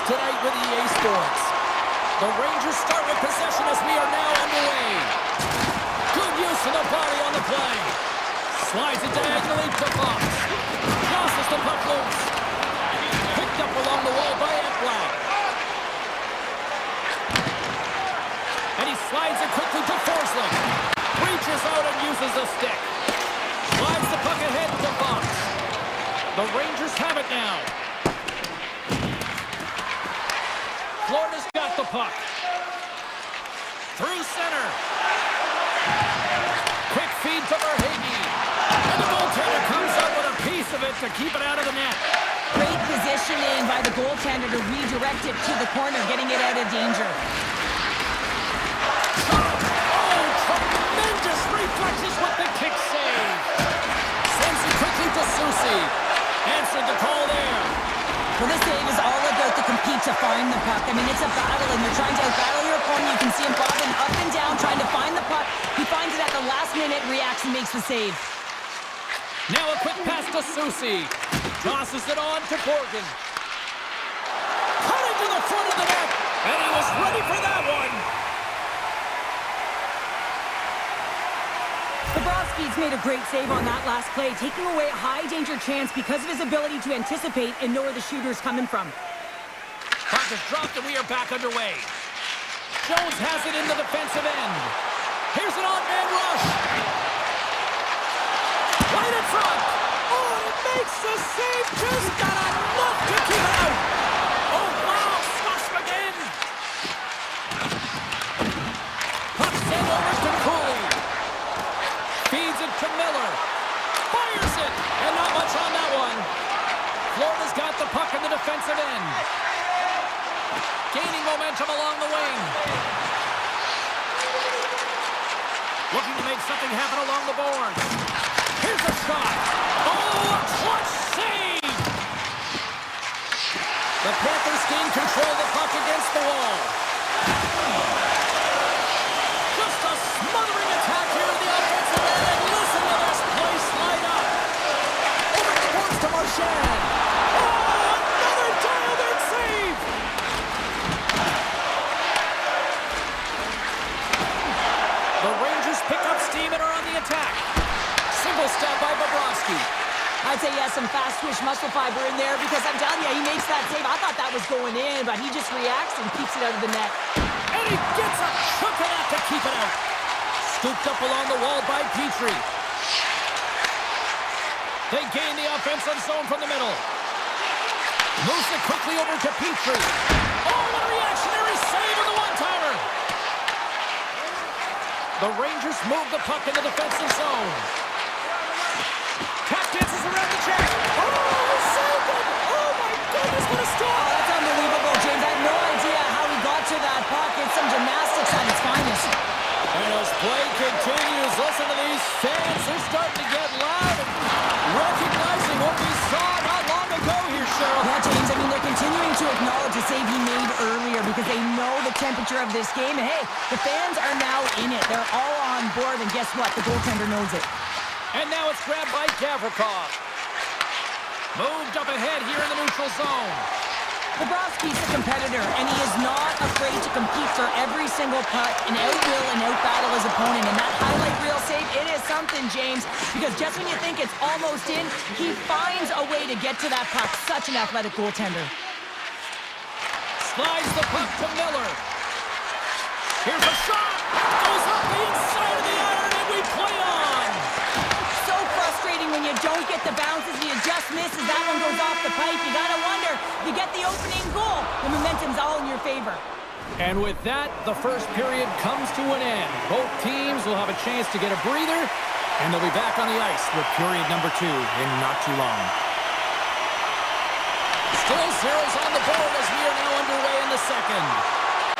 tonight with EA Sports. The Rangers start with possession as we are now underway. Good use of the body on the play. Slides it diagonally to Fox. Tosses the puck loose. Picked up along the wall by Ekblad. And he slides it quickly to Forsling. Reaches out and uses the stick. Slides the puck ahead to Fox. The Rangers have it now. Florida's got the puck. Through center. Quick feed to Verhaeghe. And the goaltender comes up with a piece of it to keep it out of the net. Great positioning by the goaltender to redirect it to the corner, getting it out of danger. Oh, tremendous reflexes with the kick save. Sends it quickly to Susie. Answered the call there. Well, this save is all about to compete to find the puck. I mean, it's a battle, and you're trying to outbattle your opponent. You can see him bobbing up and down, trying to find the puck. He finds it at the last minute, reacts, and makes the save. Now a quick pass to Susie. Tosses it on to Borgen. Cutting to the front of the net, and he was ready for that one. Bobrovsky's made a great save on that last play, taking away a high-danger chance because of his ability to anticipate and know where the shooter's coming from. Puck is dropped, and we are back underway. Jones has it in the defensive end. Here's an on-man rush. Right in front. Oh, he makes the save. Just got enough to keep it out. Oh, wow. Stuffs again. Puck sent over to Cooley. Feeds it to Miller. Fires it. And not much on that one. Florida's got the puck in the defensive end. Gaining momentum along the wing. Looking to make something happen along the boards. Here's a shot. Oh, a clutch save! The Panthers gain control of the puck against the wall. Just a smothering attack here in the offensive end. And listen to this play slide up. Over towards to Marchand. Oh, another dialed-in save! The Rangers pick up steam and are on the attack. Single step by Bobrovsky. I'd say he has some fast-twitch muscle fiber in there because I'm telling you, he makes that save. I thought that was going in, but he just reacts and keeps it out of the net. And he gets a chunk of that to keep it out. Scooped up along the wall by Petrie. They gain the offensive zone from the middle. Moves it quickly over to Petrie. Oh, what a reactionary save with the one-timer. The Rangers move the puck in the defensive zone. Tap dances around the check. Oh, he saved it. Oh, my goodness, what a stop. Oh, that's unbelievable, James. I have no idea how he got to that puck. It's some gymnastics at its finest. And as play continues, listen to these fans. They're starting to get loud and recognizing what we saw not long ago here, Cheryl. Yeah, James, I mean, they're continuing to acknowledge the save he made earlier because they know the temperature of this game. And, hey, the fans are now in it. They're all on board, and guess what? The goaltender knows it. And now it's grabbed by Gavrikov. Moved up ahead here in the neutral zone. Bobrovsky's a competitor, and he is not afraid to compete for every single puck and outwill and outbattle his opponent. And that highlight reel save, it is something, James, because just when you think it's almost in, he finds a way to get to that puck. Such an athletic goaltender. Slides the puck to Miller. Here's a shot. Goes up the inside of the iron, and we play on. So frustrating when you don't get the bounces and you just miss as that one goes off the pipe. You gotta wonder, you get the opening goal, the momentum's all in your favor. And with that, the first period comes to an end. Both teams will have a chance to get a breather, and they'll be back on the ice with period number 2 in not too long. Still zeros on the board as we are now underway in the second.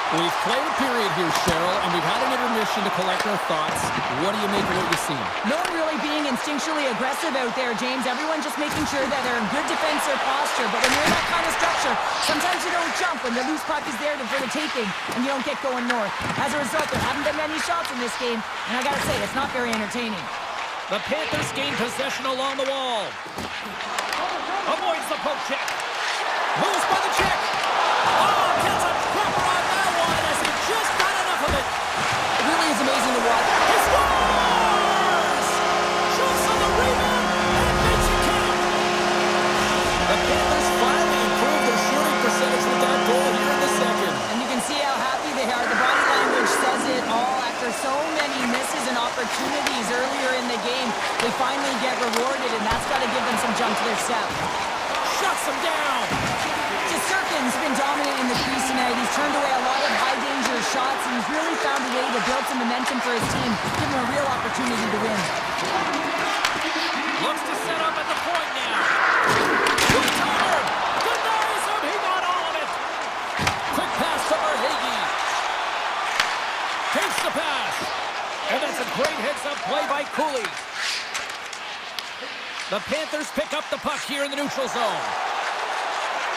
We've played a period here, Cheryl, and we've had an intermission to collect our thoughts. What do you make of what you've seen? No one really being instinctually aggressive out there, James. Everyone just making sure that they're in good defensive posture. But when you're in that kind of structure, sometimes you don't jump when the loose puck is there for the taking, and you don't get going north. As a result, there haven't been many shots in this game, and I gotta say, it's not very entertaining. The Panthers gain possession along the wall. Avoids the poke check. Moves by the check. opportunities earlier in the game. They finally get rewarded, and that's got to give them some jump to their step. Shuts them down. Sirkin's been dominant in the crease tonight. He's turned away a lot of high-danger shots, and he's really found a way to build some momentum for his team, give him a real opportunity to win. Looks to set up at the point now. Two-timer. Denies him. He got all of it. Quick pass to Verhage. Takes the pass. And that's a great heads-up play by Cooley. The Panthers pick up the puck here in the neutral zone.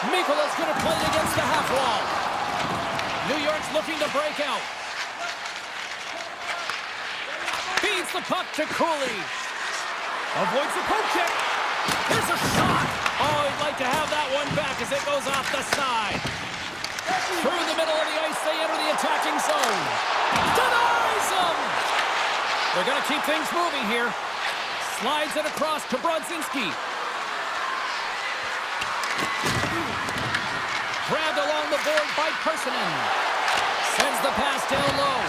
Mikola's going to play it against the half wall. New York's looking to break out. Feeds the puck to Cooley. Avoids the poke check. Here's a shot. Oh, he'd like to have that one back as it goes off the side. Through the middle of the ice, they enter the attacking zone. Denies them. They're going to keep things moving here. Slides it across to Brodzinski. Grabbed along the board by Persinen. Sends the pass down low.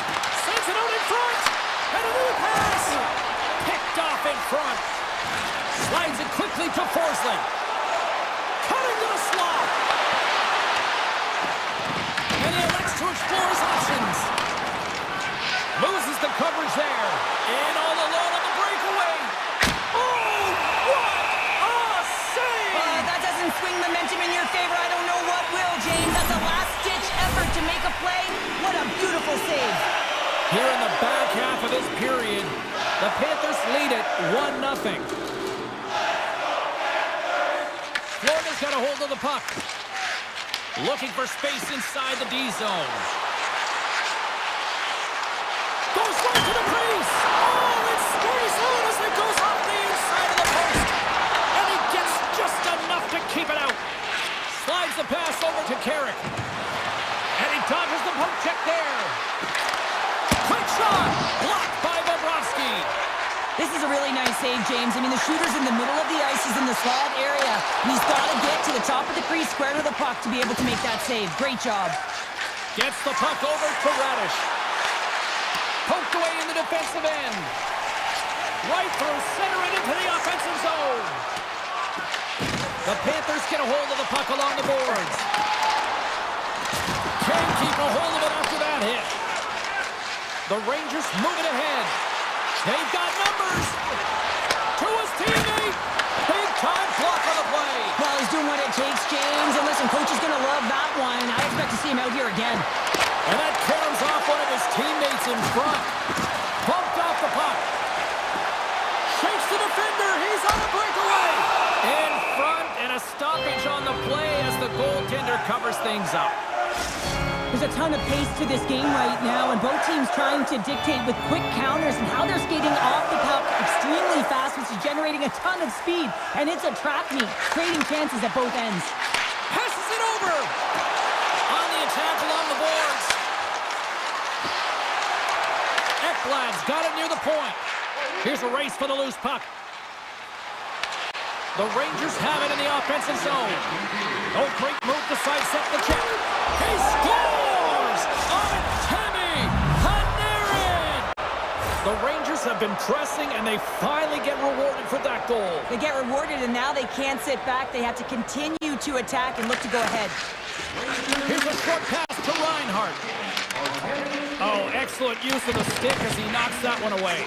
Sends it out in front. And another pass. Picked off in front. Slides it quickly to Forsling. Cutting to the slot. And he elects to explore his options. Loses the coverage there. In all alone on the breakaway. Oh, what a save! That doesn't swing momentum in your favor. I don't know what will, James. That's a last-ditch effort to make a play. What a beautiful save. Here in the back half of this period, the Panthers lead it 1-0. Florida's got a hold of the puck. Looking for space inside the D zone. Goes right to the crease. Oh, it scores out as it goes off the inside of the post. And he gets just enough to keep it out. Slides the pass over to Carrick. And he dodges the poke check there. Quick shot. Blocked by Bobrovsky. This is a really nice save, James. I mean, the shooter's in the middle of the ice. He's in the slot area. And he's got to get to the top of the crease, square to the puck to be able to make that save. Great job. Gets the puck over to Radish. Poked away in the defensive end. Right through center and into the offensive zone. The Panthers get a hold of the puck along the boards. Can't keep a hold of it after that hit. The Rangers moving ahead. They've got numbers. To his teammate. Big time block on the play. Well, he's doing what it takes, James. And listen, coach is going to love that one. I expect to see him out here again. And that caroms off one of his teammates in front. Bumped off the puck. Shakes the defender. He's on the breakaway. In front, and a stoppage on the play as the goaltender covers things up. There's a ton of pace to this game right now, and both teams trying to dictate with quick counters and how they're skating off the puck extremely fast, which is generating a ton of speed. And it's a trap meet, creating chances at both ends. Passes it over. On the attack along the boards. Ekblad's got it near the point. Here's a race for the loose puck. The Rangers have it in the offensive zone. Oh, great move to sidestep the check. He scores! On Tammy Panarin! The Rangers have been pressing, and they finally get rewarded for that goal. They get rewarded, and now they can't sit back. They have to continue to attack and look to go ahead. Here's a short pass to Reinhart. Oh, excellent use of the stick as he knocks that one away.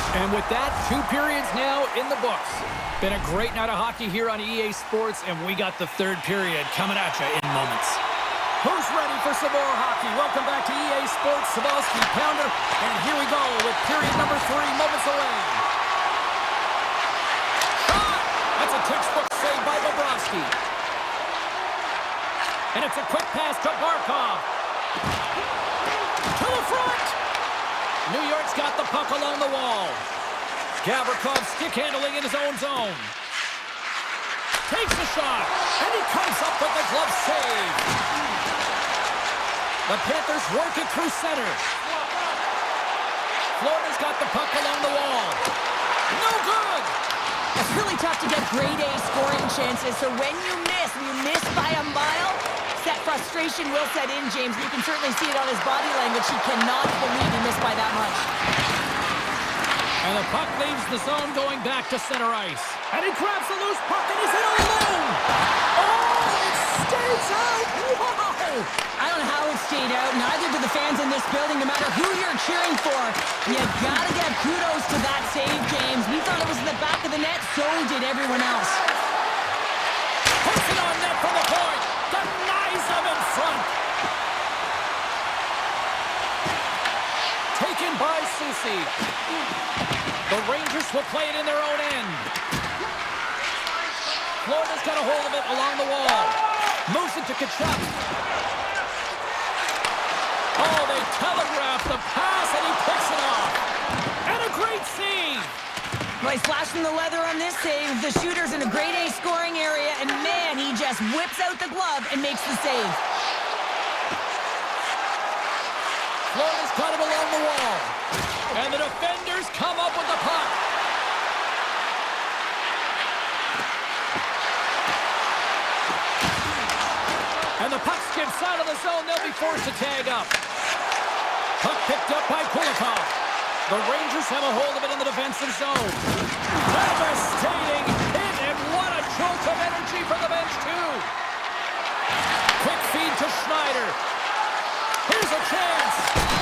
And with that, 2 periods now in the books. Been a great night of hockey here on EA Sports, and we got the 3rd period coming at you in moments. Who's ready for some more hockey? Welcome back to EA Sports, Sabalski Pounder, and here we go with period number 3, moments away. Shot! That's a textbook save by Bobrovsky. And it's a quick pass to Barkov. To the front! New York's got the puck along the wall. Gavrikov stick handling in his own zone. Takes the shot, and he comes up with the glove save. The Panthers work it through center. Florida's got the puck along the wall. No good! It's really tough to get grade A scoring chances, so when you miss by a mile, that frustration will set in, James. You can certainly see it on his body language. He cannot believe he missed by that much. And the puck leaves the zone going back to center ice. And he grabs the loose puck and he's in alone! Oh, it stays out! Wow! I don't know how it stayed out. Neither do the fans in this building, no matter who you're cheering for. You gotta give kudos to that save, James. We thought it was in the back of the net, so did everyone else. Puts it on net from the point. Denies him in front. Taken by Susi. The Rangers will play it in their own end. Florida's got a hold of it along the wall. Moves it to Kachuk. Oh, they telegraph the pass, and he picks it off. And a great save. Well, he's flashing the leather on this save. The shooter's in a grade A scoring area, and man, he just whips out the glove and makes the save. Florida's got it along the wall. And the defenders come up with the puck. And the puck skips out of the zone. They'll be forced to tag up. Puck picked up by Kulikov. The Rangers have a hold of it in the defensive zone. Devastating hit, and what a jolt of energy for the bench, too. Quick feed to Schneider. Here's a chance.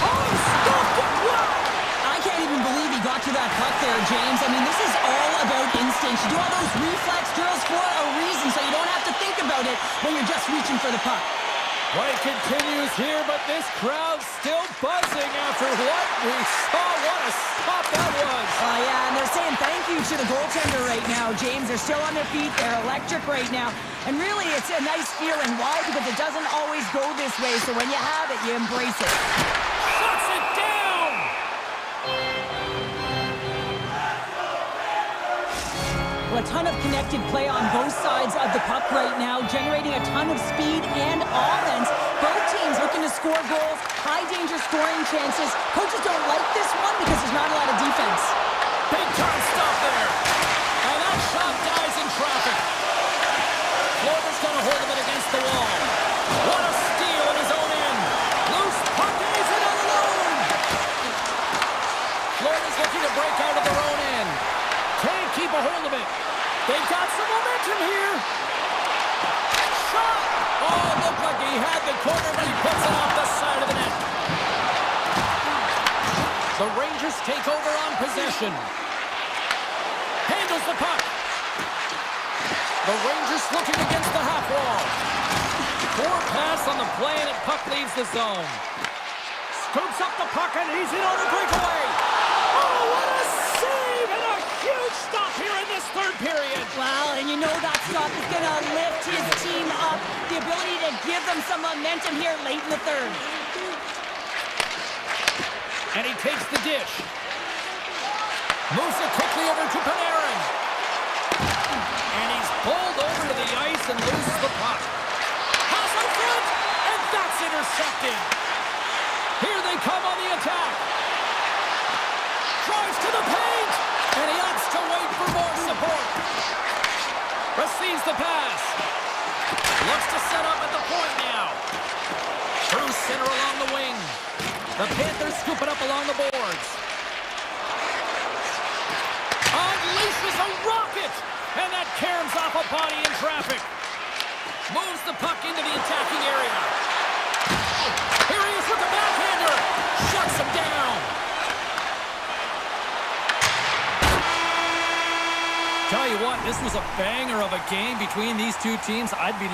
Oh, he stopped it. Wow. I can't even believe he got to that puck there, James. I mean, this is all about instinct. You do all those reflex drills for a reason, so you don't have to think about it when you're just reaching for the puck. Play continues here, but this crowd's still buzzing after what we saw. What a stop that was. Oh, yeah, and they're saying thank you to the goaltender right now, James. They're still on their feet. They're electric right now. And really, it's a nice feeling. Why? Because it doesn't always go this way, so when you have it, you embrace it. Shuts it down! Well, a ton of connected play on both sides of the puck right now, generating a ton of speed and offense. Both teams looking to score goals, high-danger scoring chances. Coaches don't like this one because there's not a lot of defense. Big time stop there. And that shot dies in traffic. Florida's got a hold of it against the wall. What a steal in his own end. Loose puck, and he's in alone. Florida's looking to break out of their own end. Can't keep a hold of it. They've got some momentum here. Shot! Oh, looked like he had the corner, but he puts it off the side of the net. The Rangers take over on possession. Handles the puck. The Rangers looking against the half wall. Poor pass on the play, and the puck leaves the zone. Scoops up the puck, and he's in on a breakaway. Oh, what a save, and a huge stop here in this third period. Well, and you know that stop is going to lift his team up. The ability to give them some momentum here late in the third. And he takes the dish. Moves it quickly over to Panarin. And he's pulled over to the ice and loses the puck. Pass in front, and that's intercepted. Here they come on the attack. Drives to the paint, and he opts to wait for more support. Receives the pass. Looks to set up at the point now. Through center along the wing. The Panthers scoop it up along the boards. Unleashes a rocket, and that caroms off a body in traffic. Moves the puck into the attacking area. Here he is with the backhander. Shuts him down. Tell you what, this was a banger of a game between these two teams. I'd be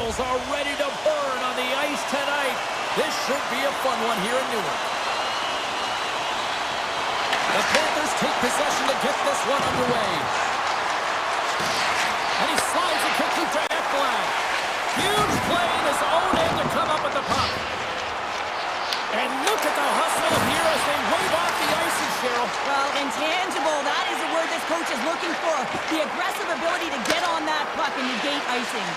wheels are ready to burn on the ice tonight. This should be a fun one here in Newark. The Panthers take possession to get this one underway. And he slides it quickly to Ekblad. Huge play in his own end to come up with the puck. And look at the hustle here as they wave off the icing, Cheryl. Well, intangible, that is the word this coach is looking for. The aggressive ability to get on that puck and negate icing.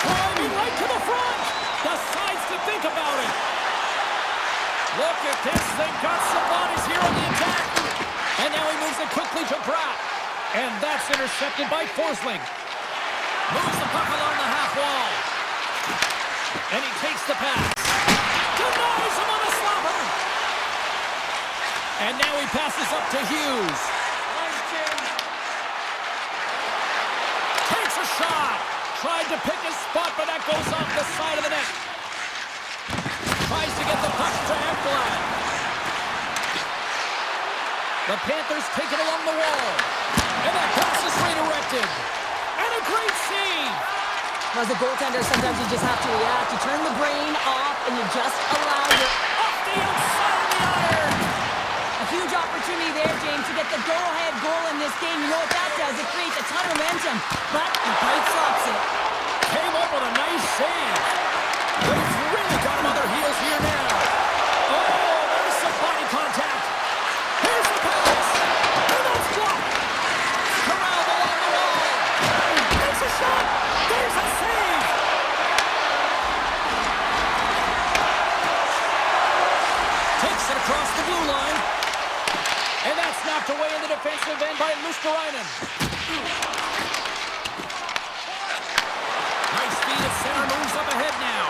Driving right to the front. Decides to think about it. Look at this. They've got some bodies here on the attack. And now he moves it quickly to Pratt. And that's intercepted by Forsling. Moves the puck along the half wall. And he takes the pass. Denies him on the slapper. And now he passes up to Hughes. Takes a shot. Tried to pick his spot, but that goes off the side of the net. Tries to get the puck to Ekblad. The Panthers take it along the wall. And that pass is redirected. And a great save! As a goaltender, sometimes you just have to react. You turn the brain off, and you just allow your... Off the outside of the iron! A huge opportunity there, James, to get the go-ahead goal in this game. You know what that does? It creates a ton of momentum. But the pipe stops it. Came up with a nice save. But he's really got him on their heels here now. Oh, there's some body contact. Here's the pass. And that's blocked. Corralled along the wall. There's a shot. There's a save. Takes it across the blue line. And that's knocked away in the defensive end by Lusterainen. Nice feed at center, moves up ahead now.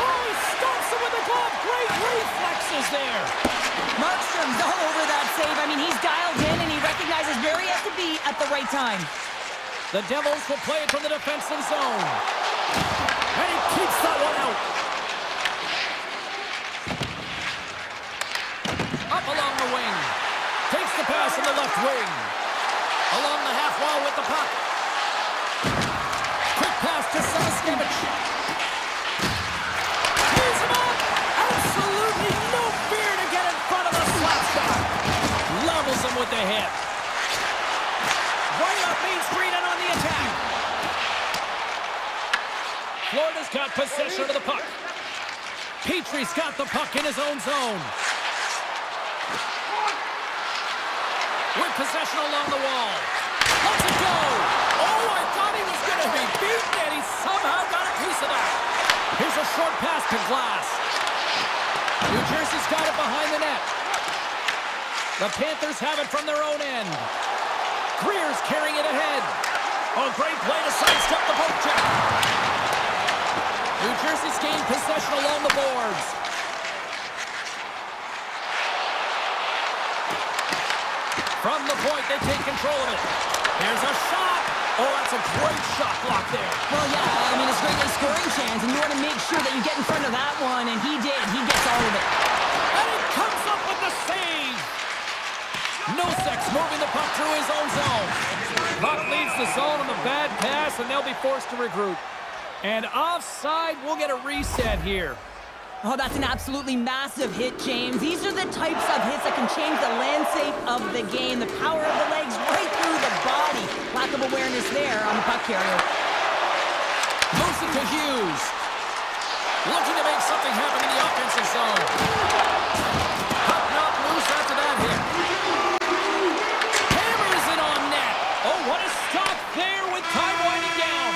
Oh, he stomps him with the glove. Great reflexes there. Markstrom's all over that save. I mean, he's dialed in, and he recognizes where he has to be at the right time. The Devils will play it from the defensive zone. And he keeps that one out. Up along the wing. Takes the pass in the left wing. Along the half wall with the puck. Quick pass to Samaskevich. Tees him up. Absolutely no fear to get in front of the slap shot. Levels him with the hit. Right up Main Street and on the attack. Florida's got possession of the puck. Petrie's got the puck in his own zone. With possession along the wall. Let's it go! Oh, I thought he was going to be beaten, and he somehow got a piece of that. Here's a short pass to Glass. New Jersey's got it behind the net. The Panthers have it from their own end. Greer's carrying it ahead. Oh, great play to sidestep the poke check. New Jersey's gained possession along the boards. From the point, they take control of it. There's a shot. Oh, that's a great shot block there. Well, yeah, I mean, it's a great scoring chance, and you want to make sure that you get in front of that one, and he did. He gets all of it. And he comes up with the save. Nosek moving the puck through his own zone. Puck leaves the zone on the bad pass, and they'll be forced to regroup. And offside, we'll get a reset here. Oh, that's an absolutely massive hit, James. These are the types of hits that can change the landscape of the game. The power of the legs right through the body. Lack of awareness there on the puck carrier. Moves it to Hughes. Looking to make something happen in the offensive zone. Puck not loose after that hit. Hammers it on net. Oh, what a stop there with time winding down.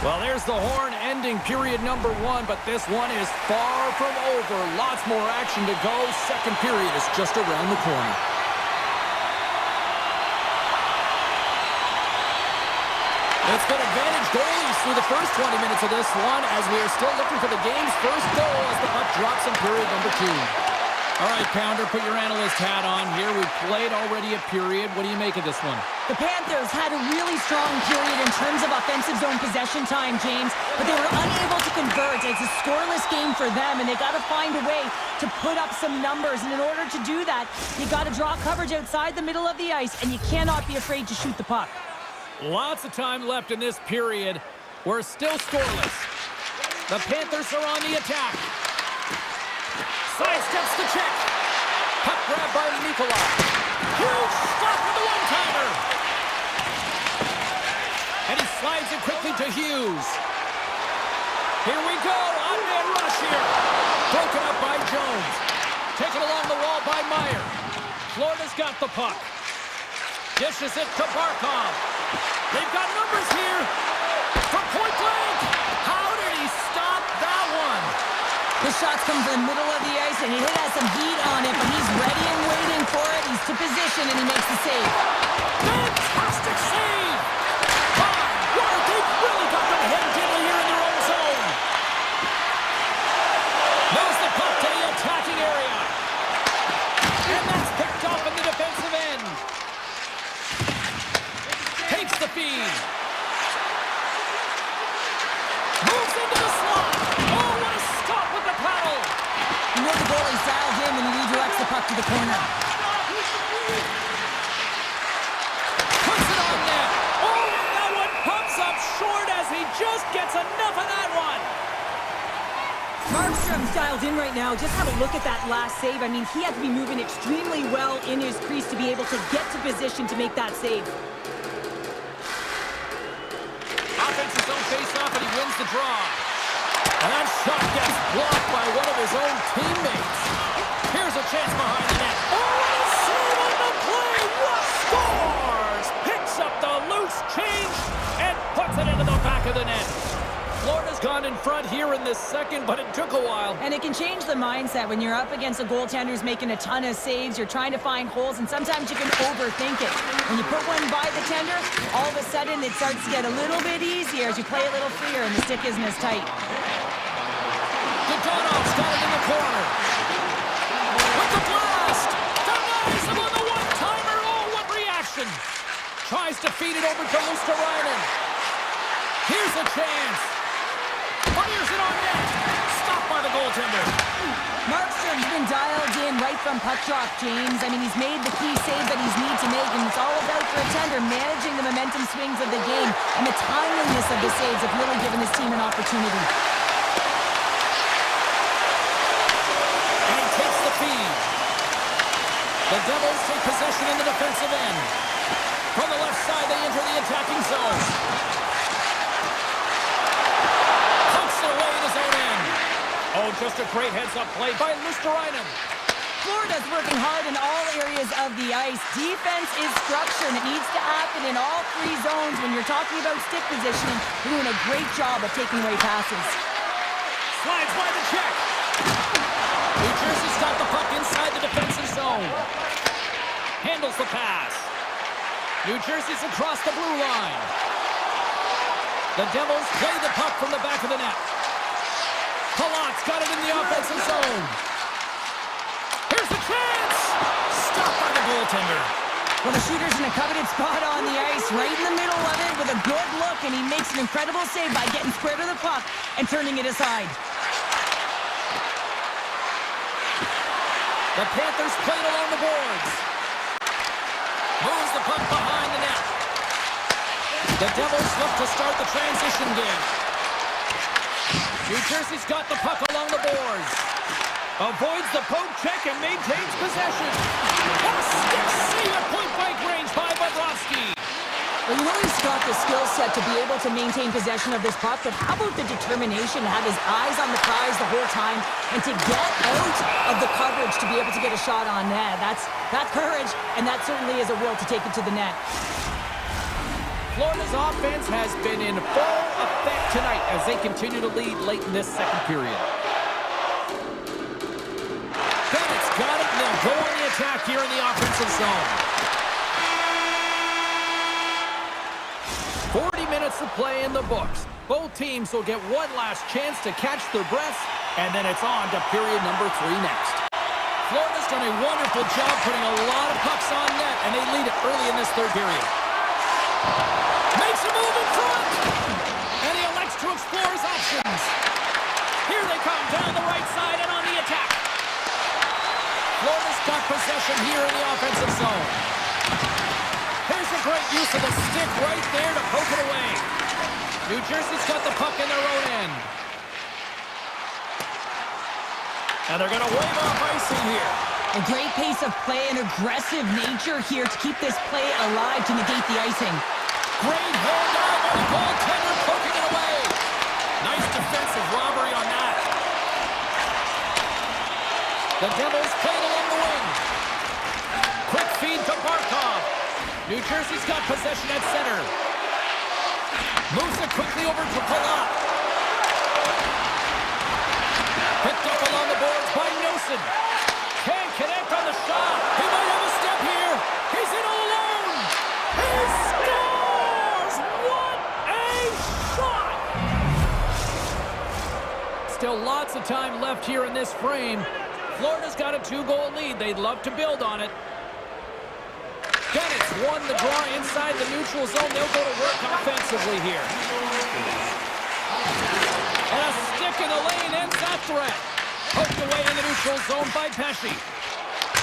Well, there's the horn ending period number 1, but this one is far from over. Lots more action to go. Second period is just around the corner. It's been advantage goalies through the first 20 minutes of this one as we are still looking for the game's first goal as the puck drops in period number 2. All right, Pounder, put your analyst hat on here. We've played already a period. What do you make of this one? The Panthers had a really strong period in terms of offensive zone possession time, James, but they were unable to convert. It's a scoreless game for them, and they got to find a way to put up some numbers. And in order to do that, you got to draw coverage outside the middle of the ice, and you cannot be afraid to shoot the puck. Lots of time left in this period. We're still scoreless. The Panthers are on the attack. Sidesteps the check. Puck grab by Nikolai. Huge stop with the one-timer. And he slides it quickly to Hughes. Here we go. On-man rush here. Broken up by Jones. Taken along the wall by Meyer. Florida's got the puck. Dishes it to Barkov. They've got numbers here. From point blank. How did he stop that one? The shots come from the middle of the ice, and he has some heat on it, but he's ready and waiting for it. He's to position, and he makes the save. Fantastic save! My word, they've really got them head diddly here in their own zone. Moves the puck to the attacking area. And that's picked off in the defensive end. Takes the feed. Moves into the slot. Oh, what a stop with the paddle. You know the goalie's dialed in when he redirects the puck to the corner. Puts it on net. Oh, and that one pumps up short as he just gets enough of that one. Markstrom's dialed in right now. Just have a look at that last save. I mean, he had to be moving extremely well in his crease to be able to get to position to make that save. Offensive zone face-off, and he wins the draw. And that shot gets blocked by one of his own teammates. Here's a chance behind the net. Oh, what a save on the play! What scores? Picks up the loose change and puts it into the back of the net. Florida's gone in front here in this second, but it took a while. And it can change the mindset when you're up against a goaltender who's making a ton of saves. You're trying to find holes, and sometimes you can overthink it. When you put one by the tender, all of a sudden it starts to get a little bit easier as you play a little freer and the stick isn't as tight. Donov's got it in the corner. With the blast! Denies him on the one-timer. Oh, what reaction! Tries to feed it over to Luosterainen. Here's a chance. Fires it on net. Stopped by the goaltender. Markstrom's been dialed in right from puck drop, James. I mean, he's made the key save that he's need to make, and it's all about for a tender managing the momentum swings of the game, and the timeliness of the saves have really given this team an opportunity. The Devils take possession in the defensive end. From the left side, they enter the attacking zone. Punks their way in his own end. Oh, just a great heads-up play by Luosterainen. Florida's working hard in all areas of the ice. Defense is structure, and it needs to happen in all three zones. When you're talking about stick positioning, they're doing a great job of taking away passes. Slides by the check. New Jersey's got the puck inside the defensive zone. Handles the pass. New Jersey's across the blue line. The Devils play the puck from the back of the net. Palat's got it in the offensive zone. Here's the chance! Stopped by the goaltender. Well, the shooter's in a coveted spot on the ice, right in the middle of it with a good look, and he makes an incredible save by getting square to the puck and turning it aside. The Panthers played along the boards. Moves the puck behind the net. The Devils look to start the transition game. New Jersey's got the puck along the boards. Avoids the poke check and maintains possession. A stick save at point-blank range by Bobrovsky. Well, you know he's got the skill set to be able to maintain possession of this puck, but how about the determination to have his eyes on the prize the whole time and to get out of the coverage to be able to get a shot on net? That's courage, and that certainly is a will to take it to the net. Florida's offense has been in full effect tonight as they continue to lead late in this second period. Bennett's got it, and they'll go on the attack here in the offensive zone. 40 minutes of play in the books. Both teams will get one last chance to catch their breaths, and then it's on to period number 3 next. Florida done a wonderful job putting a lot of pucks on net, and they lead it early in this third period. Makes a move in front, and he elects to explore his options. Here they come down the right side and on the attack. Florida's got possession here in the offensive zone. Here's a great use of the stick right there to poke it away. New Jersey's got the puck in their own end. And they're going to wave off icing here. A great pace of play and aggressive nature here to keep this play alive to negate the icing. Great handoff by the goaltender, poking it away. Nice defensive robbery on that. The Devils played along the wing. Quick feed to Barkov. New Jersey's got possession at center. Moves it quickly over to Palat. Picked up along the boards by Nosen. Can't connect on the shot. He might have a step here. He's in all alone. He scores! What a shot! Still lots of time left here in this frame. Florida's got a 2-goal lead. They'd love to build on it. Bennett's won the draw inside the neutral zone. They'll go to work offensively here. And a stick in the lane ends that threat. Poked away in the neutral zone by Pesci.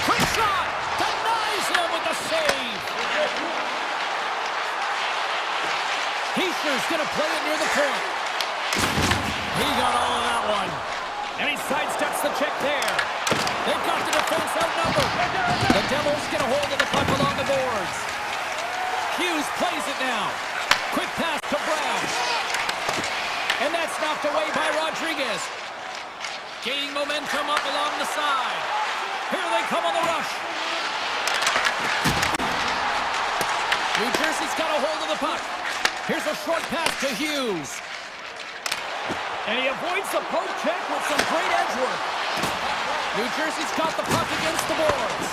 Quick shot! Denies him with the save! Heischer's gonna play it near the point. He got all of that one. And he sidesteps the check there. They've got the defense outnumbered. The Devils get a hold of the puck along the boards. Hughes plays it now. Quick pass to Brown. And that's knocked away by Rodriguez. Gaining momentum up along the side. Here they come on the rush. New Jersey's got a hold of the puck. Here's a short pass to Hughes. And he avoids the poke check with some great edge work. New Jersey's got the puck against the boards.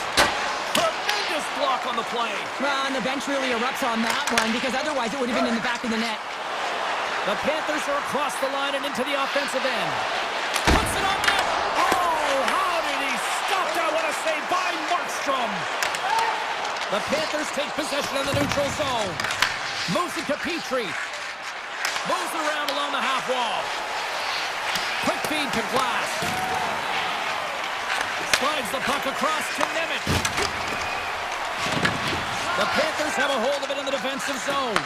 Tremendous block on the play. Well, and the bench really erupts on that one because otherwise it would have been in the back of the net. The Panthers are across the line and into the offensive end. Puts it on net. Oh, how did he stop that? What a save by Markstrom. The Panthers take possession of the neutral zone. Moves it to Petrie. Moves it around along the half wall. Quick feed to Glass. Slides the puck across to Nemeth. The Panthers have a hold of it in the defensive zone.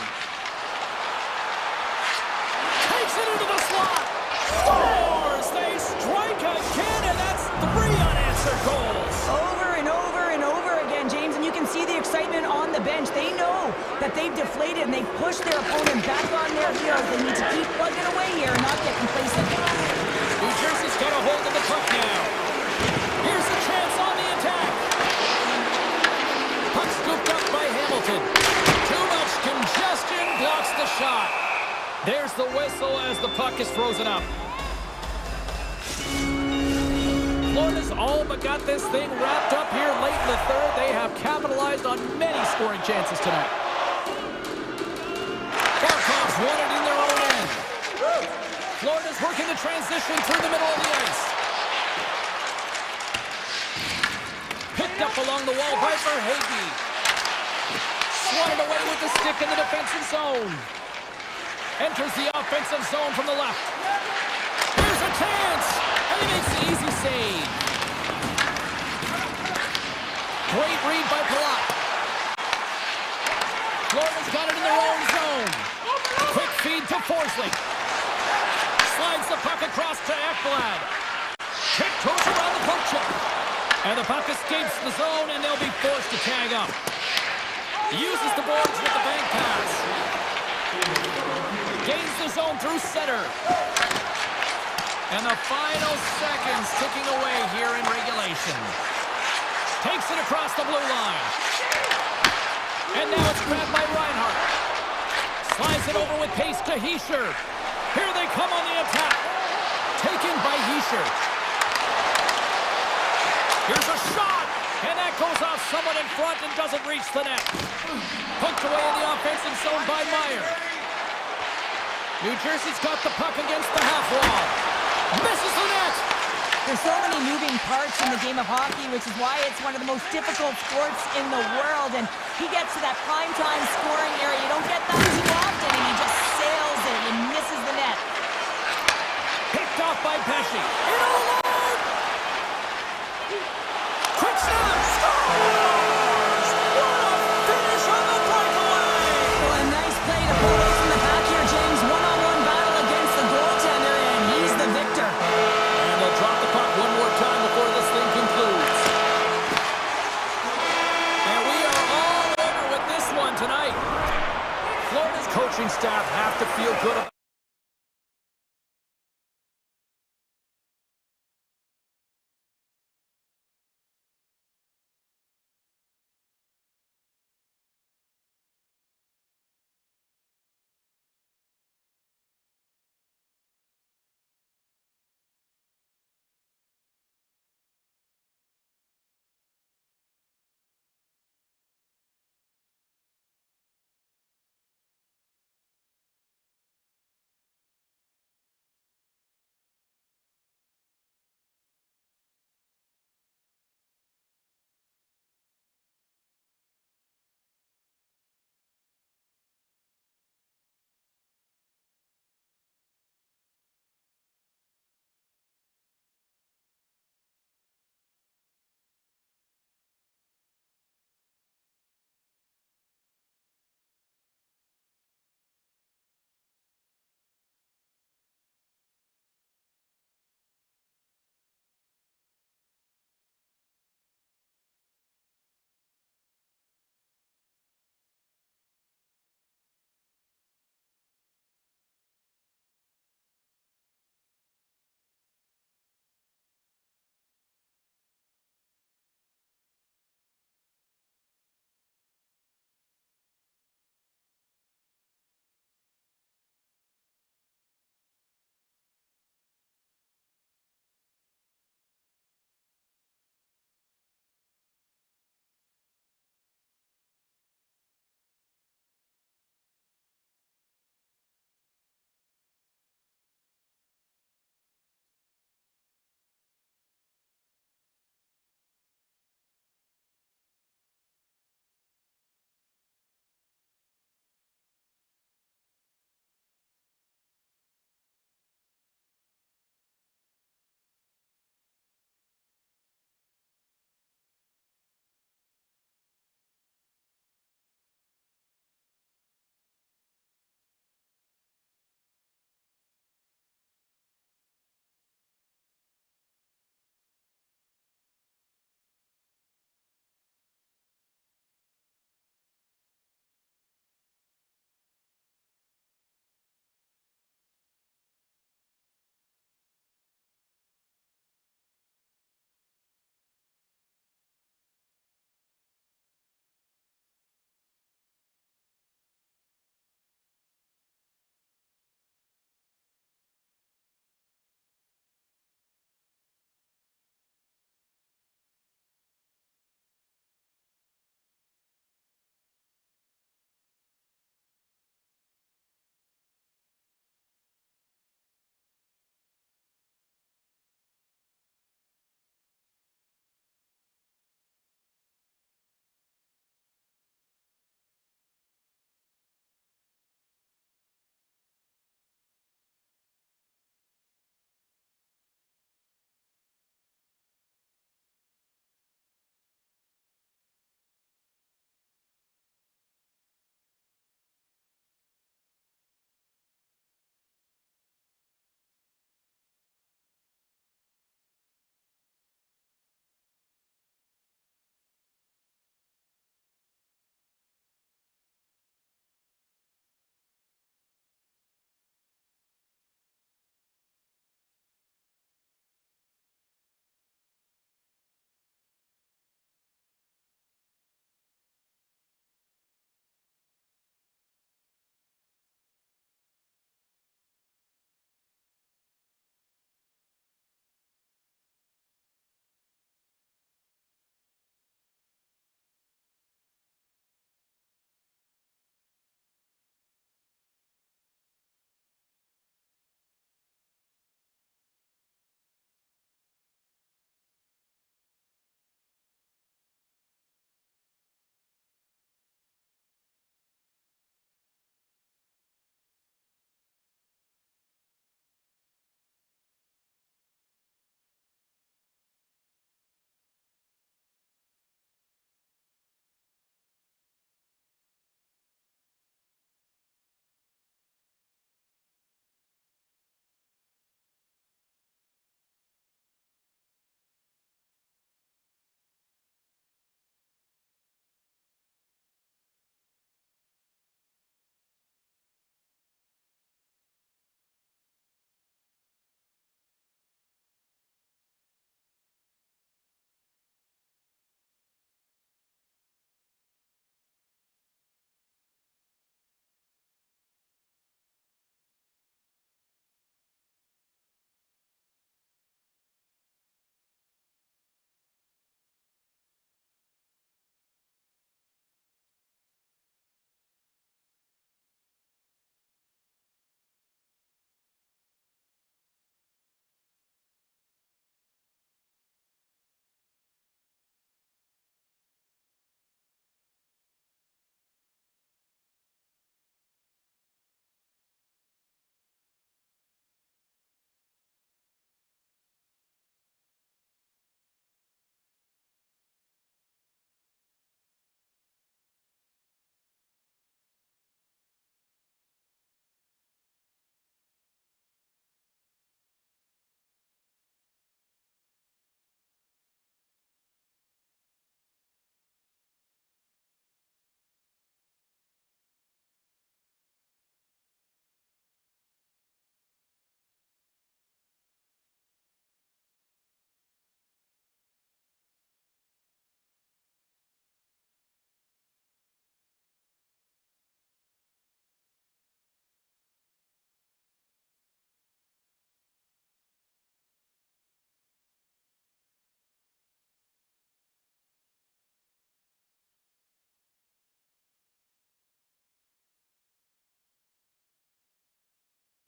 Takes it into the slot. Scores! They strike again, and that's 3 unanswered goals. Over and over and over again, James, and you can see the excitement on the bench. They know that they've deflated and they've pushed their opponent back on their heels. They need to keep plugging away here and not get complacent. New Jersey's got a hold of the puck now. Here's a chance on the attack. Puck scooped up by Hamilton. Too much congestion blocks the shot. There's the whistle as the puck is frozen up. Florida's all but got this thing wrapped up here late in the third. They have capitalized on many scoring chances tonight. Barkov's won it in their own end. Florida's working the transition through the middle of the ice. Picked up along the wall by Verhaeghe. Swatted away with the stick in the defensive zone. Enters the offensive zone from the left. Here's a chance! And he makes the easy save. Great read by Palat. Florida's got it in their own zone. Quick feed to Forsling. Slides the puck across to Ekblad. Tiptoes around the poke check. And the puck escapes the zone, and they'll be forced to tag up. Uses the boards with the bank pass. Gains the zone through center. And the final seconds ticking away here in regulation. Takes it across the blue line. And now it's grabbed by Reinhart. Slides it over with pace to Hischier. Here they come on the attack. Taken by Hischier. Here's a shot. And that goes off someone in front and doesn't reach the net. Poked away in the offensive zone by Meyer. New Jersey's got the puck against the half wall. Misses the net. There's so many moving parts in the game of hockey, which is why it's one of the most difficult sports in the world. And he gets to that primetime scoring area. You don't get that too often, and he just sails it and misses the net. Picked off by Pesci. In alone! Quick snap! Scores! What a finish on the breakaway! Well, a nice play to pull away from the back here, James. One-on-one battle against the goaltender, and he's the victor. And they'll drop the puck one more time before this thing concludes. And we are all over with this one tonight. Florida's coaching staff have to feel good about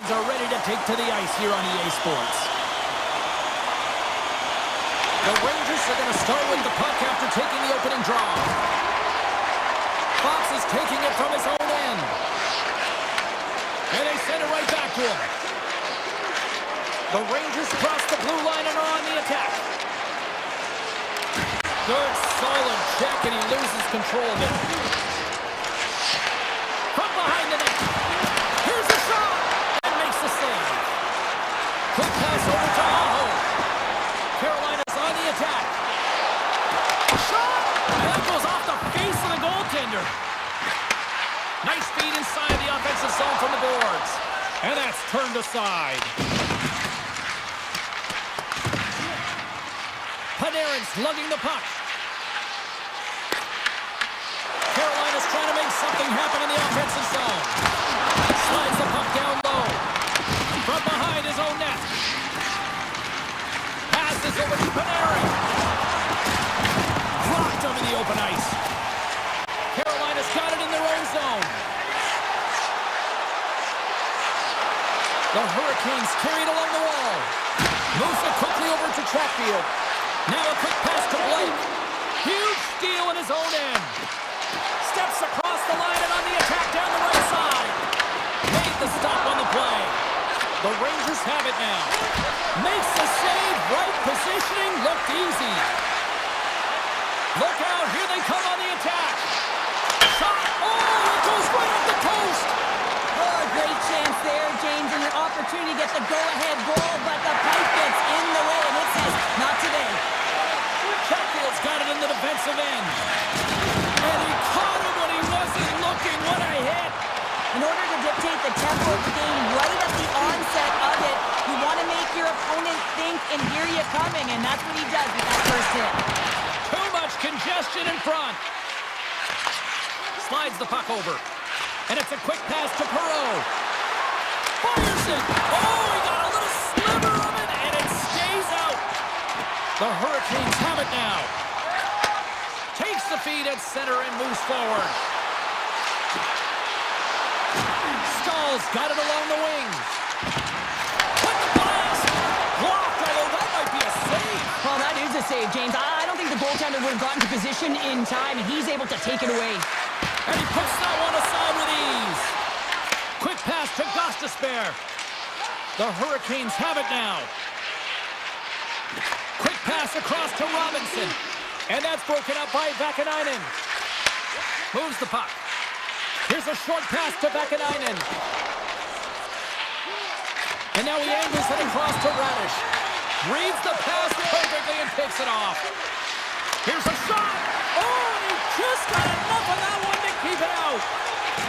Are ready to take to the ice here on EA Sports. The Rangers are going to start with the puck after taking the opening draw. Fox is taking it from his own end. And they send it right back to him. The Rangers cross the blue line and are on the attack. Good, solid check, and he loses control of it. From behind the net. Here's a shot! And makes the save. Quick pass over to Aho. Carolina's on the attack. Shot! And that goes off the face of the goaltender. Nice feed inside the offensive zone from the boards. And that's turned aside. Panarin's lugging the puck. Carolina's trying to make something happen in the offensive zone. Slides the puck down low. From behind his own net. Passes over to Panarin. Blocked over the open ice. Carolina's got it in their own zone. The Hurricanes carried along the wall. Moves it quickly over to Chatfield. Now a quick pass to Blake. Huge steal in his own end. Steps across the line and on the attack down the right side. Made the stop on the play. The Rangers have it now. Makes the save. Right positioning. Looked easy. Look out. Here they come on the attack. Shot. Oh, it goes right up the post. Oh, great chance there, James, and an opportunity to get the go-ahead goal, but the pipe gets in the way, and it says, not today. Chatfield's got it in the defensive end. And he caught him when he wasn't looking. What a hit. In order to dictate the tempo of the game right at the onset of it, you want to make your opponent think and hear you coming, and that's what he does with that first hit. Too much congestion in front. Slides the puck over. And it's a quick pass to Perreault. Fires it. Oh, he got a little sliver of it, and it stays out. The Hurricanes have it now. Takes the feed at center and moves forward. Stahl's got it along the wings. With the blast. Blocked, although that might be a save. Well, that is a save, James. I don't think the goaltender would have gotten to position in time, and he's able to take it away. And he puts that one aside with ease. Quick pass to Gostisbehere. The Hurricanes have it now. Quick pass across to Robinson. And that's broken up by Vakanainen. Moves the puck. Here's a short pass to Vakanainen. And now he angles it across to Radish. Reads the pass perfectly and picks it off. Here's a shot. Oh, and he just got enough of that one to keep it out.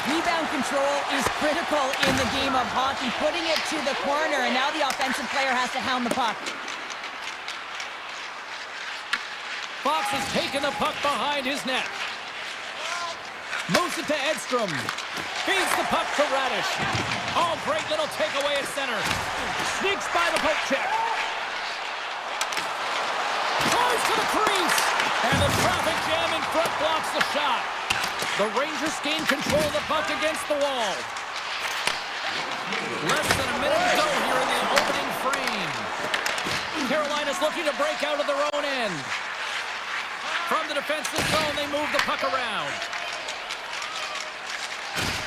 Rebound control is critical in the game of hockey, putting it to the corner, and now the offensive player has to hound the puck. Fox has taken the puck behind his net. Moves it to Edstrom. Feeds the puck to Radish. Oh, great little takeaway at center. Sneaks by the poke check. Tries to the crease. And the traffic jam in front blocks the shot. The Rangers gain control of the puck against the wall. Less than a minute to go here in the opening frame. Carolina's looking to break out of their own end. From the defensive zone, they move the puck around.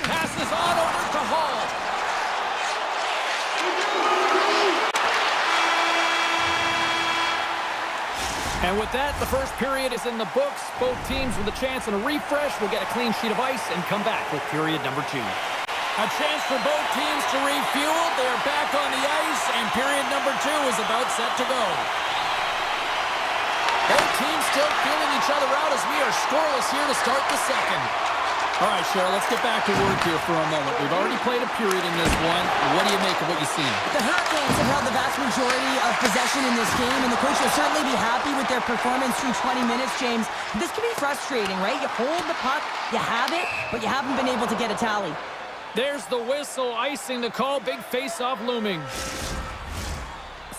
Passes on over to Hall. And with that, the first period is in the books. Both teams with a chance and a refresh will get a clean sheet of ice and come back with period number 2. A chance for both teams to refuel. They are back on the ice, and period number 2 is about set to go. Both teams still feeling each other out as we are scoreless here to start the second. All right, Cheryl, let's get back to work here for a moment. We've already played a period in this one. What do you make of what you've seen? The Hurricanes have held the vast majority of possession in this game, and the coach will certainly be happy with their performance through 20 minutes, James. This can be frustrating, right? You hold the puck, you have it, but you haven't been able to get a tally. There's the whistle, icing the call, big face-off looming.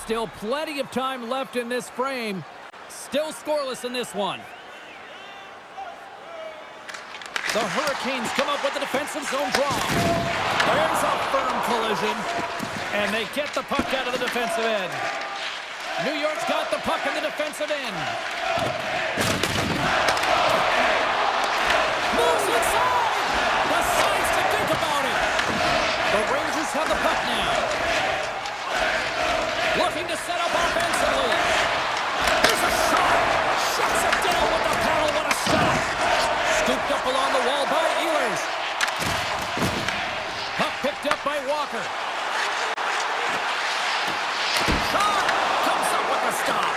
Still plenty of time left in this frame. Still scoreless in this one. The Hurricanes come up with the defensive zone draw. There's a firm collision. And they get the puck out of the defensive end. New York's got the puck in the defensive end. Moves inside! Decides to think about it. The Rangers have the puck now. Looking to set up offensively. There's a shot. Shuts it down with the paddle. What a stop. Scooped up along the wall by Ehlers. Puck picked up by Walker. Shot. Comes up with a stop.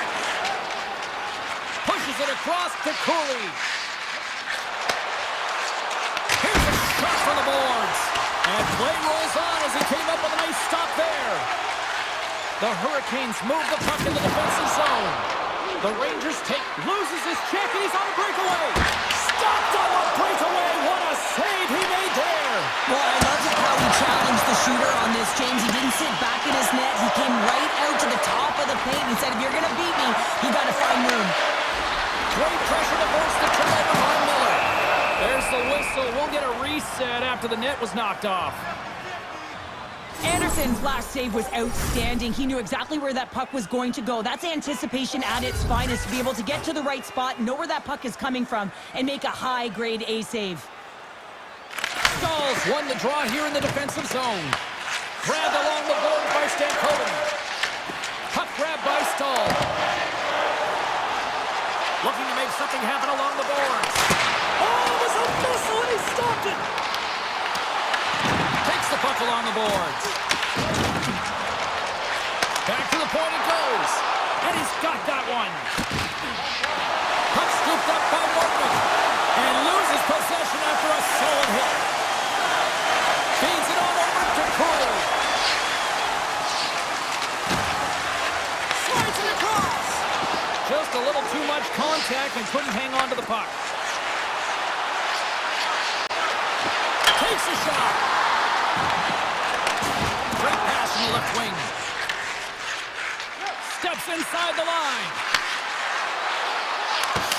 Pushes it across to Cooley. Here's a shot for the boards. And play rolls on as he came up with a nice stop there. The Hurricanes move the puck in the defensive zone. The Rangers loses his check, and he's on a breakaway. Stopped on the breakaway. What a save he made there. Well, I loved how he challenged the shooter on this, James. He didn't sit back in his net. He came right out to the top of the paint. He said, if you're going to beat me, you got to find room. Great pressure to force the turnover on Miller. There's the whistle. We'll get a reset after the net was knocked off. Anderson's last save was outstanding. He knew exactly where that puck was going to go. That's anticipation at its finest, to be able to get to the right spot, know where that puck is coming from, and make a high-grade A save. Stahls won the draw here in the defensive zone. Grabbed along the board by Stankoven. Puck grab by Stahl. Looking to make something happen along the boards. Oh, it was a missile, and he stopped it. Takes the puck along the boards. Back to the point it goes. And he's got that one. Puck scooped up by Workman. And loses possession after a solid hit. Feeds it on over to Cooley. Slides it across. Just a little too much contact and couldn't hang on to the puck. Takes a shot. Great pass from the left wing. Steps inside the line.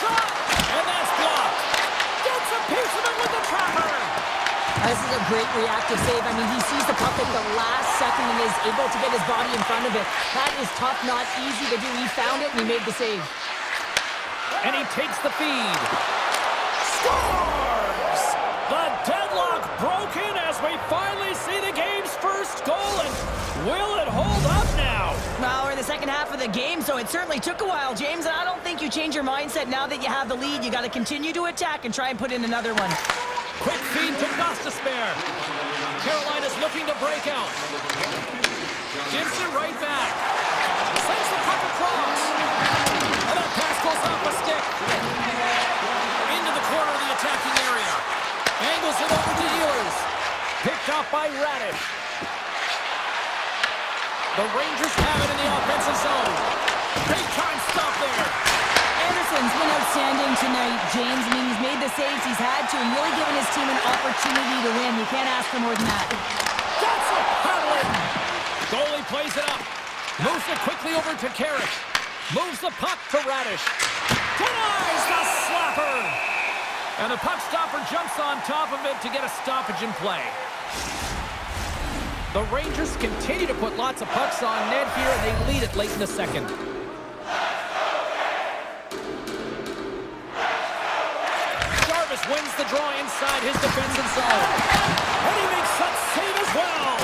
Shot! And that's blocked. Gets a piece of it with the trapper. This is a great reactive save. I mean, he sees the puck at the last second and is able to get his body in front of it. That is tough, not easy to do. He found it and he made the save. And he takes the feed. Scores! The deadlock broken as we finally see the game's first goal. And will it hold up now? Well, we're in the second half of the game, so it certainly took a while, James. And I don't think you change your mindset now that you have the lead. You got to continue to attack and try and put in another one. Quick feed to Gostisbehere. Carolina's looking to break out. Gives it right back. Sends the puck across. And that pass goes off a stick. Into the corner of the attacking area. Angles it over to Ehlers. Picked off by Radish. The Rangers have it in the offensive zone. Big time stop there. Anderson's been outstanding tonight, James. I mean, he's made the saves he's had to and really given his team an opportunity to win. You can't ask for more than that. That's a paddling. Goalie plays it up. Moves it quickly over to Carrick. Moves the puck to Radish. Denies the slapper. And the puck stopper jumps on top of it to get a stoppage in play. The Rangers continue to put lots of pucks on net here, and they lead it late in the second. Jarvis wins the draw inside his defensive zone. And he makes that save as well.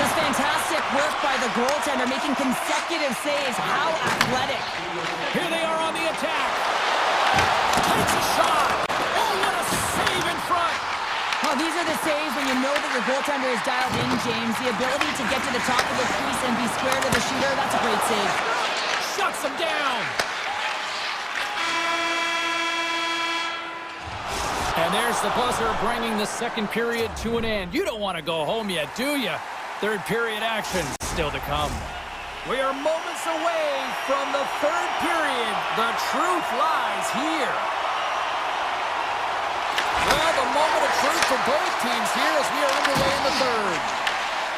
Just fantastic work by the goaltender, making consecutive saves. How athletic. Here they are on the attack. Takes a shot. Oh, what a save in front. Well, these are the saves when you know that your goaltender is dialed in, James. The ability to get to the top of the crease and be square to the shooter, that's a great save. Shuts him down. And there's the buzzer bringing the second period to an end. You don't want to go home yet, do you? Third period action still to come. We are moments away from the third period. The truth lies here. Well, the moment of truth for both teams here as we are underway in the third.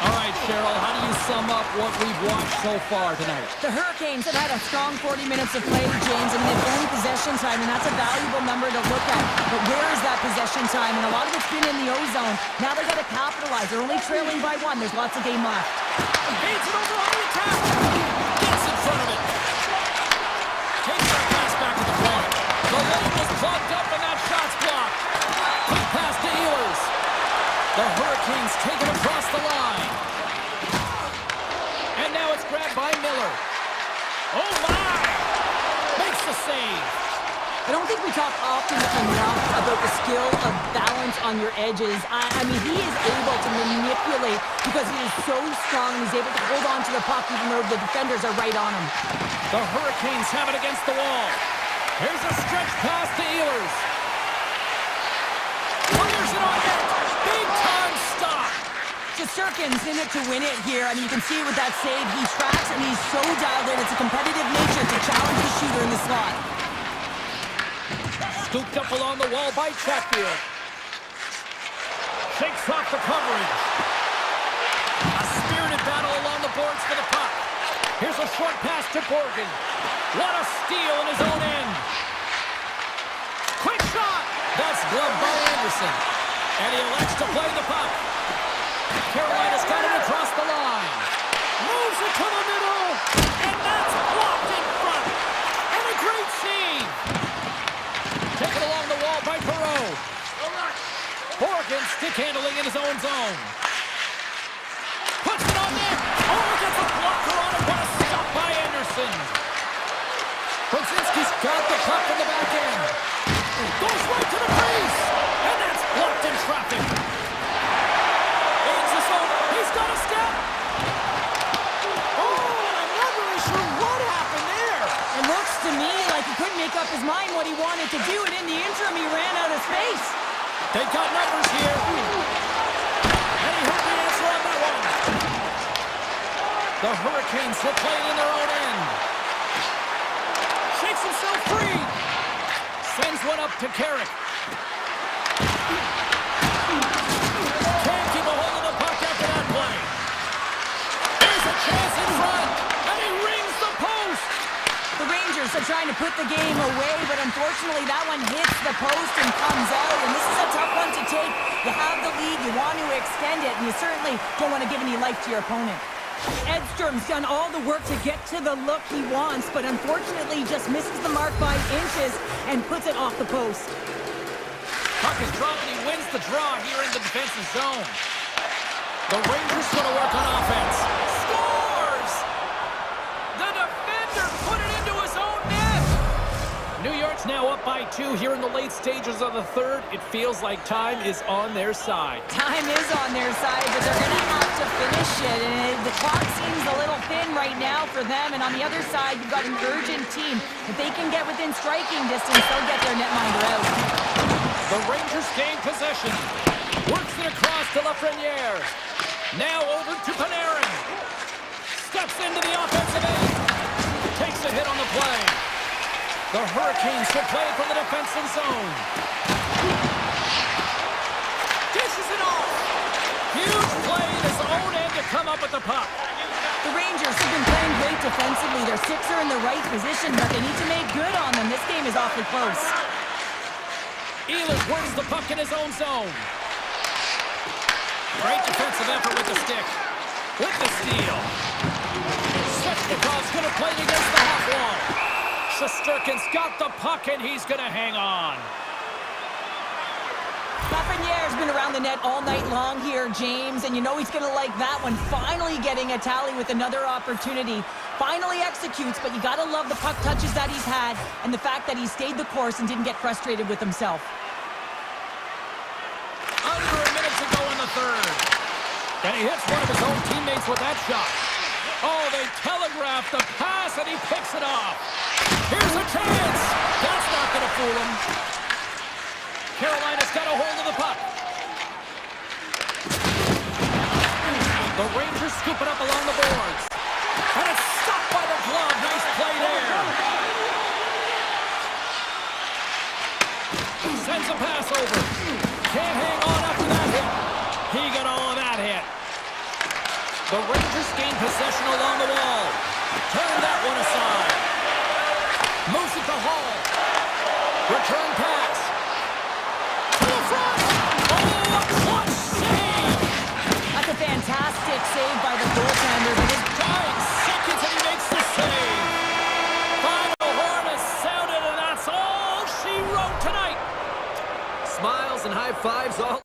All right, Cheryl, how do you sum up what we've watched so far tonight? The Hurricanes have had a strong 40 minutes of play, James. I mean, they've owned possession time, and that's a valuable number to look at. But where is that possession time? And a lot of it's been in the O-zone. Now they've got to capitalize. They're only trailing by 1. There's lots of game left. Beats it over on the attack. Gets in front of it. Takes that pass back to the point. The lane was plugged up, and that shot's blocked. Quick pass to Ehlers. The Hurricanes take it across the line. And now it's grabbed by Miller. Oh my! Makes the save. I don't think we talk often enough about the skill of balance on your edges. I mean, he is able to manipulate because he is so strong and he's able to hold on to the puck even though the defenders are right on him. The Hurricanes have it against the wall. Here's a stretch pass to Ehlers. Fires it on net. Big time stop. Shesterkin's in it to win it here. I mean, you can see with that save, he tracks and he's so dialed in. It's a competitive nature to challenge the shooter in the slot. Scooped up along the wall by Chatfield. Shakes off the coverage. A spirited battle along the boards for the puck. Here's a short pass to Borgen. What a steal in his own end. Quick shot. That's gloved by Anderson. And he elects to play the puck. Carolina's got it across the line. Moves it to the middle. And that's blocked in front. And a great save. Taken along the wall by Perreault. Borgen stick handling in his own zone. Puts it on net. Oh, gets a blocker on it. What a stop by Anderson. Brzezinski's got the puck in the back end. Goes right to the crease. And that's blocked in traffic. Aids the zone. He's got a step. Oh, I'm not really sure what happened there. It looks to me like he couldn't make up his mind what he wanted to do, and in the interim, he ran out of space. They've got numbers here. And he heard the answer on that one. The Hurricanes will play it in their own end. Shakes himself free. Sends one up to Carrick. Can't keep a hold of the puck after that play. There's a chance in front. And he rings the post. The Rangers are trying to put the game away, but unfortunately that one hits the post and comes out, and this is a tough one to take. You have the lead, you want to extend it, and you certainly don't want to give any life to your opponent. Edstrom's done all the work to get to the look he wants, but unfortunately just misses the mark by inches and puts it off the post. Puck is dropped and he wins the draw here in the defensive zone. The Rangers going to work on offense. Scores! The defender put it into his own net! New York's now up by 2 here in the late stages of the third. It feels like time is on their side. Time is on their side, but they're going to have to finish it. And the clock seems a little thin right now for them. And on the other side, you've got an urgent team. If they can get within striking distance, they'll get their netminder out. The Rangers gain possession. Works it across to Lafreniere. Now over to Panarin. Steps into the offensive end. Takes a hit on the play. The Hurricanes will play from the defensive zone. Dishes it off. Huge play in his own end to come up with the puck. The Rangers have been playing great defensively. Their six are in the right position, but they need to make good on them. This game is awfully close. Ehlers works the puck in his own zone. Great defensive effort with the stick. With the steal. Svechnikov's going to play it against the half wall. Shesterkin's got the puck, and he's going to hang on. Lafreniere's been around the net all night long here, James, and you know he's going to like that one. Finally getting a tally with another opportunity. Finally executes, but you got to love the puck touches that he's had and the fact that he stayed the course and didn't get frustrated with himself. Under a minute to go in the third. And he hits one of his own teammates with that shot. Oh, they telegraph the pass, and he picks it off. Here's a chance. That's not going to fool him. Carolina's got a hold of the puck. The Rangers scoop it up along the boards. And it's stopped by the glove. Nice play there. Sends a pass over. Can't hang on after that hit. He got all of that hit. The Rangers gain possession along the wall. Turn that one aside. Moves it to Hall. Return pass. To the front. Oh, a clutch save. That's a fantastic save by the goaltender, but his 5 seconds and he makes the save. Final horn has sounded, and that's all she wrote tonight. Smiles and high fives all.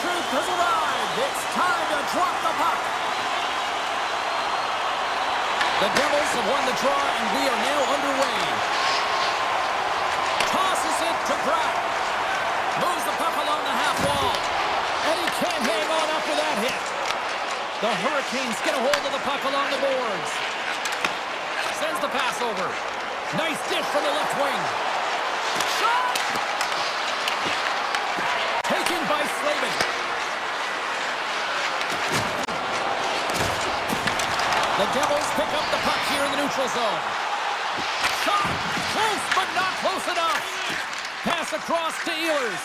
truth has arrived. It's time to drop the puck. The Devils have won the draw, and we are now underway. Tosses it to Pratt. Moves the puck along the half wall. And he can't hang on after that hit. The Hurricanes get a hold of the puck along the boards. Sends the pass over. Nice dish from the left wing. Shot! Taken by Slavin. The Devils pick up the puck here in the neutral zone. Shot! Close, but not close enough. Pass across to Ehlers.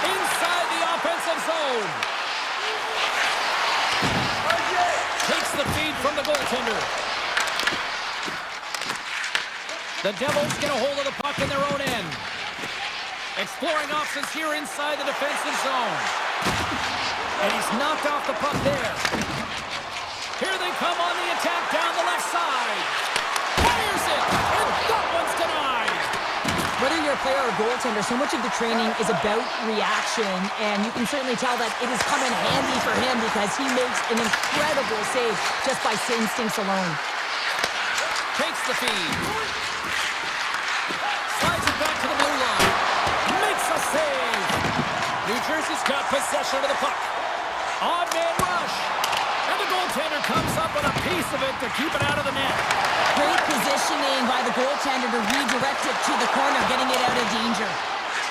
Inside the offensive zone. Takes the feed from the goaltender. The Devils get a hold of the puck in their own end. Exploring options here inside the defensive zone. And he's knocked off the puck there. Here they come on the attack down the left side. Fires it, and that one's denied. Whether you're a player or a goaltender, so much of the training is about reaction, and you can certainly tell that it has come in handy for him because he makes an incredible save just by instincts alone. Takes the feed. Slides it back to the blue line. Makes a save. New Jersey's got possession of the puck. Odd man rush. And the goaltender comes up with a piece of it to keep it out of the net. Great positioning by the goaltender to redirect it to the corner, getting it out of danger.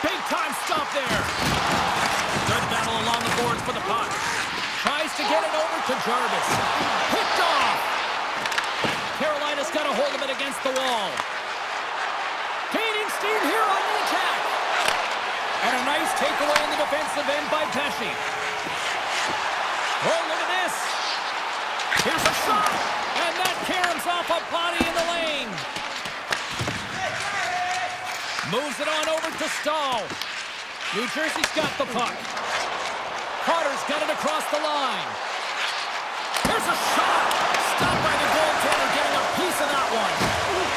Big time stop there. Good battle along the boards for the puck. Tries to get it over to Jarvis. Picked off. Carolina's got a hold of it against the wall. Gaining steam here on the attack. And a nice takeaway in the defensive end by Pesci. Oh, look at this. Here's a shot. And that caroms off a body in the lane. Moves it on over to Stahl. New Jersey's got the puck. Carter's got it across the line. Here's a shot. Stopped by the goaltender, getting a piece of that one.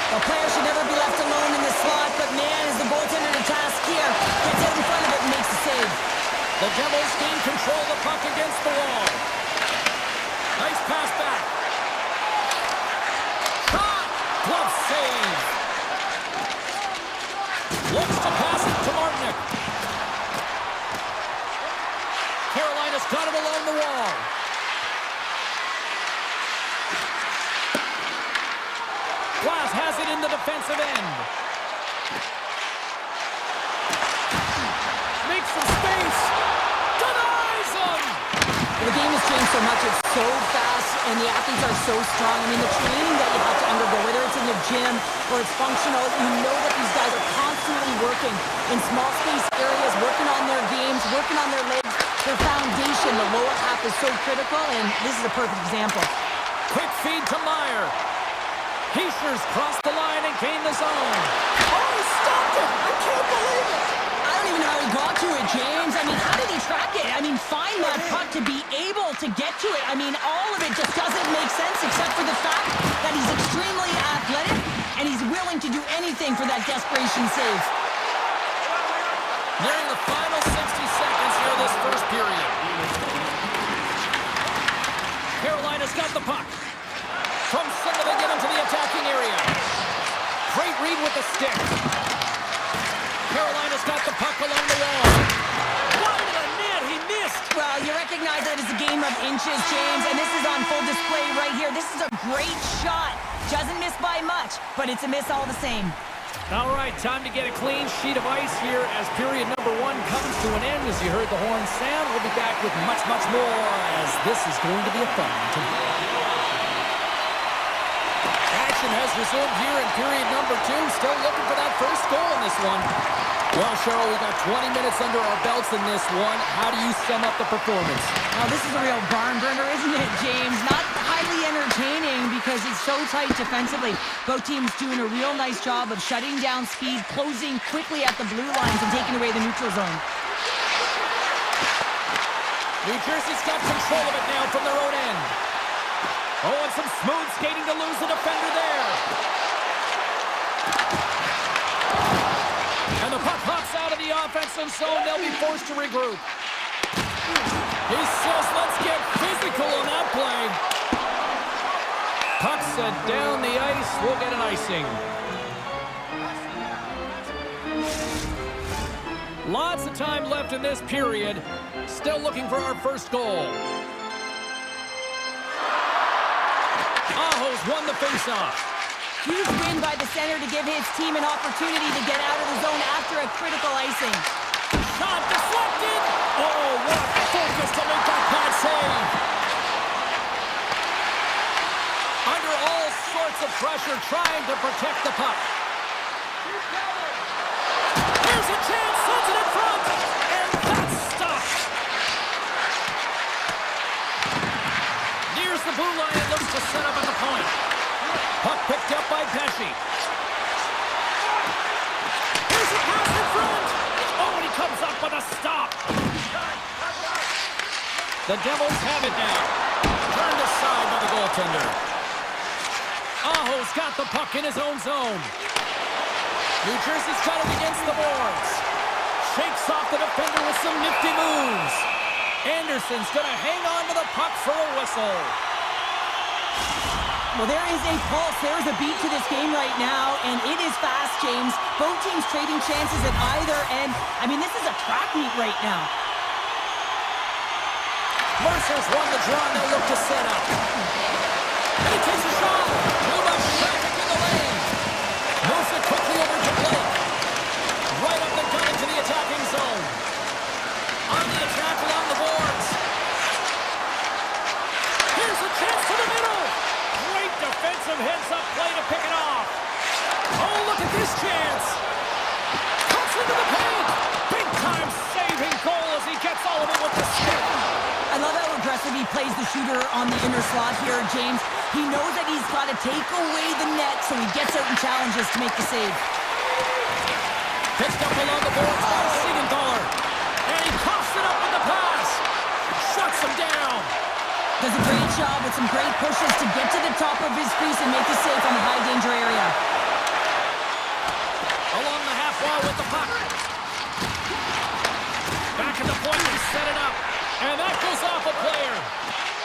The player should never be left alone in the slot, but man, is the goaltender to task here. Gets out in front of it and makes the save. The Devils gain control of the puck against the wall. Nice pass back. Shot! Glove save. Looks to pass it to Martinick. Carolina's got it along the wall. Glass has it in the defensive end. Makes some space. Denies him! The game has changed so much. It's so fast, and the athletes are so strong. I mean, the training that you have to undergo, whether it's in the gym or it's functional, you know that these guys are constantly working in small space areas, working on their games, working on their legs. Their foundation, the lower half, is so critical, and this is a perfect example. Quick feed to Meyer. Heischer's crossed the line and gained the zone. Oh, he stopped it! I can't believe it! I don't even know how he got to it, James. I mean, how did he track it? I mean, find that puck to be able to get to it. I mean, all of it just doesn't make sense except for the fact that he's extremely athletic and he's willing to do anything for that desperation save. Nearing the final 60 seconds here this first period. Carolina's got the puck. From center, they get into the attacking area. Great read with the stick. Carolina's got the puck along the wall. Wide of the net, he missed. Well, you recognize that it's a game of inches, James, and this is on full display right here. This is a great shot. Doesn't miss by much, but it's a miss all the same. All right, time to get a clean sheet of ice here as period number 1 comes to an end. As you heard the horn sound, we'll be back with much, much more as this is going to be a fun one tonight. Action has resumed here in period number 2. Still looking for that first goal in this one. Well, Cheryl, we got 20 minutes under our belts in this one. How do you sum up the performance? Oh, this is a real barn burner, isn't it, James? Not highly entertaining because it's so tight defensively. Both teams doing a real nice job of shutting down speed, closing quickly at the blue lines, and taking away the neutral zone. New Jersey's got control of it now from their own end. Oh, and some smooth skating to lose the defender there. And the puck hops out of the offensive zone. They'll be forced to regroup. He says, let's get physical on that play. Puck set down the ice. We'll get an icing. Lots of time left in this period. Still looking for our first goal. Aho's won the faceoff. Huge win by the center to give his team an opportunity to get out of the zone after a critical icing. Shot deflected. Oh, what a focus to make that pad save. Under all sorts of pressure, trying to protect the puck. Here's a chance, sends it in front, and that's stopped. Nears the blue line and looks to set up at the point. Puck picked up by Pesci. Here's a pass in front. Oh, and he comes up with a stop. The Devils have it now. Turned aside by the goaltender. Aho's got the puck in his own zone. New Jersey's got it against the boards. Shakes off the defender with some nifty moves. Anderson's going to hang on to the puck for a whistle. Well, there is a pulse. There's a beat to this game right now, and it is fast, James. Both teams trading chances at either end. I mean, this is a track meet right now. Mercer's won the draw, and they'll look to set up. And he takes a shot. Too much traffic in the lane. Moves it quickly over to Blake. Right up the gut into the attacking zone. On the attack along the boards. Here's a chance to the middle. Great defensive heads-up play to pick it off. Oh, look at this chance. Cuts into the paint. Big-time saving goal as he gets all of it with the stick. I love how aggressive he plays the shooter on the inner slot here, James. He knows that he's got to take away the net, so he gets out and challenges to make the save. Pitched up along the boards by Siegenthaler. And he coughs it up with the pass. Shuts him down. Does a great job with some great pushes to get to the top of his crease and make the save from the high-danger area. Along the half wall with the puck. Back at the point, they set it up. And that goes off a player.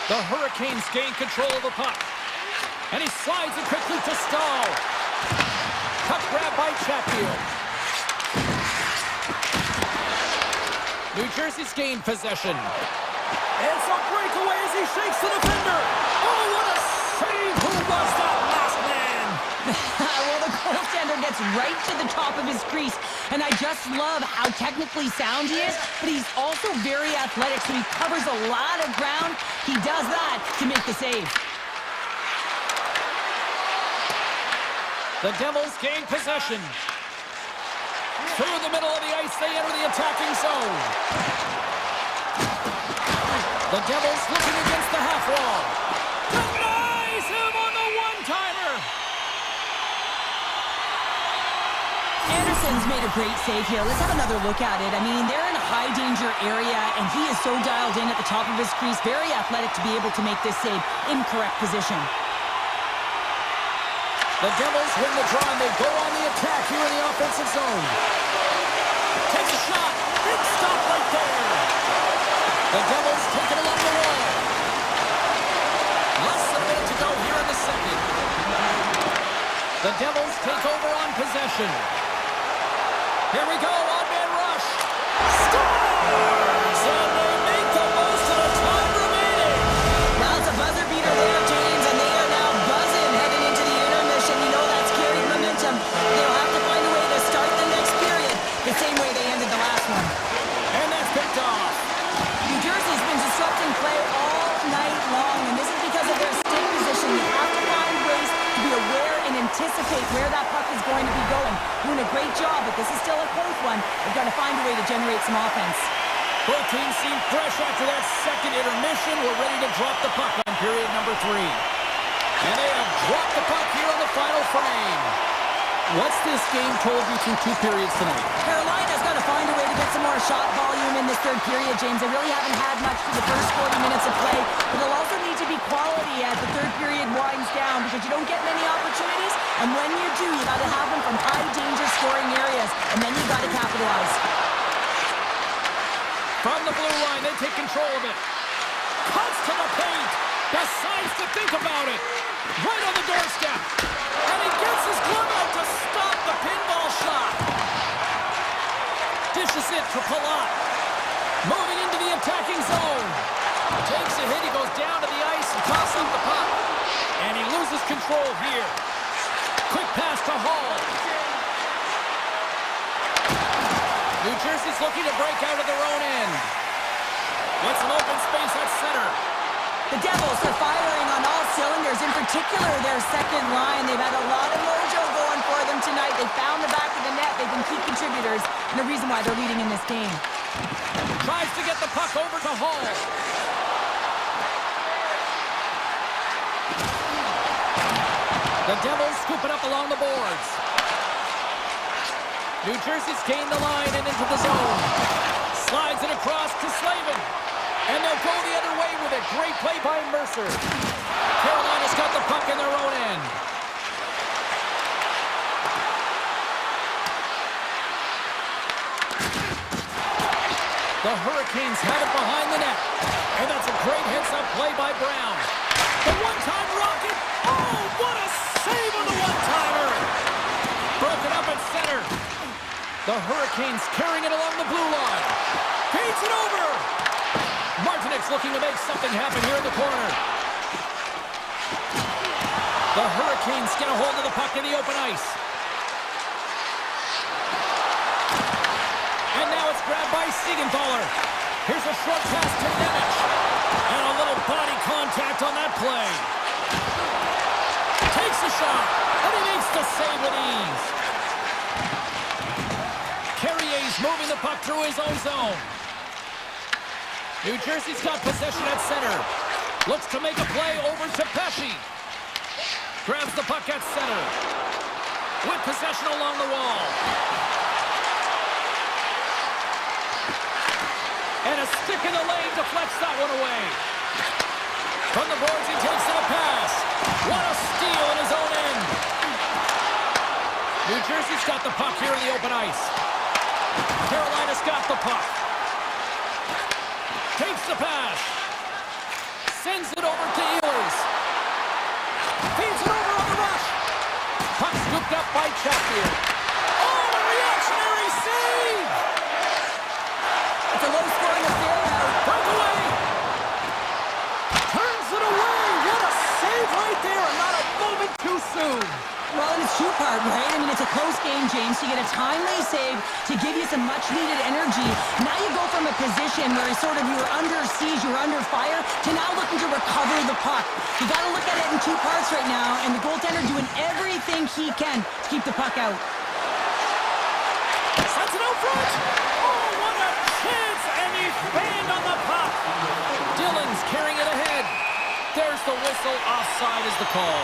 The Hurricanes gain control of the puck. And he slides it quickly to Stahl. Puck grab by Chatfield. New Jersey's gained possession. It's a breakaway as he shakes the defender. Oh, what a save! Who was that last man? Well, the goaltender gets right to the top of his crease, and I just love how technically sound he is, but he's also very athletic, so he covers a lot of ground. He does that to make the save. The Devils gain possession. Through the middle of the ice, they enter the attacking zone. The Devils looking against the half wall. Denies him on the one-timer. Anderson's made a great save here. Let's have another look at it. I mean, they're in a high-danger area, and he is so dialed in at the top of his crease. Very athletic to be able to make this save in correct position. The Devils win the draw, and they go on the attack here in the offensive zone. Takes a shot. Big stop right there. The Devils take it along the wall. Less than a minute to go here in the second. The Devils take over on possession. Here we go, on-man rush. Scores! And they make the most of the time remaining. Well, it's a buzzer beater there, James, and they are now buzzing heading into the intermission. You know that's carried momentum. They'll have to find a way to start the next period the same way they ended the last one. And that's picked off. New Jersey's been disrupting play all night long, and this is because of their stick position. You have to find ways to be aware and anticipate where that puck is going to be going. Doing a great job, but this is still a close one. They've got to find a way to generate some offense. Both teams seem fresh after that second intermission. We're ready to drop the puck on period number 3. And they have dropped the puck here on the final frame. What's this game told you through 2 periods tonight? Carolina's got to find a way to get some more shot volume in this third period, James. They really haven't had much for the first 40 minutes of play, but they'll also need to be quality as the third period winds down because you don't get many opportunities, and when you do, you got to have them from high-danger scoring areas, and then you got to capitalize. From the blue line, they take control of it. Cuts to the paint. Decides to think about it. Right on the doorstep. And he gets his glove out to stop the pinball shot. Dishes it to Palat. Moving into the attacking zone. Takes a hit. He goes down to the ice and tosses up the puck. And he loses control here. Quick pass to Hall. New Jersey's looking to break out of their own end. Gets an open space at center. The Devils are firing on all cylinders, in particular their second line. They've had a lot of mojo going for them tonight. They found the back of the net. They've been key contributors, and the reason why they're leading in this game. Tries to get the puck over to Hall. The Devils scoop it up along the boards. New Jersey's gained the line and into the zone. Slides it across to Slavin. And they'll go the other way with it. Great play by Mercer. Carolina's got the puck in their own end. The Hurricanes have it behind the net. And that's a great heads-up play by Brown. The one-time rocket. Oh, what a save on the one-timer. Broken up at center. The Hurricanes carrying it along the blue line. Feeds it over. Martinek's looking to make something happen here in the corner. The Hurricanes get a hold of the puck in the open ice. And now it's grabbed by Siegenthaler. Here's a short pass to Nemec. And a little body contact on that play. Takes a shot. And he makes the save with ease. Carrier's moving the puck through his own zone. New Jersey's got possession at center. Looks to make a play over to Pesci. Grabs the puck at center. With possession along the wall. And a stick in the lane deflects that one away. From the boards, he takes it a pass. What a steal in his own end. New Jersey's got the puck here in the open ice. Carolina's got the puck. Takes the pass. Sends it over to Ehlers. Feeds it over on the rush. Puck scooped up by Chatfield. Oh, a reactionary save! It's a low-scoring affair now. Breakaway! Turns it away! What a save right there! Not a moment too soon! Well, and it's two-part, right? I mean, it's a close game, James. You get a timely save to give you some much-needed energy. Now you go from a position where you were under siege, you were under fire, to now looking to recover the puck. You got to look at it in two parts right now, and the goaltender doing everything he can to keep the puck out. Sends it out front! Oh, what a chance! And he banged on the puck! Dillon's carrying it ahead. There's the whistle. Offside is the call.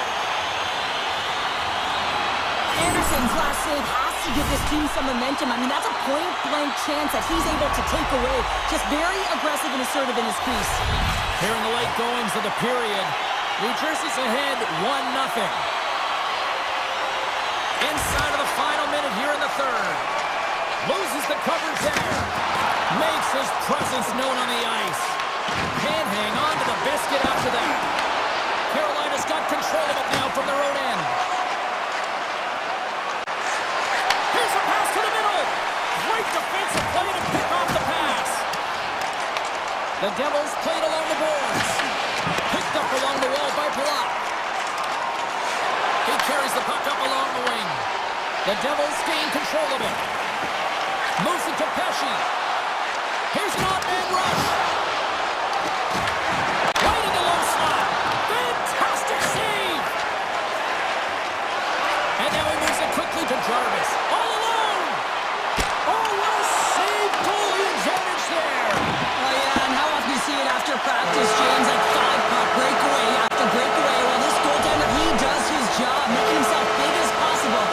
Anderson's last save has to give this team some momentum. I mean, that's a point-blank chance that he's able to take away. Just very aggressive and assertive in his crease. Here in the late goings of the period, New Jersey's ahead 1-0. Inside of the final minute here in the third. Loses the coverage there. Makes his presence known on the ice. Can't hang on to the biscuit after that. Carolina's got control of it now from their own end. Here's a pass to the middle. Great defensive play to pick off the pass. The Devils played along the boards. Picked up along the wall by Palat. He carries the puck up along the wing. The Devils gain control of it. Moves it to Pesci. Here's an odd-man rush. Right in the low slot. Fantastic save. And now he moves it quickly to Jarvis. All alone. Oh, what a save goalie advantage there. Oh, yeah, and how often do you see it after practice, James? Like 5-puck breakaway after breakaway. Well, this goaltender, he does his job, making himself big as possible.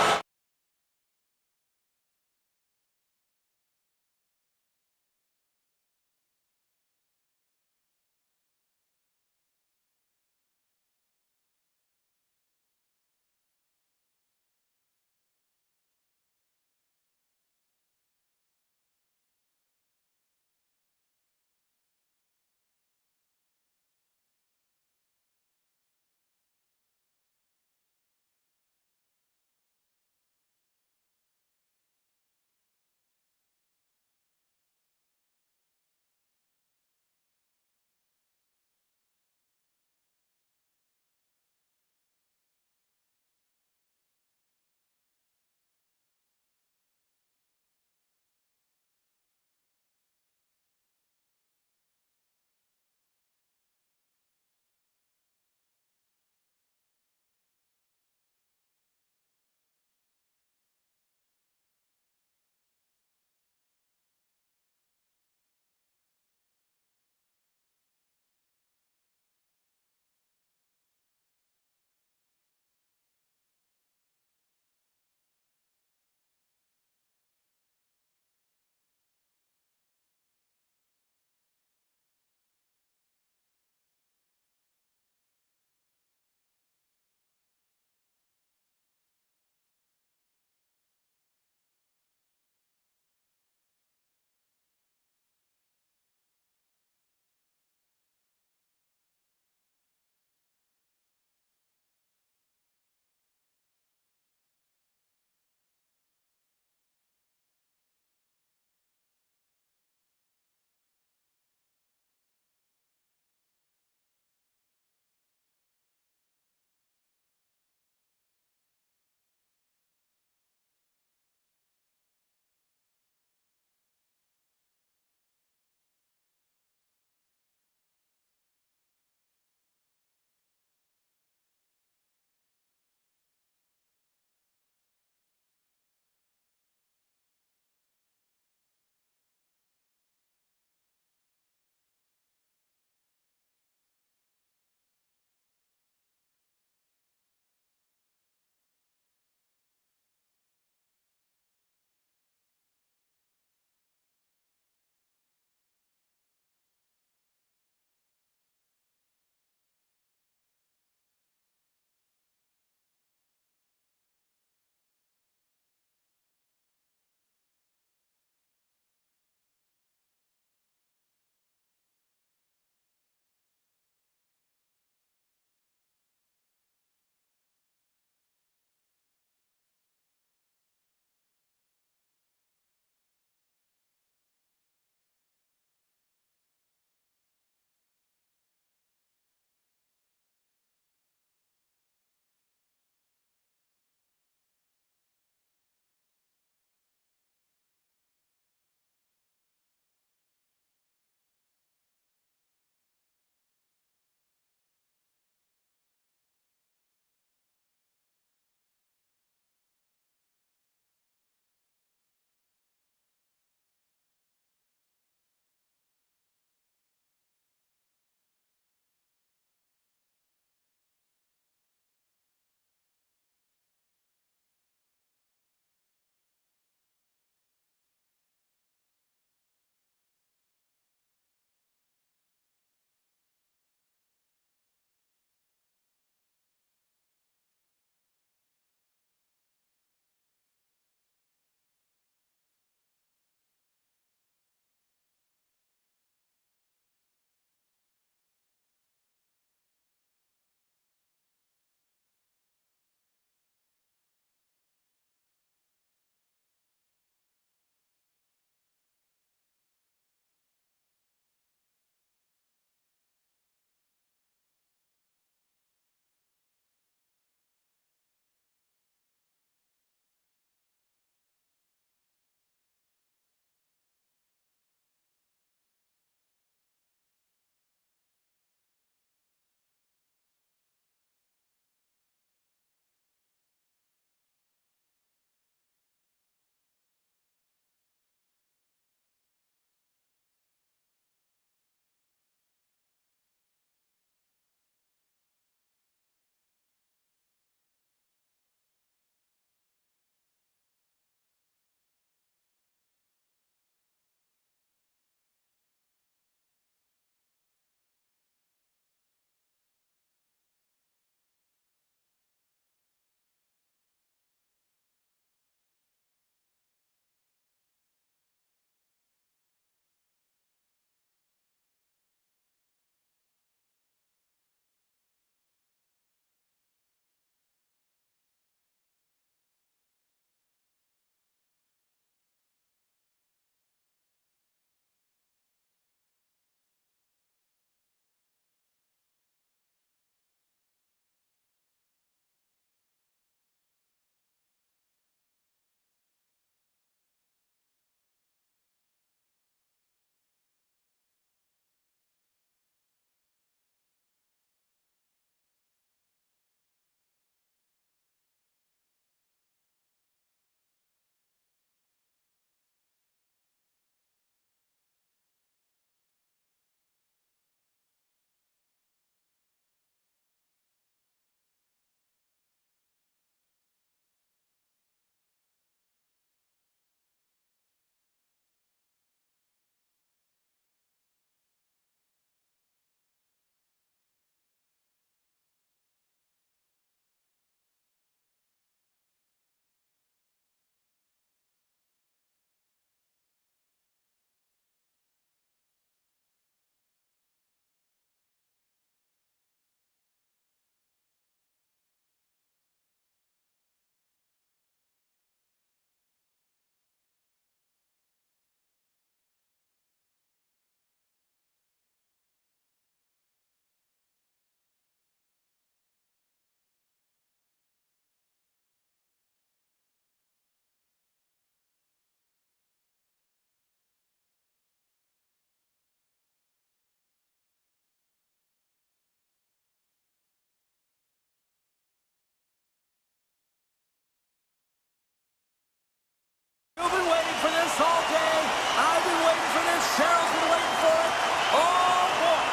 You've been waiting for this all day. I've been waiting for this. Cheryl's been waiting for it. Oh, boy.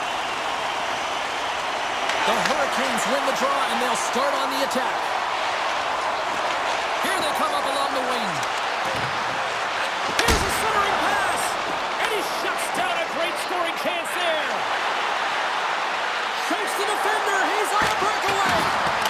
The Hurricanes win the draw, and they'll start on the attack. Here they come up along the wing. Here's a centering pass, and he shuts down a great scoring chance there. Shakes the defender. He's on a breakaway.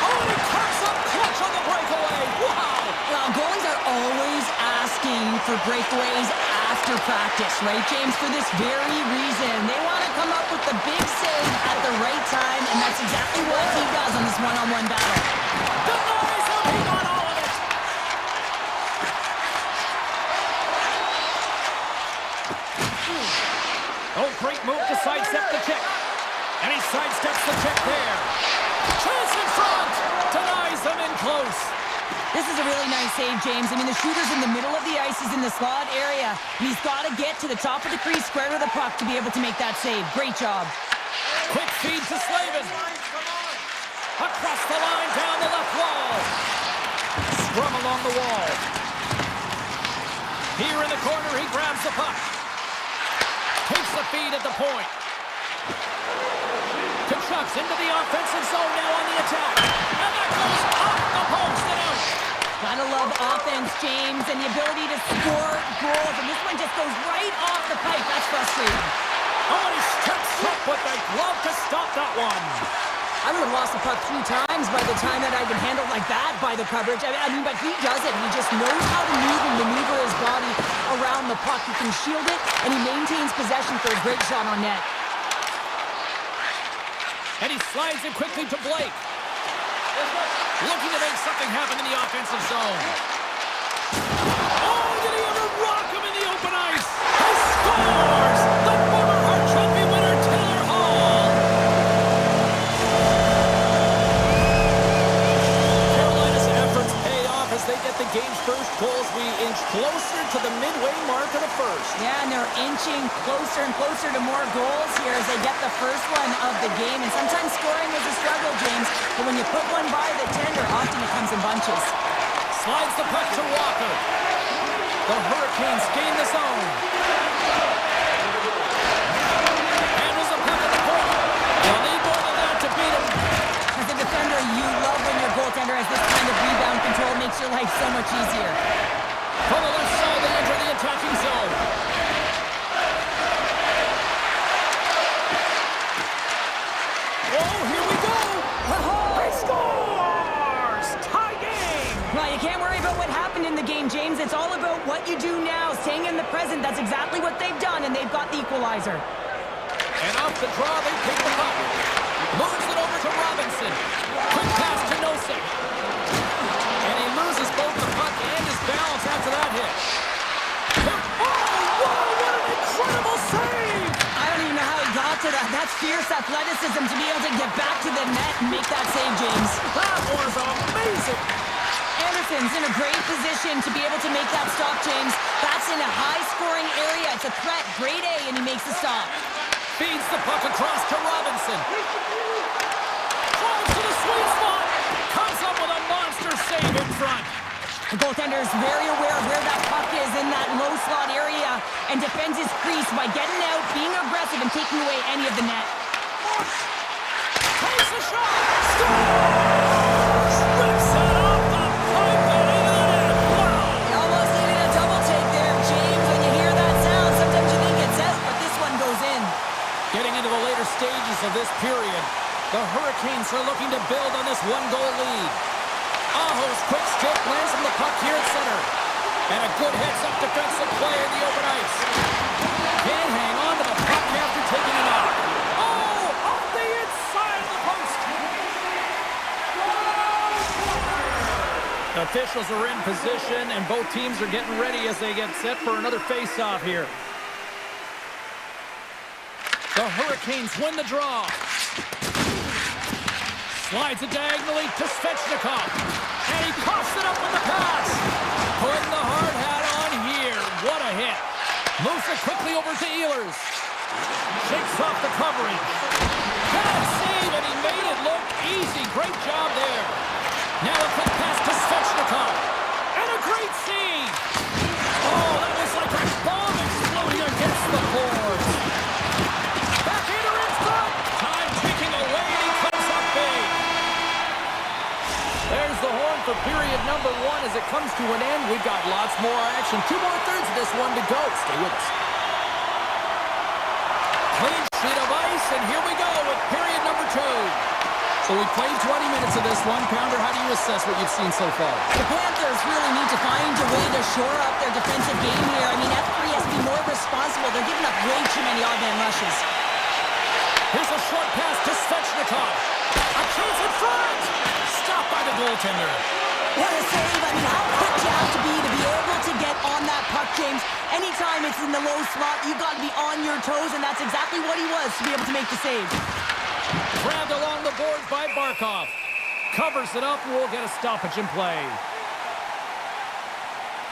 Oh, and he comes up clutch on the breakaway. Wow. Well, goalies are always asking for breakaways after practice, right, James? For this very reason. They want to come up with the big save at the right time, and that's exactly what he does on this one-on-one battle. Denies him. He got all of it. Oh, great move to sidestep the kick. And he sidesteps the kick there. Chance in front. Denies him in close. This is a really nice save, James. I mean, the shooter's in the middle of the ice. He's in the slot area. And he's got to get to the top of the crease, square to the puck, to be able to make that save. Great job. Quick feed to Slavin. Across the line, down the left wall. Scrum along the wall. Here in the corner, he grabs the puck. Takes the feed at the point. Kachucks into the offensive zone now on the attack. And that goes off the post and out. Gotta love offense, James, and the ability to score goals. And this one just goes right off the pipe. That's frustrating. Oh, and he steps up with the glove to stop that one. I would have lost the puck 3 times by the time that I would handle like that by the coverage. I mean, but he does it. He just knows how to move and maneuver his body around the puck. He can shield it, and he maintains possession for a great shot on net. And he slides it quickly to Blake. Looking to make something happen in the offensive zone. Oh, did he ever rock him in the open ice? He scores! The former Hart Trophy winner, Taylor Hall. Carolina's efforts pay off as they get the game's first goals. We inch closer to the midway mark of the first. Yeah, and they're inching closer and closer to more goals here as they get the first one of the game. And sometimes scoring is a struggle, James, but when you put one by the tender, often it comes in bunches. Slides the puck to Walker. The Hurricanes gain the zone. Handles the puck at the point. They'll need more than that to beat him. As a defender, you love when your goaltender has this kind of rebound control. It makes your life so much easier. From the left side, they enter the attacking zone. Oh, here we go! He scores! Tie game! Well, you can't worry about what happened in the game, James. It's all about what you do now, staying in the present. That's exactly what they've done, and they've got the equalizer. And off the draw, they pick the puck. Moves it over to Robinson. Quick pass to Nosek. And he loses both the puck and his balance after that hit. Oh, whoa, what an incredible save! I don't even know how he got to that. That's fierce athleticism to be able to get back to the net and make that save, James. That was amazing! Anderson's in a great position to be able to make that stop, James. That's in a high-scoring area. It's a threat, grade A, and he makes the stop. Feeds the puck across to Robinson. Drives to the sweet spot. Comes up with a monster save in front. The goaltender is very aware of where that puck is in that low slot area and defends his crease by getting out, being aggressive, and taking away any of the net. Takes a shot. Scores! Rips it off the pipe and into the net. Wow! You almost needed a double take there, James. When you hear that sound, sometimes you think it's out, but this one goes in. Getting into the later stages of this period, the Hurricanes are looking to build on this one-goal lead. Aho's quick stick lands from the puck here at center. And a good heads-up defensive play in the open ice. Can't hang on to the puck after taking it off. Oh, off the inside of the post. Officials are in position, and both teams are getting ready as they get set for another face-off here. The Hurricanes win the draw. Slides it diagonally to Svechnikov. And he coughs it up with the pass. Putting the hard hat on here. What a hit. Moves it quickly over to Ehlers. Shakes off the coverage. Bad save, and he made it look easy. Great job there. Now a quick pass to Svechnikov. And a great save. Oh, to an end. We've got lots more action. 2 more thirds of this one to go. Stay with us. Clean sheet of ice, and here we go with period number 2. So we played 20 minutes of this one. Pounder, how do you assess what you've seen so far? The Panthers really need to find a way to shore up their defensive game here. I mean, F3 has to be more responsible. They're giving up way too many odd-man rushes. Here's a short pass to Svechnikov. A chance in front! Stopped by the goaltender. What a save. I mean, how quick you have to be able to get on that puck, James. Anytime it's in the low slot, you've got to be on your toes, and that's exactly what he was to be able to make the save. Grabbed along the boards by Barkov. Covers it up. We'll get a stoppage in play.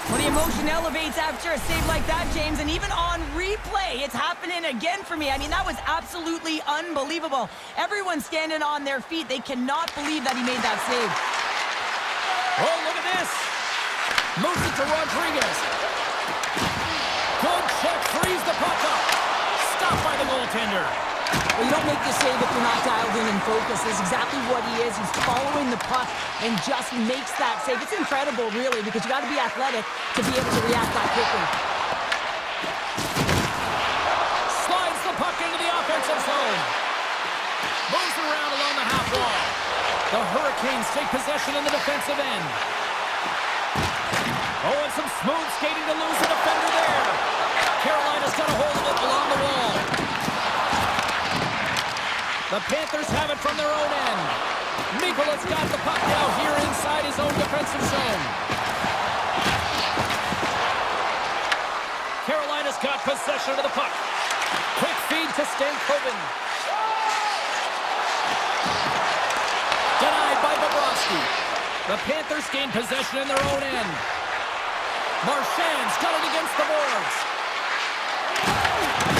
Well, the emotion elevates after a save like that, James, and even on replay, it's happening again for me. I mean, that was absolutely unbelievable. Everyone's standing on their feet. They cannot believe that he made that save. Oh, look at this. Moves it to Rodriguez. Good check. Frees the puck up. Stopped by the goaltender. Well, you don't make the save if you're not dialed in and focused. That's exactly what he is. He's following the puck and just makes that save. It's incredible, really, because you got to be athletic to be able to react that quickly. Slides the puck into the offensive zone. Moves around along the half wall. The Hurricanes take possession in the defensive end. Oh, and some smooth skating to lose a defender there. Carolina's got a hold of it along the wall. The Panthers have it from their own end. Mikola's got the puck now here inside his own defensive zone. Carolina's got possession of the puck. Quick feed to Stankoven. Denied by Bobrovsky. The Panthers gain possession in their own end. Marchand's got it against the boards.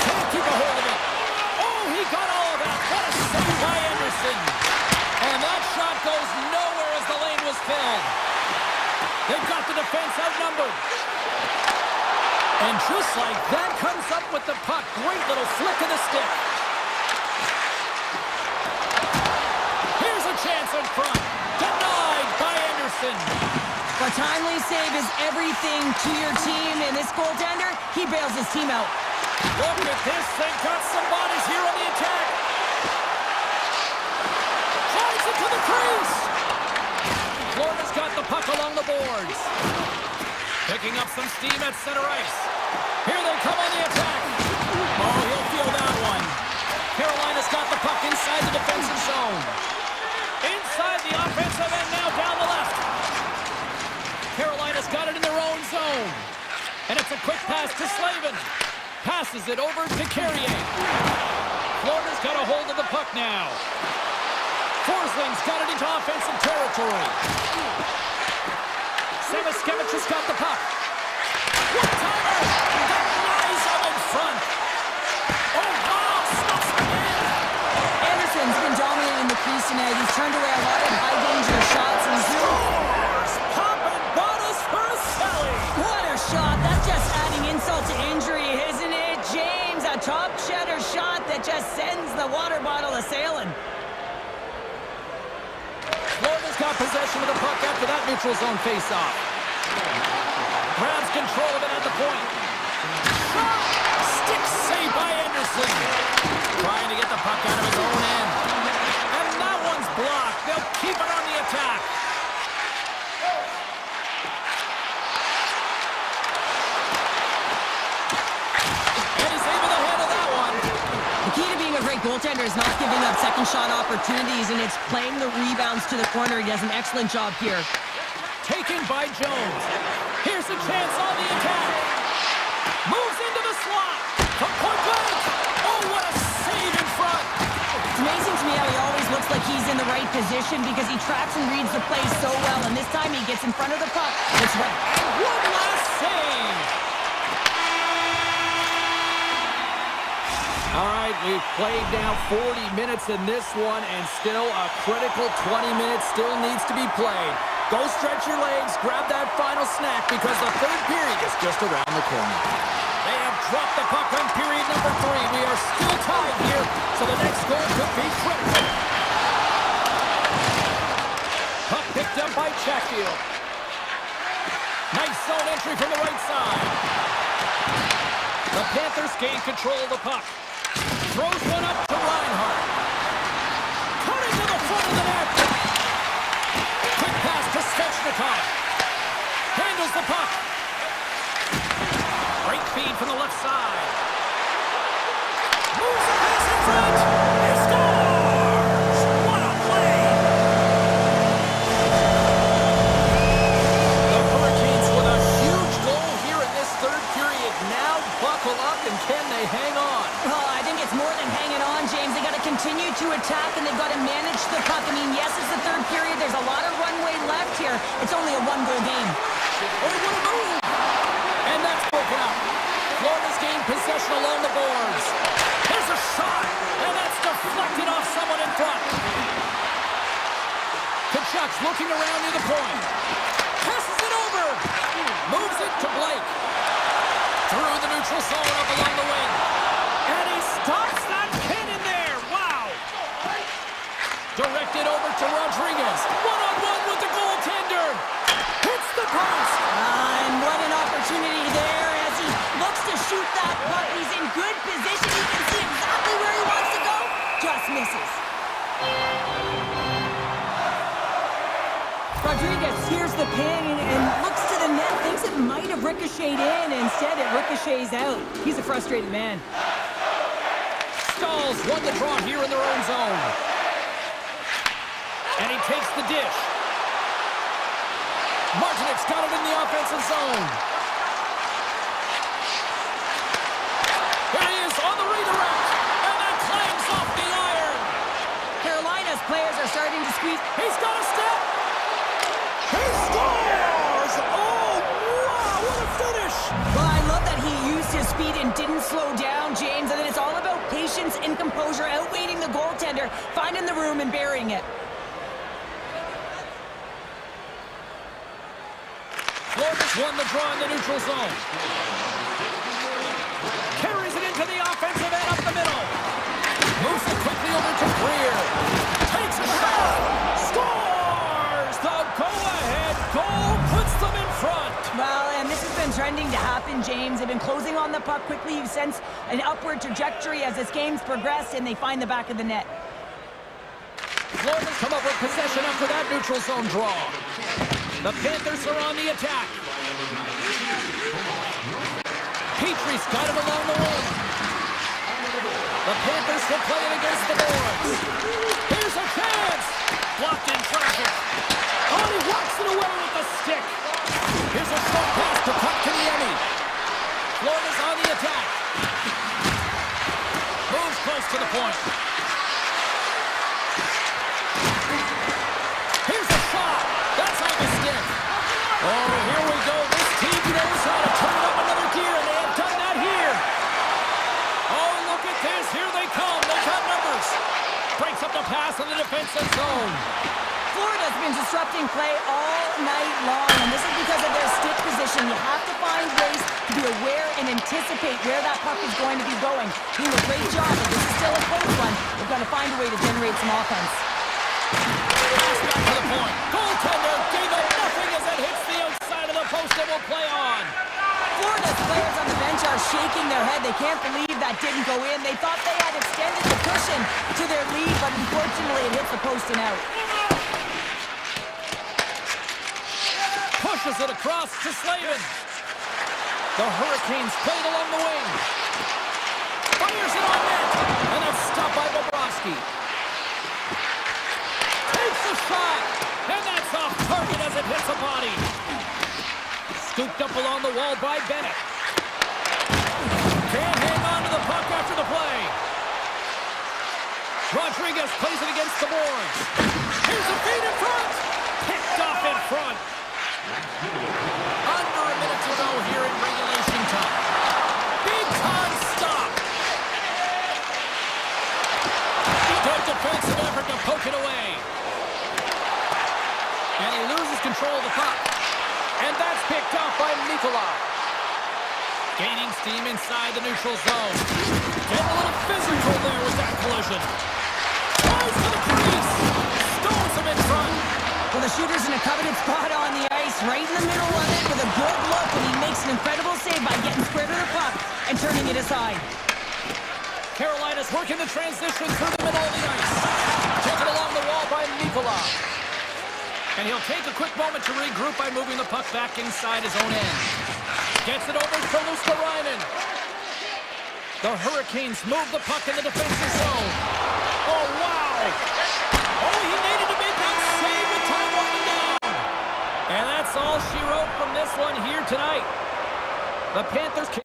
Can't keep a hold of it. Oh, he got all of that. What a save by Anderson. And that shot goes nowhere as the lane was filled. They've got the defense outnumbered. And just like that, comes up with the puck. Great little flick of the stick. Here's a chance in front. Denied by Anderson. A timely save is everything to your team, and this goaltender, he bails his team out. Look at this. They've got some bodies here on the attack. Drives it to the crease. Florida's got the puck along the boards. Picking up some steam at center ice. Here they come on the attack. Oh, he'll feel that one. Carolina's got the puck inside the defensive zone. Inside the offensive end now down the left. Carolina's got it in their own zone. And it's a quick pass to Slavin. Passes it over to Carrier. Florida's got a hold of the puck now. Forsling's got it into offensive territory. Samiskevich has got the puck. One-timer! Denies him in front. Oh, wow! Stops again! Anderson's been dominating the crease tonight. He's turned away a lot of high-danger shots, and he's Scores! Poppin' Bottas for a Sally! what a shot! That's just adding insult to injury, isn't it, James? A top cheddar shot that just sends the water bottle a-sailing. Florida's got possession of the puck after that neutral zone face-off. Grabs control of it at the point. Shot! Stick save by Anderson. Trying to get the puck out of his own end. And that one's blocked. They'll keep it on the attack. And he's able to handle that one. The key to being a great goaltender is not giving up second shot opportunities, and it's playing the rebounds to the corner. He does an excellent job here. Taken by Jones. Here's a chance on the attack. Moves into the slot. From point blank. Oh, what a save in front. It's amazing to me how he always looks like he's in the right position because he tracks and reads the play so well, and this time he gets in front of the puck. It's right. And one last save. All right, we've played now 40 minutes in this one, and still a critical 20 minutes still needs to be played. Go stretch your legs, grab that final snack, because the third period is just around the corner. They have dropped the puck on period number 3. We are still tied here, so the next goal could be critical. Puck picked up by Chatfield. entry from the right side. The Panthers gain control of the puck. Throws one up to Reinhardt. Cutting to the front of the net. Quick pass to Svechnikov. Handles the puck. Great feed from the left side. Moves the pass in front. He scores! What a play! The Hurricanes with a huge goal here in this third period. Now buckle up, and can they hang on? Oh, I think it's more than hanging on, James. They got to continue to attack, and they've got to manage the puck. I mean, yes, it's the third period. There's a lot of runway left here. It's only a one-goal game. Oh, what a move! And that's broken up. Florida's gained possession along the boards. There's a shot, and that's deflected off someone in front. Kachuk's looking around near the point. Passes it over. Moves it to Blake. Through the neutral zone up along the wing. And he stops that cannon there. Wow. Directed over to Rodriguez. One-on-one with the goaltender. Hits the post. And what an opportunity there as he looks to shoot that puck. He's in good position. He can see exactly where he wants to go. Just misses. Rodriguez hears the ping and looks to the net. Thinks it might have ricocheted in. Instead, it ricochets out. He's a frustrated man. Stalls won the draw here in their own zone. And he takes the dish. Martinek's got it in the offensive zone. Here he is on the redirect. And that clangs off the iron. Carolina's players are starting to squeeze. He's got a step. He scores! Oh, wow, what a finish! Well, I love that he used his speed and didn't slow down, James. And then it's all about patience and composure, outweighing the goaltender, finding the room and burying it. Florida's won the draw in the neutral zone. Carries it into the offensive end up the middle. Moves it quickly over to Greer. Takes a shot. Scores! The go-ahead goal puts them in front. Well, and this has been trending to happen, James. They've been closing on the puck quickly. You sense an upward trajectory as this game's progressed, and they find the back of the net. Florida's come up with possession after that neutral zone draw. The Panthers are on the attack. Petrie's got it along the wing. The Panthers will play it against the boards. Here's a chance. Blocked in traffic. Oh, he walks it away with the stick. Here's a short pass to Kotkaniemi. Florida's on the attack. Moves close to the point. Here's a shot. That's on the stick. Oh, here we go. This team knows how to turn it up another gear, and they have done that here. Oh, look at this. Here they come. They got numbers. Breaks up the pass in the defensive zone. Florida's been disrupting play all night long, and this is because of their stick position. You have to find ways to be aware and anticipate where that puck is going to be going. Doing a great job, but this is still a close one. They've got to find a way to generate some offense. Pass back to the point. Goaltender gave up nothing as it hits the outside of the post and will play on. Florida's players on the bench are shaking their head. They can't believe that didn't go in. They thought they had extended the cushion to their lead, but unfortunately it hits the post and out. Pushes it across to Slavin. The Hurricanes played along the wing. Fires it on net. And that's stopped by Bobrovsky. Takes a shot. And that's off target as it hits a body. Scooped up along the wall by Bennett. Can't hang on to the puck after the play. Rodriguez plays it against the boards. Here's a feed in front. Picked off in front. Under a minute to go here in regulation time. Big time stop. Good defensive effort to poke it away. And he loses control of the puck. And that's picked off by Nikolai. Gaining steam inside the neutral zone. Getting a little physical there with that collision. Tries for the crease. Stones him in front. Well, the shooter's in a coveted spot on the ice. right in the middle of it with a good look, and he makes an incredible save by getting square to the puck and turning it aside. Carolina's working the transition through the middle of the ice. Taken along the wall by Nikola. And he'll take a quick moment to regroup by moving the puck back inside his own end. Gets it over to Luskarainen. The Hurricanes move the puck in the defensive zone. Oh, wow! Oh, he needed to make that save with time winding down. And that's all she wrote from this one here tonight. The Panthers...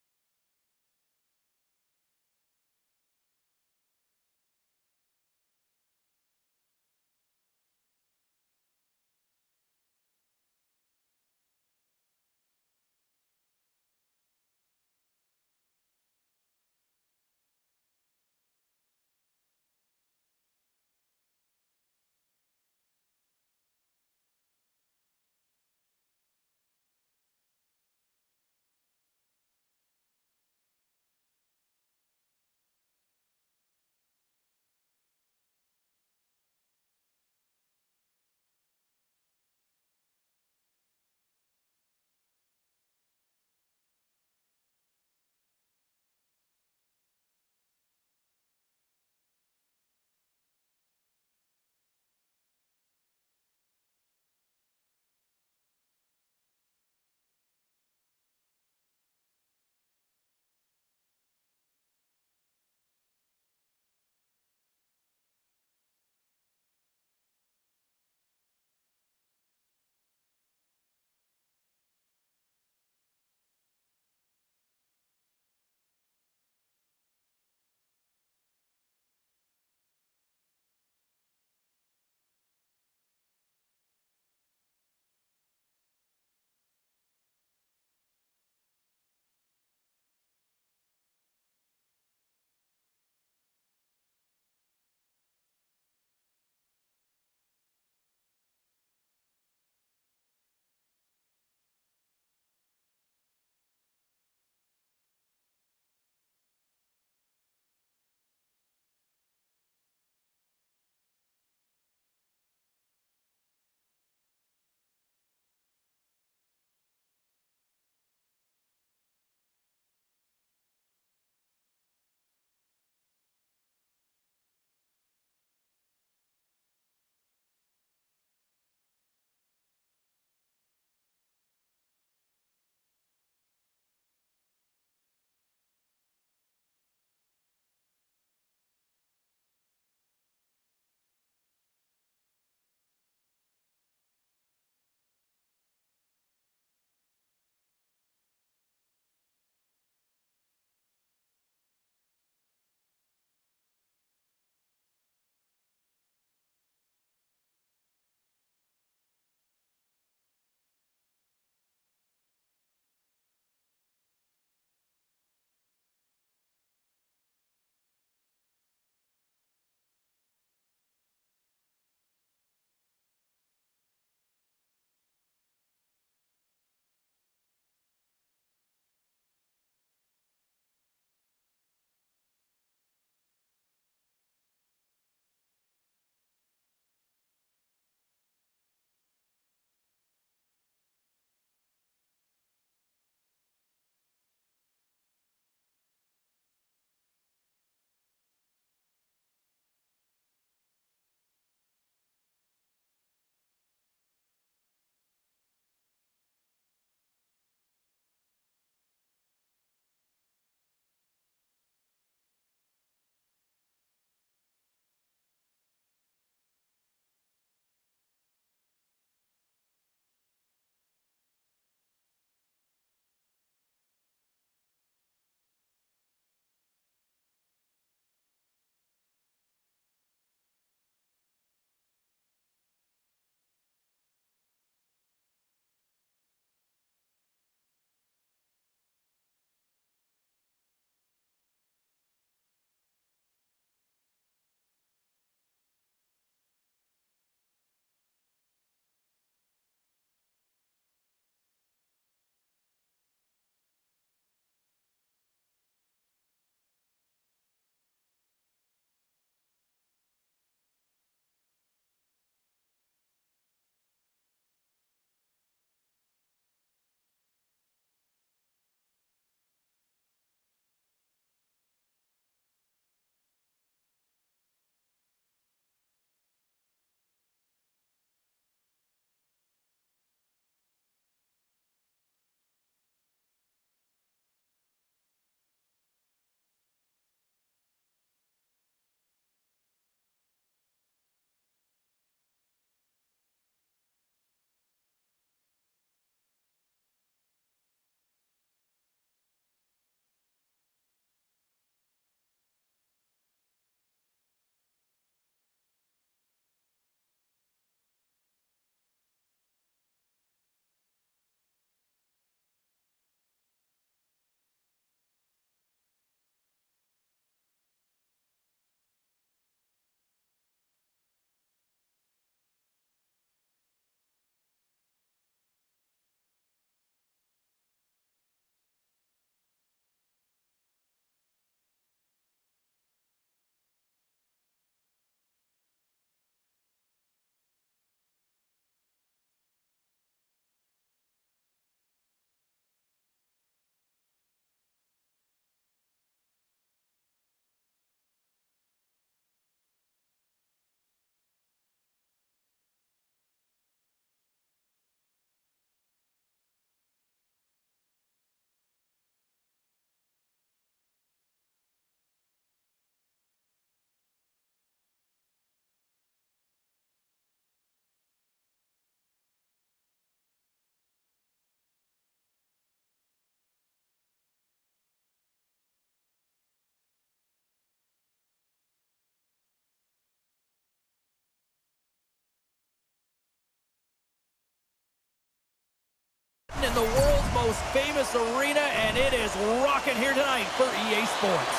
in the world's most famous arena, and it is rocking here tonight for EA Sports.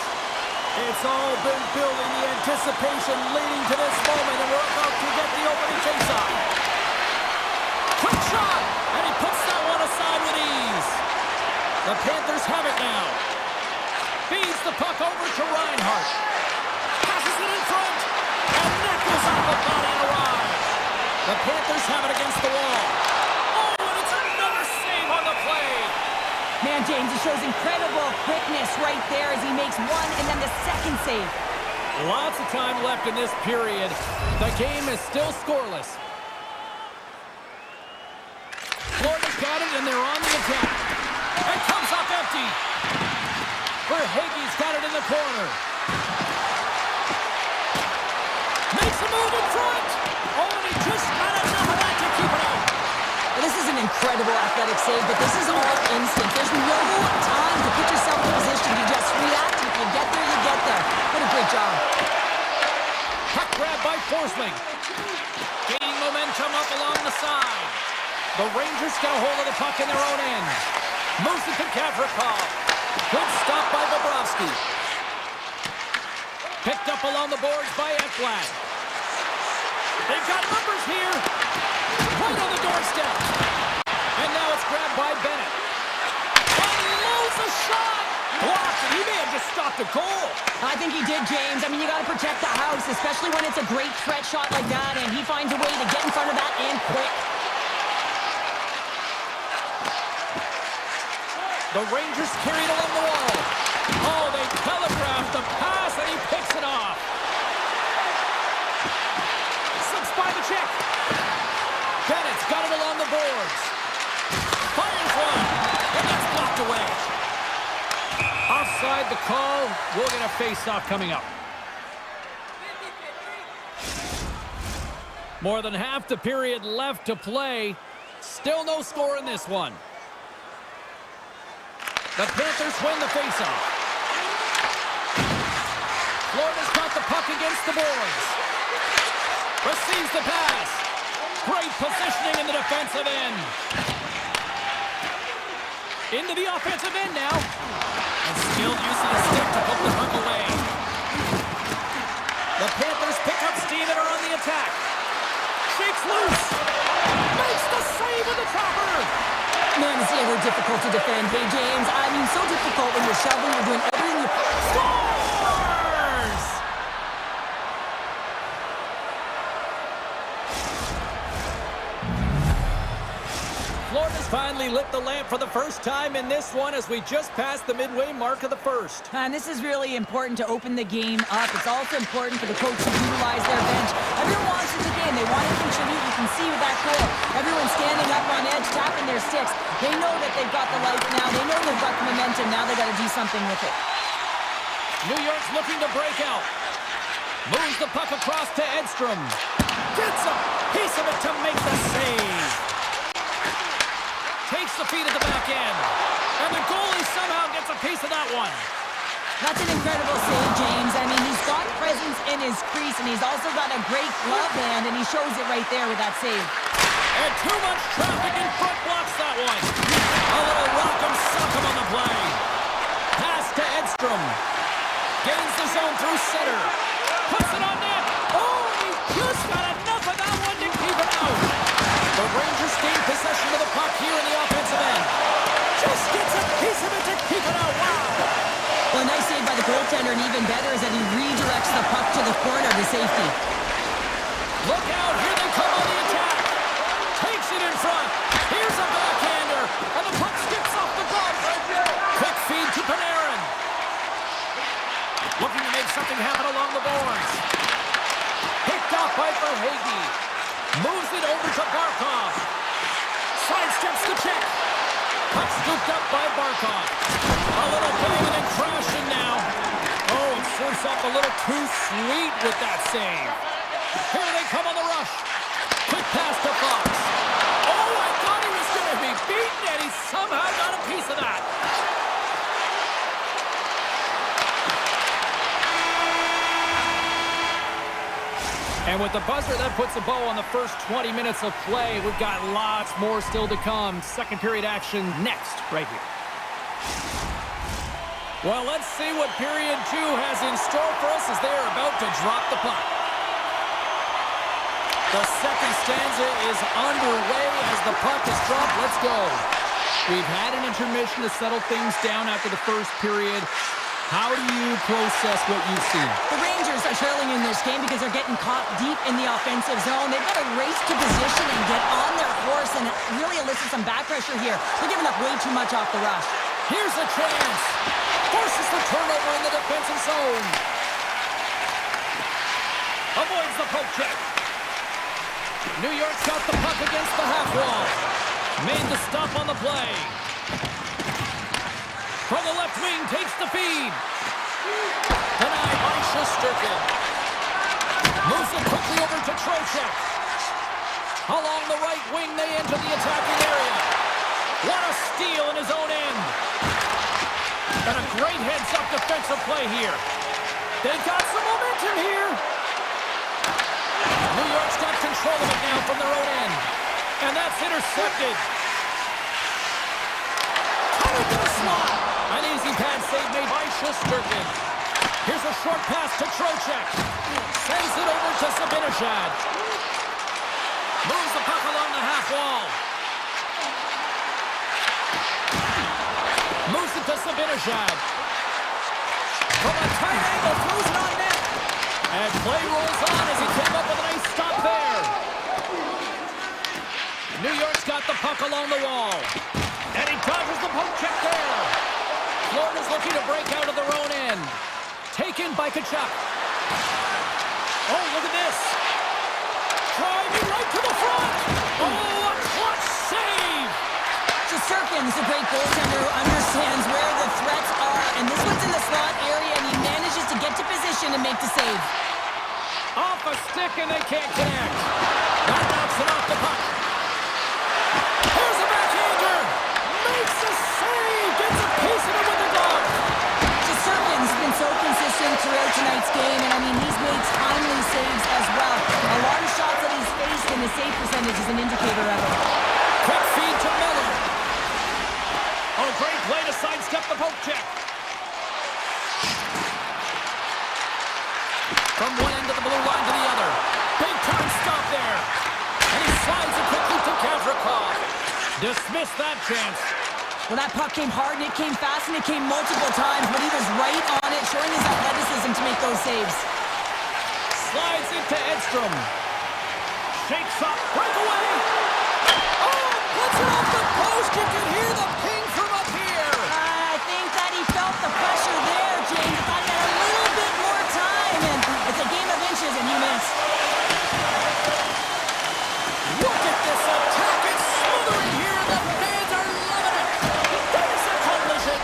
It's all been building, the anticipation leading to this moment, and we're about to get the opening face-off. Quick shot, and he puts that one aside with ease. The Panthers have it now. Feeds the puck over to Reinhart. Passes it in front, and that goes off the body and arrives. The Panthers have it against the wall. Oh, and it's another save on the play. Man, James, he shows incredible quickness right there as he makes one and then the second save. Lots of time left in this period. The game is still scoreless. Florida's got it, and they're on the attack. It comes up empty. Verhaeghe's got it in the corner. Makes a move in front. Oh, and he just got enough of that to keep it out. Well, this is an incredible athletic save, but this is all instant. There's no time to put yourself in position. You just react. If you get there, you get there. What a great job. Puck grab by Forsling. Gaining momentum up along the side. The Rangers get a hold of the puck in their own end. Moves it to Gavrikov. Good stop by Bobrovsky. Picked up along the boards by Ekblad. They've got numbers here. Right on the doorstep. And now it's grabbed by Bennett. Unloads a shot. Blocked it. He may have just stopped a goal. I think he did, James. I mean, you got to protect the house, especially when it's a great threat shot like that, and he finds a way to get in front of that and quick. The Rangers carried along the wall. Oh, they telegraphed the pass, and he picks it off. Slips by the check. Bennett's got it along the boards. Fires one, and that's blocked away. Offside the call. We'll get a face-off coming up. More than half the period left to play. Still no score in this one. The Panthers win the face-off. Florida's got the puck against the boards. Receives the pass. Great positioning in the defensive end. Into the offensive end now. And skilled use of the stick to put the puck away. The Panthers pick up steam and are on the attack. Shakes loose. Makes the save with the chopper. Man, it's ever difficult to defend. Hey, James, I mean, so difficult when you're shoving, you're doing everything you... Scores! Florida's finally lit the lamp for the first time in this one as we just passed the midway mark of the first. And this is really important to open the game up. It's also important for the coach to utilize their bench. Everyone wants in the game. They want to contribute. You can see with that goal. Everyone's standing up on edge, tapping their sticks. They know that they've got the life now. They know they've got the momentum. Now they've got to do something with it. New York's looking to break out. Moves the puck across to Edstrom. Gets a piece of it to make the save. Takes the feed at the back end. And the goalie somehow gets a piece of that one. That's an incredible save, James. I mean, he's got presence in his crease, and he's also got a great glove hand, and he shows it right there with that save. And too much traffic in front blocks that one. A little rock'em sock'em on the play. Pass to Edstrom. Gains the zone through center. Puts it on net. Oh, he just got enough of that one to keep it out. The Rangers gain possession of the puck here in the offensive end. Just gets a piece of it to keep it out. Wow. Well, a nice save by the goaltender, and even better is that he redirects the puck to the corner to safety. Look out, here they come on the attack. Takes it in front. Here's a backhander, and the puck skips off the glove. Quick feed to Panarin. Looking to make something happen along the boards. Picked off by Verhaeghe. Moves it over to Barkov. Sidesteps the check. Puck scooped up by Barkov. A little banging and crashing now. Oh, it surfs up a little too sweet with that save. Here they come on the rush. Quick pass to Fox. Oh, I thought he was going to be beaten, and he somehow got a piece of that. And with the buzzer, that puts a bow on the first 20 minutes of play. We've got lots more still to come. Second period action next, right here. Well, let's see what period 2 has in store for us as they are about to drop the puck. The second stanza is underway as the puck is dropped. Let's go. We've had an intermission to settle things down after the first period. How do you process what you've seen? The Rangers are trailing in this game because they're getting caught deep in the offensive zone. They've got to race to position and get on their horse and really elicit some back pressure here. They're giving up way too much off the rush. Here's a chance. Forces the turnover in the defensive zone. Avoids the poke check. New York's got the puck against the half wall. Made the stop on the play. From the left wing, takes the feed. Denied by Shesterkin. Moves it quickly over to Trocheck. Along the right wing, they enter the attacking area. What a steal in his own end. And a great heads-up defensive play here. They've got some momentum here. New York's got control of it now from their own end. And that's intercepted. Coming to the slot. An easy pad save made by Shesterkin. Here's a short pass to Trocheck. Sends it over to Sabinishad. Moves the puck along the half wall. Moves it to Sabinishad. From a tight angle, throws it on net. And play rolls on as he came up with a nice stop there. New York's got the puck along the wall. And he dodges the poke check there. Florida's looking to break out of their own end. Taken by Tkachuk. Oh, look at this. Driving right to the front. Oh, a clutch save. Shesterkin's a great goaltender who understands where the threats are. And this one's in the slot area, and he manages to get to position and make the save. Off a stick, and they can't connect. That knocks it off the puck. Here's a backhander. Makes a save. Gets a piece of it with the glove. Shesterkin's been so consistent throughout tonight's game, and I mean, he's made timely saves as well. A lot of shots that he's faced, and the save percentage is an indicator of it. Quick feed to Miller. Oh, great play to sidestep the poke check. From one end of the blue line to the other. Big time stop there. And he slides it quickly to Kavrakov. Dismissed that chance. Well, that puck came hard, and it came fast, and it came multiple times, but he was right on it, showing his athleticism to make those saves. Slides it to Edstrom. Shakes up. Breakaway. Oh, puts it off the post. You can hear the ping from up here. I think that he felt the pressure there, James. Thought he had a little bit more time, and it's a game of inches, and he missed. Look at this attack. It's smothering here. The fans are loving it. There's a collision.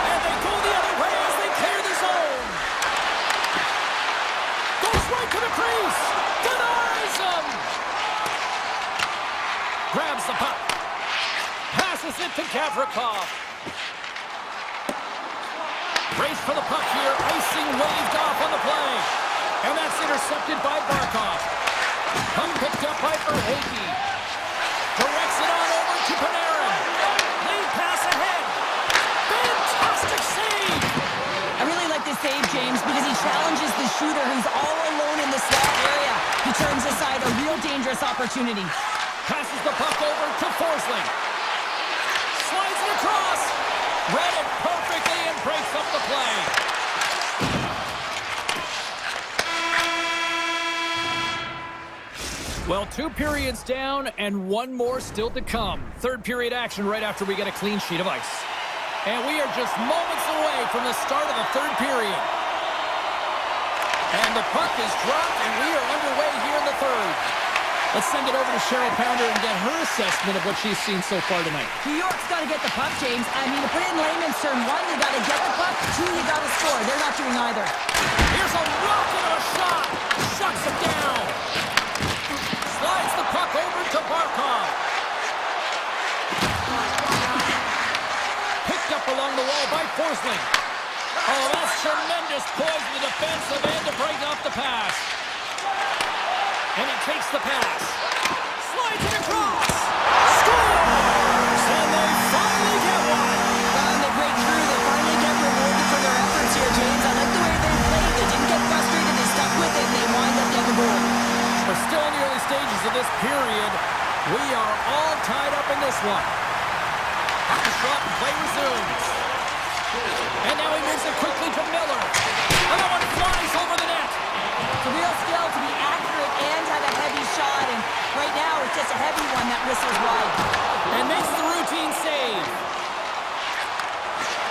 And they go the other way as they clear the zone. Goes right to the crease. Denies him. Grabs the puck. Passes it to Kavrakov. Race for the puck here. Icing waved off on the play. And that's intercepted by Barkov. Puck picked up by Verhaeghe. Directs it on over to Panarin. Lead pass ahead. Fantastic save. I really like this save, James, because he challenges the shooter who's all alone in the slot area. He turns aside a real dangerous opportunity. Passes the puck over to Forsling. Slides it across. Read it perfectly and breaks up the play. Well, 2 periods down and 1 more still to come. Third period action right after we get a clean sheet of ice. And we are just moments away from the start of the third period. And the puck is dropped, and we are underway here in the third. Let's send it over to Cheryl Pounder and get her assessment of what she's seen so far tonight. New York's got to get the puck, James. I mean, to put it in layman's term, 1, you got to get the puck. 2, you got to score. They're not doing either. Here's a rocket of a shot. Shuts it down. Slides the puck over to Barkov. Picked up along the wall by Forsling. Oh, that's tremendous poise in the defensive end to break off the pass. takes the pass. Slides it across. Scores! And they finally get one. And they break through. They finally get rewarded for their efforts here, James. I like the way they played. They didn't get frustrated. They stuck with it, and they wind up getting the goal. We're still in the early stages of this period. We are all tied up in this one. The shot and play resumes. And now he moves it quickly to Miller. And that one flies over the net. It's a real skill to be accurate and have a heavy shot. And right now, it's just a heavy one that whistles wide. And makes the routine save.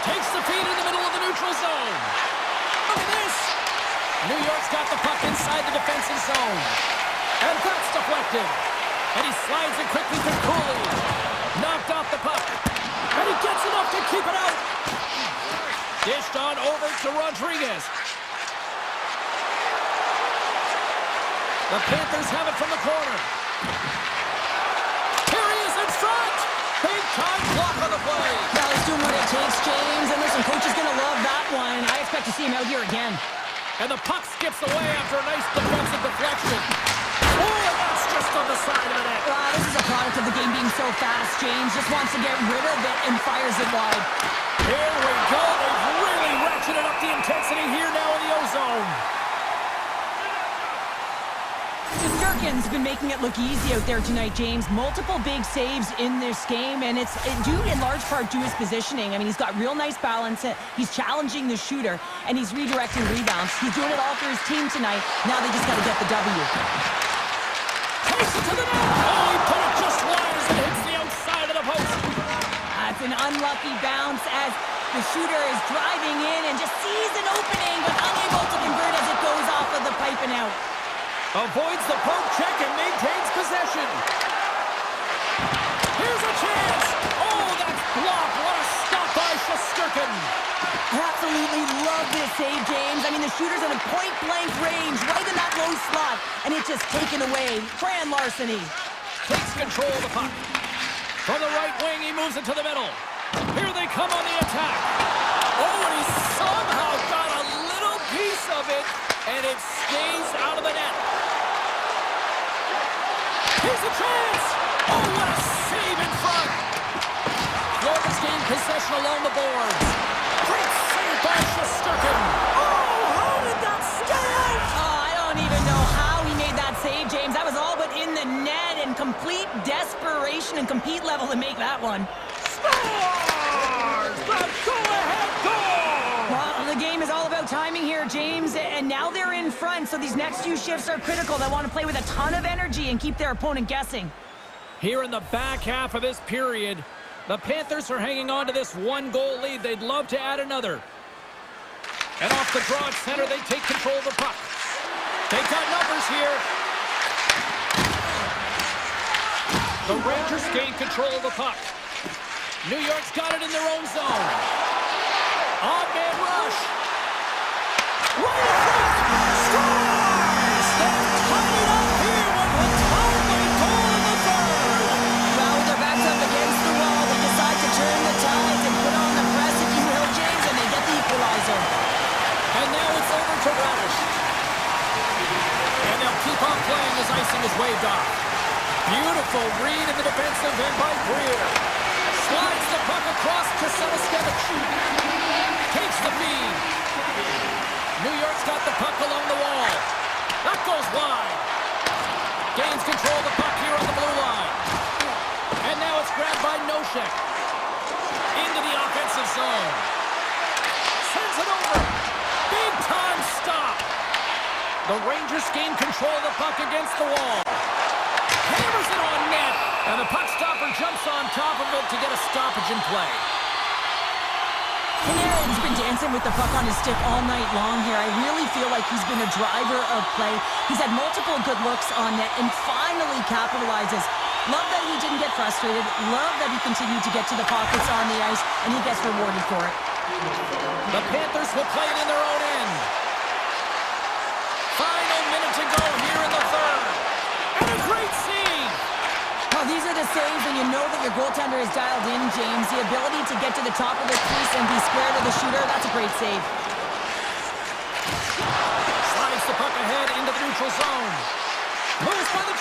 Takes the feed in the middle of the neutral zone. Look at this. New York's got the puck inside the defensive zone. And that's deflected. And he slides it quickly to Cooley. Knocked off the puck. And he gets enough to keep it out. Dished on over to Rodriguez. The Panthers have it from the corner. Here he is in front. Big time block on the play. Now he's doing what it takes, James. And listen, coach is going to love that one. I expect to see him out here again. And the puck skips away after a nice defensive deflection. Oh, that's just on the side of the net. This is a product of the game being so fast, James. Just wants to get rid of it and fires it wide. Here we go. They've really ratcheted up the intensity here now in the O-zone. Shesterkin's been making it look easy out there tonight, James. Multiple big saves in this game, and it's due in large part to his positioning. I mean, he's got real nice balance. He's challenging the shooter, and he's redirecting rebounds. He's doing it all for his team tonight. Now they just got to get the W. Takes it to the net. Oh, he put it just wide as it hits the outside of the post. That's an unlucky bounce as the shooter is driving in and just sees an opening, but unable to convert as it goes off of the pipe and out. Avoids the poke check and maintains possession. Here's a chance. Oh, that's blocked. What a stop by Shesterkin. Absolutely love this save, James. I mean, the shooter's in a point-blank range, right in that low slot, and it's just taken away. Fran Larceny. Takes control of the puck. From the right wing, he moves it to the middle. Here they come on the attack. Oh, and he somehow got a little piece of it, and it stays out of the net. Here's a chance! Oh, what a save in front! Florida's gained possession along the boards. Great save by Shesterkin. Oh, how did that stay out? Oh, I don't even know how he made that save, James. That was all but in the net and complete desperation and compete level to make that one. Scores! The go-ahead goal! Well, the game is all about timing here, James, and now they're in front, so these next few shifts are critical. They want to play with a ton of energy and keep their opponent guessing. Here in the back half of this period, the Panthers are hanging on to this one-goal lead. They'd love to add another. And off the draw at center, they take control of the puck. They've got numbers here. The Rangers gain control of the puck. New York's got it in their own zone. On-man rush. Right in front. Scores! They've tied it up here with a timely goal in the third. Well, with their backs up against the wall, they decide to turn the tides and put on the press, if you will, James, and they get the equalizer. And now it's over to Radish. And they'll keep on playing as icing is waved off. Beautiful read in the defensive end by Greer. Slides the puck across to Selaskevich. Takes the feed. New York's got the puck along the wall. That goes wide. Gains control of the puck here on the blue line. And now it's grabbed by Noshek. Into the offensive zone. Sends it over. Big time stop. The Rangers gain control of the puck against the wall. Hammers it on net. And the puck stopper jumps on top of it to get a stoppage in play. Panarin's been dancing with the puck on his stick all night long here. I really feel like he's been a driver of play. He's had multiple good looks on net and finally capitalizes. Love that he didn't get frustrated. Love that he continued to get to the pockets on the ice, and he gets rewarded for it. The Panthers will play it in their own end. Final minute to go here in the third. And a great save. Well, these are the saves, and you know that your goaltender is dialed in, James. The ability to get to the top of the crease and be square to the shooter, that's a great save. Slides the puck ahead into the neutral zone. Moves by the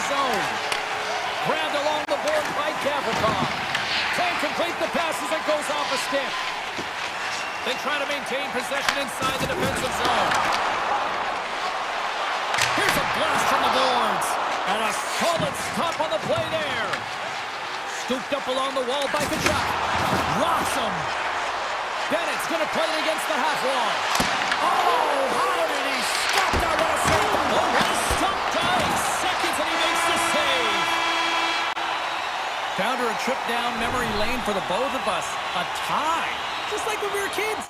zone. Grabbed along the board by Gavrikov. Can't complete the pass as it goes off a stick. They try to maintain possession inside the defensive zone. Here's a blast from the boards. And a solid stop on the play there. Scooped up along the wall by Kachuk. Rocks him. Bennett's going to play it against the half wall. Oh, how did he stop that? What a save. Oh, what a stop tie. Seconds and he makes the save. Down to a trip down memory lane for the both of us. A tie. Just like when we were kids.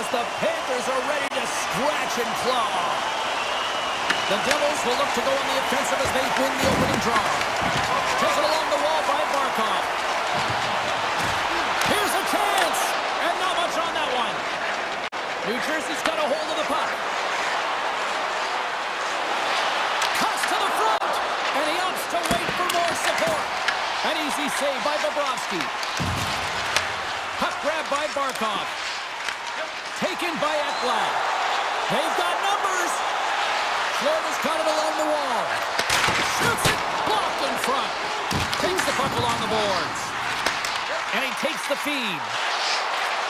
the Panthers are ready to scratch and claw. The Devils will look to go on the offensive as they win the opening draw. Taken along the wall by Barkov. Here's a chance! And not much on that one. New Jersey's got a hold of the puck. Cuts to the front! And he opts to wait for more support. An easy save by Bobrovsky. Puck grabbed by Barkov. Taken by Ekblad. They've got numbers. Florida's got it along the wall. Shoots it. Blocked in front. Takes the puck along the boards. And he takes the feed.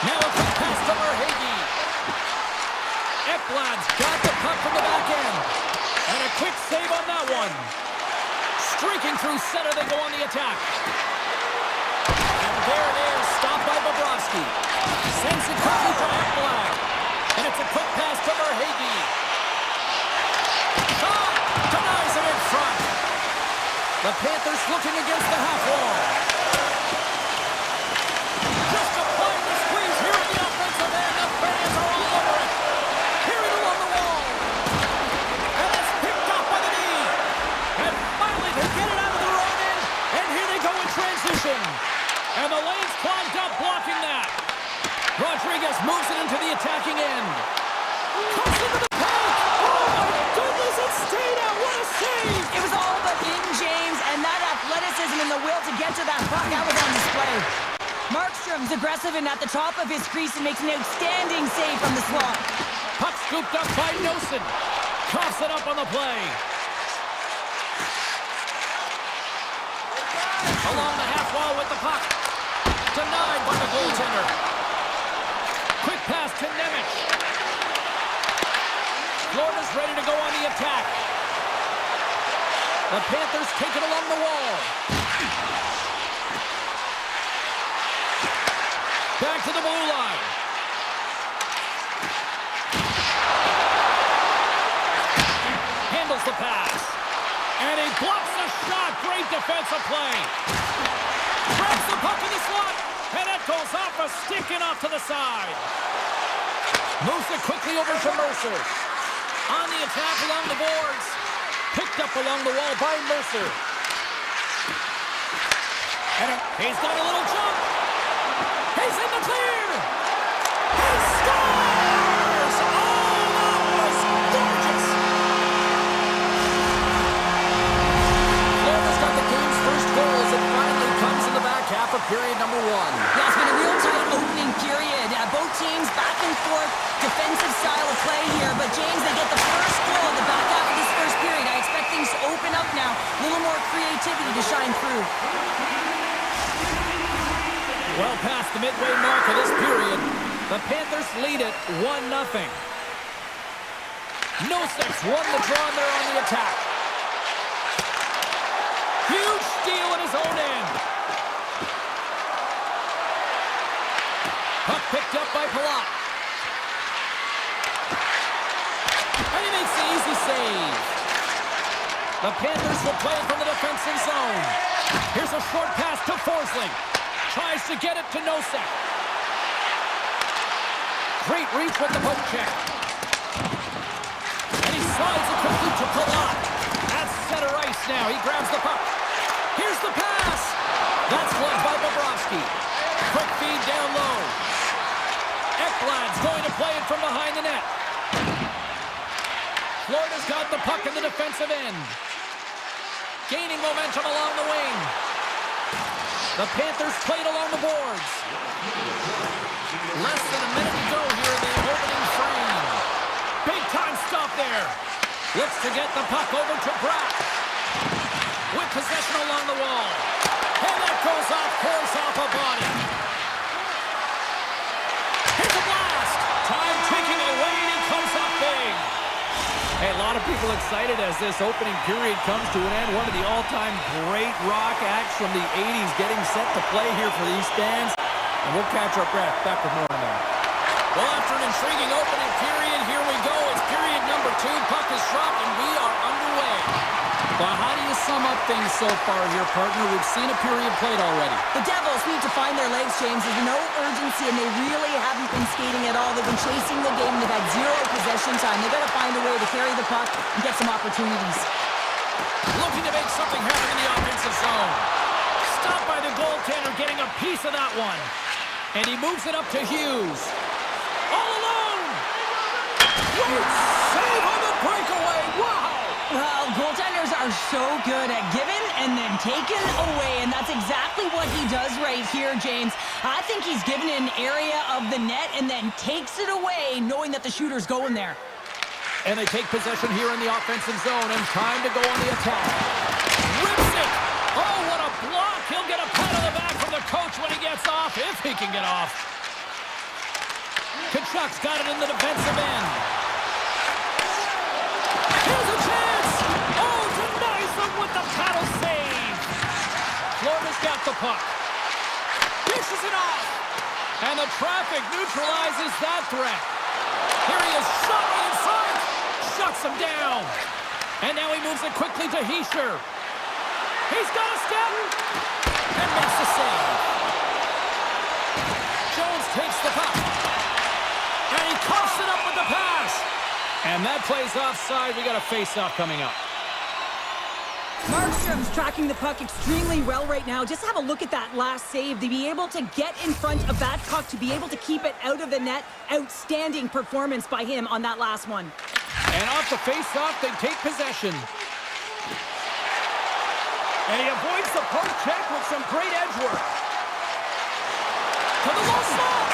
Now a quick pass to Verhaeghe. Ekblad's got the puck from the back end. And a quick save on that one. Streaking through center, they go on the attack. And there it is, stopped by Bobrovsky. Sends it quickly to Ekblad. And it's a quick pass to Verhaeghe. Shot! Denies it in front. The Panthers looking against the half wall. Just applying the squeeze here in the offensive end. The fans are all over it. Carried along the wall. And it's picked up by the knee. And finally they get it out of the wrong end. And here they go in transition. And the lane's clogged up blocking that. Rodriguez moves it into the attacking end. Comes into the paint. Oh my goodness, it stayed out. What a save. It was all but in, James, and that athleticism and the will to get to that puck, that was on display. Markstrom's aggressive and at the top of his crease and makes an outstanding save from the slot. Puck scooped up by Nosen. Coughs it up on the play. Along the half wall with the puck. Denied by the goaltender. Quick pass to Nemec. Florida's ready to go on the attack. The Panthers take it along the wall. Back to the blue line. Handles the pass. And he blocks the shot. Great defensive play. Grabs the puck in the slot. And it goes off a stick and off to the side. Moves it quickly over to Mercer. On the attack along the boards. Picked up along the wall by Mercer. And he's got a little jump. He's in the clear. He scores! Oh, that was gorgeous. Florida's got the game's first goal as it finally comes in the back half of period number one. Yeah, it's been a real tight opening period. Both teams back and forth, defensive style of play here. But James, they get the first goal in the back half of this first period. I expect things to open up now. A little more creativity to shine through. Well past the midway mark of this period, the Panthers lead it 1-0. Nosek won the draw there on the attack. Huge steal in his own end. Puck picked up by Palat. And he makes the easy save. The Panthers will play it from the defensive zone. Here's a short pass to Forsling. Tries to get it to Nosek. Great reach with the poke check. And he slides it quickly to Palat. That's center ice now. He grabs the puck. Here's the pass. That's blocked by Bobrovsky. Quick feed down low. Ekblad's going to play it from behind the net. Florida's got the puck in the defensive end. Gaining momentum along the wing. The Panthers played along the boards. Less than a minute to go here in the opening frame. Big time stop there. Looks to get the puck over to Bratt. With possession along the wall. And that goes off course off a body. Here's a blast. Time ticking away and he comes up big. Hey, a lot of people excited as this opening period comes to an end. One of the all-time great rock acts from the 80s getting set to play here for these fans. And we'll catch our breath. Back with more in a minute. Well, after an intriguing opening period, here we go. It's period number 2. Puck is dropped and we are underway. But how do you sum up things so far here, partner. We've seen a period played already. The Devils need to find their legs, James. There's no urgency, and they really haven't been skating at all. They've been chasing the game. They've had zero possession time. They've got to find a way to carry the puck and get some opportunities. Looking to make something happen in the offensive zone. Stopped by the goaltender, getting a piece of that one. And he moves it up to Hughes. All alone! Great save on the breakaway! Wow! Well, goaltenders are so good at giving and then taking away, and that's exactly what he does right here, James. I think he's given an area of the net and then takes it away, knowing that the shooter's going there. And they take possession here in the offensive zone, and time to go on the attack. Rips it! Oh, what a block! He'll get a pat on the back from the coach when he gets off, if he can get off. Kachuk's got it in the defensive end. Here's a chance! Oh, denies them with the paddle save! Florida's got the puck. Dishes it off! And the traffic neutralizes that threat. Here he is, shot right in front! Shuts him down! And now he moves it quickly to Hischier. He's got a step! And makes the save. Jones takes the puck. And he coughs it up with the pass! And that plays offside. We got a face-off coming up. Markstrom's tracking the puck extremely well right now. Just have a look at that last save. To be able to get in front of that puck, to be able to keep it out of the net. Outstanding performance by him on that last one. And off the face-off, they take possession. And he avoids the poke check with some great edge work. To the low slot!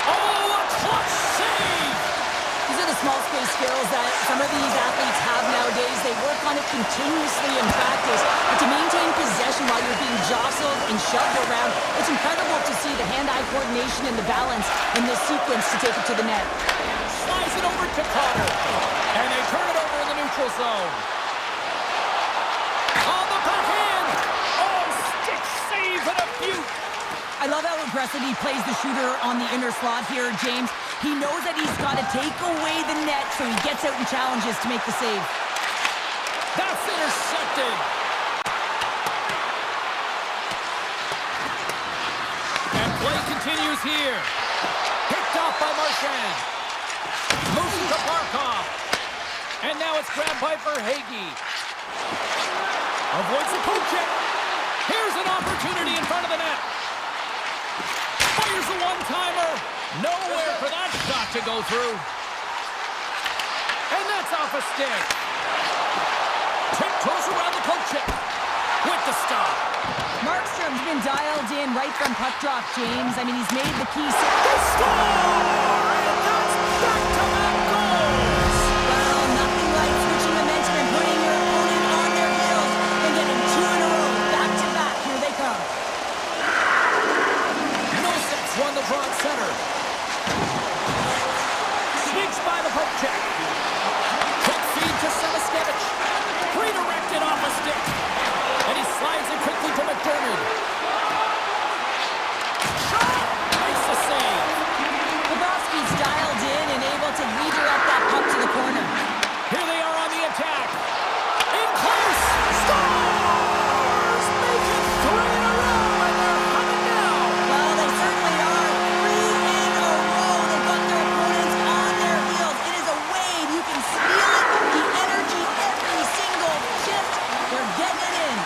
Oh, a clutch save! These are the small space skills that some of these athletes have nowadays. They work on it continuously in practice. But to maintain possession while you're being jostled and shoved around, it's incredible to see the hand-eye coordination and the balance in this sequence to take it to the net. Slides it over to Cotter. And they turn it over in the neutral zone. On the backhand! Oh, stick save and a beaut! I love how aggressive he plays the shooter on the inner slot here, James. He knows that he's got to take away the net, so he gets out and challenges to make the save. That's intercepted. And play continues here. Picked off by Marchand. Moves to Barkov. And now it's grabbed by Verhaeghe. Avoids the poke check. Here's an opportunity in front of the net. Fires a one-timer. Nowhere for that shot to go through. And that's off a stick. Tiptoes around the poke check. With the stop. Markstrom's been dialed in right from puck drop, James. I mean, he's made the key. They score! And that's back-to-back goals! Well, nothing like switching momentum and putting your opponent on their heels and getting two in a row. Back-to-back. Here they come. Noseks won the draw at center. Sneaks by the poke check. Quick feed to Samaskevich. Redirected off a stick. And he slides it quickly to McDermott. Shot! Makes the save. Bobrovsky's dialed in and able to redirect that puck to the corner. Here they are on the attack. In close. Scores! Make it 3 in a row, and they're coming down. Well, they certainly are. 3 in a row. They've got their opponents on their heels. It is a wave. You can feel it. The energy, every single shift. They're getting it in.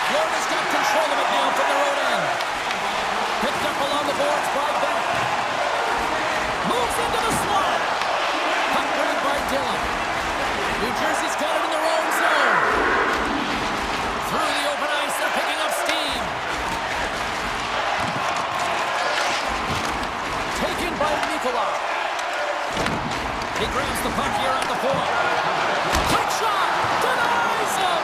Florida's got control of it now from their own end. Picked up along the boards by Bennett. Moves into the slot. Puck moved by Dillon. New Jersey's got it in their own zone. Through the open ice, they're picking up steam. Taken by Nicola. He grabs the puck here on the point. Quick shot! Denies him!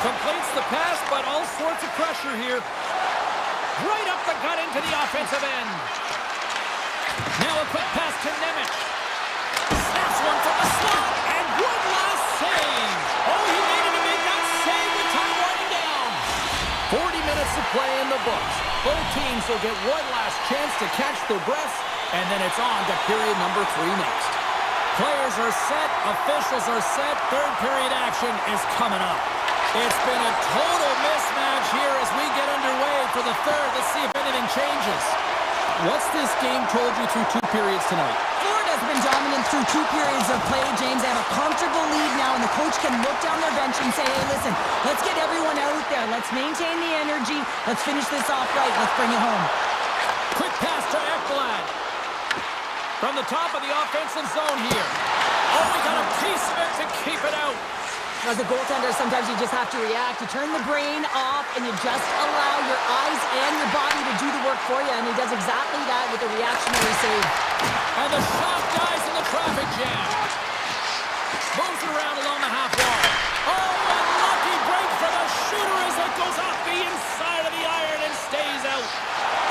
Completes the pass, but all sorts of pressure here. Right up the gut into the offensive end. Now a quick pass to Nemec. Snaps one from the slot, and one last save. Oh, he needed to make that save with time winding down. 40 minutes of play in the books. Both teams will get one last chance to catch their breaths, and then it's on to period number 3 next. Players are set, officials are set, third period action is coming up. It's been a total mismatch here as we get underway for the third. Let's see if anything changes. What's this game told you through 2 periods tonight? Florida's been dominant through 2 periods of play, James. They have a comfortable lead now, and the coach can look down their bench and say, hey, listen, let's get everyone out there. Let's maintain the energy. Let's finish this off right. Let's bring it home. Quick pass to Ekblad. From the top of the offensive zone here. Oh, we got a piece of it to keep it out. As a goaltender, sometimes you just have to react. You turn the brain off, and you just allow your eyes and your body to do the work for you, and he does exactly that with a reactionary save. And the shot dies in the traffic jam. Moves it around along the half wall. Oh, unlucky break for the shooter as it goes off the inside of the iron and stays out.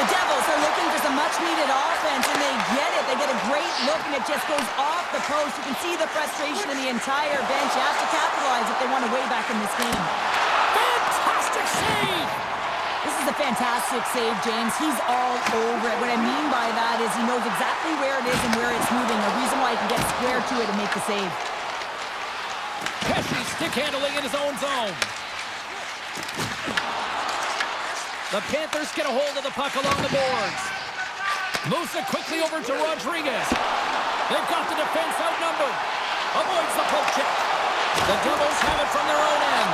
The Devils are looking for some much-needed offense, and they get it. They get a great look, and it just goes off the post. You can see the frustration in the entire bench. You have to capitalize if they want to way back in this game. Fantastic save! This is a fantastic save, James. He's all over it. What I mean by that is he knows exactly where it is and where it's moving. A reason why he can get square to it and make the save. Pesci stick handling in his own zone. The Panthers get a hold of the puck along the boards. Moves it quickly over to Rodriguez. They've got the defense outnumbered. Avoids the poke check. The Devils have it from their own end.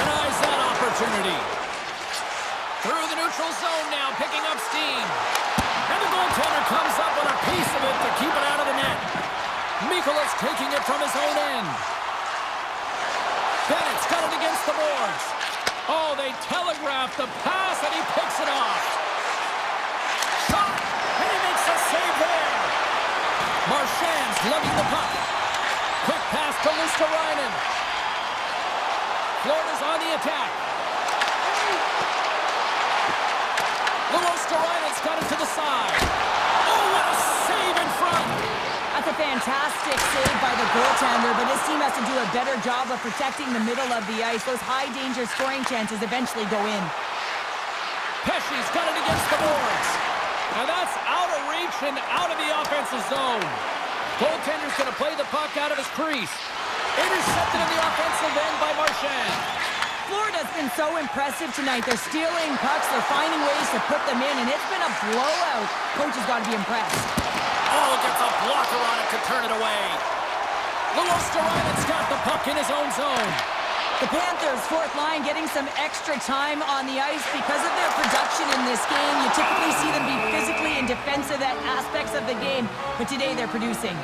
Denies that opportunity. Through the neutral zone now, picking up steam. And the goaltender comes up with a piece of it to keep it out of the net. Mikolas taking it from his own end. Bennett's got it against the boards. Oh, they telegraphed the pass, and he picks it off. Shot, and he makes a save there. Marchand's lugging the puck. Quick pass to Luosterainen. Florida's on the attack. Luosterainen's got it to the side. Oh, what a save in front. That's a fantastic save by the goaltender, but his team has to do a better job of protecting the middle of the ice. Those high-danger scoring chances eventually go in. Pesci's got it against the boards. And that's out of reach and out of the offensive zone. Goaltender's going to play the puck out of his crease. Intercepted in the offensive end by Marchand. Florida's been so impressive tonight. They're stealing pucks. They're finding ways to put them in, and it's been a blowout. Coach has got to be impressed. Oh, gets a blocker on it to turn it away. Luosterainen's got the puck in his own zone. The Panthers' fourth line getting some extra time on the ice because of their production in this game. You typically see them be physically and defensive aspects of the game, but today they're producing.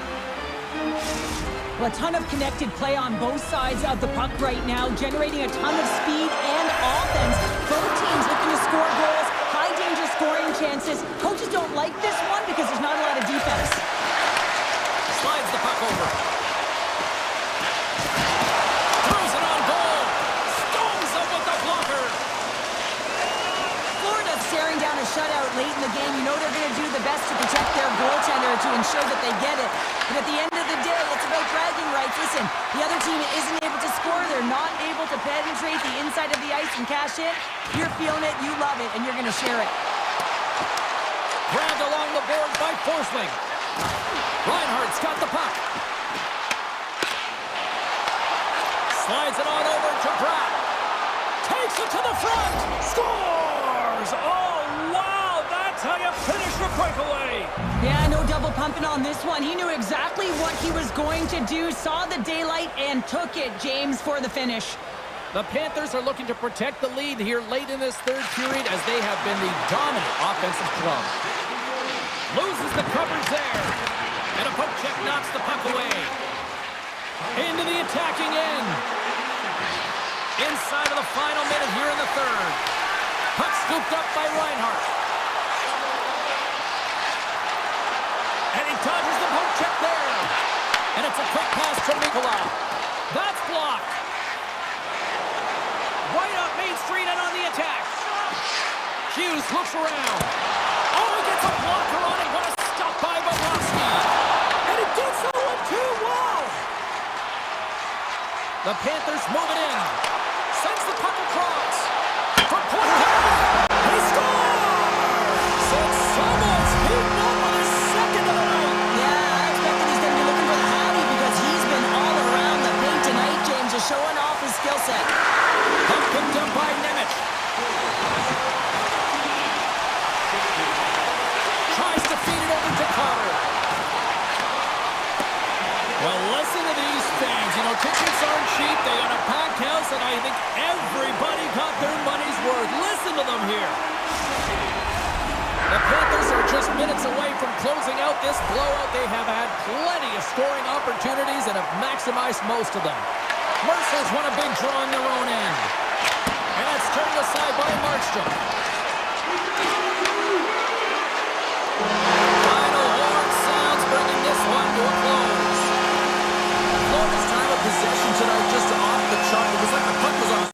Well, a ton of connected play on both sides of the puck right now, generating a ton of speed and offense. Both teams looking to score goals, high-danger scoring chances. Coaches don't like this one because there's not a lot of defense. Slides the puck over. Throws it on goal. Stones up with the blocker. Florida's staring down a shutout late in the game. You know they're going to do the best to protect their goaltender to ensure that they get it. But at the end of the day, it's about bragging rights. Listen, the other team isn't able to score. They're not able to penetrate the inside of the ice and cash in. You're feeling it, you love it, and you're going to share it. Grabbed along the boards by Forsling. Reinhardt's got the puck. Slides it on over to Pratt. Takes it to the front. Scores! Oh, wow! That's how you finish a breakaway. Yeah, no double pumping on this one. He knew exactly what he was going to do, saw the daylight, and took it, James, for the finish. The Panthers are looking to protect the lead here late in this third period as they have been the dominant offensive club. Loses the coverage there. And a poke check knocks the puck away. Into the attacking end. Inside of the final minute here in the third. Puck scooped up by Reinhardt. And he dodges the poke check there. And it's a quick pass to Mikolas. That's blocked. Right up Main Street and on the attack. Hughes looks around. Oh, he gets a blocker on it. What a stop by Bobrovsky. And it gets the 1-2. Wow. The Panthers move it in. Sends the puck across. For point. He scores! And someone's heating up on his second of the night. Yeah, I expected he's going to be looking for the I think everybody got their money's worth. Listen to them here. The Panthers are just minutes away from closing out this blowout. They have had plenty of scoring opportunities and have maximized most of them. Mercer's won a big draw on their own end. And that's turned aside by Markstrom. Final horn sounds, bringing this one to a close. Florida's time of possession tonight just off the chart. It was like the puck was on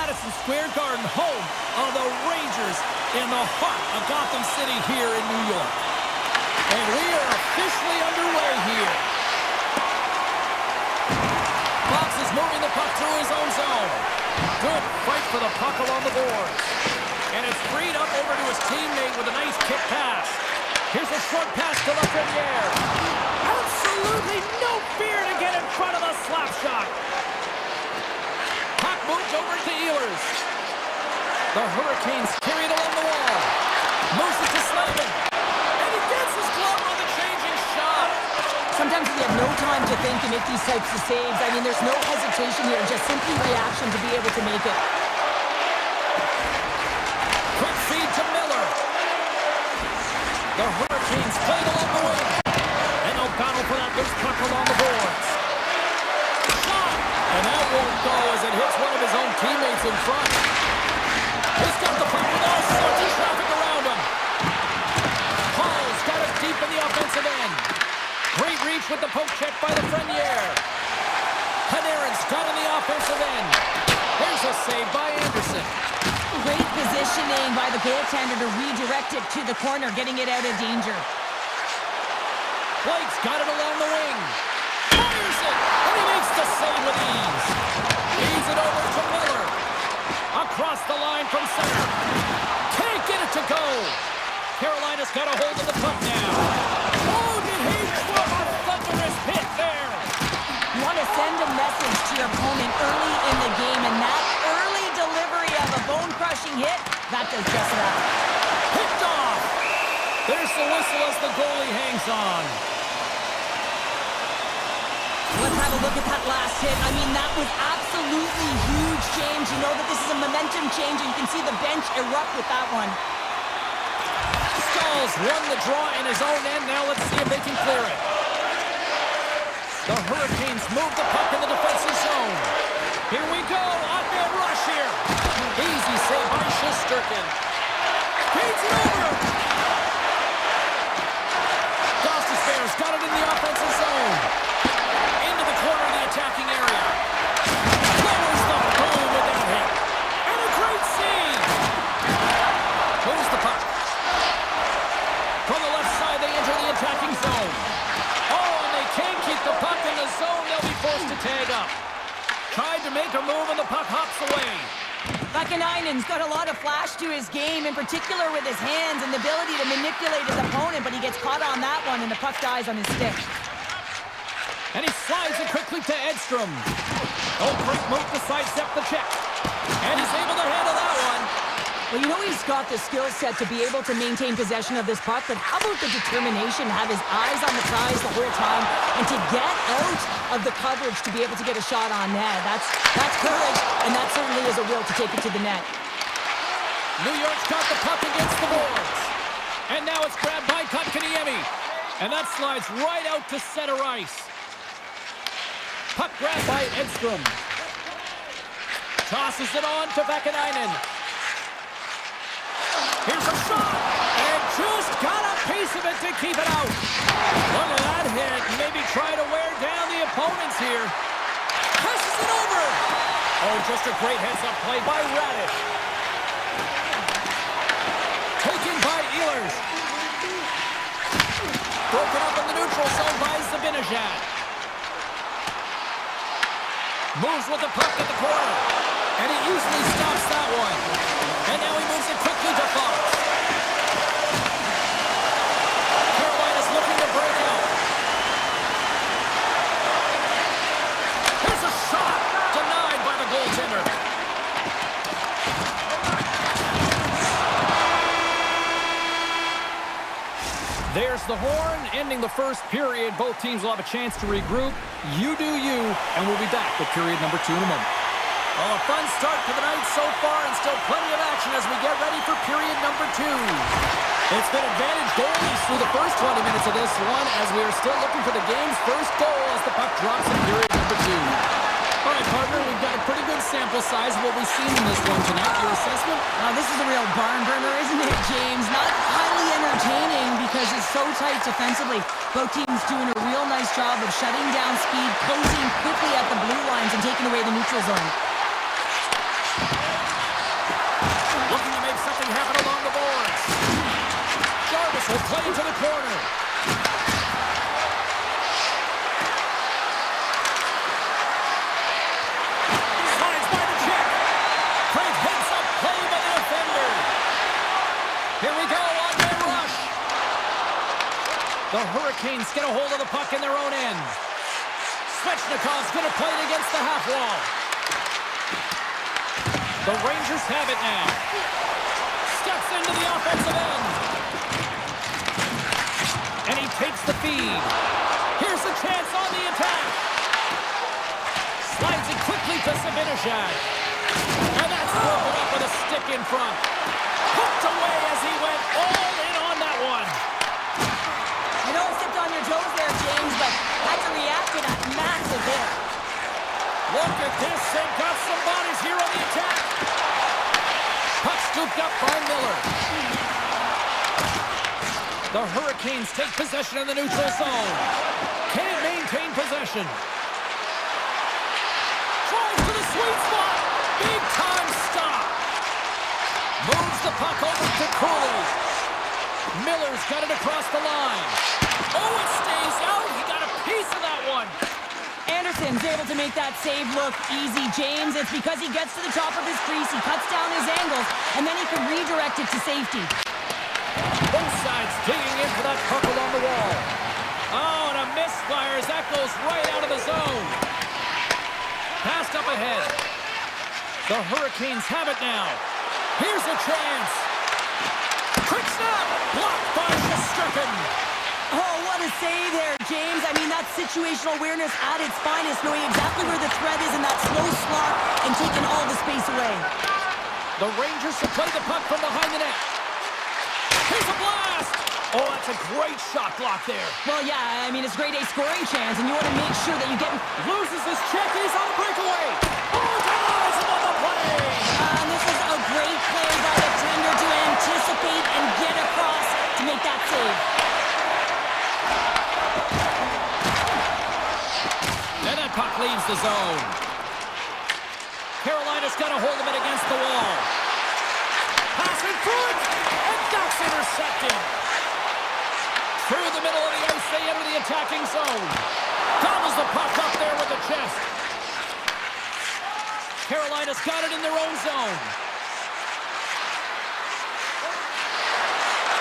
Madison Square Garden, home of the Rangers in the heart of Gotham City here in New York. And we are officially underway here. Fox is moving the puck through his own zone. Good fight for the puck along the boards. And it's freed up over to his teammate with a nice kick pass. Here's a short pass to Lafreniere. Absolutely no fear to get in front of the slap shot. Puck moved over to Ehlers. The Hurricanes carry it along the wall. Moves it to Slavin. And he gets his glove on the changing shot. Sometimes we have no time to think and make these types of saves. I mean, there's no hesitation here, just simply reaction to be able to make it. Quick feed to Miller. The Hurricanes play it along the wing. And they'll battle for that loose puck along the boards. Shot! And that won't go as it hits one of his own teammates in front. He's got the puck with all sorts of traffic around him. Hall's got it deep in the offensive end. Great reach with the poke check by Lafreniere. Panarin's got in the offensive end. There's a save by Anderson. Great positioning by the goaltender to redirect it to the corner, getting it out of danger. Blake's got it along the wing. Fires it, and he makes the save with ease. Feeds it over to Miller. Across the line from center. Can't get it to go. Carolina's got a hold of the puck now. Oh, did he drop a thunderous hit there? You want to send a message to your opponent early in the game, and that early delivery of a bone-crushing hit, that does just that. Picked off. There's the whistle as the goalie hangs on. Let's have a look at that last hit. I mean, that was absolutely huge, James. You know that this is a momentum change, and you can see the bench erupt with that one. Staal's won the draw in his own end. Now let's see if they can clear it. The Hurricanes move the puck in the defensive zone. Here we go. On-field rush here. Easy save by Shesterkin. Feeds it over. Gostisbehere's got it in the offensive zone. Into the corner of the attacking area. Lowers the boom with that hit. And a great save. Moves the puck. From the left side, they enter the attacking zone. Oh, and they can't keep the puck in the zone. They'll be forced to tag up. Tried to make a move, and the puck hops away. Vakanainen's got a lot of flash to his game, in particular with his hands and the ability to manipulate his opponent, but he gets caught on that one, and the puck dies on his stick. And he slides it quickly to Edstrom. Oh, great move to sidestep the check. And he's able to handle that one. Well, you know he's got the skill set to be able to maintain possession of this puck, but how about the determination to have his eyes on the prize the whole time and to get out of the coverage to be able to get a shot on net? That's courage, and that certainly is a will to take it to the net. New York's got the puck against the boards. And now it's grabbed by Kotkaniemi. And that slides right out to center ice. Puck grabbed by Edstrom. Tosses it on to Vakanainen. Here's a shot, and just got a piece of it to keep it out. Look at that hit. Maybe try to wear down the opponents here. Passes it over. Oh, just a great heads-up play by Radish. Taken by Ehlers. Broken up in the neutral zone by Zibanejad. Moves with the puck at the corner. And he easily stops that one. And now he moves it quickly to Fox. Carolina's looking to break out. Here's a shot. Denied by the goaltender. There's the horn, ending the first period. Both teams will have a chance to regroup. You do you, and we'll be back with period number 2 in a moment. Well, a fun start to the night so far, and still plenty of action as we get ready for period number 2. It's been advantage goalies through the first 20 minutes of this one, as we are still looking for the game's first goal as the puck drops in period number 2. All right, partner, we've got a pretty good sample size of what we've seen in this one tonight. Your assessment? This is a real barn burner, isn't it, James? Not highly entertaining because it's so tight defensively. Both teams doing a real nice job of shutting down speed, closing quickly at the blue lines, and taking away the neutral zone. into the corner. Slides by the check. Great heads-up play by the defender. Here we go, on-man rush. The Hurricanes get a hold of the puck in their own end. Svechnikov's going to play it against the half wall. The Rangers have it now. Steps into the offensive end. And he takes the feed. Here's a chance on the attack. Slides it quickly to Sabinishad. And that's broken up with a stick in front. Hooked away as he went all in on that one. You know, stepped on your toes there, James, but had to react to that massive hit. Look at this. They've got some bodies here on the attack. Puck scooped up by Miller. The Hurricanes take possession in the neutral zone. Can't maintain possession. Tries to the sweet spot. Big time stop. Moves the puck over to Cooley. Miller's got it across the line. Oh, it stays out. He got a piece of that one. Anderson's able to make that save look easy, James. It's because he gets to the top of his crease, he cuts down his angles, and then he can redirect it to safety. Both sides digging in for that puck along the wall. Oh, and a misfire as that goes right out of the zone. Passed up ahead. The Hurricanes have it now. Here's a chance. Quick snap. Blocked by Shesterkin. Oh, what a save there, James. I mean, that's situational awareness at its finest, knowing exactly where the threat is in that slow slot and taking all the space away. The Rangers supply the puck from behind the net. Here's a blast. Oh, that's a great shot block there. Well, yeah, I mean, it's a grade A scoring chance, and you want to make sure that you get... Loses his check. He's on the breakaway. Oh, denies him on the play. And this is a great play by the tender to anticipate and get across to make that save. And that puck leaves the zone. Carolina's got a hold of it against the wall. Pass in front, and that's intercepted. Through the middle of the ice, they enter the attacking zone. Gobbles the puck up there with the chest. Carolina's got it in their own zone.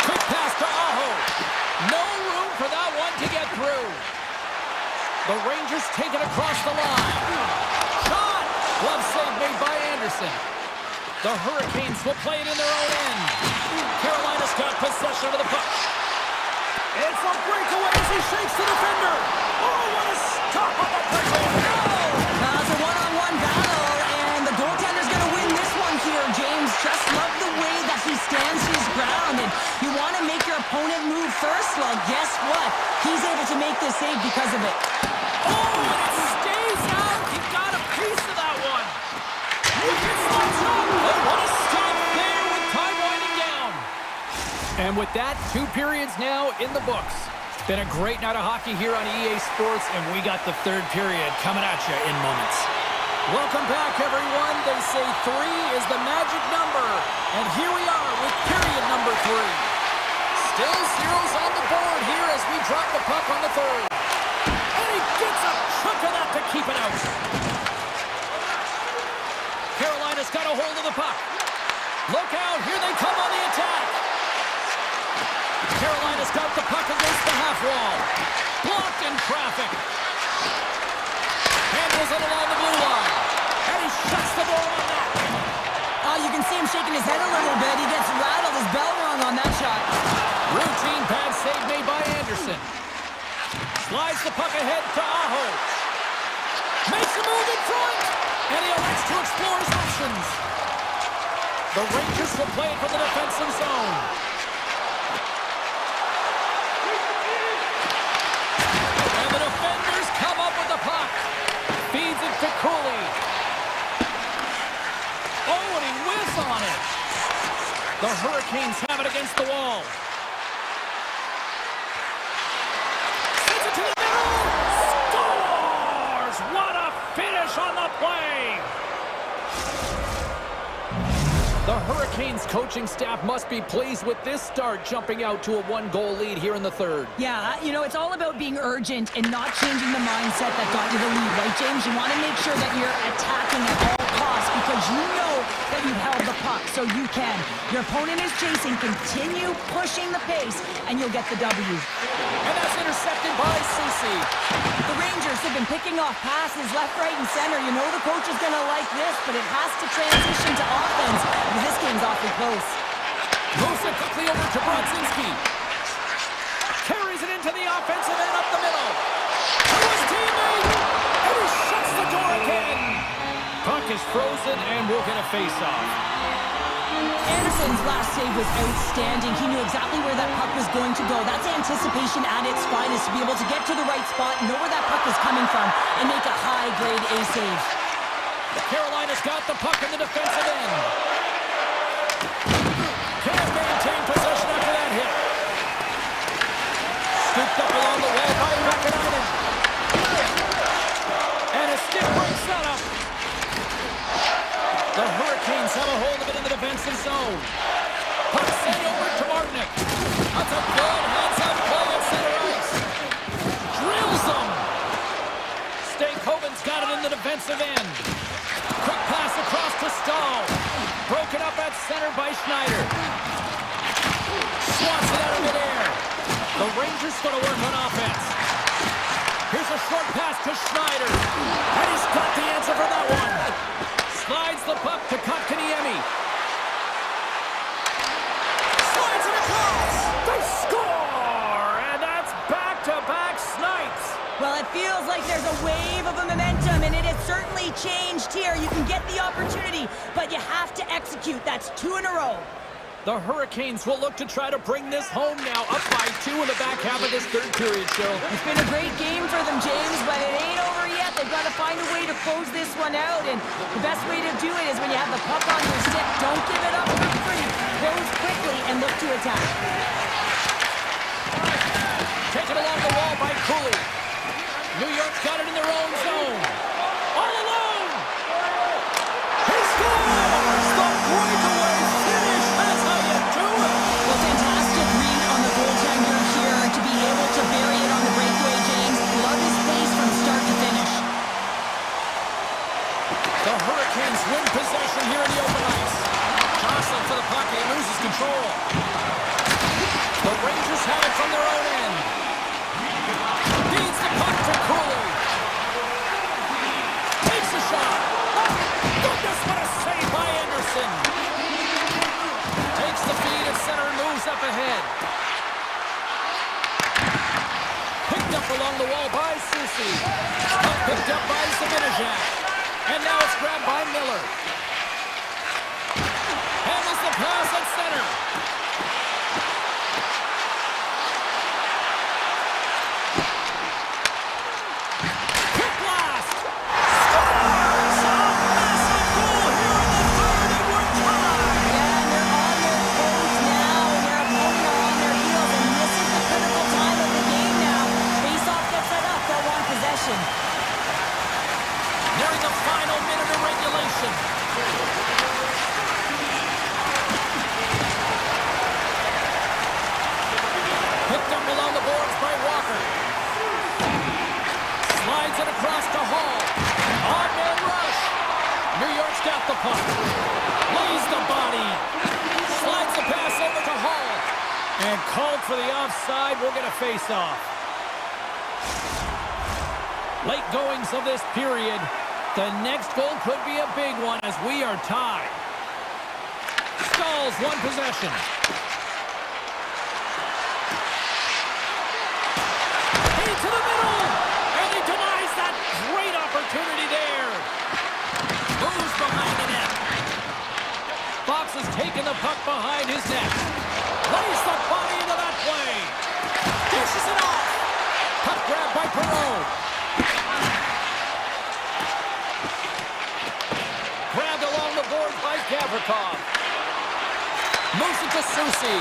Quick pass to Aho. No room for that one to get through. The Rangers take it across the line. Shot! Glove save made by Anderson. The Hurricanes will play it in their own end. Carolina's got possession of the puck. It's a breakaway as he shakes the defender. Oh, what a stop on the breakaway. Now it's a one-on-one battle, and the goaltender's going to win this one here, James. Just love the way that he stands his ground, and you want to make your opponent move first? Well, guess what? He's able to make this save because of it. Oh, and it stays out. He got a piece of that one. He gets that shot. Oh, what a stop there with time winding down. And with that, 2 periods now in the books. It's been a great night of hockey here on EA Sports, and we got the 3rd period coming at you in moments. Welcome back, everyone. They say 3 is the magic number. And here we are with period number 3. Still zeros on the board here as we drop the puck on the 3rd. And he gets a chunk of that to keep it out. Carolina's got a hold of the puck. Look out, here they come on the attack. Carolina's got the puck against the half wall. Blocked in traffic. Handles it along the blue line. And he shuts the door on that. Oh, you can see him shaking his head a little bit. He gets rattled, his bell rung on that shot. Routine pad save made by Anderson. Slides the puck ahead to Aho. Makes a move in front. And he elects to explore his options. The Rangers will play it from the defensive zone. And the defenders come up with the puck. Feeds it to Cooley. Oh, and he whiffs on it. The Hurricanes have it against the wall. Sends it to the middle. Scores! What a finish on the play. The Hurricanes coaching staff must be pleased with this start, jumping out to a one-goal lead here in the third. Yeah, you know, it's all about being urgent and not changing the mindset that got you the lead, right, James? You want to make sure that you're attacking at all costs because you know that you held the puck, so you can. Your opponent is chasing. Continue pushing the pace, and you'll get the W. And that's intercepted by Susie. The Rangers have been picking off passes left, right, and center. You know the coach is going to like this, but it has to transition to offense. This game's awfully close. Moves it quickly over to Brodzinski. Carries it into the offensive end up the middle. To his teammate. And he shuts the door again. Puck is frozen and we'll get a face-off. Anderson's last save was outstanding. He knew exactly where that puck was going to go. That's anticipation at its finest, to be able to get to the right spot, know where that puck is coming from, and make a high-grade A save. Carolina's got the puck in the defensive end. Can't maintain possession after that hit. Scooped up along the wall by Vakanainen. And a stick breaks that up. The Hurricanes have a hold of it in the defensive zone. Puck sent over to Martinick. That's a good heads-up play at center ice. Drills them. Stankoven's got it in the defensive end. Quick pass across to Stahl. Broken up at center by Schneider. Swats it out of midair. The Rangers going to work on offense. Here's a short pass to Schneider. And he's got the answer for that one. Slides the puck to Kotkaniemi. Slides it across. They score! And that's back-to-back snipes. Well, it feels like there's a wave of momentum, and it has certainly changed here. You can get the opportunity, but you have to execute. That's 2 in a row. The Hurricanes will look to try to bring this home now, up by 2 in the back half of this third period, Cheryl. It's been a great game for them, James, but it ain't over yet. They've got to find a way to close this one out, and the best way to do it is when you have the puck on your stick. Don't give it up for free. Close quickly and look to attack. Taken along the wall by Cooley. New York's got it in their own zone. All alone! He scores! The breakaway finish! That's how you do it! Well, fantastic read on the goaltender here to be able to bury it on the breakaway, James. Love his pace from start to finish. The Hurricanes win possession here in the open ice. Johnson for the puck, he loses control. The Rangers have it from their own end. Feeds the puck to Cooley. Takes a shot. Oh, goodness, what a save by Anderson. Takes the feed at center and moves up ahead. Picked up along the wall by Susie. Picked up by Zibanejad. And now it's grabbed by Miller. Handles the pass at center. Quick blast. Scores! A massive goal here in the third, and we're tied. Yeah, and they're on their toes now, and their opponent are on their heels, and this is the critical time of the game now. Face-off gets set up, they'll want possession. Nearing the final minute of regulation. Picked up along the boards by Walker. Slides it across to Hall. On-man rush. New York's got the puck. Lays the body. Slides the pass over to Hall. And called for the offside. We'll get a face-off. Late goings of this period. The next goal could be a big one as we are tied. Stalls one possession. Into the middle! And he denies that great opportunity there. Moves behind the net. Fox has taken the puck behind his net. Lays the body into that play. Dishes it off. Puck grab by Perreault. Grabbed along the boards by Gavrikov. Moves it to Susie.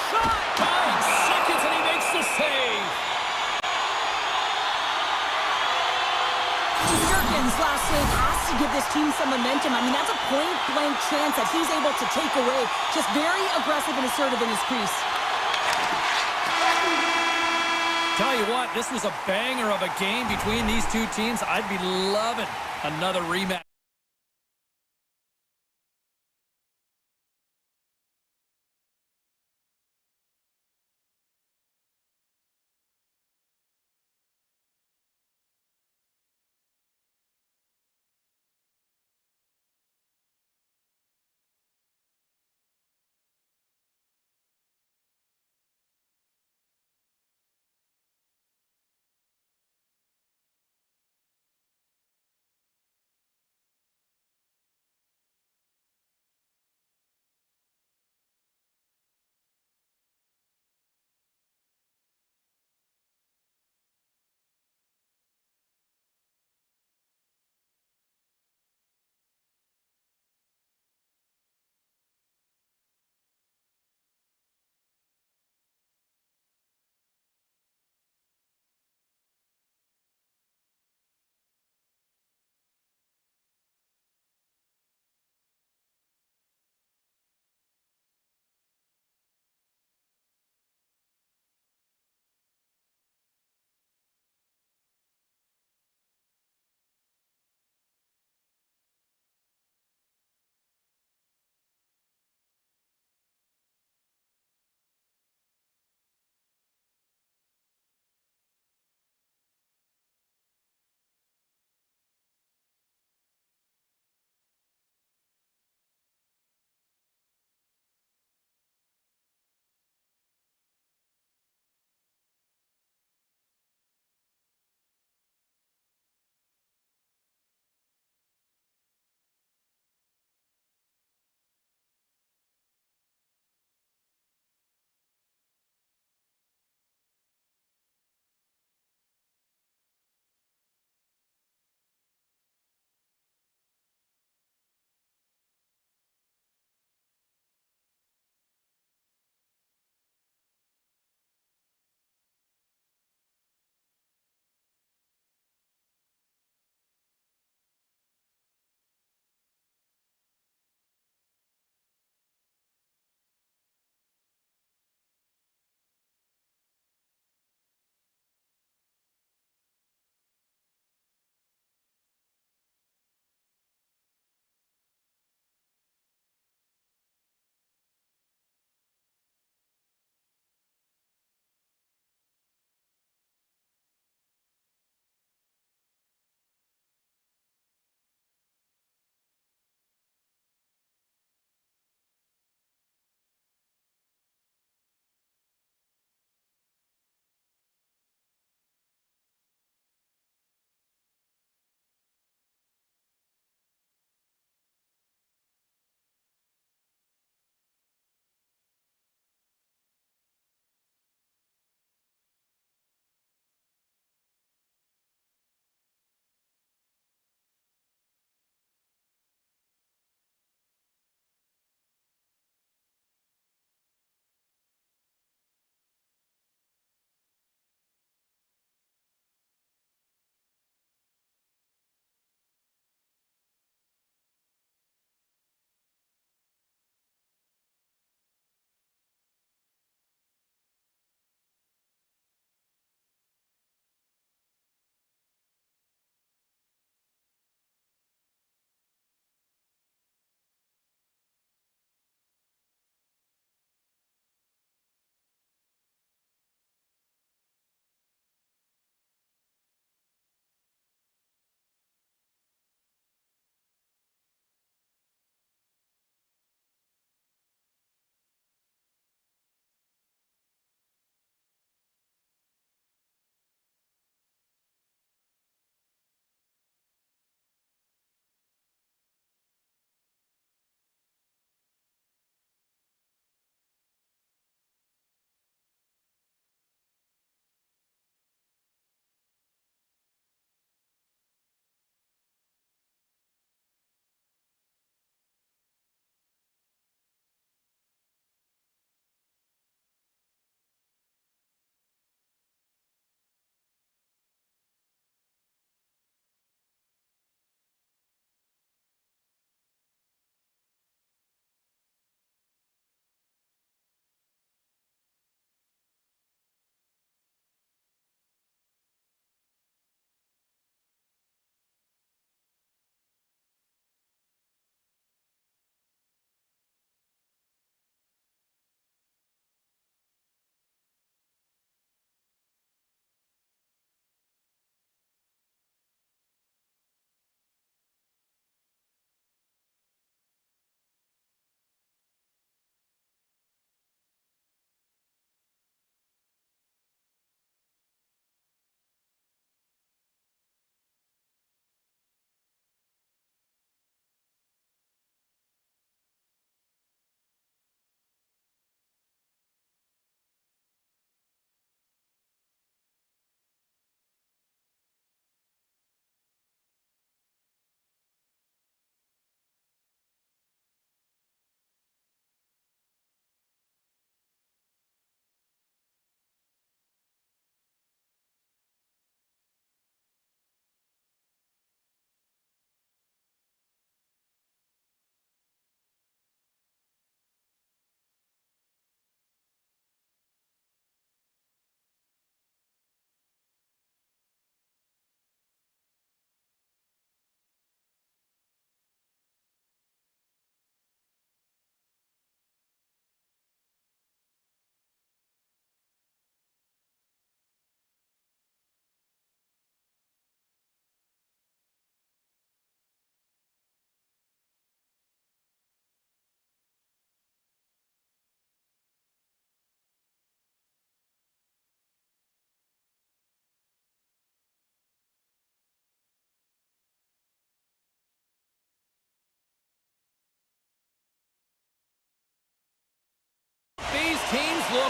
Shot! 9 seconds and he makes the save. Jurgen's last save has to give this this team some momentum. I mean, that's a point-blank chance that he's able to take away. Just very aggressive and assertive in his crease. Tell you what, this was a banger of a game between these two teams. I'd be loving another rematch.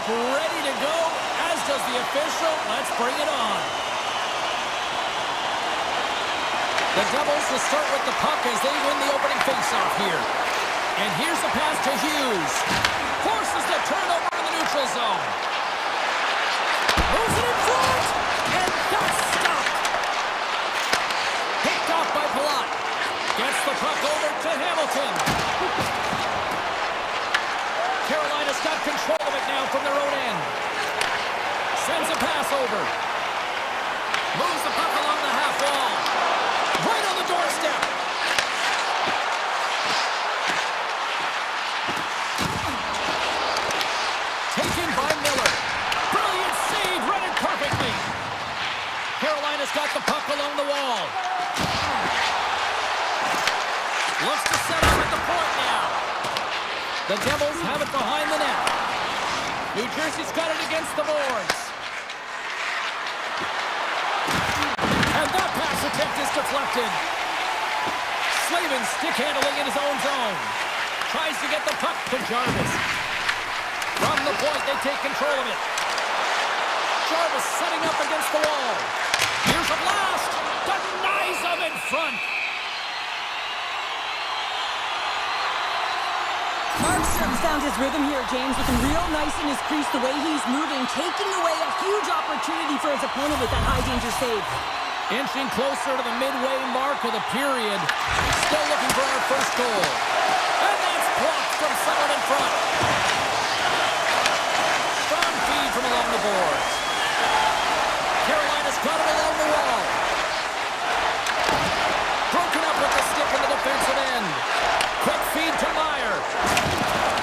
up ready to go, as does the official. Let's bring it on. The Devils will start with the puck as they win the opening faceoff here. And here's the pass to Hughes. Forces the turnover in the neutral zone. Moves it in front, and that's stopped. Picked off by Palat. Gets the puck over to Hamilton. Carolina's got control of it now from their own end. Sends a pass over. Moves the puck along the half wall. Right on the doorstep. Taken by Miller. Brilliant save, read it perfectly. Carolina's got the puck along the wall. Looks to set up at the point now. The Devils have it behind the net. New Jersey's got it against the boards. And that pass attempt is deflected. Slavin stick handling in his own zone. Tries to get the puck to Jarvis. From the point, they take control of it. Jarvis setting up against the wall. Here's a blast. Denies him in front. Markstrom's found his rhythm here, James, looking real nice in his crease, the way he's moving, taking away a huge opportunity for his opponent with that high-danger save. Inching closer to the midway mark of the period. Still looking for our first goal. And that's blocked from someone in front. Strong feed from along the boards. Carolina's got it along the wall. Broken up with the stick in the defensive end. Quick feed to Meyer.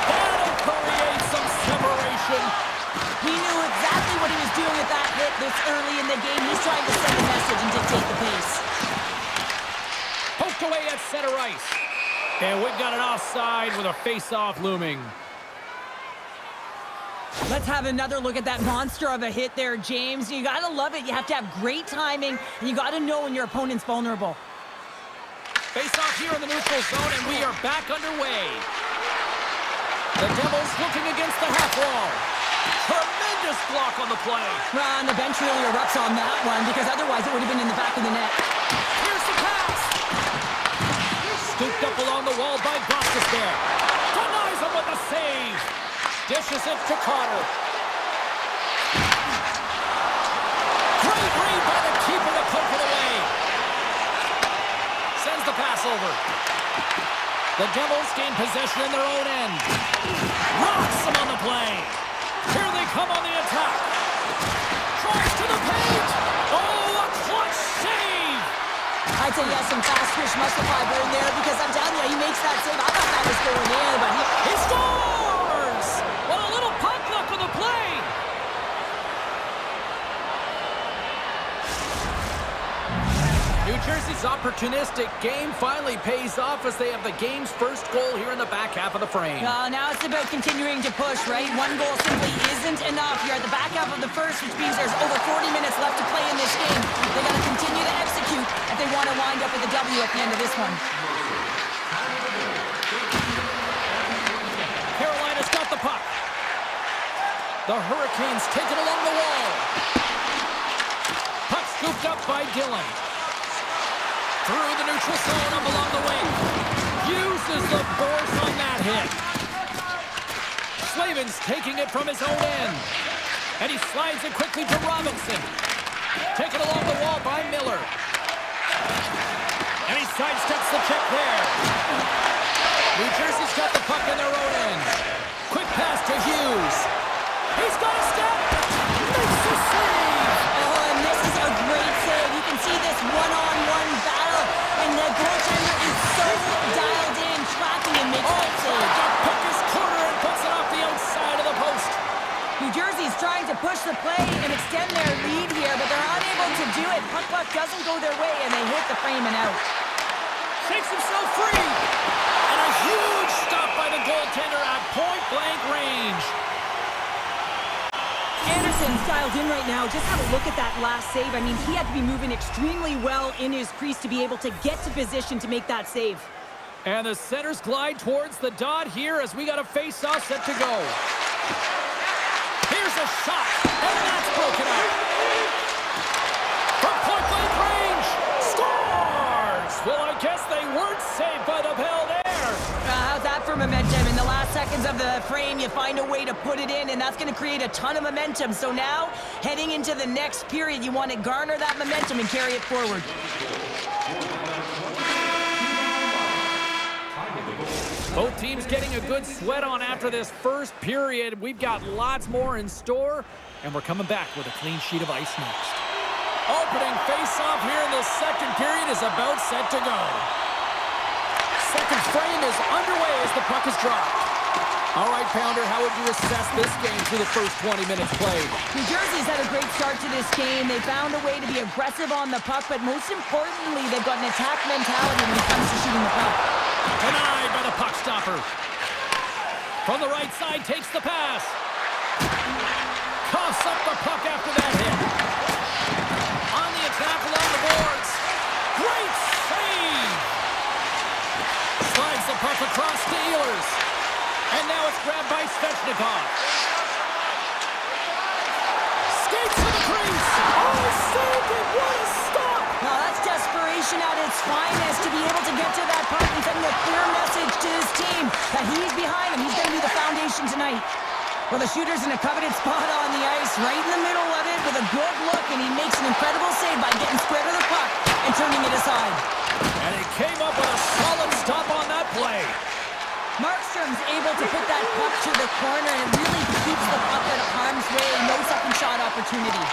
That'll create some separation. He knew exactly what he was doing with that hit this early in the game. He's trying to send a message and dictate the pace. Poked away at center ice. And we've got an offside with a face-off looming. Let's have another look at that monster of a hit there, James. You gotta love it. You have to have great timing, and you gotta know when your opponent's vulnerable. Face-off here in the neutral zone, and we are back underway. The Devils looking against the half wall. Tremendous block on the play. Well, and the bench really erupts on that one, because otherwise it would have been in the back of the net. Here's the pass. Scooped up along the wall by Gostisbehere. Denies him with the save. Dishes it to Carter. Great read by the keeper to poke it away. Sends the pass over. The Devils gain possession in their own end. Rocks them on the play. Here they come on the attack. Tries to the paint. Oh, a clutch save. I'd say yes, some fast fish muscle fiber in there, because I'm telling you, he makes that save. I thought that was going in, but he scores! Well, a little puck luck on the play. New Jersey's opportunistic game finally pays off as they have the game's first goal here in the back half of the frame. Now it's about continuing to push, right? One goal simply isn't enough. You're at the back half of the first, which means there's over 40 minutes left to play in this game. They got to continue to execute if they want to wind up with a W at the end of this one. Carolina's got the puck. The Hurricanes take it along the wall. Puck scooped up by Dillon. Through the neutral zone up along the wing. Uses the force on that hit. Slavin's taking it from his own end. And he slides it quickly to Robinson. Taken along the wall by Miller. And he sidesteps the check there. New Jersey's got the puck in their own end. Quick pass to Hughes. He's got a step. Makes the save. Oh, and this is a great save. You can see this one-on-one battle, and the goaltender is so dialed in, tracking and makes that save. The puck is corner and puts it off the outside of the post. New Jersey's trying to push the play and extend their lead here, but they're unable to do it. Puck doesn't go their way, and they hit the frame and out. Shakes himself free. And a huge stop by the goaltender at point-blank range. Anderson's dialed in right now. Just have a look at that last save. I mean, he had to be moving extremely well in his crease to be able to get to position to make that save. And the centers glide towards the dot here as we got a face-off set to go. He a shot, and that's broken up. From point-blank range, scores! Well, I guess they weren't saved by the bell there. How's that for momentum? In the last seconds of the frame, you find a way to put it in, and that's going to create a ton of momentum. So now, heading into the next period, you want to garner that momentum and carry it forward. Both teams getting a good sweat on after this first period. We've got lots more in store, and we're coming back with a clean sheet of ice next. Opening face-off here in the second period is about set to go. Second frame is underway as the puck is dropped. All right, Pounder, how would you assess this game through the first 20 minutes played? New Jersey's had a great start to this game. They found a way to be aggressive on the puck, but most importantly, they've got an attack mentality when it comes to shooting the puck. Denied by the puck stopper. From the right side, takes the pass. Coughs up the puck after that hit. On the attack along the boards. Great save! Slides the puck across to Ehlers. And now it's grabbed by Svechnikov. Skates to the crease. Oh, saved it! What a stop! Now that's desperation at its finest to be able to get to that puck and send a clear message to his team that he's behind him. He's going to be the foundation tonight. Well, the shooter's in a coveted spot on the ice, right in the middle of it with a good look, and he makes an incredible save by getting square to the puck and turning it aside. And he came up with a solid stop on that play. Markstrom's able to put that puck to the corner, and it really keeps the puck out of harm's way. No second shot opportunity.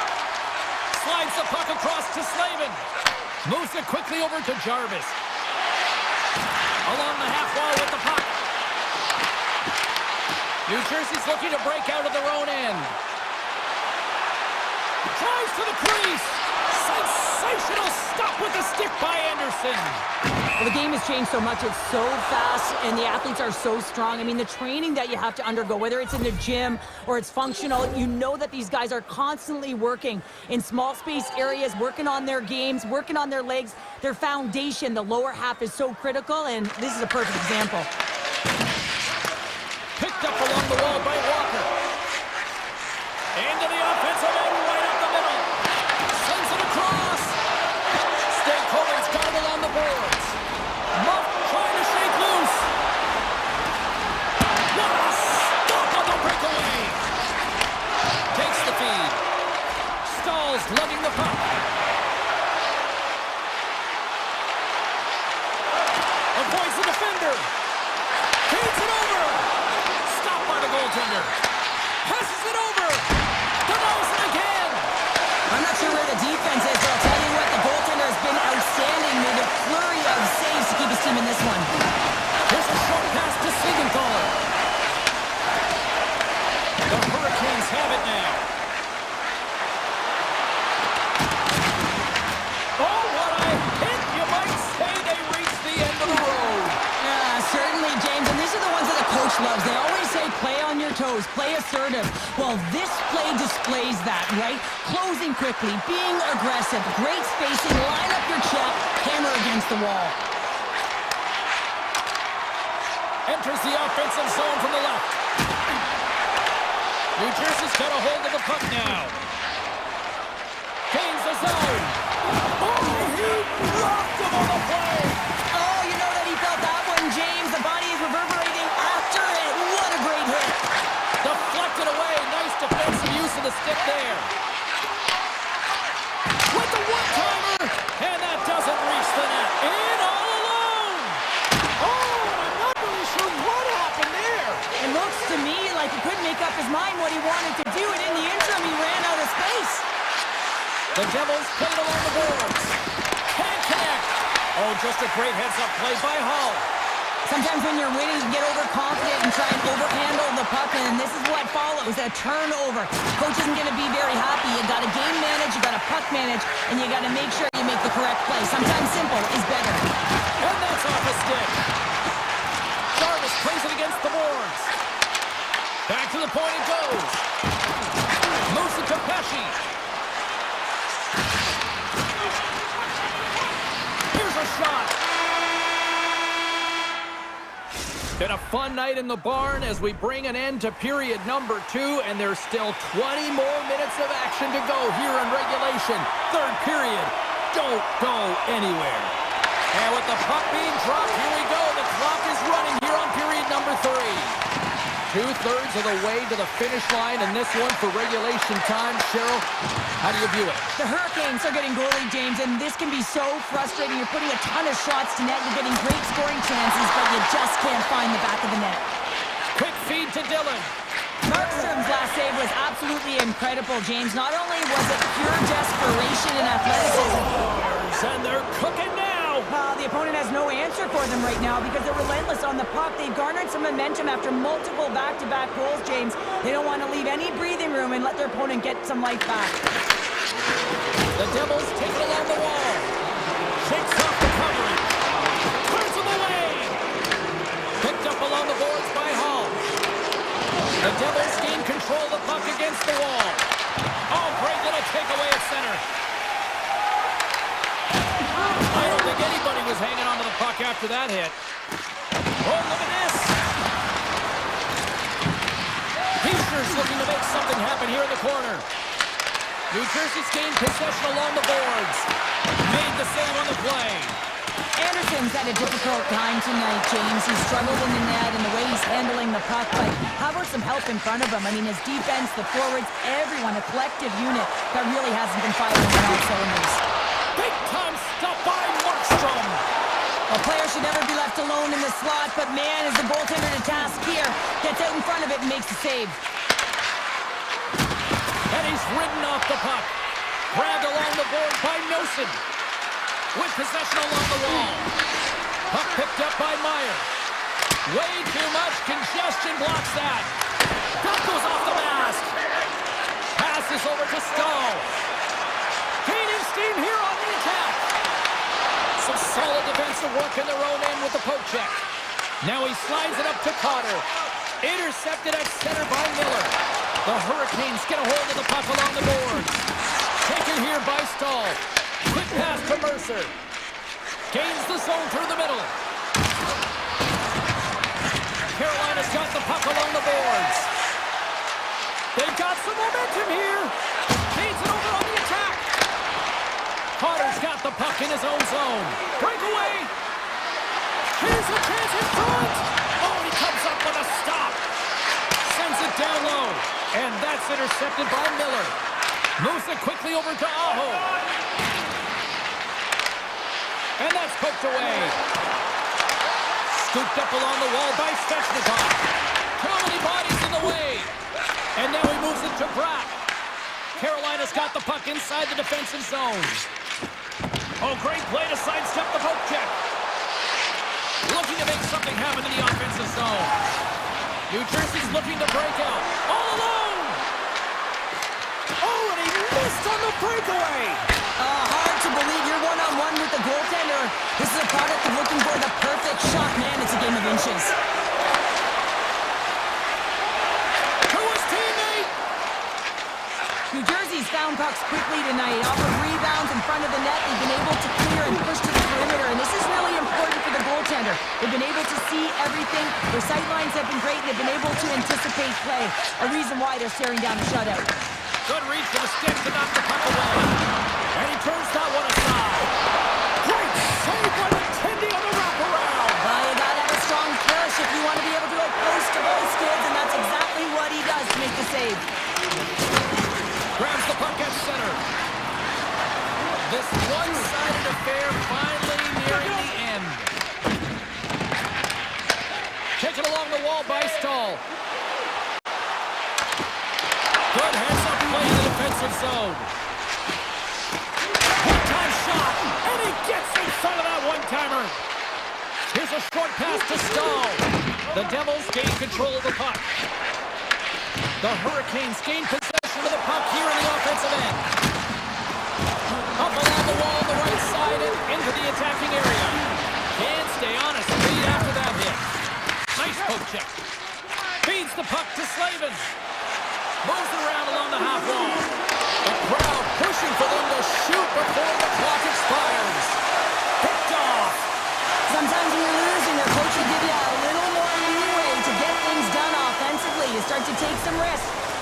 Slides the puck across to Slavin. Moves it quickly over to Jarvis. Along the half wall with the puck. New Jersey's looking to break out of their own end. Tries to the crease. Sensational stop with the stick by Anderson. Well, the game has changed so much. It's so fast, and the athletes are so strong. I mean, the training that you have to undergo, whether it's in the gym or it's functional, you know that these guys are constantly working in small space areas, working on their games, working on their legs, their foundation. The lower half is so critical, and this is a perfect example. Picked up along the wall by Walker. Into the offensive end, right up the middle. Sends it across. Stankoven's got it along the boards. Muff trying to shake loose. What a stop on the breakaway. Takes the feed. Stalls lugging the puck. Avoids the defender. Feeds it over. Stopped by the goaltender. Passes it over. Denies it again. I'm not sure where the defense is, but I'll tell you what, the goaltender has been outstanding with a flurry of saves to keep his team in this one. Here's a short pass to Siegenthaler. The Hurricanes have it now. Oh, what a hit! You might say they reached the end of the road. Certainly, James, and these are the ones that the coach loves. They always say, play on your toes, play assertive. Well, this play displays that, right? Closing quickly, being aggressive, great spacing, line up your check, hammer against the wall. Enters the offensive zone from the left. New Jersey's got a hold of the puck now. Gains the zone. Oh, he rocked him on the play. Oh, you know that he felt that one, James. The body is reverberating after it. What a great hit. Deflected away. Nice defensive use of the stick there. With the one-timer. And that doesn't reach the net. In all alone. Oh, I'm not really sure what happened there. It looks to me like he couldn't make up his mind what he wanted to do, and in the interim, he ran out of space. The Devils played along the boards. Can't connect. Oh, just a great heads-up play by Hull. Sometimes when you're winning, you get overconfident and try and overhandle the puck, and this is what follows, a turnover. Coach isn't going to be very happy. You got to game manage, you got to puck manage, and you got to make sure you make the correct play. Sometimes simple is better. And that's off a stick. Jarvis plays it against the boards. Back to the point it goes. Moves it to Pesci. Here's a shot. Been a fun night in the barn as we bring an end to period number 2, and there's still 20 more minutes of action to go here in regulation. Third period. Don't go anywhere. And with the puck being dropped, here we go. The clock is running here on period number 3. Two-thirds of the way to the finish line in this one for regulation time. Cheryl, how do you view it? The Hurricanes are getting goalie, James, and this can be so frustrating. You're putting a ton of shots to net. You're getting great scoring chances, but you just can't find the back of the net. Quick feed to Dylan. Markstrom's last save was absolutely incredible, James. Not only was it pure desperation and athleticism. And they're cooking now. The opponent has no answer for them right now because they're relentless on the puck. They've garnered some momentum after multiple back-to-back goals, James. They don't want to leave any breathing room and let their opponent get some life back. The Devils take it along the wall. Shakes off the coverage. Turns them away. Picked up along the boards by Hall. The Devils gain control of the puck against the wall. Oh, great little takeaway at center. I don't think anybody was hanging on to the puck after that hit. Oh, look at this. Heischer's looking to make something happen here in the corner. New Jersey's gained possession along the boards. Made the save on the play. Anderson's had a difficult time tonight, James. He's struggled in the net and the way he's handling the puck, but how about some help in front of him? I mean, his defense, the forwards, everyone, a collective unit that really hasn't been firing on all cylinders. Big time stop by Markstrom. A player should never be left alone in the slot, but man, is the goaltender to task here. Gets out in front of it and makes the save. And he's ridden off the puck. Grabbed along the board by Nosen. With possession along the wall. Puck picked up by Meyer. Way too much congestion blocks that. Puck goes off the mask. Passes over to Stahl. Gaining steam here on the attack. Some solid defensive work in their own end with the poke check. Now he slides it up to Cotter. Intercepted at center by Miller. The Hurricanes get a hold of the puck along the boards. Taken here by Stahl. Quick pass to Mercer. Gains the zone through the middle. Carolina's got the puck along the boards. They've got some momentum here. Feeds it over on the attack. Potter's got the puck in his own zone. Breakaway. Here's a chance in front. Oh, he comes up with a stop. Sends it down low. And that's intercepted by Miller. Moves it quickly over to Aho. And that's poked away. Scooped up along the wall by Svechnikov. Too many bodies in the way. And now he moves it to Bratt. Carolina's got the puck inside the defensive zone. Oh, great play to sidestep the poke check. Looking to make something happen in the offensive zone. New Jersey's looking to break out. All alone! Oh, and he missed on the breakaway! Hard to believe you're one-on-one with the goaltender. This is a product of looking for the perfect shot. Man, it's a game of inches. To his teammate! New Jersey's found pucks quickly tonight. Off of rebounds in front of the net, they've been able to clear and push to the perimeter, and this is really important for the goaltender. They've been able to see everything. Their sight lines have been great. They've been able to anticipate play. A reason why they're staring down the shutout. Good reach for the stick to knock the puck away. And he turns that one aside. Great save by the Tendy on the wraparound. You gotta have a strong push if you want to be able to go close to those kids, and that's exactly what he does to make the save. Grabs the puck at center. This one-sided affair finally nearing the end. Taken along the wall by Stahl. Good heads-up play in the defensive zone. One-time shot, and he gets in front of that one-timer. Here's a short pass to Stahl. The Devils gain control of the puck. The Hurricanes gain possession of the puck here in the offensive end. Up along the wall on the right side and into the attacking area. Can't stay on his feet after that hit. Nice poke check. Feeds the puck to Slavin. Moves around along the half wall. The crowd pushing for them to shoot before the clock expires. Picked off. Sometimes when you're losing, your coach will give you a little more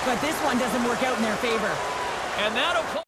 but this one doesn't work out in their favor. And that'll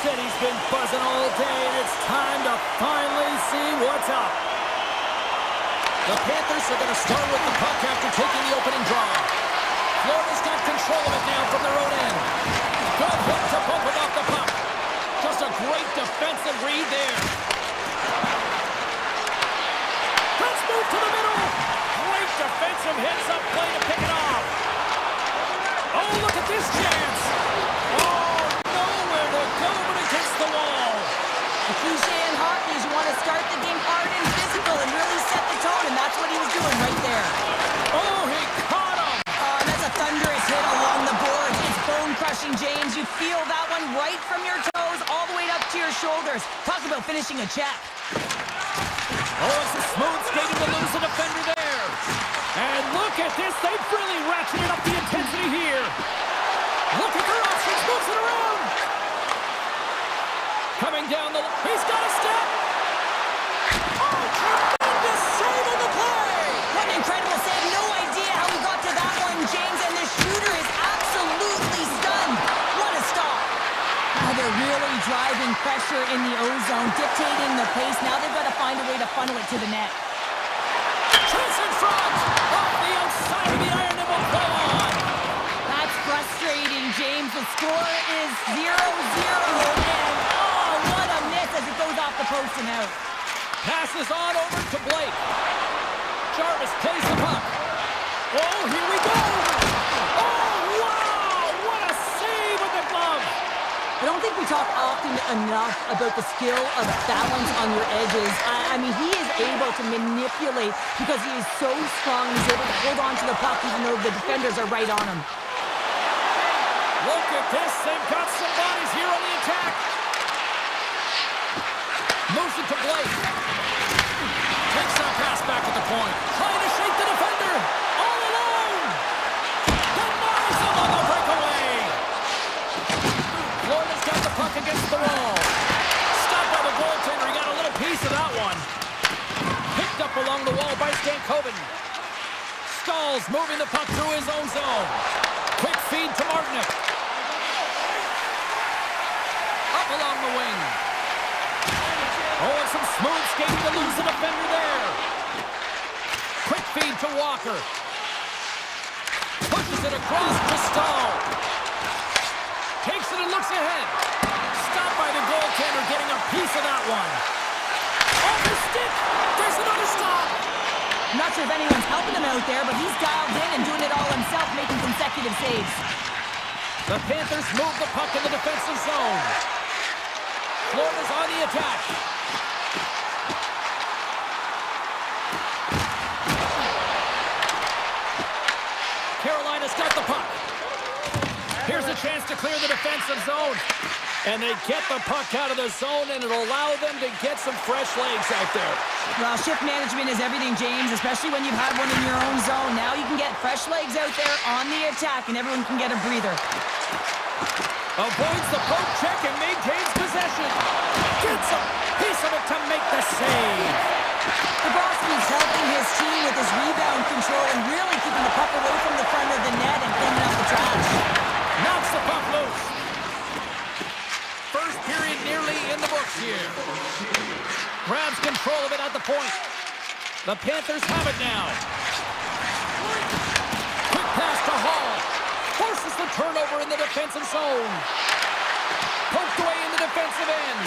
said he's been buzzing all day, and it's time to finally see what's up. The Panthers are going to start with the puck after taking the opening draw. Florida's got control of it now from their own end. Good hook to bump him off the puck. Just a great defensive read there. Let's move to the middle. Great defensive heads-up play to pick it off. Oh, look at this chance. Oh, nowhere to go but against the wall. The cliche in hockey is you want to start the game hard and physical and really set the tone, and that's what he was doing right there. Oh, he caught him. That's a thunderous hit along the boards. It's bone-crushing, James. You feel that one right from your toes all the way up to your shoulders. Talk about finishing a check. Oh, it's a smooth skating to lose the defender there. And look at this. They've really ratcheted up the intensity here. Look at their options. Moves it around. Coming down the... He's got a step. Oh, tremendous save on the play. What an incredible save. No idea how he got to that one, James. And the shooter is absolutely stunned. What a stop. Now they're really driving pressure in the O-zone, dictating the pace. Now they've got to find a way to funnel it to the net. Chase in front. Off the outside of the iron and will play on. That's frustrating, James. The score is 0-0. And oh, what a miss as it goes off the post and out. Passes on over to Blake. Jarvis plays the puck. Oh, here we go. Oh, wow. What a save with the glove. I don't think we talk often enough about the skill of balance on your edges. I mean, he is able to manipulate because he is so strong. He's able to hold on to the puck even though the defenders are right on him. Look at this. They've got some bodies here on the attack. Moves it to Blake. Takes that pass back at the point. Trying to shake the defender. All alone. Denies him on the breakaway. Florida's got the puck against the wall. Stopped by the goaltender. He got a little piece of that one. Picked up along the wall by Stankoven. Stalls moving the puck through his own zone. Quick feed to Martinick. Up along the wing. Oh, and some smooth skating to lose the defender there. Quick feed to Walker. Pushes it across to Stahl. Takes it and looks ahead. Stopped by the goaltender, getting a piece of that one. Off his stick. There's another stop. I'm not sure if anyone's helping him out there, but he's dialed in and doing it all himself, making consecutive saves. The Panthers move the puck in the defensive zone. Florida's on the attack. Carolina's got the puck. Here's a chance to clear the defensive zone. And they get the puck out of the zone, and it'll allow them to get some fresh legs out there. Well, shift management is everything, James, especially when you've had one in your own zone. Now you can get fresh legs out there on the attack, and everyone can get a breather. Avoids the poke check and maintains possession. Gets a piece of it to make the save. Bobrovsky's helping his team with his rebound control and really keeping the puck away from the front of the net and cleaning up the trash. Knocks the puck loose. First period nearly in the books here. Grabs control of it at the point. The Panthers have it now. Quick pass to Hall. Forces the turnover in the defensive zone. Poked away in the defensive end.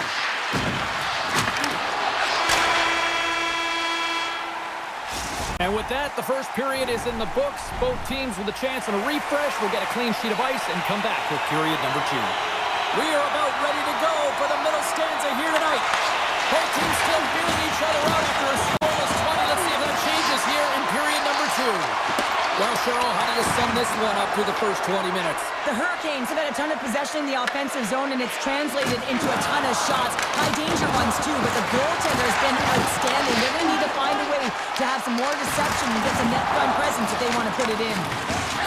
And with that, the first period is in the books. Both teams with a chance and a refresh will get a clean sheet of ice and come back with period number 2. We are about ready to go for the middle stanza here tonight. Both teams still feeling each other out after a scoreless 20. Let's see if that changes here in period number 2. Well, Cheryl, how do you sum this one up through the first 20 minutes? The Hurricanes have had a ton of possession in the offensive zone, and it's translated into a ton of shots. High-danger ones, too, but the goaltender has been outstanding. They're going to need to find a way to have some more deception and get some net front presence if they want to put it in.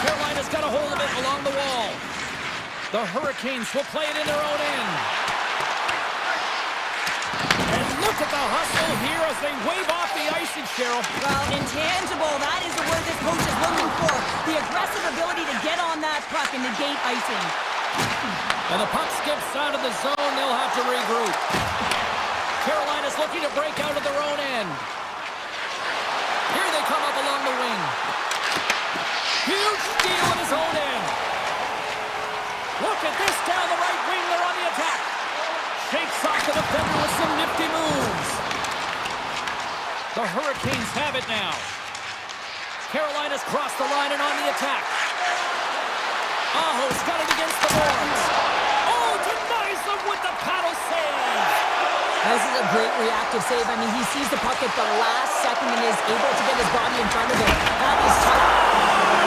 Carolina's got a hold of it along the wall. The Hurricanes will play it in their own end. And look at the hustle here as they wave off the icing, Cheryl. Well, intangible, that is the word this coach is looking for. The aggressive ability to get on that puck and negate icing. And the puck skips out of the zone. They'll have to regroup. Carolina's looking to break out of their own end. Here they come up along the wing. Huge steal in his own end. Look at this down the right wing. They're on the attack. Shakes off the defender with some nifty moves. The Hurricanes have it now. Carolina's crossed the line and on the attack. Aho's got it against the boards. Oh, denies them with the paddle save. This is a great reactive save. I mean, he sees the puck at the last second and is able to get his body in front of it. That is tough.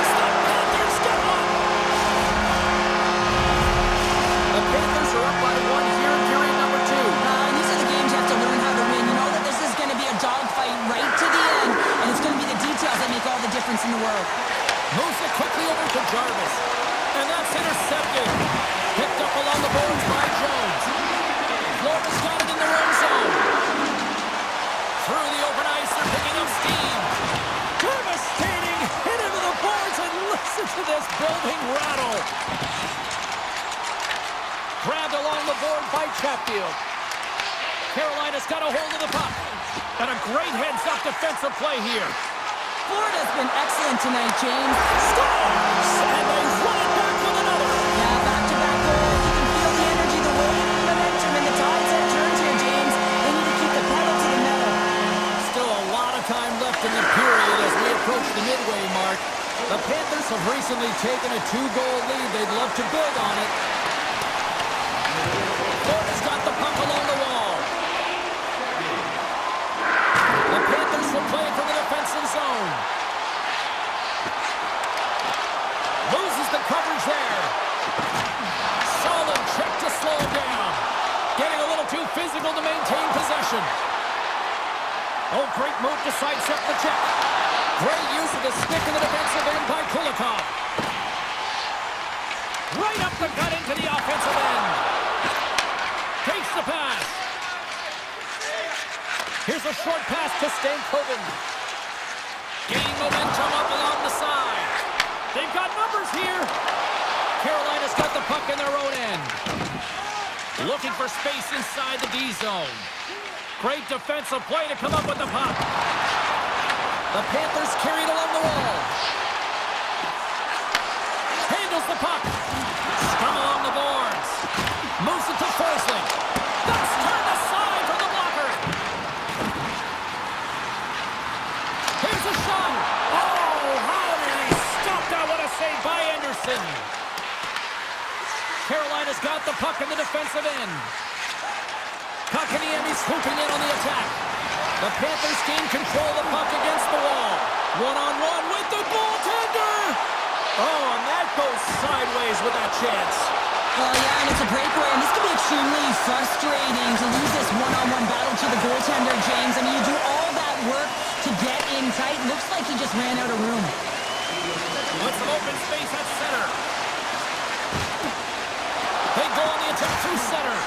The Panthers get one. The Panthers are up by one here in period number 2. These are the games you have to learn how to win. You know that this is going to be a dogfight right to the end, and it's going to be the details that make all the difference in the world. Moves it quickly over to Jarvis. And that's intercepted. Picked up along the boards by Jones. Florida's got it in their own zone. Through the open ice, they're picking up steam. Devastating hit into the boards, and listen to this building rattle. Grabbed along the board by Chatfield. Carolina's got a hold of the puck. And a great heads-up defensive play here. Florida's been excellent tonight, James. Scores! And they run it back with another. Yeah, back-to-back goals. You can feel the energy, the wave, the momentum, and the tides have turned here, James. They need to keep the pedal to the metal. Still a lot of time left in the period as we approach the midway mark. The Panthers have recently taken a 2-goal lead. They'd love to build on it. Florida's got the puck along the wall. The Panthers will play from the defensive zone. Loses the coverage there. Solid check to slow him down. Getting a little too physical to maintain possession. Oh, great move to sidestep the check. Great use of the stick in the defensive end by Kulikov. Right up the gut into the offensive end. Takes the pass. Here's a short pass to Stankoven. Gain momentum up along the side. They've got numbers here. Carolina's got the puck in their own end. Looking for space inside the D zone. Great defensive play to come up with the puck. The Panthers carried along the wall. Handles the puck. Scrum along the boards. Moves it to Forsling. That's turned aside from the blocker. Here's a shot. Oh, how did he stop that? What a save by Anderson. Carolina's got the puck in the defensive end. Kakaniemi swooping in on the attack. The Panthers gain control of the puck against the wall. One-on-one with the goaltender. Oh, and that goes sideways with that chance. Oh, yeah, and it's a breakaway, and this can be extremely frustrating to lose this one-on-one battle to the goaltender, James. I mean, you do all that work to get in tight. Looks like he just ran out of room. With some open space at center. They go on the attack through center.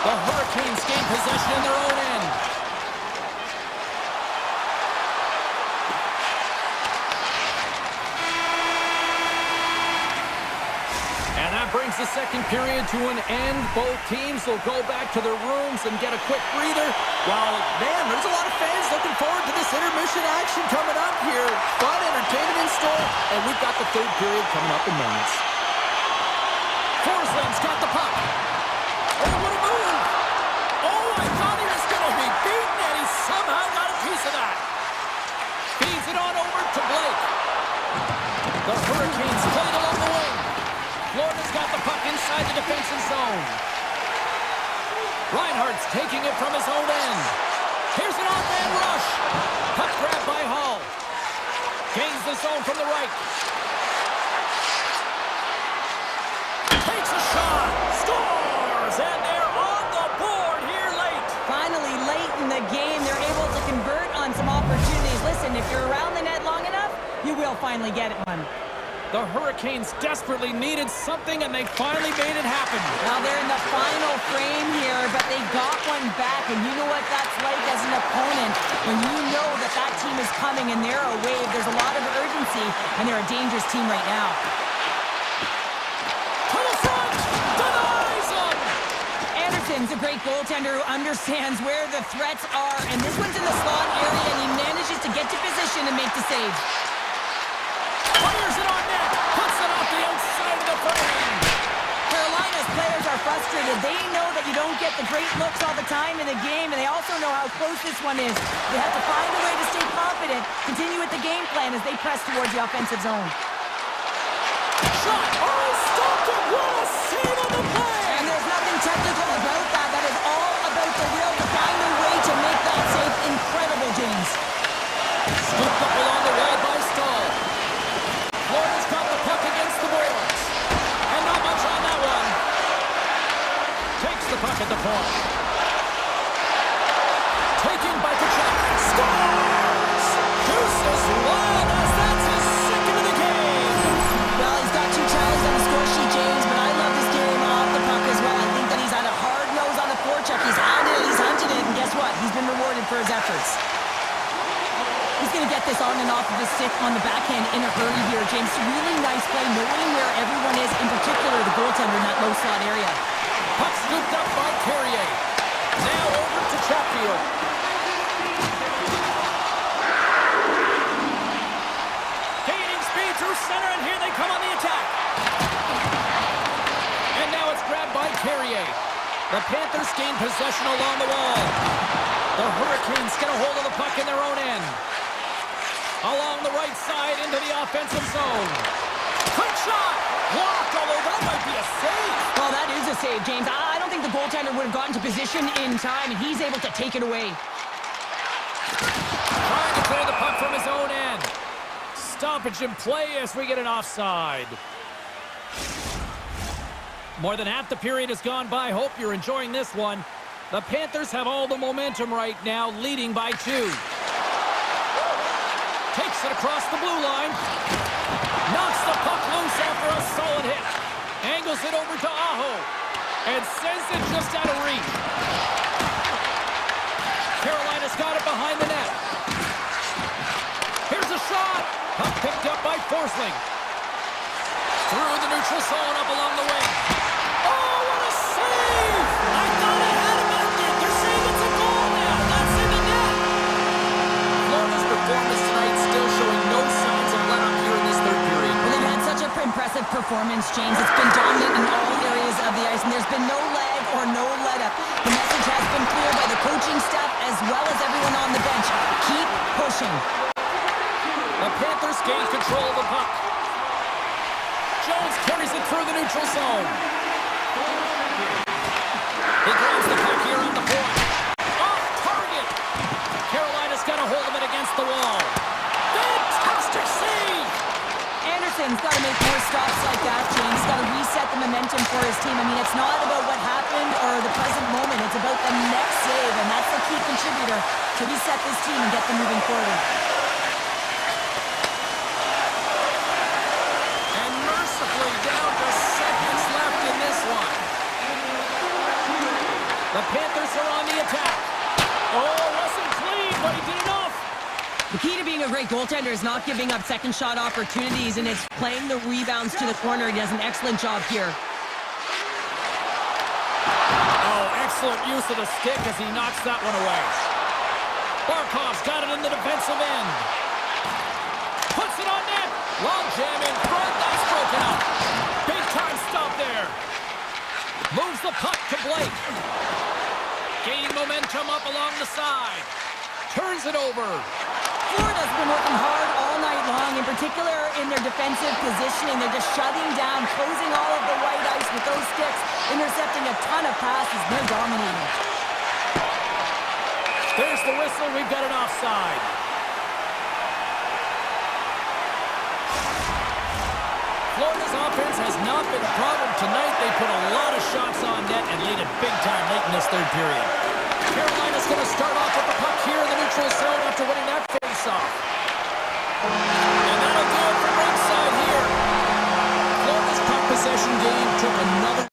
The Hurricanes gain possession in their own end. And that brings the second period to an end. Both teams will go back to their rooms and get a quick breather. While, man, there's a lot of fans looking forward to this intermission action coming up here. Fun entertainment in store, and we've got the third period coming up in moments. Forsling's got the puck. Oh, what a move! Oh, I thought he was going to be beaten, and he somehow got a piece of that. Feeds it on over to Blake. The Hurricanes played along the wing. Florida's got the puck inside the defensive zone. Reinhardt's taking it from his own end. Here's an off-man rush. Puck grab by Hall. Gains the zone from the right. Takes a shot. Scores! And they're on the board here late. Finally, late in the game, they're able to convert on some opportunities. Listen, if you're around the net long enough, you will finally get one. The Hurricanes desperately needed something, and they finally made it happen. Now they're in the final frame here, but they got one back, and you know what that's like as an opponent. When you know that that team is coming and they're a wave, there's a lot of urgency, and they're a dangerous team right now. Anderson's a great goaltender who understands where the threats are, and this one's in the slot area, and he manages to get to position and make the save. Fires it on net. Puts it off the outside of the frame. Carolina's players are frustrated. They know that you don't get the great looks all the time in the game, and they also know how close this one is. They have to find a way to stay confident, continue with the game plan as they press towards the offensive zone. Shot! Oh, stopped it! What a save on the play! And there's nothing technical about that. That is all about the will to find a way to make that save incredible, James. Scooped up along the wall by Stahl. Florida's got the puck against the boards. And not much on that one. Takes the puck at the point. Taken by Kachuk. Scores! Deuces wild as that's his second of the game. Well, he's got 2 challenges on the score sheet, James, but I love this game off the puck as well. I think that he's had a hard nose on the forecheck. He's hounded it, he's hunted it, and guess what? He's been rewarded for his efforts. He's going to get this on and off of his stick on the backhand in a hurry here, James. Really nice play, knowing where everyone is, in particular the goaltender in that low slot area. Puck scooped up by Carrier. Now over to Chatfield. Gaining speed through center, and here they come on the attack. And now it's grabbed by Carrier. The Panthers gain possession along the wall. The Hurricanes get a hold of the puck in their own end. Along the right side into the offensive zone. Quick shot! Blocked, although that might be a save. Well, that is a save, James. I don't think the goaltender would have gotten to position in time, and he's able to take it away. Trying to clear the puck from his own end. Stoppage in play as we get an offside. More than half the period has gone by. Hope you're enjoying this one. The Panthers have all the momentum right now, leading by 2. Takes it across the blue line. Knocks the puck loose after a solid hit. Angles it over to Aho. And sends it just out of reach. Carolina's got it behind the net. Here's a shot. Puck picked up by Forsling. Through the neutral zone up along the wing. Oh, what a save! I thought I had him out there. They're saying it's a goal now. That's in the net. Florida's performance tonight still showing no signs of let up here in this third period. Well, they've had such an impressive performance, James. It's been dominant in all areas of the ice, and there's been no lag or no let-up. The message has been clear by the coaching staff as well as everyone on the bench. Keep pushing. The Panthers gain control of the puck. Jones carries it through the neutral zone. He grabs the puck here on the point. Off target. Carolina's got a hold of it against the wall. Fantastic save! Anderson's got to make more stops like that, James. He's got to reset the momentum for his team. I mean, it's not about what happened or the present moment. It's about the next save, and that's the key contributor to reset this team and get them moving forward. And mercifully down to seconds left in this one. The Panthers are on the attack. Oh, wasn't clean, but he did enough. The key to being a great goaltender is not giving up second shot opportunities, and it's playing the rebounds to the corner. He does an excellent job here. Oh, excellent use of the stick as he knocks that one away. Barkov's got it in the defensive end. Puts it on net. Long jam in front. That's broken up. Big time stop there. Moves the puck to Blake. Gaining momentum up along the side. Turns it over. Florida's been working hard all night long, in particular in their defensive positioning. They're just shutting down, closing all of the white ice with those sticks, intercepting a ton of passes. They're dominating. There's the whistle. We've got an offside. Florida's offense has not been a problem tonight. They put a lot of shots on net and lead it big time late in this third period. Carolina's going to start off with the puck here in the neutral zone after winning that face-off. And that'll do it for ringside here. Florida's puck possession game took another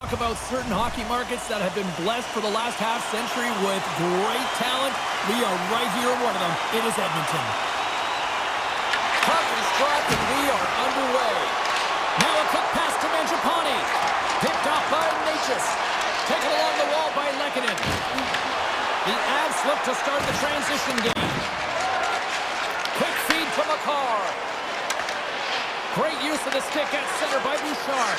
Talk about certain hockey markets that have been blessed for the last half-century with great talent. We are right here in one of them. It is Edmonton. Puck is dropped and we are underway. Now a quick pass to Mangiapane. Picked off by Natchez. Taken along the wall by Lehkonen. The Avs look to start the transition game. Quick feed from Makar. Great use of the stick at center by Bouchard.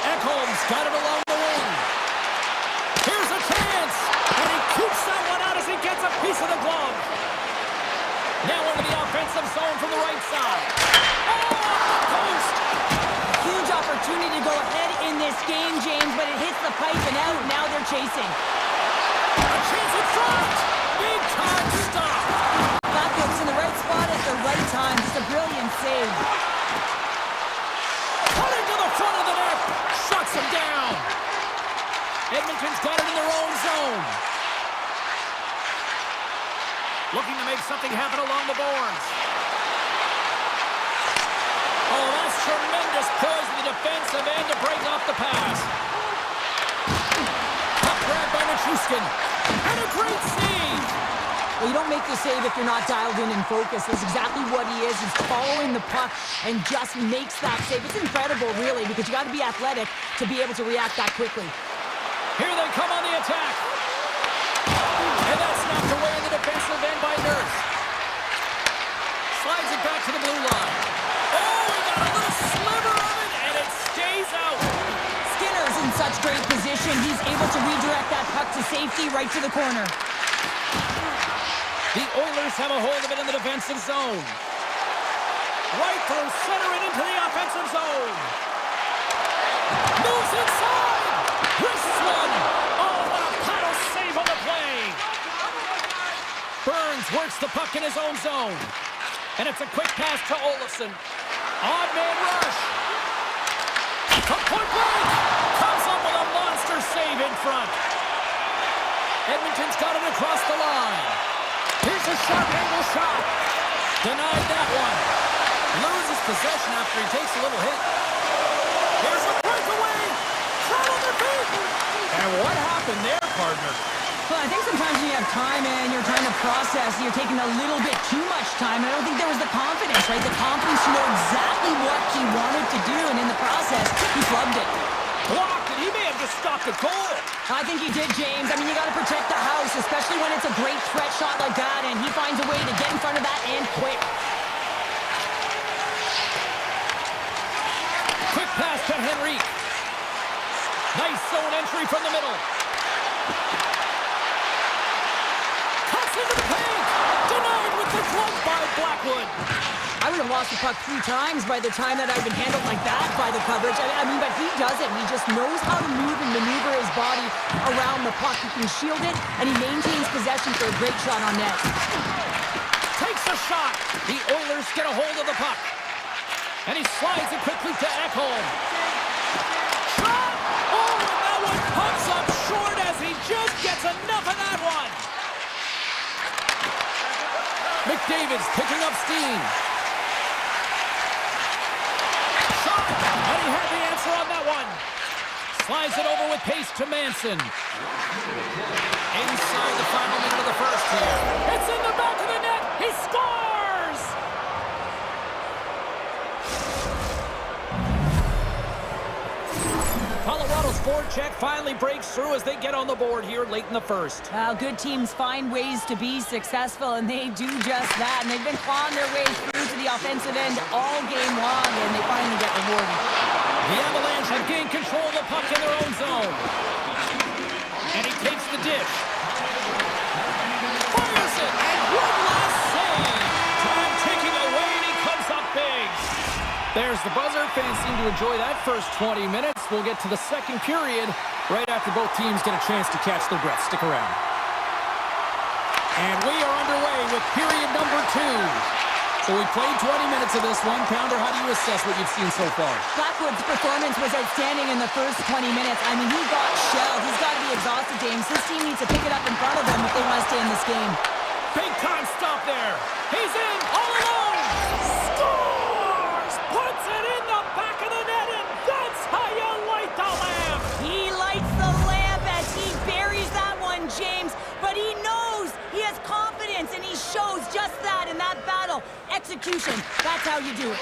Ekholm's got it along the wing. Here's a chance. And he keeps that one out as he gets a piece of the glove. Now into the offensive zone from the right side. Oh, off the post. Huge opportunity to go ahead in this game, James, but it hits the pipe and out. Now they're chasing. A chance in front. Big time stop. Blackwood's in the right spot at the right time. Just a brilliant save. Cutting to the front of the net. Shuts him down. Edmonton's got it in their own zone. Looking to make something happen along the boards. Oh, that's tremendous poise in the defensive end to break off the pass. Puck grabbed by Nichushkin. And a great save. Well, you don't make the save if you're not dialed in and focused. That's exactly what he is. He's following the puck and just makes that save. It's incredible, really, because you got to be athletic to be able to react that quickly. Here they come on the attack. And that's knocked away in the defensive end by Nurse. Slides it back to the blue line. Oh, he got a little sliver of it, and it stays out. Skinner's in such great position. He's able to redirect that puck to safety right to the corner. The Oilers have a hold of it in the defensive zone. Right through center and into the offensive zone. Moves inside. Wrists one. Oh, what a paddle save on the play. Burns works the puck in his own zone. And it's a quick pass to Olofsson. Odd man rush. From point blank. Comes up with a monster save in front. Edmonton's got it across the line. Here's a sharp angle shot. Denied that one. Loses possession after he takes a little hit. Here's a breakaway. Shot on their feet. And what happened there, partner? Well, I think sometimes when you have time and you're trying to process, you're taking a little bit too much time. I don't think there was the confidence, right? The confidence to know exactly what he wanted to do, and in the process, he flubbed it. Blocked, and he may have just stopped a goal. I think he did, James. I mean, you got to protect the house, especially when it's a great threat shot like that, and he finds a way to get in front of that and quick. Quick pass to Henrique. Nice zone entry from the middle. Cuts into the paint. Denied with the glove by Blackwood. I would have lost the puck 3 times by the time that I've been handled like that by the coverage. I mean, but he doesn't. He just knows how to move and maneuver his body around the puck. He can shield it, and he maintains possession for a great shot on net. Takes a shot. The Oilers get a hold of the puck. And he slides it quickly to Ekholm. Shot! Oh, and that one comes up short as he just gets enough of that one. McDavid's picking up steam. And he had the answer on that one. Slides it over with pace to Manson. Inside the final minute of the first here. It's in the back of the net. He scores! Colorado's forecheck finally breaks through as they get on the board here late in the first. Well, good teams find ways to be successful, and they do just that. And they've been clawing their way through to the offensive end all game long, and they finally get rewarded. The Avalanche have gained control of the puck in their own zone. And he takes the dish. Fires it, and one last save. Time ticking away, and he comes up big. There's the buzzer. Fans seem to enjoy that first 20 minutes. We'll get to the second period right after both teams get a chance to catch their breath. Stick around. And we are underway with period number 2. So we played 20 minutes of this one. Pounder, how do you assess what you've seen so far? Blackwood's performance was outstanding in the first 20 minutes. I mean, he got shelled. He's got to be exhausted, James. His team needs to pick it up in front of him if they want to stay in this game. Big time stop there. He's in all alone. Scores! Puts it in the back of the net, and that's how you light the subtle. Execution, that's how you do it.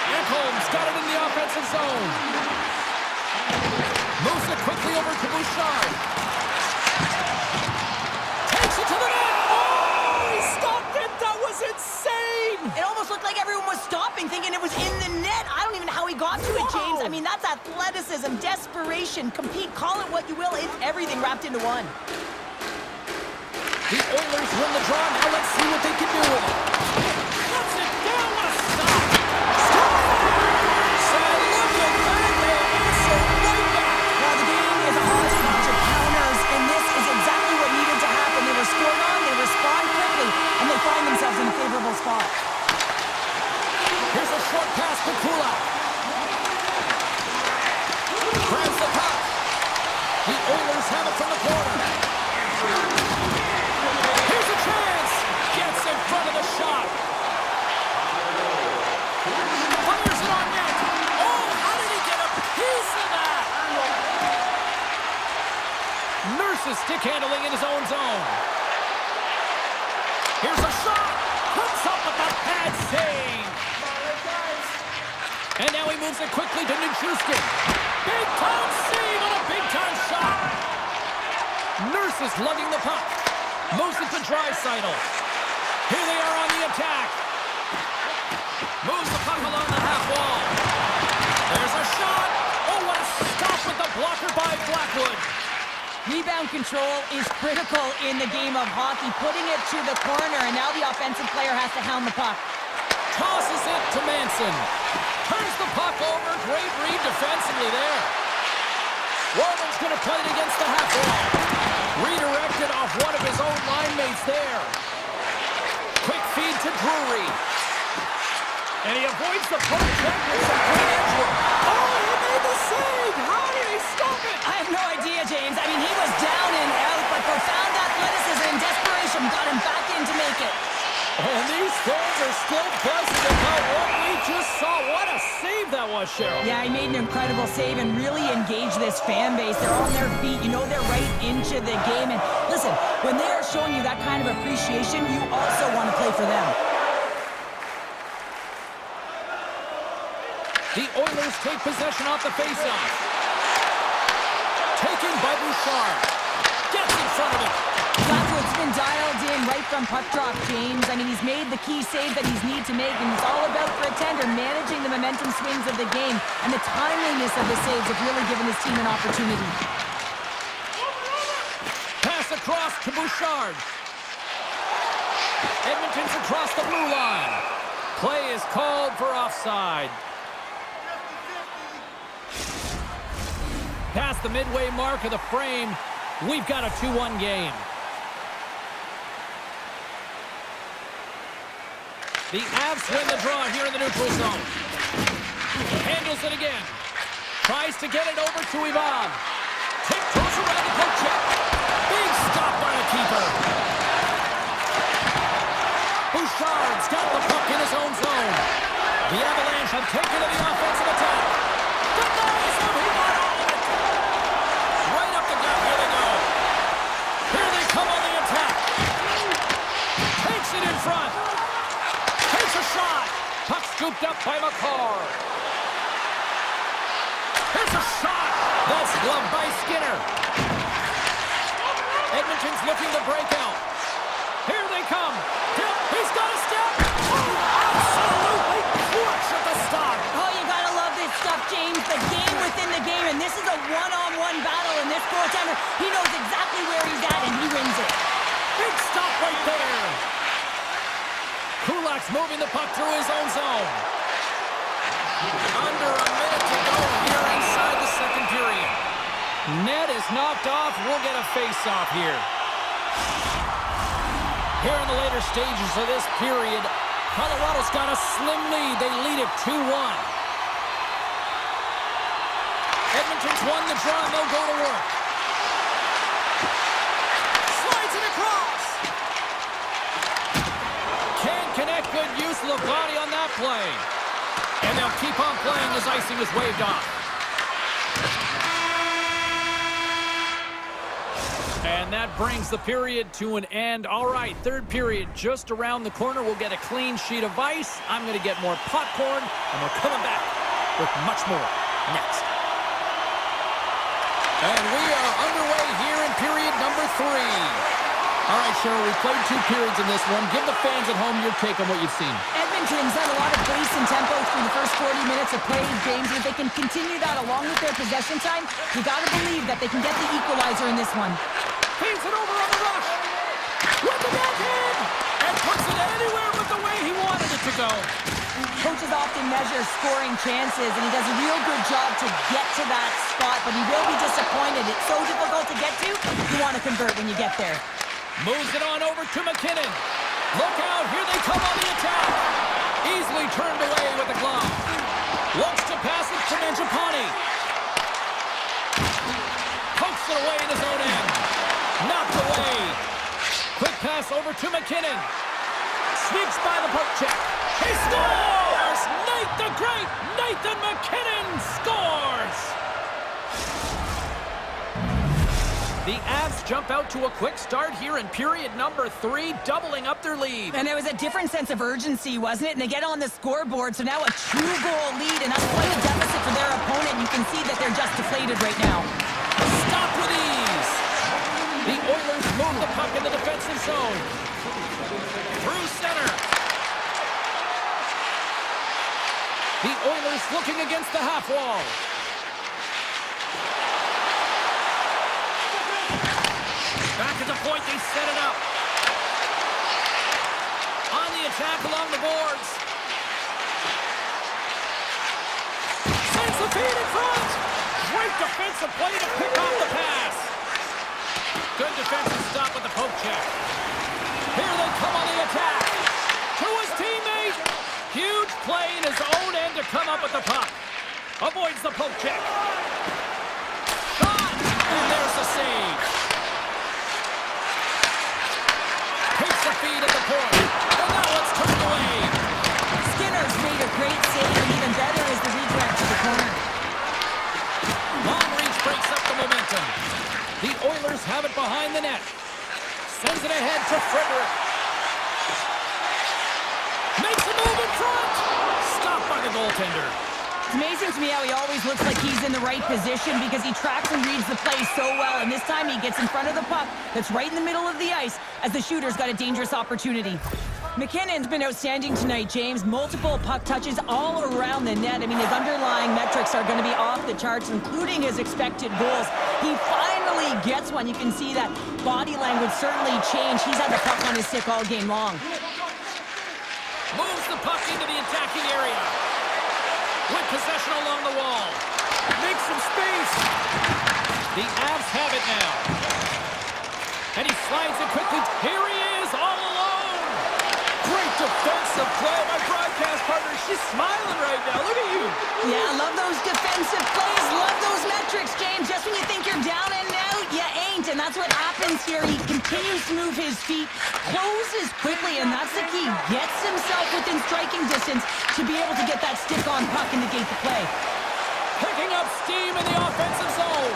Ekholm's got it in the offensive zone. Moves it quickly over to Bouchard. Takes it to the net. Oh, he stopped it. That was insane. It almost looked like everyone was stopping, thinking it was in the net. I don't even know how he got to it, James. I mean, that's athleticism, desperation, compete, call it what you will. It's everything wrapped into one. The Oilers win the draw. Now let's see what they can do with it. Puts it down. What a stop. So look at that. They answer right back. Now the game is a hodgepodge of counters, and this is exactly what needed to happen. They were scored on, they respond quickly, and they find themselves in a favorable spot. Here's a short pass to Kulak. Grabs the puck. The Oilers have it from the corner. Here's a chance. Gets in front of the shot. Fires it on net. Oh, how did he get a piece of that? Nurse's stick handling in his own zone. Here's a shot. Comes up with the pad save. And now he moves it quickly to Nichushkin. Big-time save on a big-time shot. Nurse is lugging the puck. Moves it to Draisaitl. Here they are on the attack. Moves the puck along the half wall. There's a shot. Oh, what a stop with the blocker by Blackwood. Rebound control is critical in the game of hockey. Putting it to the corner, and now the offensive player has to hound the puck. Tosses it to Manson. Turns the puck over. Great read defensively there. Roman's going to play it against the half wall. Redirected off one of his own line mates there. Quick feed to Drury. And he avoids the poke check with some great edge work. Oh, he made the save. How did he stop it? I have no idea, James. I mean, he was down and out, but profound athleticism and desperation got him back in to make it. And these fans are still buzzing about what we just saw. What a save that was, Cheryl. Yeah, he made an incredible save and really engaged this fan base. They're on their feet. You know they're right into the game. And listen, when they are showing you that kind of appreciation, you also want to play for them. The Oilers take possession off the faceoff. Taken by Bouchard. Gets in front of it. Blackwood's been dialed in right from puck drop, James. I mean, he's made the key save that he's need to make, and it's all about, for a tender, managing the momentum swings of the game, and the timeliness of the saves have really given his team an opportunity. Pass across to Bouchard. Edmonton's across the blue line. Play is called for offside. Past the midway mark of the frame, we've got a 2-1 game. The Avs win the draw here in the neutral zone. Handles it again. Tries to get it over to Ivan. Tiptoes around the poke check. Big stop by the keeper. Bouchard's got the puck in his own zone. The Avalanche have taken to the offensive attack. Denies him. He got all of it. Right up the gut. Here they go. Here they come on the attack. Takes it in front. Takes a shot. Puck scooped up by McCarr. Here's a shot. That's gloved by Skinner. Edmonton's looking to break out. Here they come. He's got a step. Oh, absolutely clutch at the stop. Oh, you gotta love this stuff, James. The game within the game, and this is a one-on-one battle, and this goaltender, he knows exactly where he's at, and he wins it. Big stop right there. Kulak's moving the puck through his own zone. Under a minute to go here inside the second period. Net is knocked off. We'll get a face-off here. Here in the later stages of this period, Colorado's got a slim lead. They lead it 2-1. Edmonton's won the draw, and they'll go to work. Slides it across. Can't connect. Good use of the body on that play. And they'll keep on playing as icing is waved off. And that brings the period to an end. All right, third period just around the corner. We'll get a clean sheet of ice. I'm going to get more popcorn, and we're coming back with much more next. And we are underway here in period number 3. All right, Cheryl, we've played 2 periods in this one. Give the fans at home your take on what you've seen. Edmonton's had a lot of pace and tempo through the first 40 minutes of play, James. If they can continue that along with their possession time, you got to believe that they can get the equalizer in this one. Feeds it over on the rush. With the backhand. And puts it anywhere but the way he wanted it to go. Coaches often measure scoring chances, and he does a real good job to get to that spot, but he will be disappointed. It's so difficult to get to, you want to convert when you get there. Moves it on over to McKinnon. Look out, here they come on the attack. Easily turned away with the glove. Looks to pass it to Mangiapane. Pokes it away in his own end. Knocked away. Quick pass over to McKinnon. Sneaks by the poke check. He scores! The great Nathan McKinnon scores! The Avs jump out to a quick start here in period number 3, doubling up their lead. And there was a different sense of urgency, wasn't it? And they get on the scoreboard, so now a 2-goal lead, and that's quite a deficit for their opponent. You can see that they're just deflated right now. Stop with ease. The Oilers move the puck in the defensive zone. Through center. The Oilers looking against the half wall. Back at the point, they set it up. On the attack along the boards. Sends the feed in front. Great defensive play to pick off the pass. Good defensive stop with the poke check. Here they come on the attack. To his teammate. Huge play in his own end to come up with the puck. Avoids the poke check. Shot. And there's the save. Takes the feed at the point. And now it's turned away. Skinner's made a great save, and even better is the redirect to the corner. Long reach breaks up the momentum. The Oilers have it behind the net. Sends it ahead to Frederick. Makes a move in front. Stopped by the goaltender. It's amazing to me how he always looks like he's in the right position because he tracks and reads the play so well. And this time he gets in front of the puck that's right in the middle of the ice as the shooter's got a dangerous opportunity. McKinnon's been outstanding tonight, James. Multiple puck touches all around the net. I mean, his underlying metrics are going to be off the charts, including his expected goals. He finally gets one. You can see that body language certainly changed. He's had the puck on his stick all game long. Moves the puck into the attacking area. With possession along the wall. Makes some space. The Avs have it now. And he slides it quickly. Here he is, all alone. Great defensive play. My broadcast partner, she's smiling right now. Look at you. Yeah, love those defensive plays. Love those metrics, James. Just when you think you're down and out, you ain't. And that's what happens here. He continues to move his feet, closes quickly, and that's the key. Gets himself within striking distance to be able to get that stick-on puck and negate the play. Picking up steam in the offensive zone.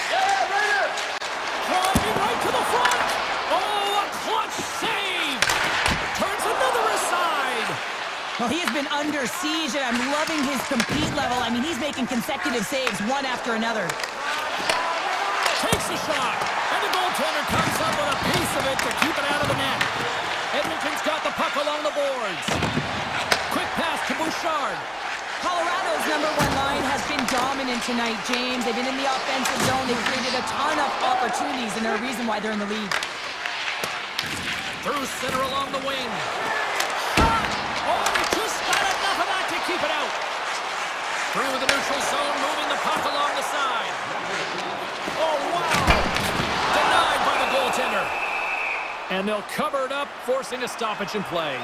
Yeah, Raider! Driving right to the front. Oh, a clutch save. Turns another aside. Well, he has been under siege, and I'm loving his compete level. I mean, he's making consecutive saves, one after another. Takes a shot, and the goaltender comes up with a piece of it to keep it out of the net. Edmonton's got the puck along the boards. Quick pass to Bouchard. Colorado's #1 line has been dominant tonight, James. They've been in the offensive zone. They've created a ton of opportunities, and they're a reason why they're in the lead. Through center along the wing. Shot! Oh, he just got enough of that to keep it out. Through the neutral zone, moving the puck along the side. Oh, wow! Denied by the goaltender. And they'll cover it up, forcing a stoppage in play.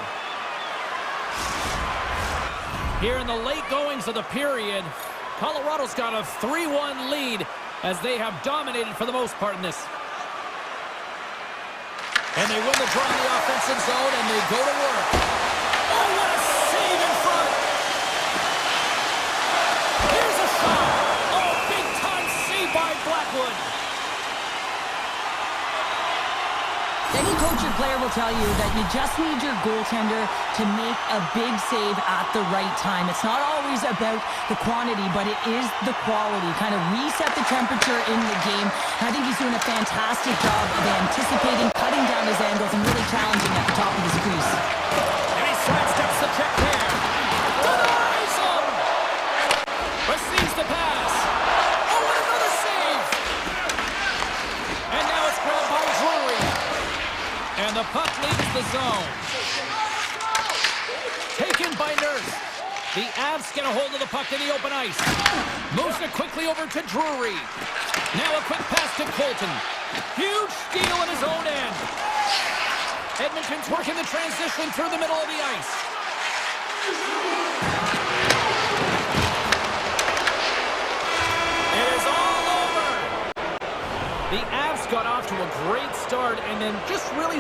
Here in the late goings of the period, Colorado's got a 3-1 lead as they have dominated for the most part in this. And they win the draw in the offensive zone, and they go to work. Oh, what a save in front! Here's a shot! Oh, big-time save by Blackwood! coach or player will tell you that you just need your goaltender to make a big save at the right time. It's not always about the quantity, but it is the quality. Kind of reset the temperature in the game. I think he's doing a fantastic job of anticipating, cutting down his angles, and really challenging at the top of his crease. And he sidesteps the check there. Denies him! Receives the pass. Oh, and another save! And now it's grabbed by Drury. And the puck leaves the zone. Taken by Nurse. The Avs get a hold of the puck in the open ice. Moves it quickly over to Drury. Now a quick pass to Colton. Huge steal in his own end. Edmonton's working the transition through the middle of the ice. It is all over. The Avs got off to a great start and then just really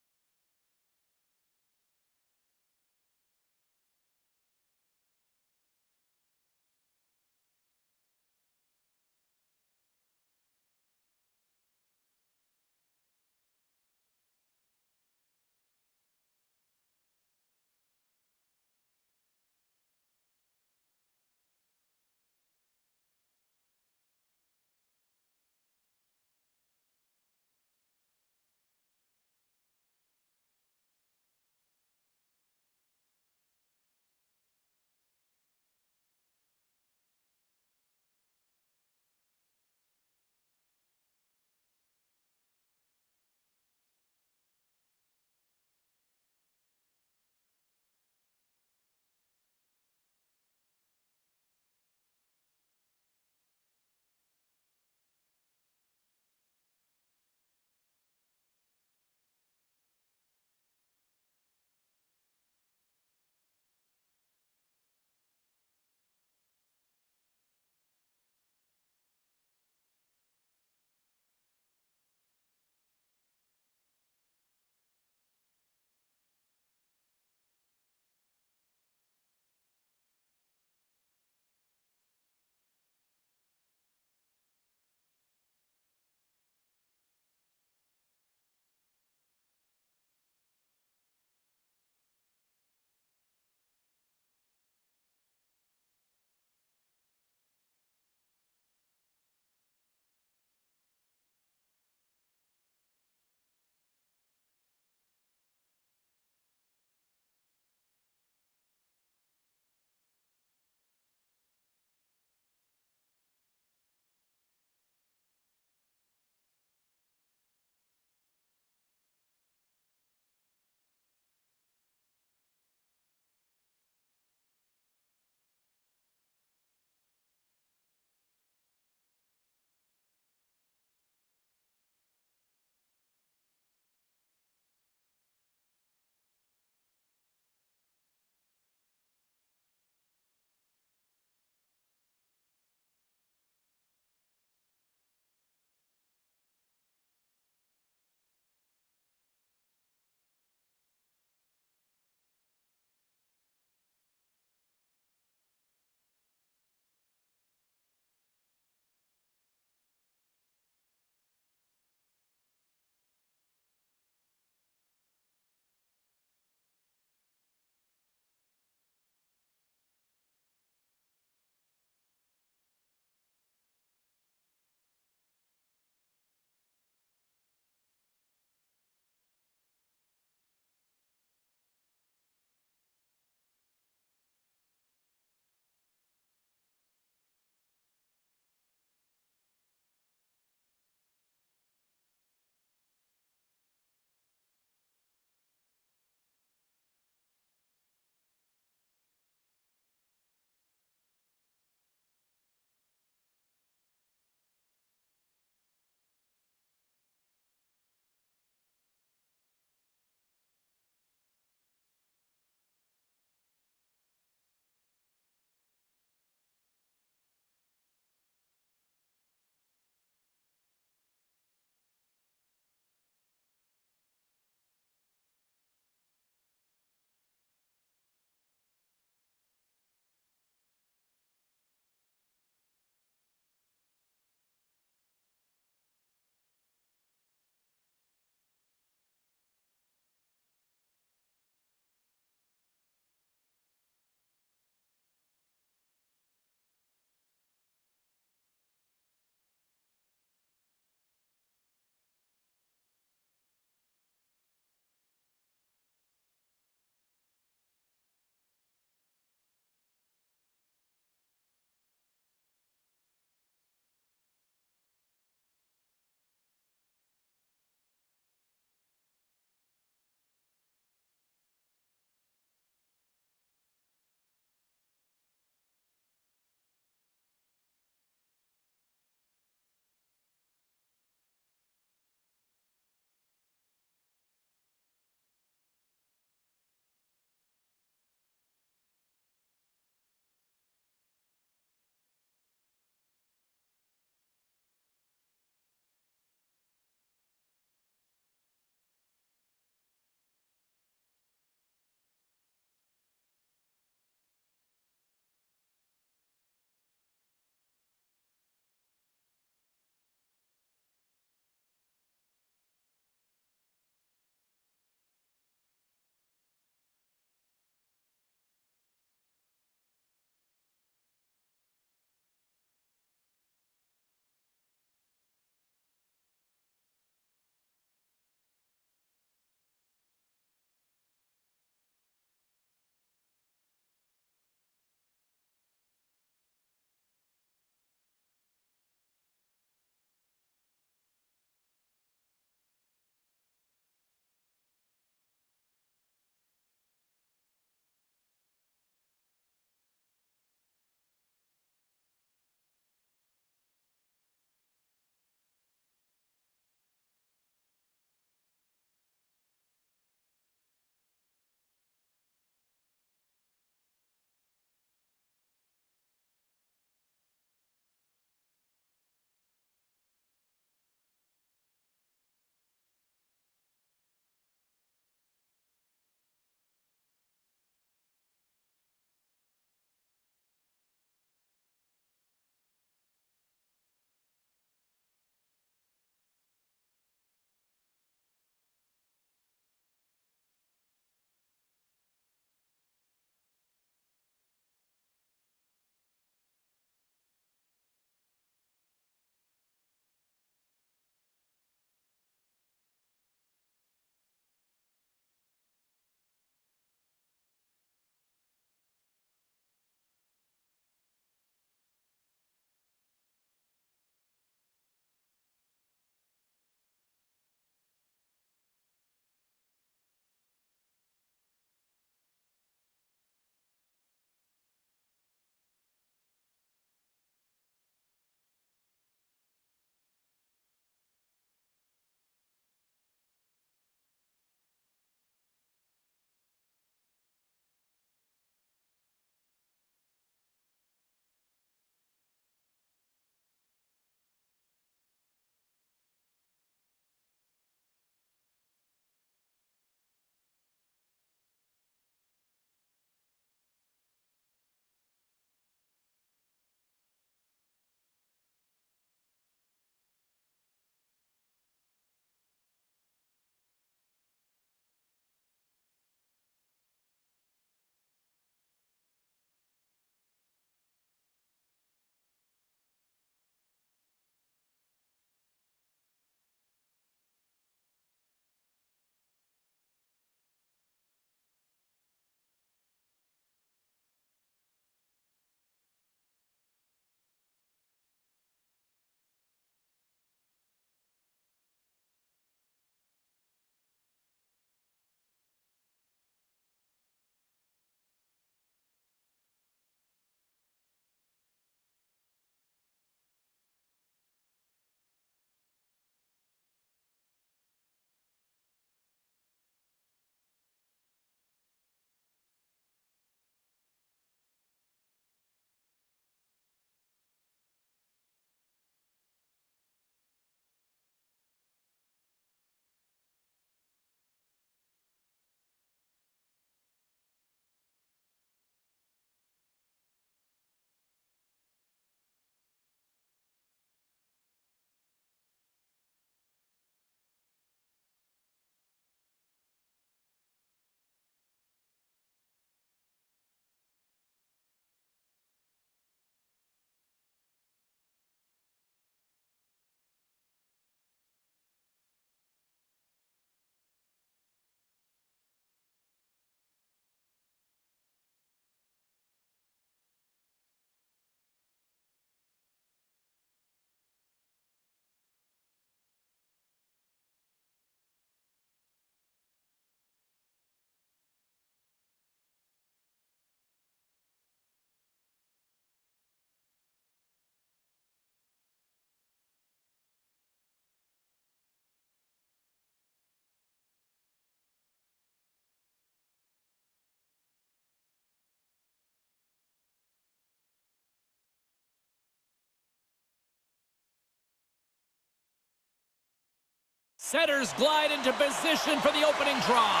Setters glide into position for the opening draw.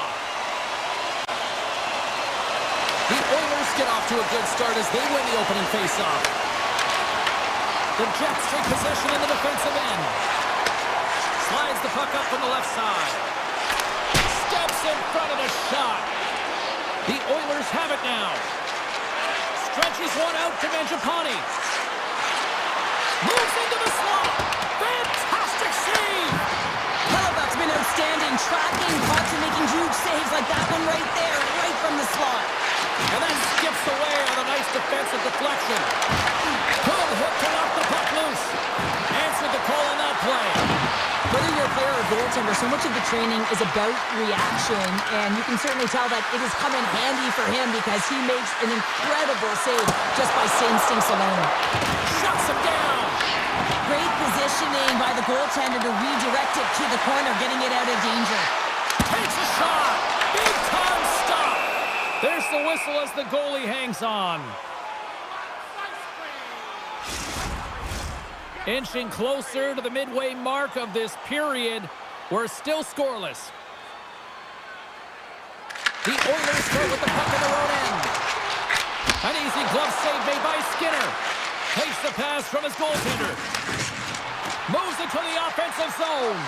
The Oilers get off to a good start as they win the opening faceoff. The Jets take possession in the defensive end. Slides the puck up from the left side. Steps in front of the shot. The Oilers have it now. Stretches one out to Mangiapane. Moves into the slot. Fantastic save! Hellebuck's been outstanding, tracking pucks and making huge saves like that one right there, right from the slot. And then skips away on a nice defensive deflection. Good hit to knock the puck loose. Answered the call on that play. Whether you're a player or goaltender, so much of the training is about reaction, and you can certainly tell that it has come in handy for him because he makes an incredible save just by instincts alone. Shuts him down. Great positioning by the goaltender to redirect it to the corner, getting it out of danger. Takes a shot. Big time stop. There's the whistle as the goalie hangs on. Inching closer to the midway mark of this period. We're still scoreless. The Oilers start with the puck in their own end. An easy glove save made by Skinner. Takes the pass from his goaltender. Moves it to the offensive zone.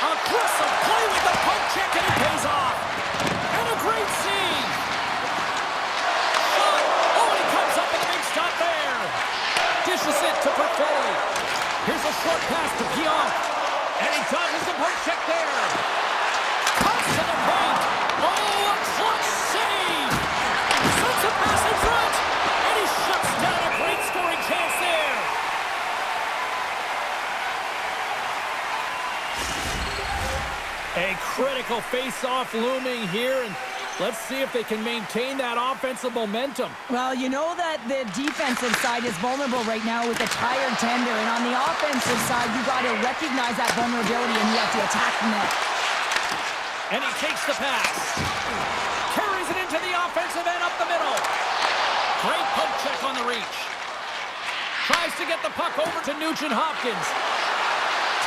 Aggressive play with the poke check, and it pays off. And a great save. Shot. Oh, and he comes up with a big stop there. Dishes it to Perfoli. Here's a short pass to Pionk. And he dodges the poke check there. Cuts to the paint. Oh, a clutch save. Sends a pass in front. And he shuts down a great scoring chance there. A critical face-off looming here, and let's see if they can maintain that offensive momentum. Well, you know that the defensive side is vulnerable right now with a tired tender, and on the offensive side, you got to recognize that vulnerability and you have to attack the net. And he takes the pass. Carries it into the offensive end up the middle. Great poke check on the reach. Tries to get the puck over to Nugent Hopkins.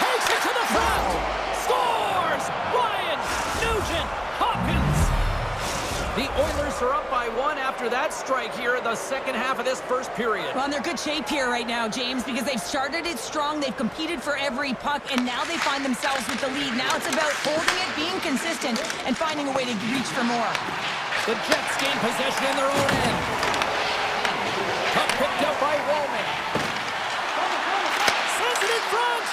Takes it to the front. Scores! Ryan Nugent Hopkins. The Oilers are up by one after that strike here in the second half of this first period. Well, they're good shape here right now, James, because they've started it strong, they've competed for every puck, and now they find themselves with the lead. Now it's about holding it, being consistent, and finding a way to reach for more. The Jets gain possession in their own end. Puck picked up by Roman. Sends it in front.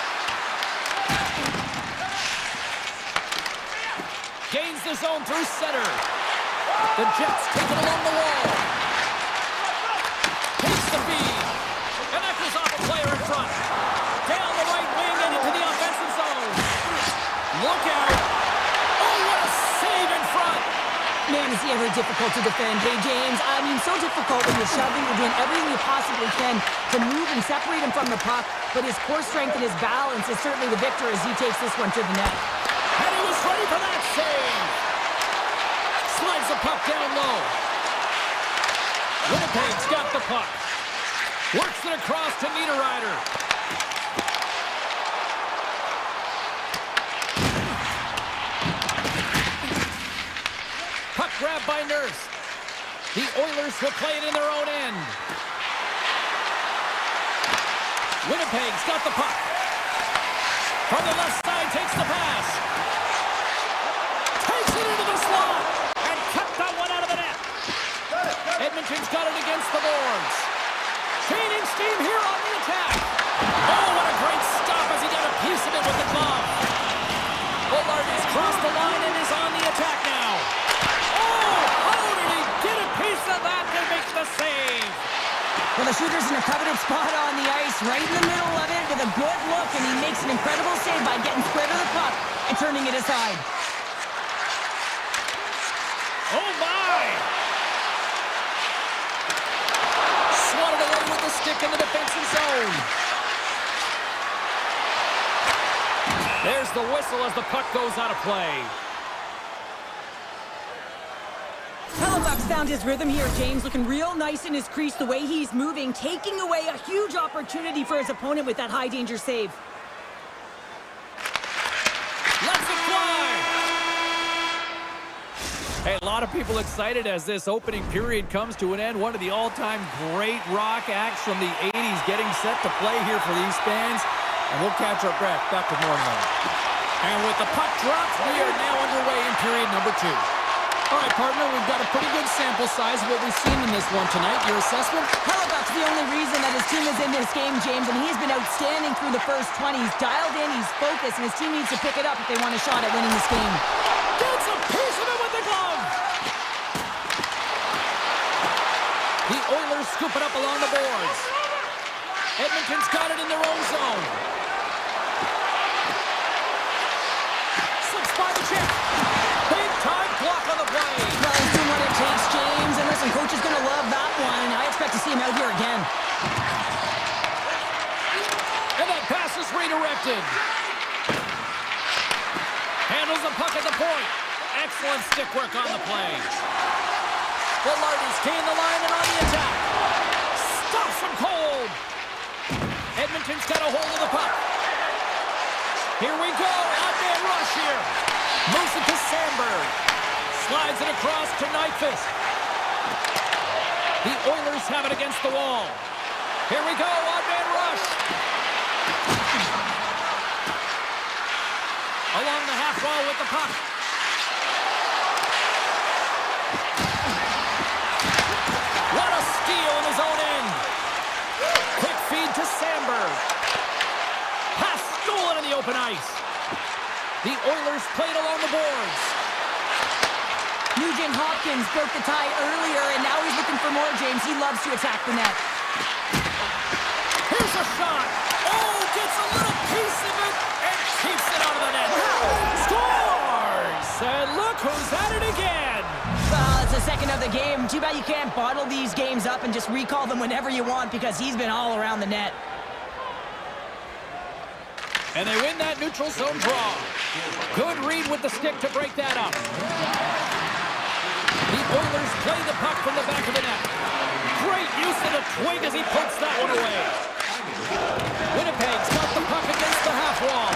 Gains the zone through center. The Jets take it along the wall. Takes the feed. And that goes off a player in front. Down the right wing and into the offensive zone. Look out. Oh, what a save in front. Man, is he ever difficult to defend. Hey, James, I mean, so difficult when you're shoving, you're doing everything you possibly can to move and separate him from the puck, but his core strength and his balance is certainly the victor as he takes this one to the net. And he was ready for that save. Slides the puck down low. Winnipeg's got the puck. Works it across to Niederreiter. Puck grabbed by Nurse. The Oilers will play it in their own end. Winnipeg's got the puck. From the left side, takes the pass. Takes it into the slot. And kept that one out of the net. Edmonton's got it against the boards. Gaining steam here on the attack. Oh, what a great stop as he got a piece of it with the glove. Bullard has crossed the line and is on the attack now. Oh, how did he get a piece of that to make the save? Well, the shooter's in a coveted spot on the ice, right in the middle of it with a good look, and he makes an incredible save by getting square to the puck and turning it aside. Oh, my! Swatted away with the stick in the defensive zone. There's the whistle as the puck goes out of play. Hellebuck's found his rhythm here, James, looking real nice in his crease the way he's moving, taking away a huge opportunity for his opponent with that high-danger save. Hey, a lot of people excited as this opening period comes to an end. One of the all-time great rock acts from the 80s getting set to play here for these fans. And we'll catch our breath. Back with more in a moment. And with the puck dropped, we are now underway in period number 2. All right, partner, we've got a pretty good sample size of what we've seen in this one tonight. Your assessment? Hellebuyck's the only reason that his team is in this game, James, and he's been outstanding through the first 20. He's dialed in, he's focused, and his team needs to pick it up if they want a shot at winning this game. Gets a piece of it with the glove! The Oilers scoop it up along the boards. Edmonton's got it in their own zone. Slips by the chip. Big time block on the play. Well, he's doing what it takes, James. And listen, coach is going to love that one. I expect to see him out here again. And that pass is redirected. Handles the puck at the point. Excellent stick work on the play. The Larders gain the line and on the attack. Stops him cold. Edmonton's got a hold of the puck. Here we go. Odd-man rush here. Moves it to Sandberg. Slides it across to Nyquist. The Oilers have it against the wall. Here we go. Odd-man rush. Along the half wall with the puck. What a steal in his own end. Quick feed to Sandberg. Pass stolen in the open ice. The Oilers played along the boards. Nugent Hopkins broke the tie earlier, and now he's looking for more, James. He loves to attack the net. Here's a shot. Oh, gets a little piece of it and keeps it out of the net. Scores! And look who's at it again. Well, it's the second of the game. Too bad you can't bottle these games up and just recall them whenever you want, because he's been all around the net. And they win that neutral zone draw. Good read with the stick to break that up. The Oilers play the puck from the back of the net. Great use of the twig as he puts that one away. Winnipeg's got the puck against the half wall.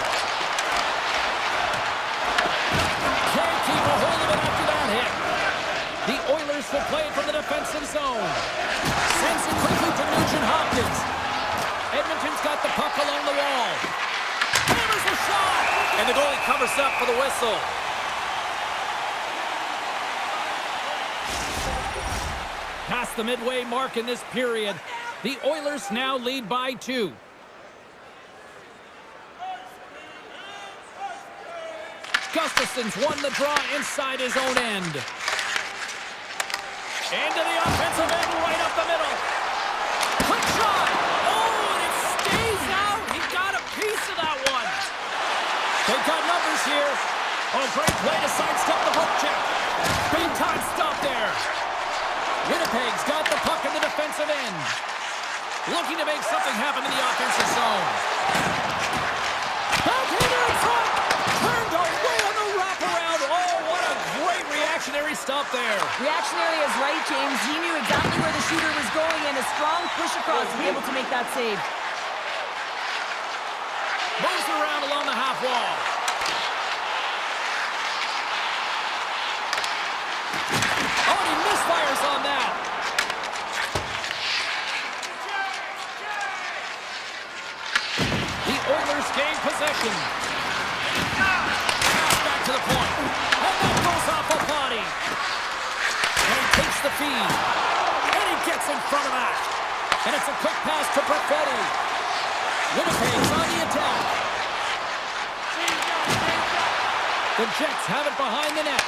Can't keep a hold of it after that hit. The Oilers will play it from the defensive zone. Sends it quickly to Nugent Hopkins. Edmonton's got the puck along the wall. Hammers the shot! And the goalie covers up for the whistle. Past the midway mark in this period, the Oilers now lead by 2. Gustafson's won the draw inside his own end. Into the offensive end, right up the middle. Quick shot! Oh, and it stays out! He got a piece of that one. They've got numbers here. Oh, great play to sidestep the hook check. Big time stop there. Winnipeg's got the puck in the defensive end. Looking to make something happen in the offensive zone. Backhander in front. Turned away on the wraparound. Oh, what a great reactionary stop there. Reactionary is right, James. He knew exactly where the shooter was going, and a strong push across to be able to make that save. Moves around along the half wall. Oh, and he misfires on that. The Oilers gain possession. Pass back to the point. And that goes off a body. And he takes the feed. And he gets in front of that. And it's a quick pass to Perfetti. Winnipeg's on the attack. The Jets have it behind the net.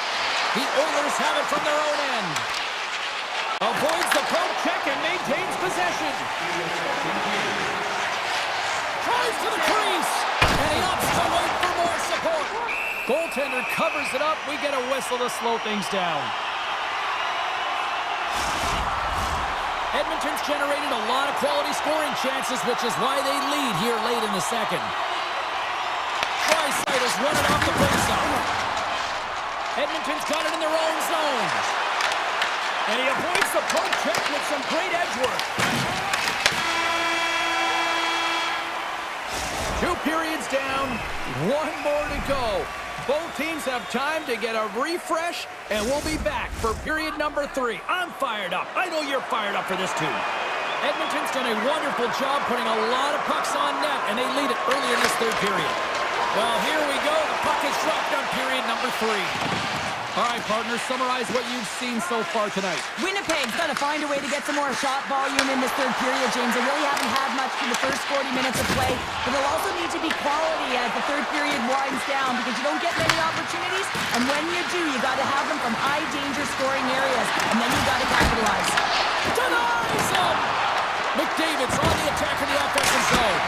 The Oilers have it from their own end. Avoids the poke check and maintains possession. Tries to the crease. And he opts to wait for more support. Goaltender covers it up. We get a whistle to slow things down. Edmonton's generated a lot of quality scoring chances, which is why they lead here late in the second. Draisaitl run it off the faceoff. Edmonton's got it in their own zone. And he avoids the poke check with some great edge work. 2 periods down, 1 more to go. Both teams have time to get a refresh, and we'll be back for period number 3. I'm fired up. I know you're fired up for this too. Edmonton's done a wonderful job putting a lot of pucks on net, and they lead it early in this third period. Well, here we go. The puck is dropped on period number 3. All right, partners, summarize what you've seen so far tonight. Winnipeg's got to find a way to get some more shot volume in this third period, James. They really haven't had much for the first 40 minutes of play, but they'll also need to be quality as the third period winds down because you don't get many opportunities, and when you do, you got to have them from high-danger scoring areas, and then you got to capitalize. Denies him! McDavid's on the attack in the offensive zone.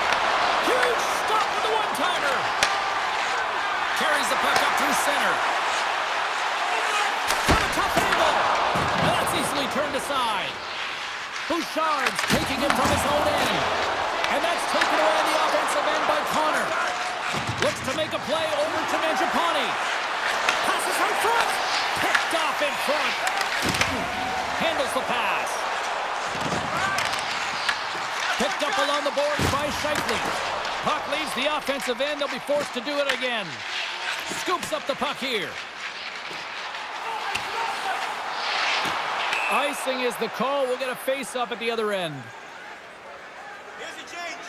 Huge stop with the one-timer. Carries the puck up through center. Easily turned aside. Bouchard's taking it from his own end. And that's taken away on the offensive end by Connor. Looks to make a play over to Mangiapane. Passes out front. Picked off in front. Handles the pass. Picked up along the boards by Shifley. Puck leaves the offensive end. They'll be forced to do it again. Scoops up the puck here. Icing is the call. We'll get a face-up at the other end. Here's a change.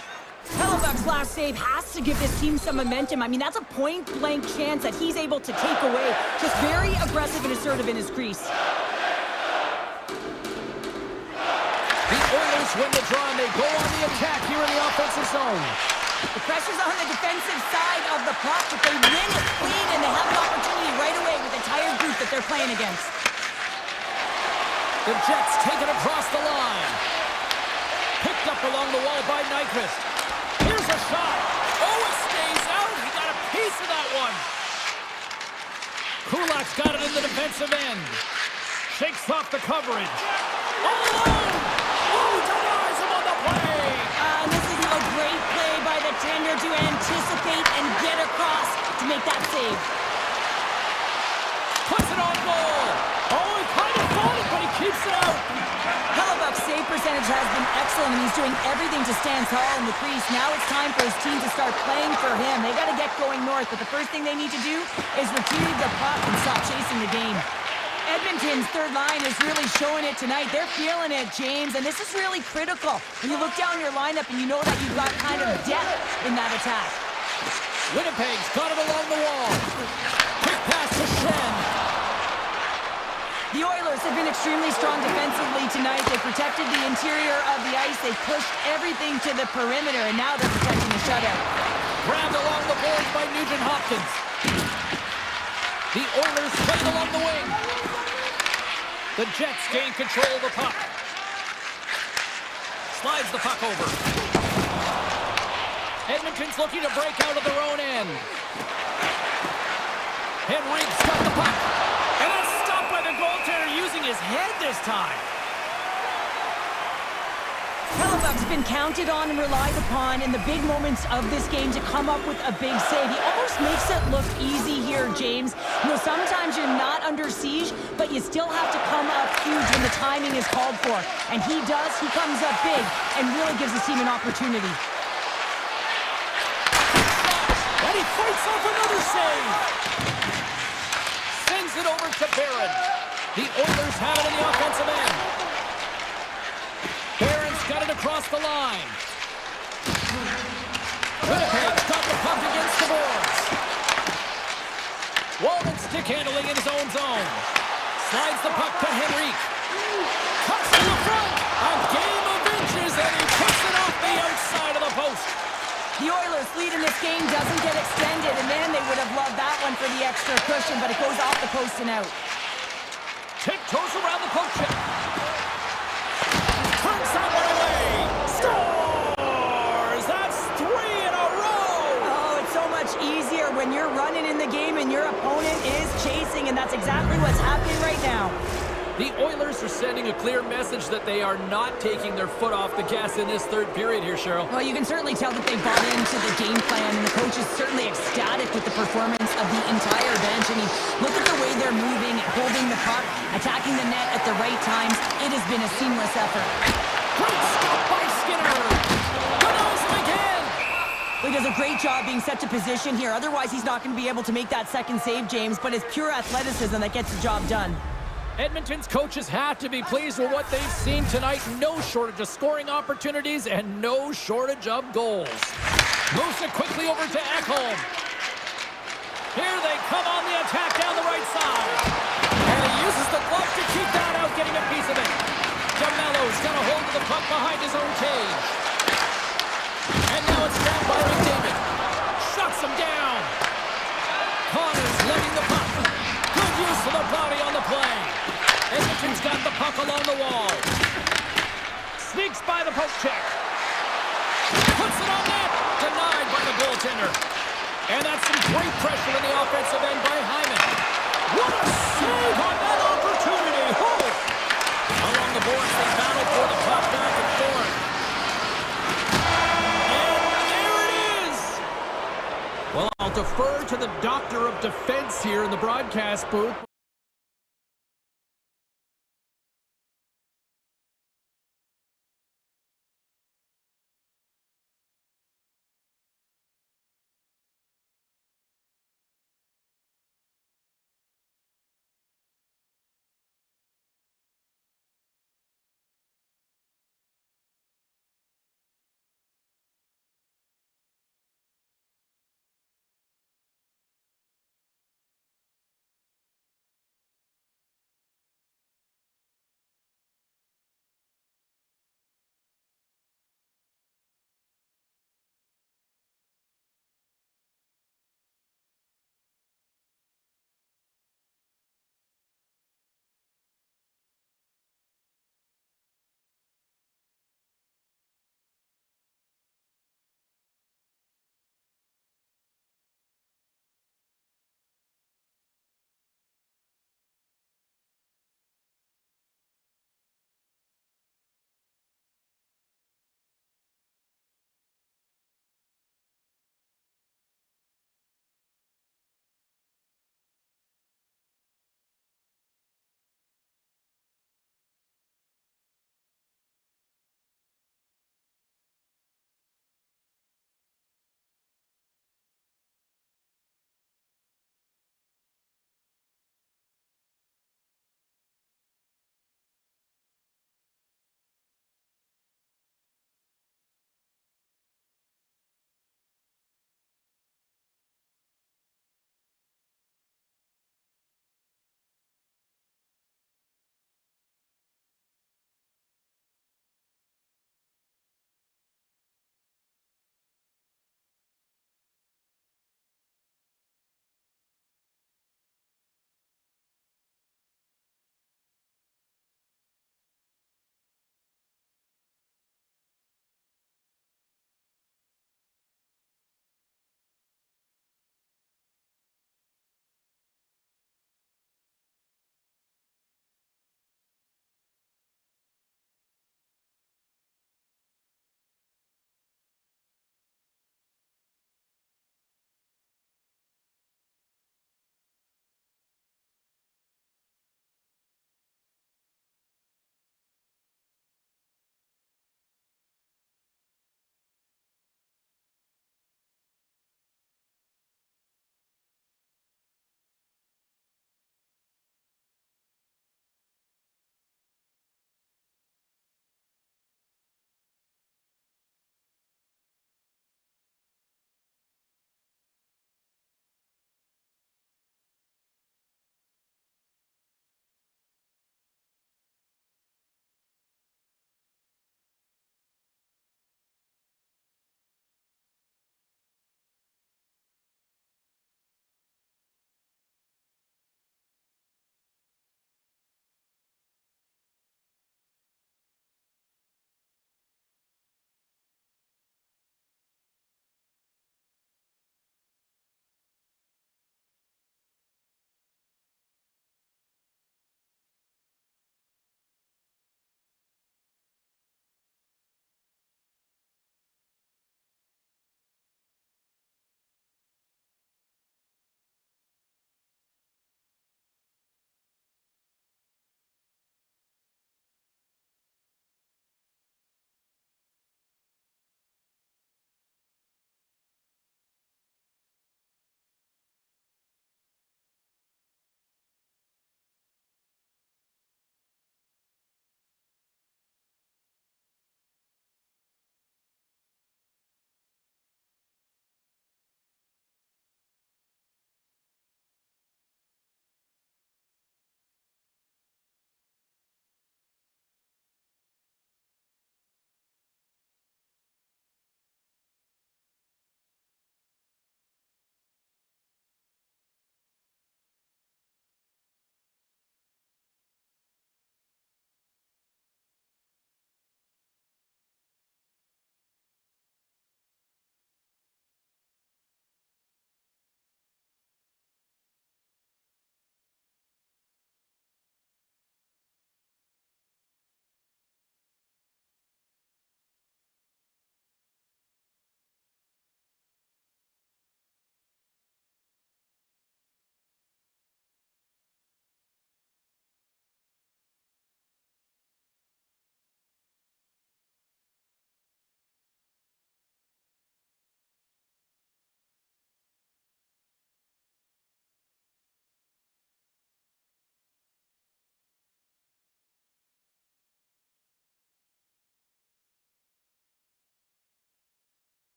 Hellebuck's last save has to give this team some momentum. I mean, that's a point-blank chance that he's able to take away. Just very aggressive and assertive in his crease. The Oilers win the draw, and they go on the attack here in the offensive zone. The pressure's on the defensive side of the puck, but they win it clean, and they have an opportunity right away with the entire group that they're playing against. The Jets take it across the line. Picked up along the wall by Nyquist. Here's a shot. Oh, it stays out. He got a piece of that one. Kulak's got it in the defensive end. Shakes off the coverage. All alone. Oh, denies him on the play. This is a great play by the tender to anticipate and get across to make that save. Puts it on goal. Oh, he kind of fought it, but he keeps it out. Hellebuck's save percentage has been excellent, and he's doing everything to stand tall in the crease. Now it's time for his team to start playing for him. They got to get going north, but the first thing they need to do is retrieve the puck and stop chasing the game. Edmonton's third line is really showing it tonight. They're feeling it, James, and this is really critical. When you look down your lineup and you know that you've got kind of depth in that attack. Winnipeg's got it along the wall. Quick pass to Shen. The Oilers have been extremely strong defensively tonight. They protected the interior of the ice. They pushed everything to the perimeter, and now they're protecting the shutout. Grabbed along the boards by Nugent Hopkins. The Oilers play it along the wing. The Jets gain control of the puck. Slides the puck over. Edmonton's looking to break out of their own end. Henrique's got the puck. And that's stopped by the goaltender using his head this time. Hellebuck's been counted on and relied upon in the big moments of this game to come up with a big save. He almost makes it look easy here, James. You know, sometimes you're not under siege, but you still have to come up huge when the timing is called for. And he does. He comes up big and really gives his team an opportunity. And he fights off another save. Sends it over to Barron. The Oilers have it in the offensive end. Barron's got it across the line. Winnipeg's got the puck against the boards. Walden stick handling in his own zone. Slides the puck to Henrique. Cuts to the front. A game of inches, and he puts it off the outside of the post. The Oilers' lead in this game doesn't get extended, and man, they would have loved that one for the extra cushion, but it goes off the post and out. Tiptoes around the poke check. Turns that one away. Scores! That's 3 in a row! Oh, it's so much easier when you're running in the game and your opponent is chasing, and that's exactly what's happening right now. The Oilers are sending a clear message that they are not taking their foot off the gas in this third period here, Cheryl. Well, you can certainly tell that they bought into the game plan, and the coach is certainly ecstatic with the performance of the entire bench. I mean, look at the way they're moving, holding the puck, attacking the net at the right times. It has been a seamless effort. Great stop by Skinner. Denies him again. Well, he does a great job being set to position here. Otherwise, he's not going to be able to make that second save, James, but it's pure athleticism that gets the job done. Edmonton's coaches have to be pleased with what they've seen tonight. No shortage of scoring opportunities and no shortage of goals. Moves it quickly over to Ekholm. Here they come on the attack down the right side. And he uses the glove to keep that out, getting a piece of it. DeMello's got a hold of the puck behind his own cage. And now it's grabbed by McDavid. Shuts him down. Connors letting the puck. Good use of the body on the play. Edmonton's got the puck along the wall. Sneaks by the poke check. Puts it on net. Denied by the goaltender. And that's some great pressure in the offensive end by Hyman. What a save on that opportunity. Oh! Along the boards, they battle for the puck back and forth. And there it is! Well, I'll defer to the doctor of defense here in the broadcast booth.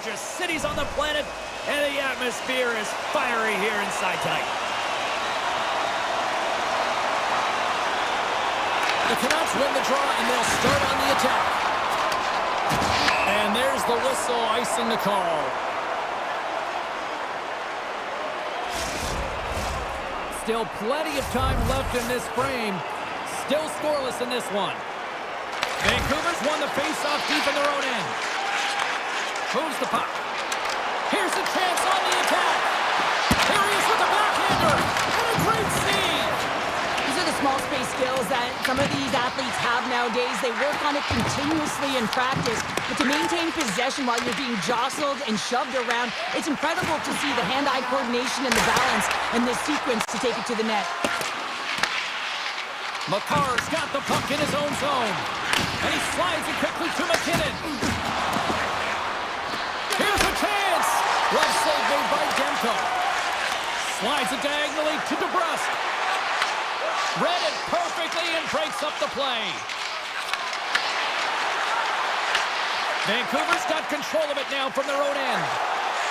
largest cities on the planet, and the atmosphere is fiery here inside tonight. The Canucks win the draw, and they'll start on the attack. And there's the whistle icing the call. Still plenty of time left in this frame. Still scoreless in this one. Vancouver's won the face-off deep in their own end. Moves the puck. Here's a chance on the attack. Here he is with the backhander. And a great save. These are the small space skills that some of these athletes have nowadays. They work on it continuously in practice. But to maintain possession while you're being jostled and shoved around, it's incredible to see the hand-eye coordination and the balance in this sequence to take it to the net. Makar's got the puck in his own zone. And he slides it quickly to McKinnon. Here's a chance. Glove save made by Demko. Slides it diagonally to DeBrusque. Read it perfectly and breaks up the play. Vancouver's got control of it now from their own end.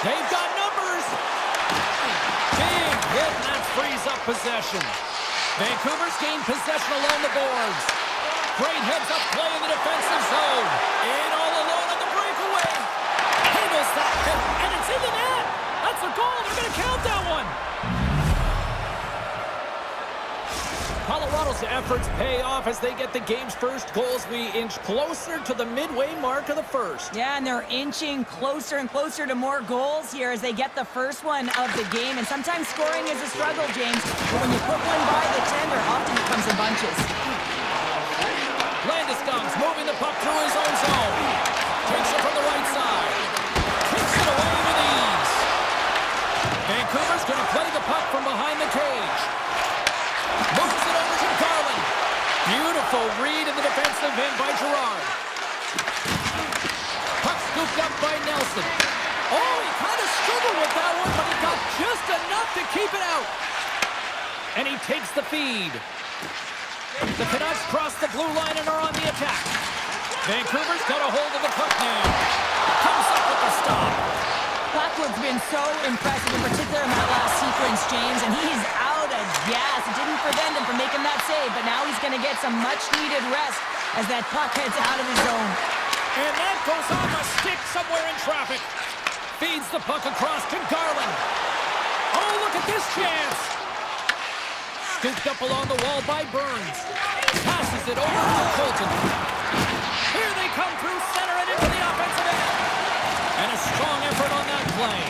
They've got numbers. Big hit, and that frees up possession. Vancouver's gained possession along the boards. Great heads-up play in the defensive zone. In all alone on the breakaway. Handles that hit, and it's in the net. That's a goal. They're going to count that one. Colorado's efforts pay off as they get the game's first goals. We inch closer to the midway mark of the first. Yeah, and they're inching closer and closer to more goals here as they get the first one of the game. And sometimes scoring is a struggle, James. But when you put one by the tender, often it comes in bunches. Landeskog's moving the puck through his own zone. Takes it from the right side. Kicks it away with ease. Vancouver's going to play the puck from behind the cage. Moves it over to Garland. Beautiful read in the defensive end by Gerard. Puck scooped up by Nelson. Oh, he kind of struggled with that one, but he got just enough to keep it out. And he takes the feed. The Canucks cross the blue line and are on the attack. Vancouver's got a hold of the puck now. Comes up with the stop. Blackwood's been so impressive, in particular in that last sequence, James, and he's out of gas. It didn't prevent him from making that save, but now he's going to get some much-needed rest as that puck heads out of his zone. And that goes on a stick somewhere in traffic. Feeds the puck across to Garland. Oh, look at this chance. Scooped up along the wall by Burns. Passes it over to Colton. Here they come through center and into the offensive end. And a strong effort on that play.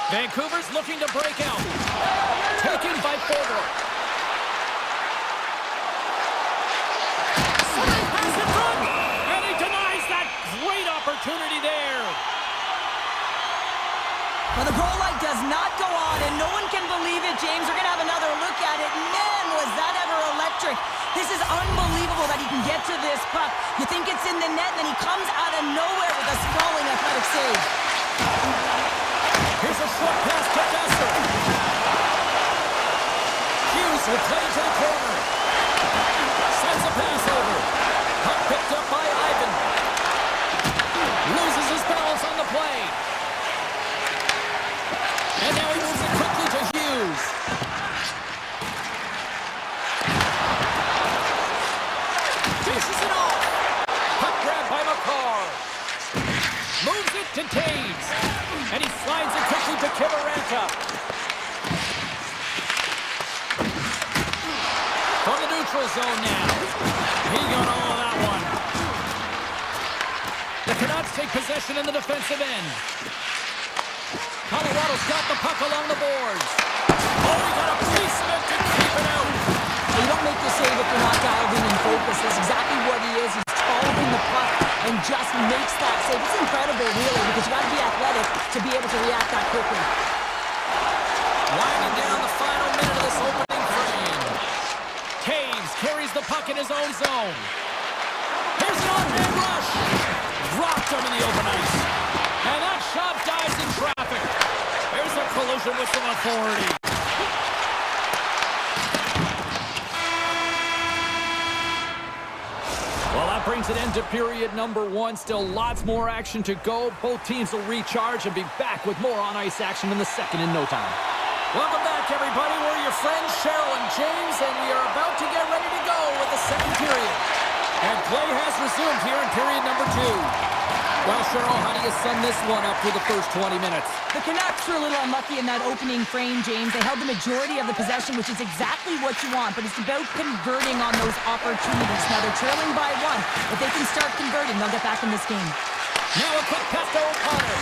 Vancouver's looking to break out. Taken by Fogle. Side pass in front. And he denies that great opportunity there. Well, the goal light does not go on, and no one can believe it, James. We're going to have another look at it. Man, was that ever electric. This is unbelievable that he can get to this puck. You think it's in the net, then he comes out of nowhere with a sprawling athletic save. Here's a short pass to Dusser. Hughes will play to the corner. Sends a pass over. Puck picked up by Ivan. Loses his balance on the play. And now he moves it quickly to Hughes. Dishes it off. Puck grab by Makar. Moves it to Taves. And he slides it quickly to Kiberanta. From the neutral zone now. He got all of that one. The Canucks take possession in the defensive end. Colorado's got the puck along the boards. Oh, he got a piece of it to keep it out. You don't make the save if you're not dialed in and focused. That's exactly what he is. He's following the puck and just makes that save. It's incredible, really, because you got to be athletic to be able to react that quickly. Winding down the final minute of this opening frame. Taves carries the puck in his own zone. Here's the on-hand rush. Rocked him in the open ice. And that shot dies in traffic. There's a collision with some authority. Well, that brings an end to period number one. Still lots more action to go. Both teams will recharge and be back with more on-ice action in the second in no time. Welcome back, everybody. We're your friends, Cheryl and James, and we are about to get ready to go with the second period. And play has resumed here in period number two. Well, Cheryl, how do you sum this one up through the first 20 minutes? The Canucks were a little unlucky in that opening frame, James. They held the majority of the possession, which is exactly what you want, but it's about converting on those opportunities. Now they're trailing by one. If they can start converting, they'll get back in this game. Now a quick pass to O'Connor.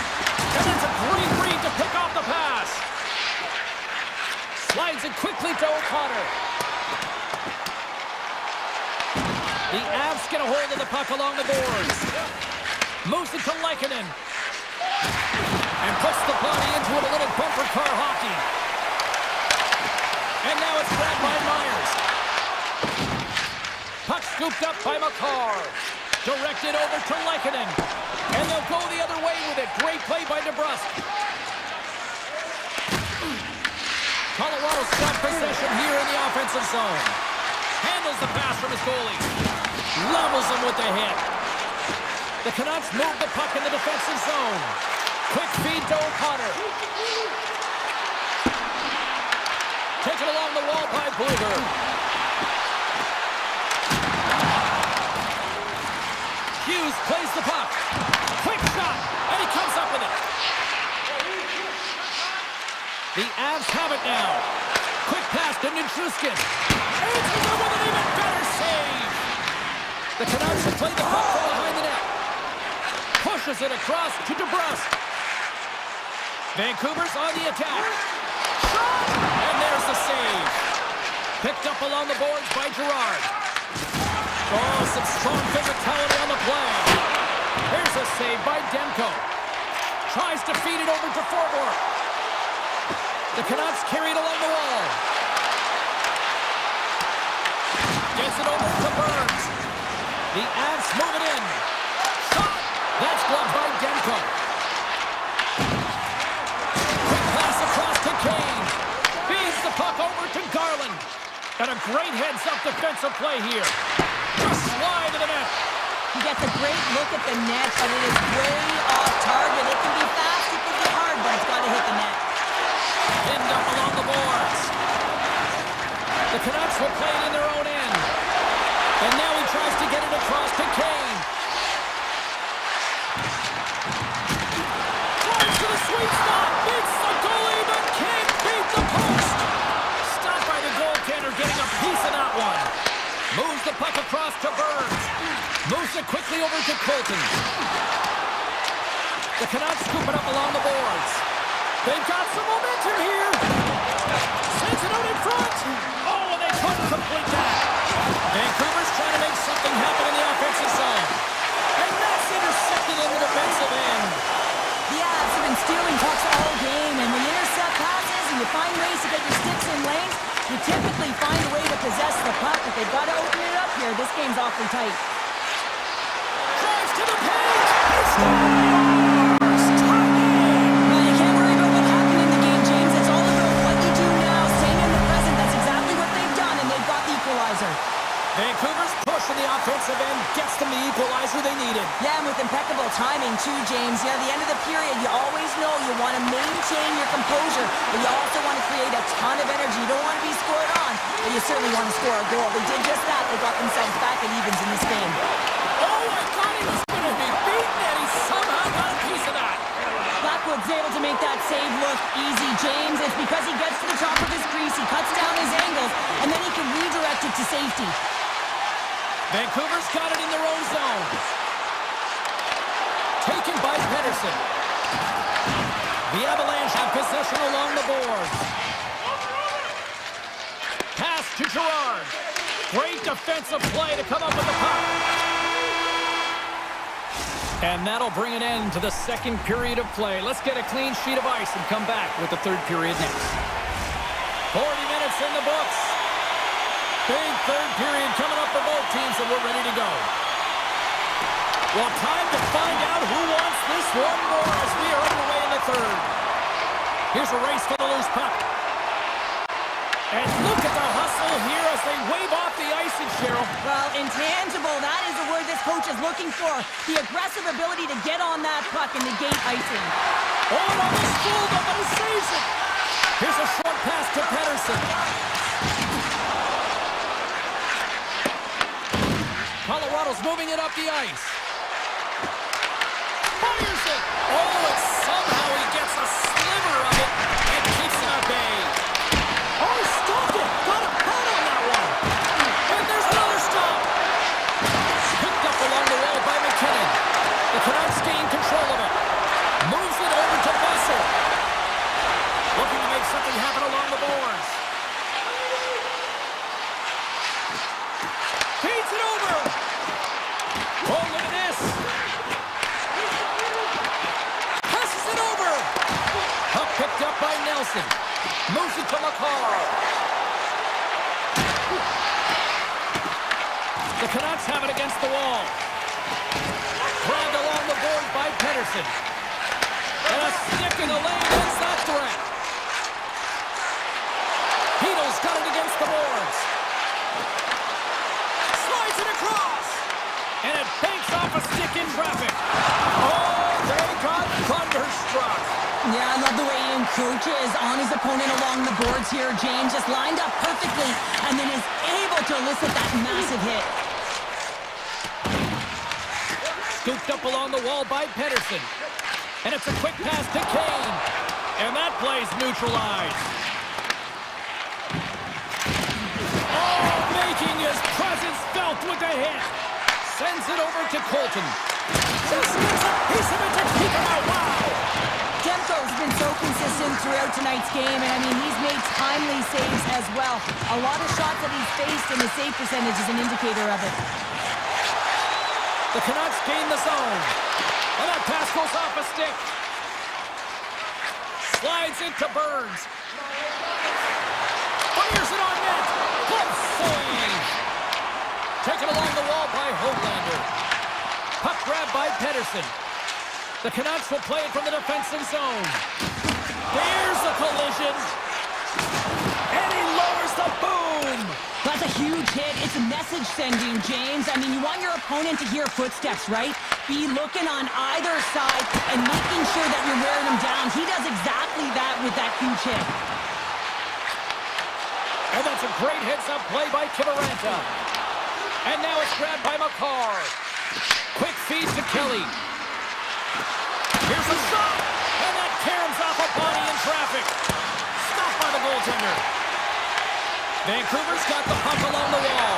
And it's a great read to pick off the pass. Slides it quickly to O'Connor. The Avs get a hold of the puck along the boards. Moves it to Lehkonen. And puts the body into it, a little bumper car hockey. And now it's grabbed by Myers. Puck scooped up by McCarr. Directed over to Lehkonen. And they'll go the other way with it. Great play by DeBrusque. Colorado's got possession here in the offensive zone. Handles the pass from his goalie. Levels him with the hit. The Canucks move the puck in the defensive zone. Quick feed to O'Connor. Taken along the wall by Bluger. Hughes plays the puck. Quick shot, and he comes up with it. The Avs have it now. Quick pass to Nichushkin. Answers it with an even better save. The Canucks have played the puck from behind the net. Pushes it across to DeBrusque. Vancouver's on the attack. Shot! And there's the save. Picked up along the boards by Girard. Oh, some strong physicality on the play. Here's a save by Demko. Tries to feed it over to Forbort. The Canucks carry it along the wall. Gets it over to Burns. The Avs move it in. Shot! That's gloved by Demko. Quick pass across to Kane. Feeds the puck over to Garland. And a great heads-up defensive play here. Just slide to the net. He gets a great look at the net, but it is way off target. It can be fast, it can be hard, but it's got to hit the net. Pinned up along the boards. The Canucks will play it in their own end. And now he tries to get it across to Kane. Flies to the sweet spot. Beats the goalie, but can't beat the post. Stopped by the goaltender, getting a piece of that one. Moves the puck across to Burns. Moves it quickly over to Colton. The Canucks scoop it up along the boards. They've got some momentum here. Sends it out in front. Oh, and they couldn't complete that. Vancouver's trying to make something happen in the offensive zone. And that's intercepted in the defensive end. The Avs have been stealing pucks all game, and when you intercept passes and you find ways to get your sticks in lanes, you typically find a way to possess the puck, but they've got to open it up here. This game's awfully tight. Drives to the page. He scores! Tie game! Well, you can't worry about what happened in the game, James. It's all about what you do now, staying in the present. That's exactly what they've done, and they've got the equalizer. Vancouver's push in the offensive end gets them the equalizer they needed. Yeah, and with impeccable timing, too, James. You know, at the end of the period, you always know you want to maintain your composure, but you also want to create a ton of energy. You don't want to be scored on, but you certainly want to score a goal. They did just that. They got themselves back at evens in this game. Oh, I thought he was going to be beaten, and he somehow got a piece of that. Blackwood's able to make that save look easy, James. It's because he gets to the top of his crease, he cuts down his angles, and then he can redirect it to safety. Vancouver's got it in their own zone. Taken by Pedersen. The Avalanche have possession along the boards. Pass to Girard. Great defensive play to come up with the puck. And that'll bring an end to the second period of play. Let's get a clean sheet of ice and come back with the third period next. 40 minutes in the books. Big third period coming up for both teams, and we're ready to go. Well, time to find out who wants this one more as we are underway in the third. Here's a race for the loose puck. And look at the hustle here as they wave off the icing, Cheryl. Well, intangible, that is the word this coach is looking for. The aggressive ability to get on that puck and negate icing. Oh, it almost fooled him, but he saves it. Here's a short pass to Pedersen. Colorado's moving it up the ice. Fires it. Oh, and somehow he gets a sliver of it and keeps it at bay. Oh, he stopped it. Got a head on that one. And there's another stop. Picked up along the wall by McKinnon. The Canucks gain control of it. Moves it over to Busser. Looking to make something happen along the boards. Feeds it over. Oh, look at this. Passes it over. Puck picked up by Nelson. Moves it to McCall. The Canucks have it against the wall. Grabbed along the board by Pedersen. And a stick in the lane ends that threat. Heedle's got it against the boards. Slides it across. And it banks off a stick in traffic. Oh, they got thunderstruck. Yeah, I love the way he encroaches on his opponent along the boards here. James just lined up perfectly and then is able to elicit that massive hit. Scooped up along the wall by Pedersen. And it's a quick pass to Kane. And that play's neutralized. Oh, making his presence felt with a hit. Sends it over to Colton. Just gets a piece of it to keep him out. Wow. Demko's been so consistent throughout tonight's game, and I mean, he's made timely saves as well. A lot of shots that he's faced, and his save percentage is an indicator of it. The Canucks gain the zone. And that pass goes off a stick. Slides into Burns. Fires it on net. Good save. Taken along the wall by Höglander. Puck grab by Pedersen. The Canucks will play it from the defensive zone. There's a collision. And he lowers the boom. That's a huge hit. It's a message sending, James. I mean, you want your opponent to hear footsteps, right? Be looking on either side and making sure that you're wearing him down. He does exactly that with that huge hit. And that's a great heads-up play by Kivaranta. And now it's grabbed by McCarr. Quick feed to Kelly. Here's a shot. And that caroms off a body in traffic. Stopped by the goaltender. Vancouver's got the puck along the wall.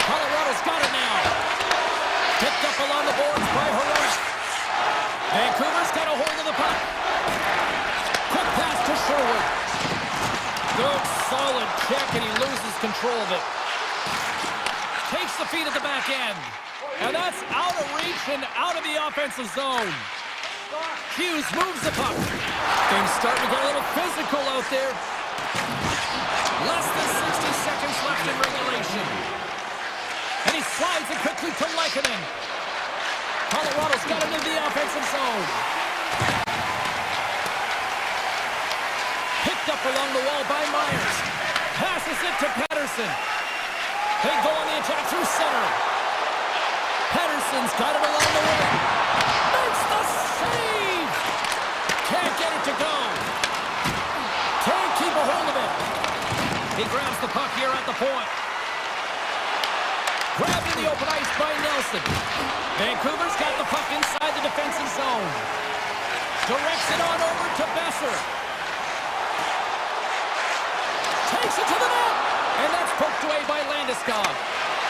Colorado's got it now. Picked up along the boards by Hronek. Vancouver's got a hold of the puck. Quick pass to Sherwood. Good, solid check, and he loses control of it. Takes the feed at the back end. And that's out of reach and out of the offensive zone. Hughes moves the puck. Things starting to get a little physical out there. Less than 60 seconds left in regulation. And he slides it quickly to Lehkonen. Colorado's got him in the offensive zone. Picked up along the wall by Myers. Passes it to Pedersen. They go on the attack through center. Pedersen's got it along the wing. Makes the save! Can't get it to go. Can't keep a hold of it. He grabs the puck here at the point. Grabbed in the open ice by Nelson. Vancouver's got the puck inside the defensive zone. Directs it on over to Besser. Takes it to the net. And that's poked away by Landeskog.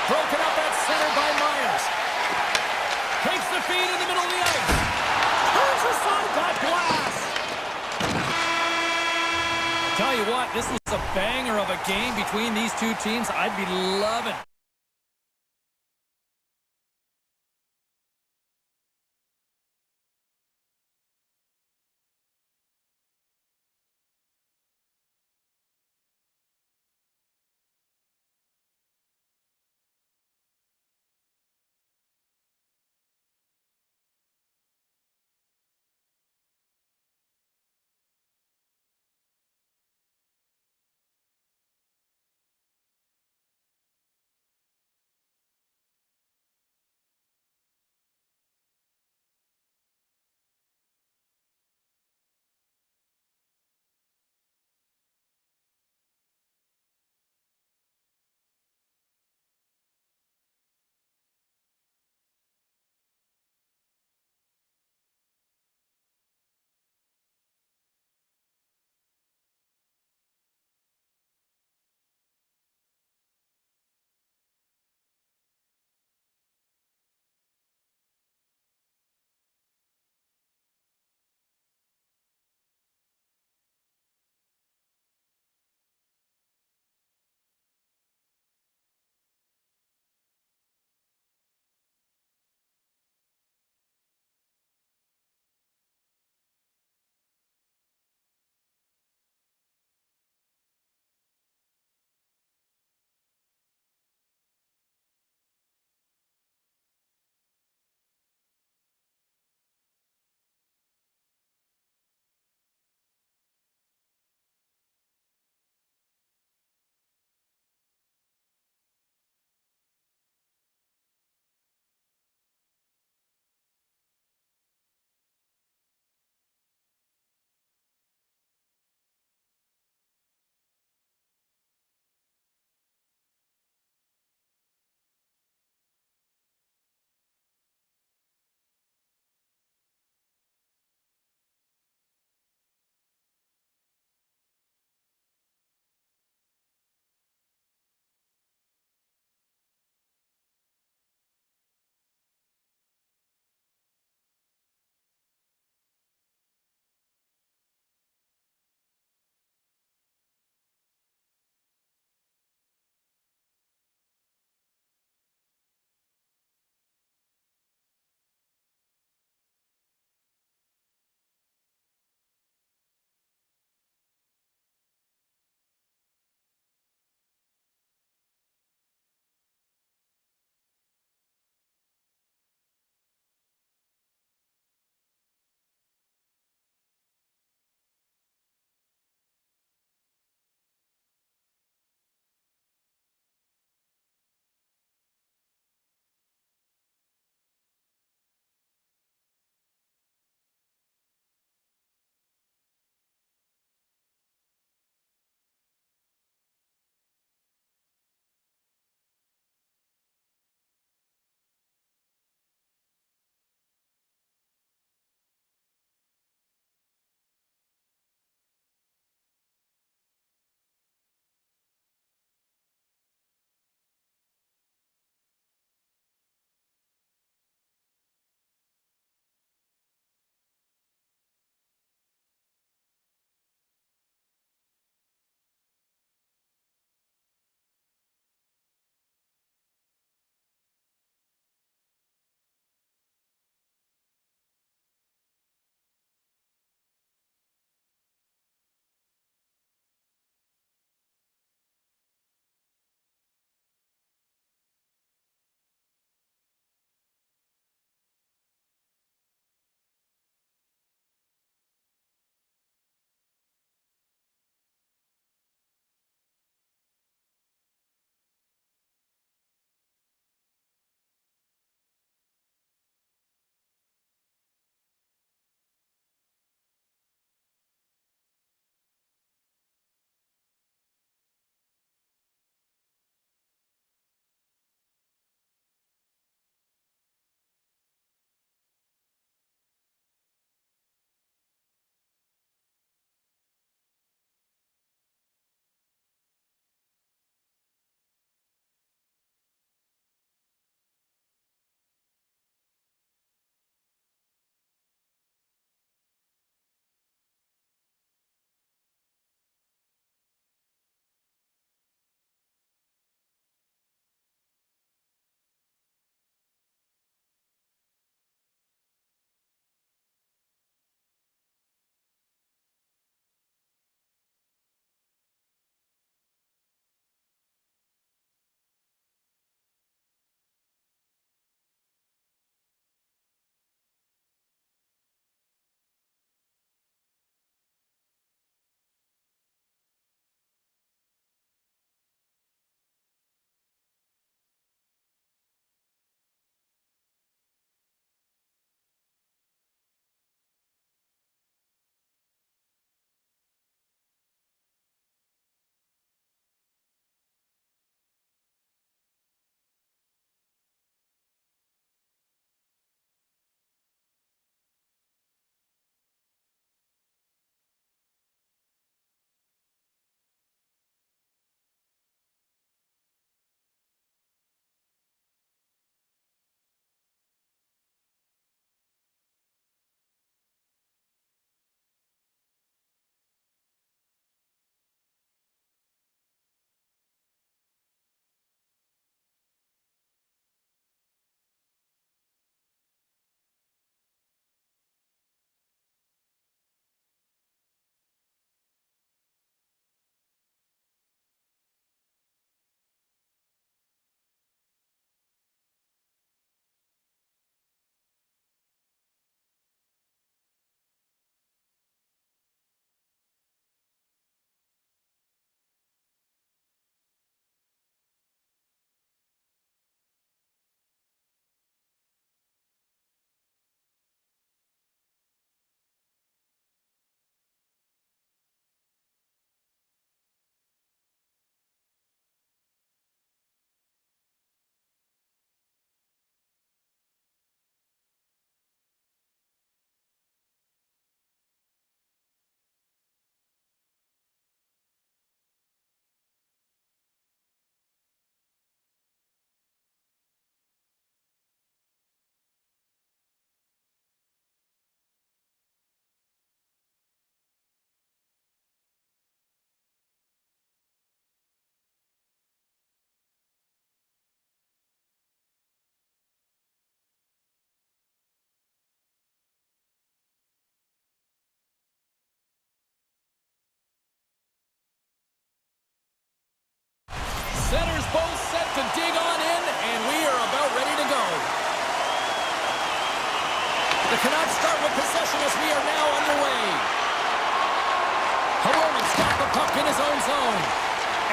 Broken up at center by Myers. Takes the feed in the middle of the ice. Turns aside that blast. Tell you what, this is a banger of a game between these two teams. I'd be loving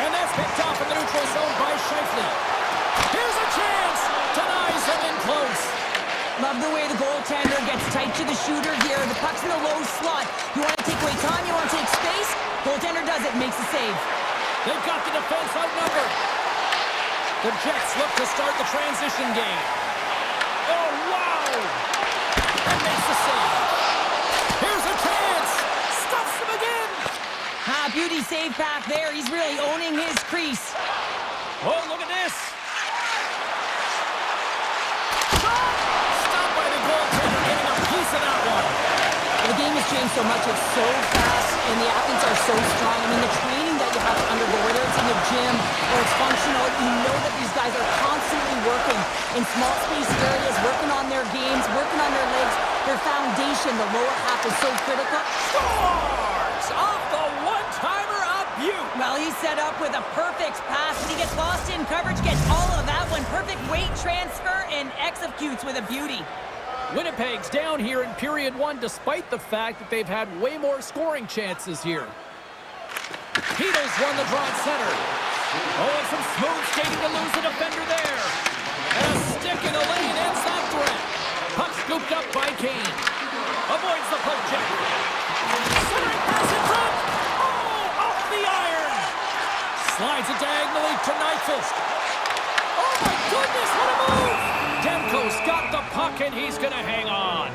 And that's picked off in the neutral zone by Scheifele. Here's a chance! Denies him in close. Love the way the goaltender gets tight to the shooter here. The puck's in the low slot. You want to take away time, you want to take space. Goaltender does it, makes the save. They've got the defense outnumbered. The Jets look to start the transition game. Oh, wow! And makes the save. Here's a chance! Stuffs him again! Beauty save back there. He's really owning his crease. Oh, look at this! Stopped by the goaltender, getting a piece of that one. The game has changed so much. It's so fast, and the athletes are so strong. I mean, the training that you have to undergo, whether it's in the gym or it's functional, you know that these guys are constantly working in small space areas, working on their games, working on their legs. Their foundation, the lower half, is so critical. Scores! Off the one-timer up you! Well, he's set up with a perfect pass, and he gets lost in coverage, gets all of that one. Perfect weight transfer, and executes with a beauty. Winnipeg's down here in period one, despite the fact that they've had way more scoring chances here. Heedles won the draw at center. Oh, and some smooth skating to lose the defender there. And a stick in the lane ends that threat. Puck scooped up by Kane. Avoids the poke check. Centering pass in front. Oh, off the iron. Slides it diagonally to Nyquist. Oh my goodness, what a move! Demko's got the puck and he's gonna hang on.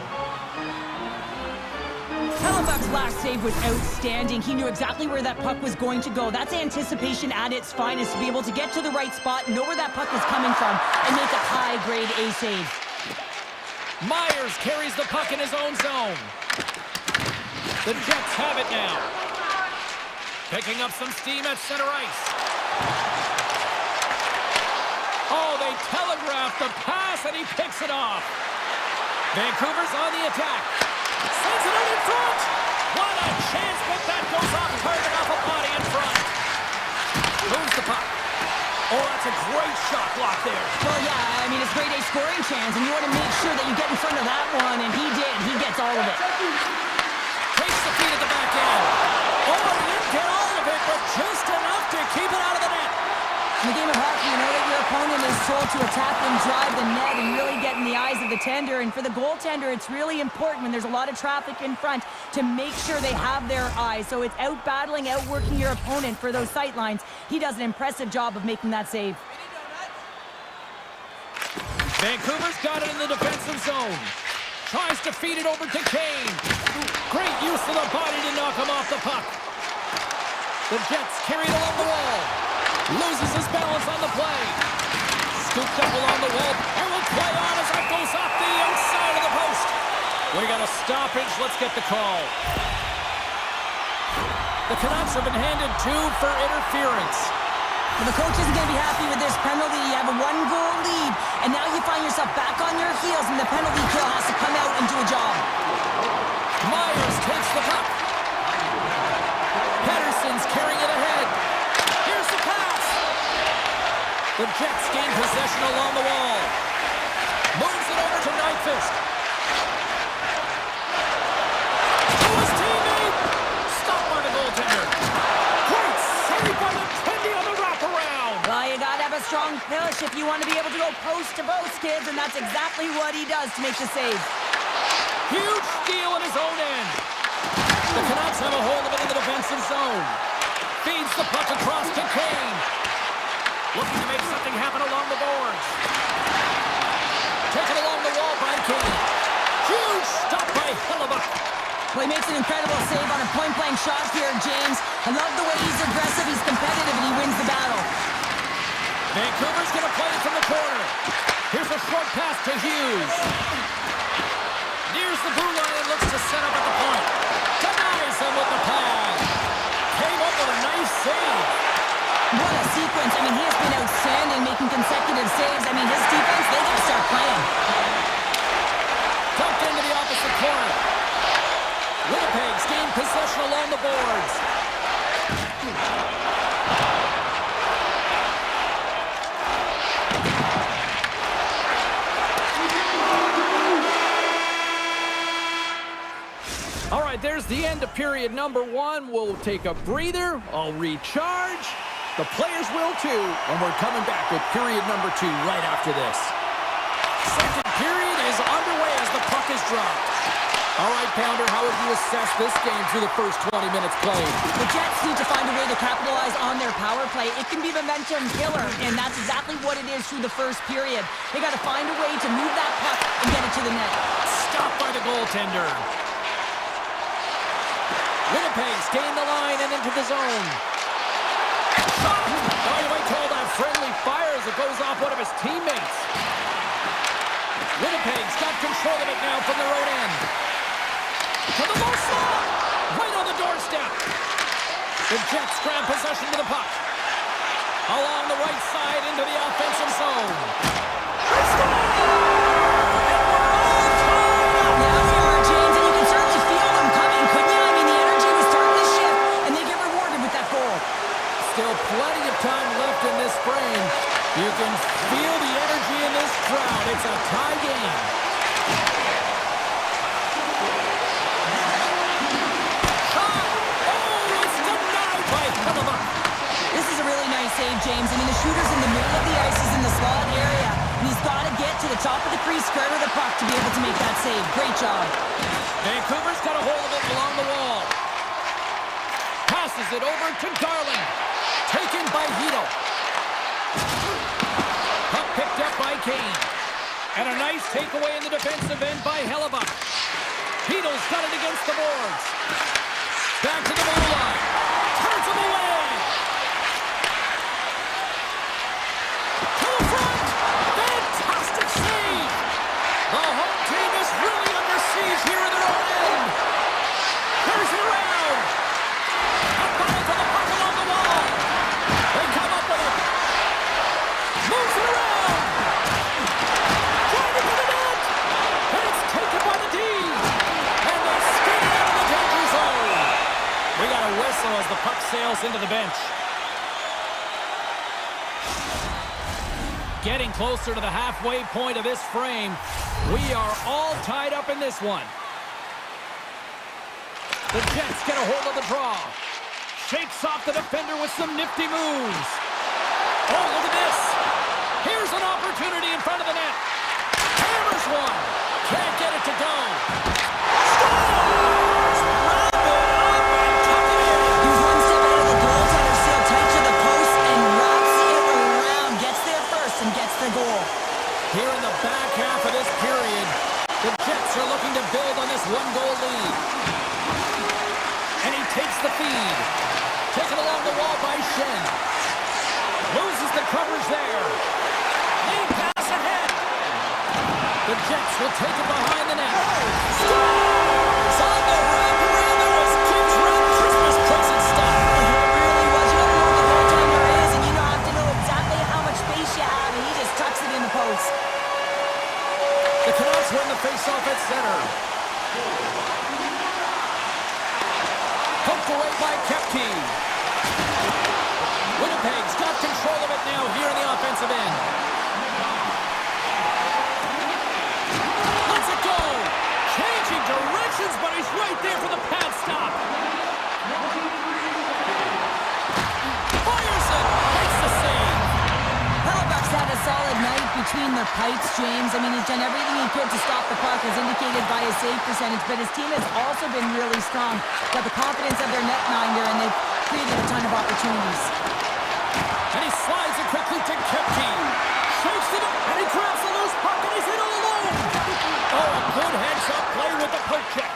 Hellebuck's last save was outstanding. He knew exactly where that puck was going to go. That's anticipation at its finest, to be able to get to the right spot, know where that puck is coming from, and make a high-grade A save. Myers carries the puck in his own zone. The Jets have it now. Picking up some steam at center ice. Oh, they telegraph the pass, and he picks it off. Vancouver's on the attack. Sends it out in front. What a chance, but that goes off target off a body in front. Moves the puck. Oh, that's a great shot block there. Well, yeah, I mean, it's grade A scoring chance, and you want to make sure that you get in front of that one, and he did. He gets all of it. Takes the feed at the back end. Oh, he didn't get all of it, but just enough to keep it out of the net. In the game of hockey, you know that your opponent is told to attack and drive the net and really get in the eyes of the tender. And for the goaltender, it's really important when there's a lot of traffic in front to make sure they have their eyes. So it's out-battling, outworking your opponent for those sight lines. He does an impressive job of making that save. Vancouver's got it in the defensive zone. Tries to feed it over to Kane. Great use of the body to knock him off the puck. The Jets carry it along the wall. Loses his balance on the play. Scooped up along the wall. And will play on as that goes off the outside of the post. We got a stoppage. Let's get the call. The Canucks have been handed 2 for interference. Well, the coach isn't going to be happy with this penalty. You have a 1-goal lead, and now you find yourself back on your heels, and the penalty kill has to come out and do a job. Myers takes the puck. Pettersson's carrying it ahead. Here's the pass. The Jets gain possession along the wall. Moves it over to Nyquist. To his teammate. Stopped by the goaltender. Great save by the Tendy on the wraparound. Well, you got to have a strong push if you want to be able to go post to post, kids, and that's exactly what he does to make the save. Huge steal in his own end. The Canucks have a hold of it in the defensive zone. Feeds the puck across to Kane. Looking to make something happen along the boards. Taken along the wall by Kane. Huge stop by Hellebuck. Well, he makes an incredible save on a point-blank shot here, James. I love the way he's aggressive, he's competitive, and he wins the battle. Vancouver's going to play it from the corner. Here's a short pass to Hughes. Nears the blue line and looks to set up at the point. Denies him with the pass. Came up with a nice save. What a sequence. I mean, he has been outstanding, making consecutive saves. I mean, his defense, they got to start playing. Dumped into the opposite corner. Winnipeg's gained possession along the boards. All right, there's the end of period number 1. We'll take a breather. I'll recharge. The players will too, and we're coming back with period number 2 right after this. Second period is underway as the puck is dropped. All right, Pounder, how would you assess this game through the first 20 minutes played? The Jets need to find a way to capitalize on their power play. It can be momentum killer, and that's exactly what it is through the first period. They got to find a way to move that puck and get it to the net. Stopped by the goaltender. Winnipeg's gained the line and into the zone. Oh, you might call that friendly fire as it goes off one of his teammates. Winnipeg's got control of it now from their own end. To the low slot! Right on the doorstep! The Jets grab possession to the puck. Along the right side into the offensive zone. They score! And we're all tied! Yeah, we are, James, and you can certainly feel them coming, couldn't you? I mean, the energy was starting to shift, and they get rewarded with that goal. Still plenty of time left in this frame. You can feel the energy in this crowd. It's a tie game. This is a really nice save, James. I mean, the shooter's in the middle of the ice, he's in the slot area, and he's got to get to the top of the crease, square to the puck to be able to make that save. Great job. Vancouver's got a hold of it along the wall. Passes it over to Garland. Taken by Hito. Puck picked up by Kane. And a nice takeaway in the defensive end by Hellebuck. Hito's got it against the boards. Back to the blue line. Turns him away. To the front. Fantastic save. The home team is really under siege here in their own end. Carries it around. A ball to the puck along the wall. They come up with it. Moves it around. Driving to the net. And it's taken by the D. And they skate it out of the danger zone. We got a whistle as the puck sails into the bench. Getting closer to the halfway point of this frame. We are all tied up in this one. The Jets get a hold of the draw. Shakes off the defender with some nifty moves. Oh, look at this. Here's an opportunity in front of the net. Hammers one. Can't get it to go. Scores! Wrap it up and tuck it in. He's one step out of the goaltender, still tight to the post, and wraps it around. Gets there first and gets the goal. Here in the back half of this period, the Jets are looking to build on this one-goal lead. And he takes the feed. Taken along the wall by Shen. Loses the coverage there. Lead pass ahead. The Jets will take it behind the net. Scores! On the wraparound, there was Kim's red Christmas present stuff. It really was. You don't know who the goaltender is, and you don't have to know exactly how much space you have, and he just tucks it in the post. The Canucks win the face-off at center. Poked away by Kepke. Winnipeg's got control of it now here in the offensive end. Lets it go. Changing directions, but he's right there for the pad stop. Fires it. Makes the save. Hellebuck's had a solid night between the pipes, James. I mean, he's done everything he could to stop the puck, as indicated by his save percentage, but his team has also been really strong. Got the confidence of their netminder, and they've created a ton of opportunities. And he slides it quickly to Kepke. Shakes it up, and he grabs the loose puck, and he's in all alone. Oh, a good heads-up play with the poke check.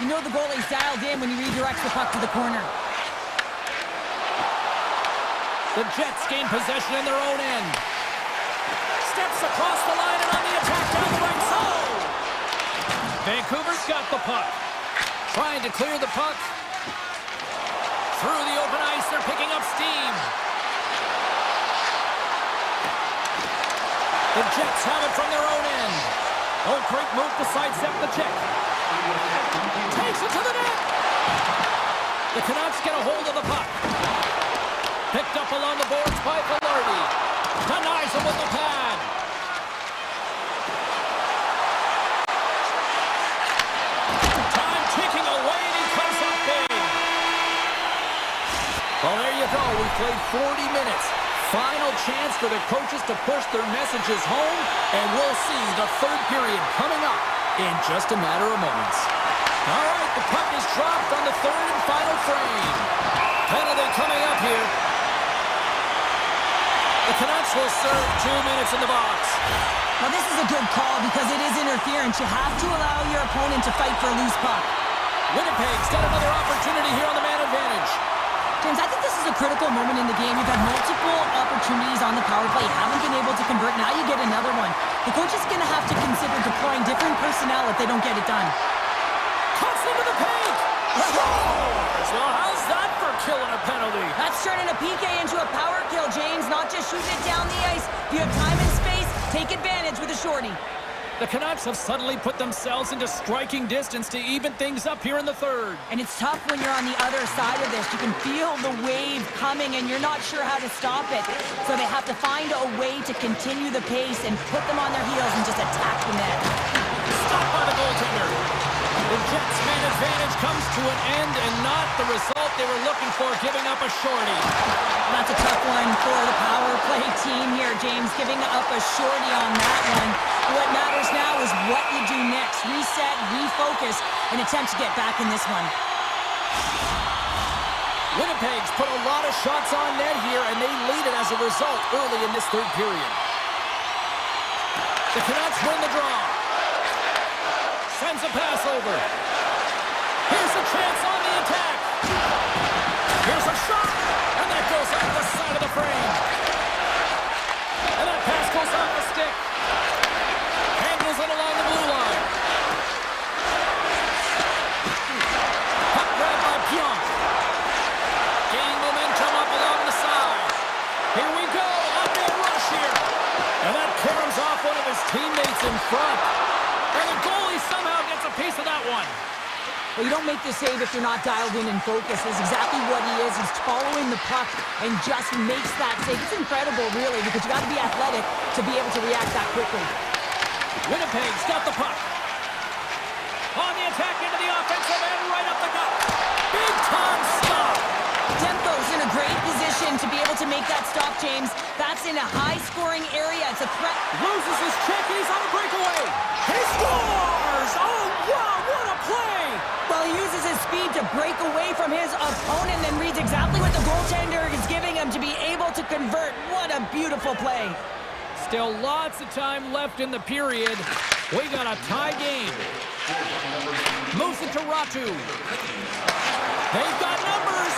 You know the goalie's dialed in when he redirects the puck to the corner. The Jets gain possession in their own end. Steps across the line and on the attack down the right side. Vancouver's got the puck. Trying to clear the puck. Through the open ice, they're picking up steam. The Jets have it from their own end. Oh, great move to sidestep the check. Takes it to the net. The Canucks get a hold of the puck. Picked up along the boards by Velarde. Denies him with the pad. Time ticking away, and he comes up big. Well, there you go. We've played 40 minutes. Final chance for the coaches to push their messages home, and we'll see the third period coming up in just a matter of moments. All right, the puck is dropped on the third and final frame. Penalty coming up here. The Canucks will serve 2 minutes in the box. Well, this is a good call because it is interference. You have to allow your opponent to fight for a loose puck. Winnipeg's got another opportunity here on the man advantage. James, I think this is a critical moment in the game. You've had multiple opportunities on the power play. Haven't been able to convert. Now you get another one. The coach is going to have to consider deploying different personnel if they don't get it done. Cuts into the paint. Scores! Well, how's that for killing a penalty? That's turning a PK into a power kill, James. Not just shooting it down the ice. If you have time and space, take advantage with a shorty. The Canucks have suddenly put themselves into striking distance to even things up here in the third. And it's tough when you're on the other side of this. You can feel the wave coming and you're not sure how to stop it. So they have to find a way to continue the pace and put them on their heels and just attack the net. Stopped by the goaltender. The Jets' man advantage comes to an end and not the result they were looking for, giving up a shorty. That's a tough one for the power play team here, James, giving up a shorty on that one. What matters now is what you do next. Reset, refocus, and attempt to get back in this one. Winnipeg's put a lot of shots on net here, and they lead it as a result early in this third period. The Canucks win the draw. Sends a pass over. Here's a chance on the attack. Here's a shot, and that goes off the side of the frame. And that pass goes off the stick. Handles it along the blue line. Puck grabbed by Pionk. Gaining momentum up along the side. Here we go, up in rush here. And that caroms off one of his teammates in front. And the goalie somehow gets a piece of that one. Well, you don't make the save if you're not dialed in and focused. That's exactly what he is. He's following the puck and just makes that save. It's incredible, really, because you got to be athletic to be able to react that quickly. Winnipeg's got the puck. On the attack into the offensive end, right up the gut. Big time stop. Demko's in a great position to be able to make that stop, James. That's in a high-scoring area. It's a threat. Loses his check, and he's on a breakaway. He scores! Oh, wow, what a play! Well, he uses his speed to break away from his opponent and reads exactly what the goaltender is giving him to be able to convert. What a beautiful play. Still lots of time left in the period. We got a tie game. Moves it to Ratu. They've got numbers.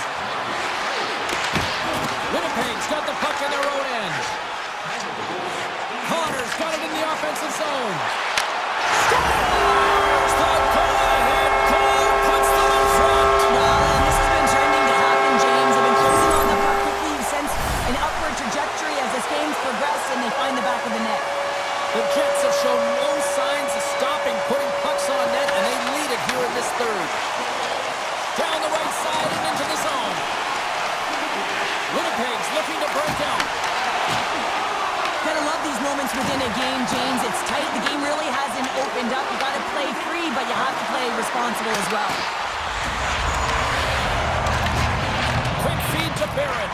Winnipeg's got the puck in their own end. Connor's got it in the offensive zone. Scores! The go-ahead goal puts them in front. Well, and this has been trending to happen, James. They've been closing on the puck quickly. You sense an upward trajectory as this game's progressed, and they find the back of the net. The Jets have shown no signs of stopping putting pucks on net, and they lead it here in this third. Down the right side and into the zone. Winnipeg's looking to break out. Gotta love these moments within a game, James. It's tight. The game really hasn't opened up. You gotta play free, but you have to play responsible as well. Quick feed to Barrett.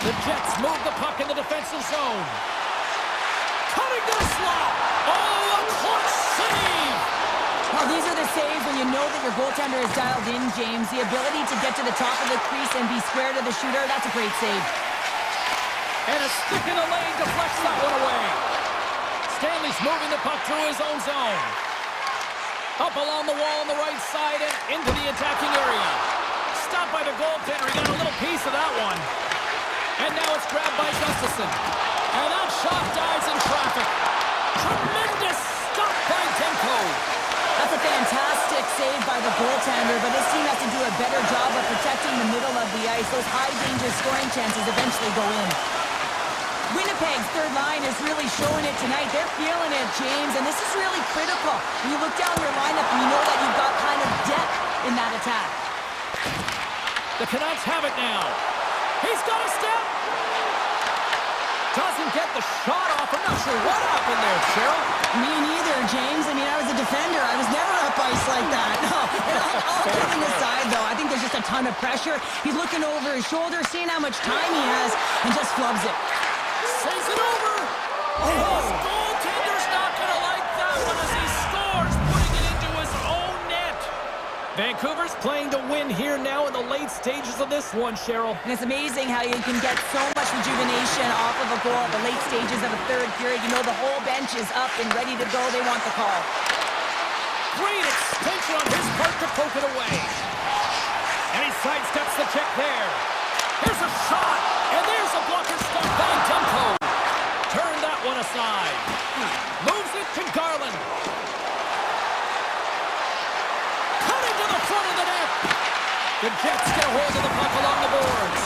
The Jets move the puck in the defensive zone. Cutting to the slot. Oh, a clutch save! Well, these are the saves when you know that your goaltender is dialed in, James. The ability to get to the top of the crease and be square to the shooter, that's a great save. And a stick in the lane deflects that one away. Stanley's moving the puck through his own zone. Up along the wall on the right side and into the attacking area. Stopped by the goaltender. He got a little piece of that one. And now it's grabbed by Gustafson. And that shot dies in traffic. Tremendous stop by Demko. That's a fantastic save by the goaltender, but this team has to do a better job of protecting the middle of the ice. Those high-danger scoring chances eventually go in. Winnipeg's third line is really showing it tonight. They're feeling it, James, and this is really critical. When you look down your lineup and you know that you've got kind of depth in that attack. The Canucks have it now. He's got a step. Doesn't get the shot off. I'm not sure what happened there, Cheryl. Me neither, James. I mean, I was a defender. I was never up ice like that. No, all kidding aside, though, I think there's just a ton of pressure. He's looking over his shoulder, seeing how much time he has, and just flubs it. Saves it over. His goaltender's not going to like that one as he scores, putting it into his own net. Vancouver's playing to win here now in the late stages of this one, Cheryl. And it's amazing how you can get so much rejuvenation off of a goal at the late stages of a third period. You know the whole bench is up and ready to go. They want the call. Great extension on his part to poke it away. And he sidesteps the check there. Here's a shot. And there's a blocker stop by Dumpo. Turn that one aside. Moves it to Garland. Cutting to the front of the net. The Jets get a hold of the puck along the boards.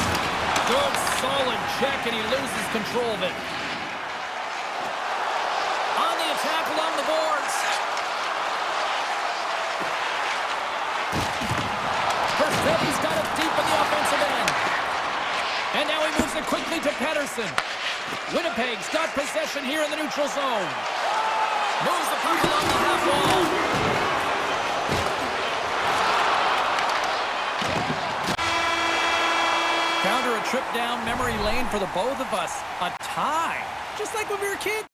Good, solid check, and he loses control of it. On the attack along the boards. He's got it deep in the offensive end. And now he moves it quickly to Pettersson. Winnipeg's got possession here in the neutral zone. Moves the puck along the half wall. Counter a trip down memory lane for the both of us. A tie. Just like when we were kids.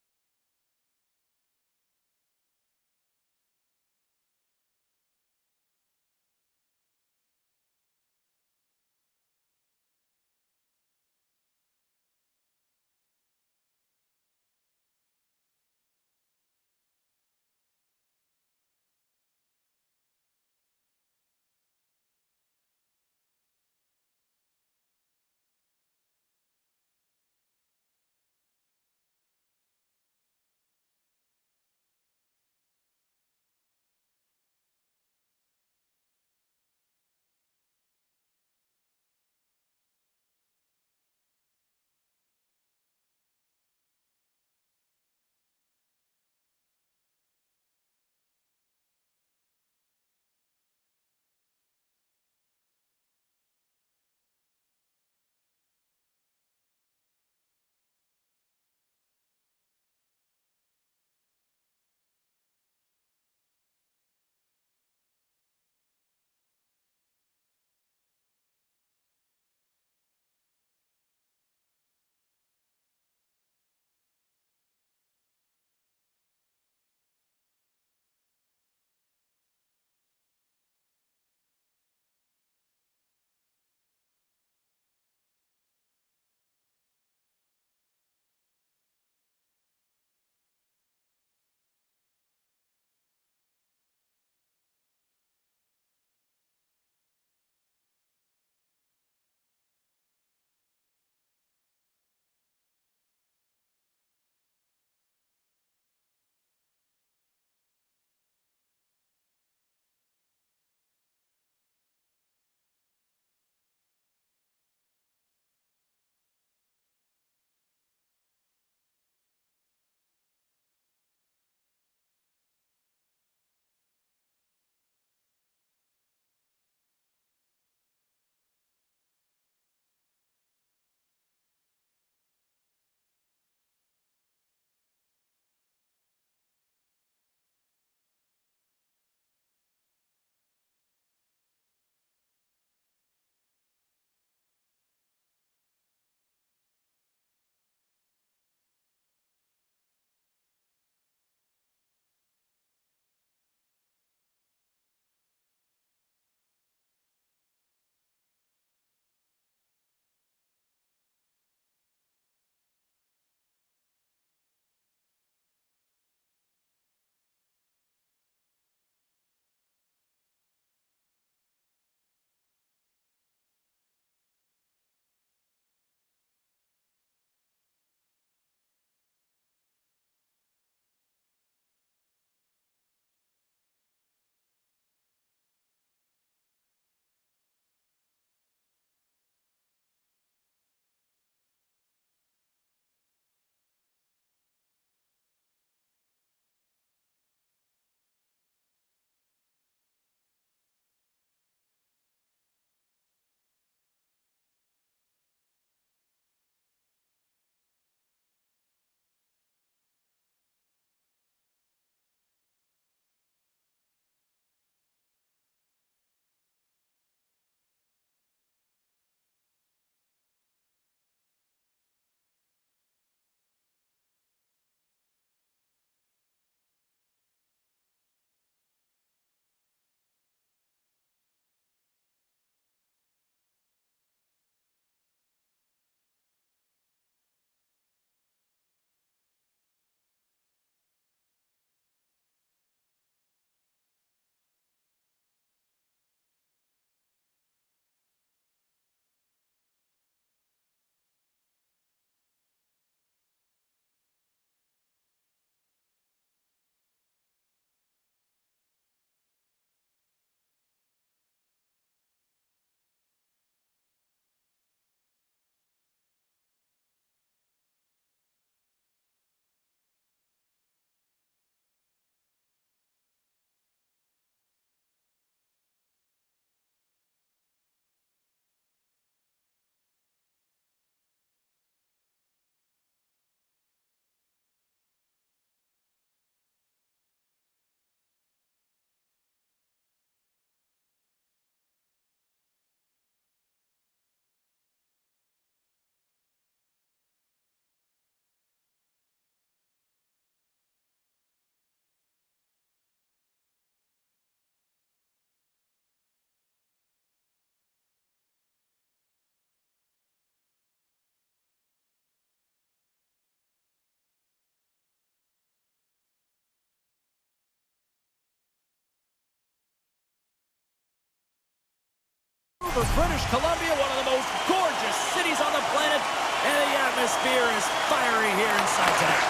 Vancouver, British Columbia, one of the most gorgeous cities on the planet, and the atmosphere is fiery here inside tonight.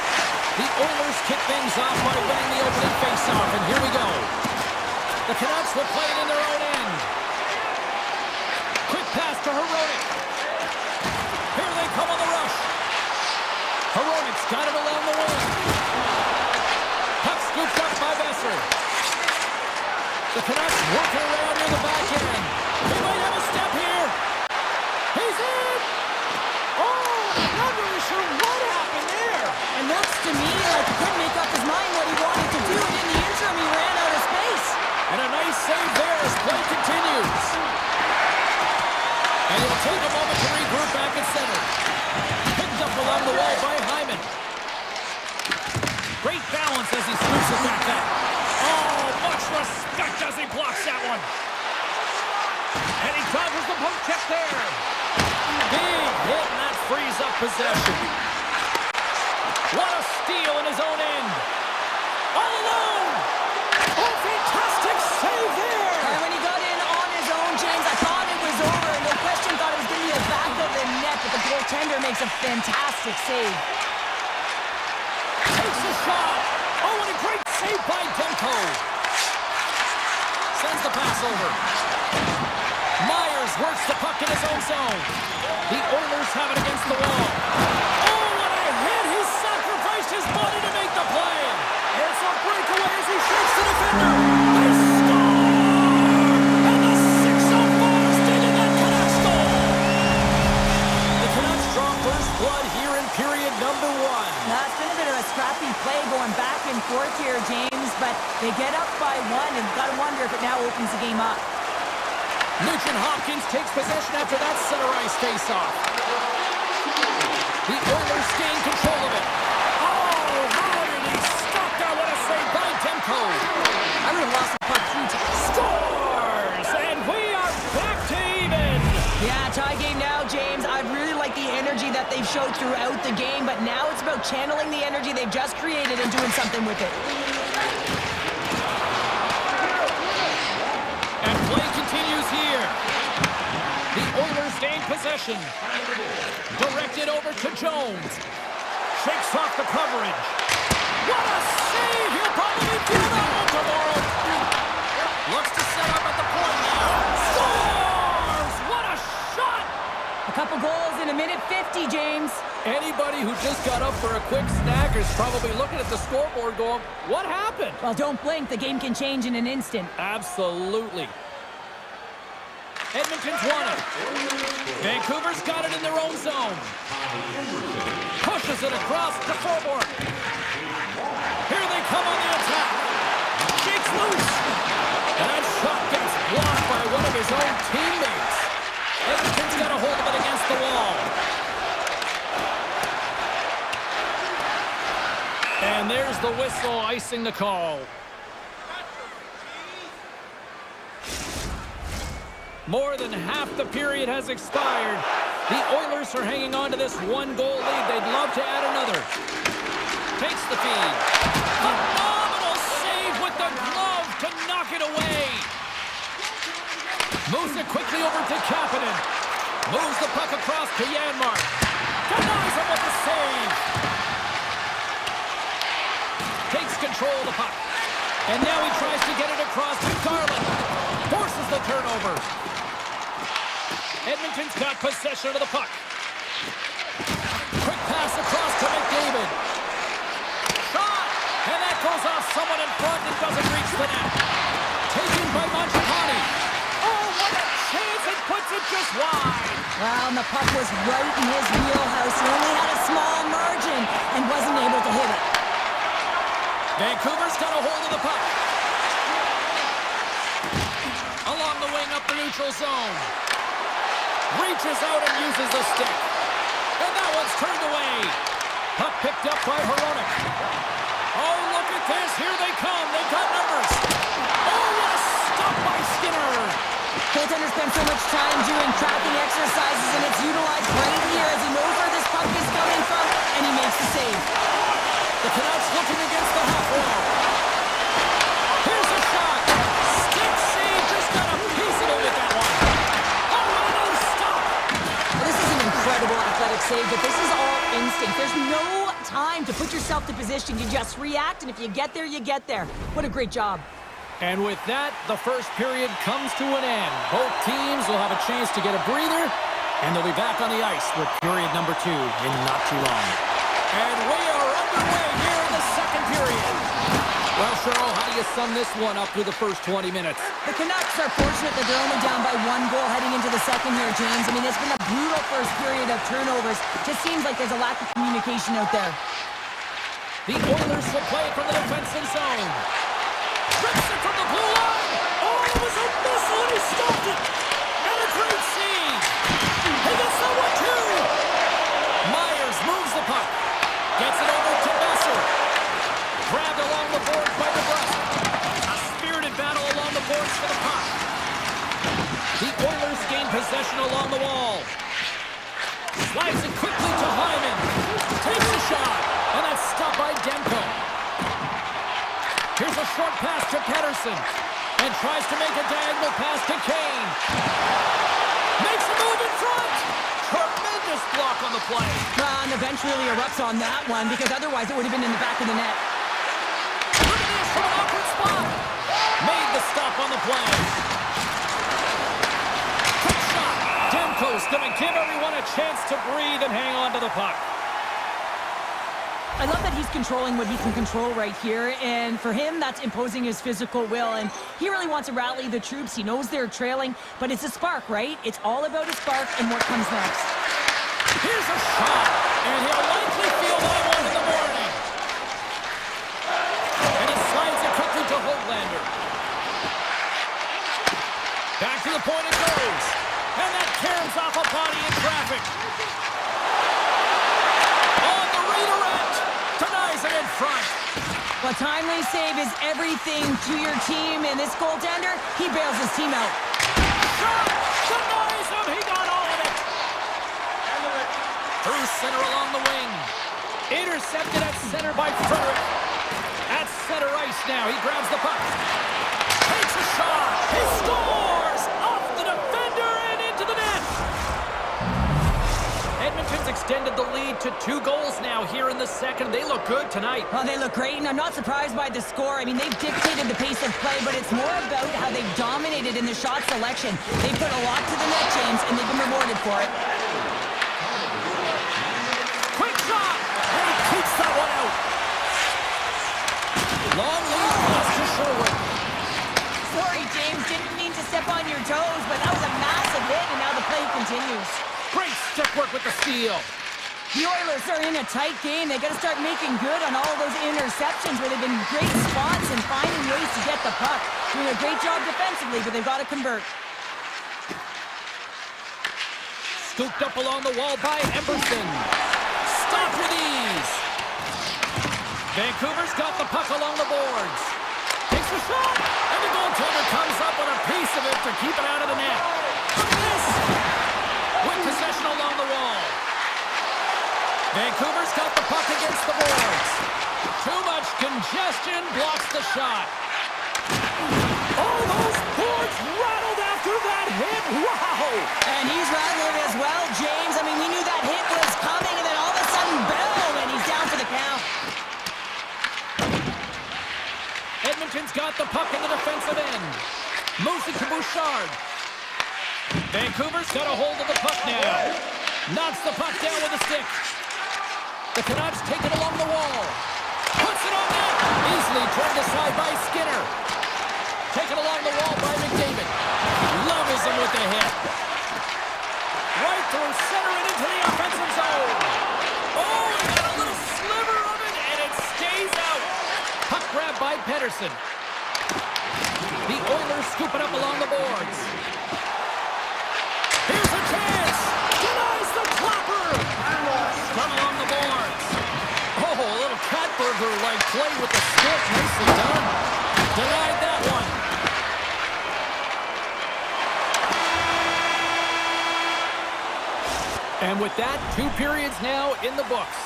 The Oilers kick things off by winning the opening faceoff, and here we go. The Canucks will play it in their own end. Quick pass to Hronek. Here they come on the rush. Hronek's got it along the wing. Puck scooped up by Besser. The Canucks working around near the back end. He might have a step here. He's in! Oh, not really sure what happened there. It looks to me like he couldn't make up his mind what he wanted to do, and in the interim he ran out of space. And a nice save there as play continues. And it'll take a moment to regroup back at center. Picked up along the wall by Hyman. Great balance as he scoops it back up. Oh, much respect as he blocks that one. And he covers the poke check there. Big hit, and that frees up possession. What a steal in his own end. All alone. Oh, fantastic save there. And when he got in on his own, James, I thought it was over. No question, thought it was going to be a back of the net, but the goaltender makes a fantastic save. Takes a shot. Oh, and a great save by Demko. Sends the pass over. Myers works the puck in his own zone. The Oilers have it against the wall. Oh, what a hit! He sacrificed his body to make the play. It's a breakaway as he shakes the defender. They score! And the 6:04 is taking that Canucks goal. The Canucks draw first blood here in period number 1. Now, it's been a bit of a scrappy play going back and forth here, James, but they get up by 1, and got to wonder if it now opens the game up. Nugent-Hopkins takes possession after that center ice face-off. The Oilers gain control of it. Oh, how did he stop that? What a save by Demko. I would have lost the puck 3 times. Scores! And we are back to even. Yeah, tie game now, James. I really like the energy that they've showed throughout the game, but now it's about channeling the energy they've just created and doing something with it. And play continues here. The Oilers gain possession. Directed over to Jones. Shakes off the coverage. What a save! He'll probably do that one tomorrow. Looks to set up at the point now. Scores! What a shot! A couple goals in a minute 50, James. Anybody who just got up for a quick snack is probably looking at the scoreboard going, what happened? Well, don't blink. The game can change in an instant. Absolutely. Edmonton's won it. Vancouver's got it in their own zone. Pushes it across to forward. Here they come on the attack. Shakes loose. And that shot gets blocked by one of his own teammates. Edmonton's got a hold of it against the wall. And there's the whistle icing the call. More than half the period has expired. The Oilers are hanging on to this 1-goal lead. They'd love to add another. Takes the feed. Phenomenal save with the glove to knock it away. Moves it quickly over to Kapanen. Moves the puck across to Janmark. Denies him with the save. Takes control of the puck. And now he tries to get it across to Garland. Forces the turnover. Edmonton's got possession of the puck. Quick pass across to McDavid. Shot! And that goes off someone in front and doesn't reach the net. Taken by Mangiapane. Oh, what a chance! It puts it just wide. Well, and the puck was right in his wheelhouse. He only had a small margin and wasn't able to hit it. Vancouver's got a hold of the puck. Along the wing up the neutral zone. Reaches out and uses the stick. And that one's turned away. Puck picked up by Hronek. Oh, look at this. Here they come. They've got numbers. Oh, what a stop by Skinner. Goaltender spends so much time doing tracking exercises, and it's utilized right here as he knows where this puck is coming from, and he makes the save. The Canucks looking against the half wall. Here's a shot. Stick save. Just got a piece of it with that one. Oh, save, but this is all instinct. There's no time to put yourself to position. You just react, and if you get there, you get there. What a great job. And with that, the first period comes to an end. Both teams will have a chance to get a breather, and they'll be back on the ice with period number 2 in not too long. And we are underway here in the second period. Well, Cheryl, how do you sum this one up through the first 20 minutes? The Canucks are fortunate that they're only down by 1 goal heading into the second here, James. I mean, it's been a brutal first period of turnovers. Just seems like there's a lack of communication out there. The Oilers will play from the defensive zone. Rips it from the blue line. Oh, it was a missile, and he stopped it. And a great save. He gets that one, too. Myers moves the puck. Gets it over to Besser. Grabbed along the boards by DeBrusque. A spirited battle along the boards for the puck. The Oilers gain possession along the wall. Slides it quickly to Hyman. Takes a shot. And that's stopped by Demko. Here's a short pass to Pettersson. And tries to make a diagonal pass to Kane. Makes a move in front. Tremendous block on the play. And the bench really erupts on that one, because otherwise it would have been in the back of the net. Look at this from an awkward spot. Made the stop on the play. Quick shot. Demko's going to give everyone a chance to breathe and hang on to the puck. I love that he's controlling what he can control right here, and for him, that's imposing his physical will, and he really wants to rally the troops. He knows they're trailing, but it's a spark, right? It's all about a spark and what comes next. Here's a shot, and he'll likely feel that one in the morning. And he slides it quickly to Hoglander. Back to the point it goes, and that caroms off a body in traffic. In front. Well, timely save is everything to your team, and this goaltender, he bails his team out. Shot! Denies him! He got all of it! Through center along the wing. Intercepted at center by Frederick. At center ice now. He grabs the puck. Takes a shot! He scores! Off the defender and into the net! Edmonton's extended the lead to 2 goals now here in the second. They look good tonight. Well, they look great, and I'm not surprised by the score. I mean, they've dictated the pace of play, but it's more about how they've dominated in the shot selection. They put a lot to the net, James, and they've been rewarded for it. Quick shot! And he keeps that one out. Long lead pass to Sherwood. Sorry, James, didn't mean to step on your toes, but that was a massive hit, and now the play continues. Great stick work with the steal. The Oilers are in a tight game. They got to start making good on all of those interceptions where they've been great spots and finding ways to get the puck. Doing a great job defensively, but they've got to convert. Scooped up along the wall by Emberson. Stop with ease. Vancouver's got the puck along the boards. Takes a shot, and the goaltender comes up with a piece of it to keep it out of the net. Look at this! With possession along the wall. Vancouver's got the puck against the boards. Too much congestion blocks the shot. Oh, those boards rattled after that hit. Wow! And he's rattled as well, James. I mean, we knew that hit was coming, and then all of a sudden, boom, and he's down for the count. Edmonton's got the puck in the defensive end. Moves it to Bouchard. Vancouver's got a hold of the puck now. Knocks the puck down with a stick. The Canucks take it along the wall. Puts it on net. Easily turned aside by Skinner. Taken along the wall by McDavid. Levels him with the hit. Right through center and into the offensive zone. Oh, he got a little sliver of it, and it stays out. Puck grab by Pettersson. The Oilers scoop it up along the boards. Here's a chance! Denies the clapper! From along the boards. Oh, a little Katberger-like play with the stick. Nicely done. Denied that one. And with that, 2 periods now in the books.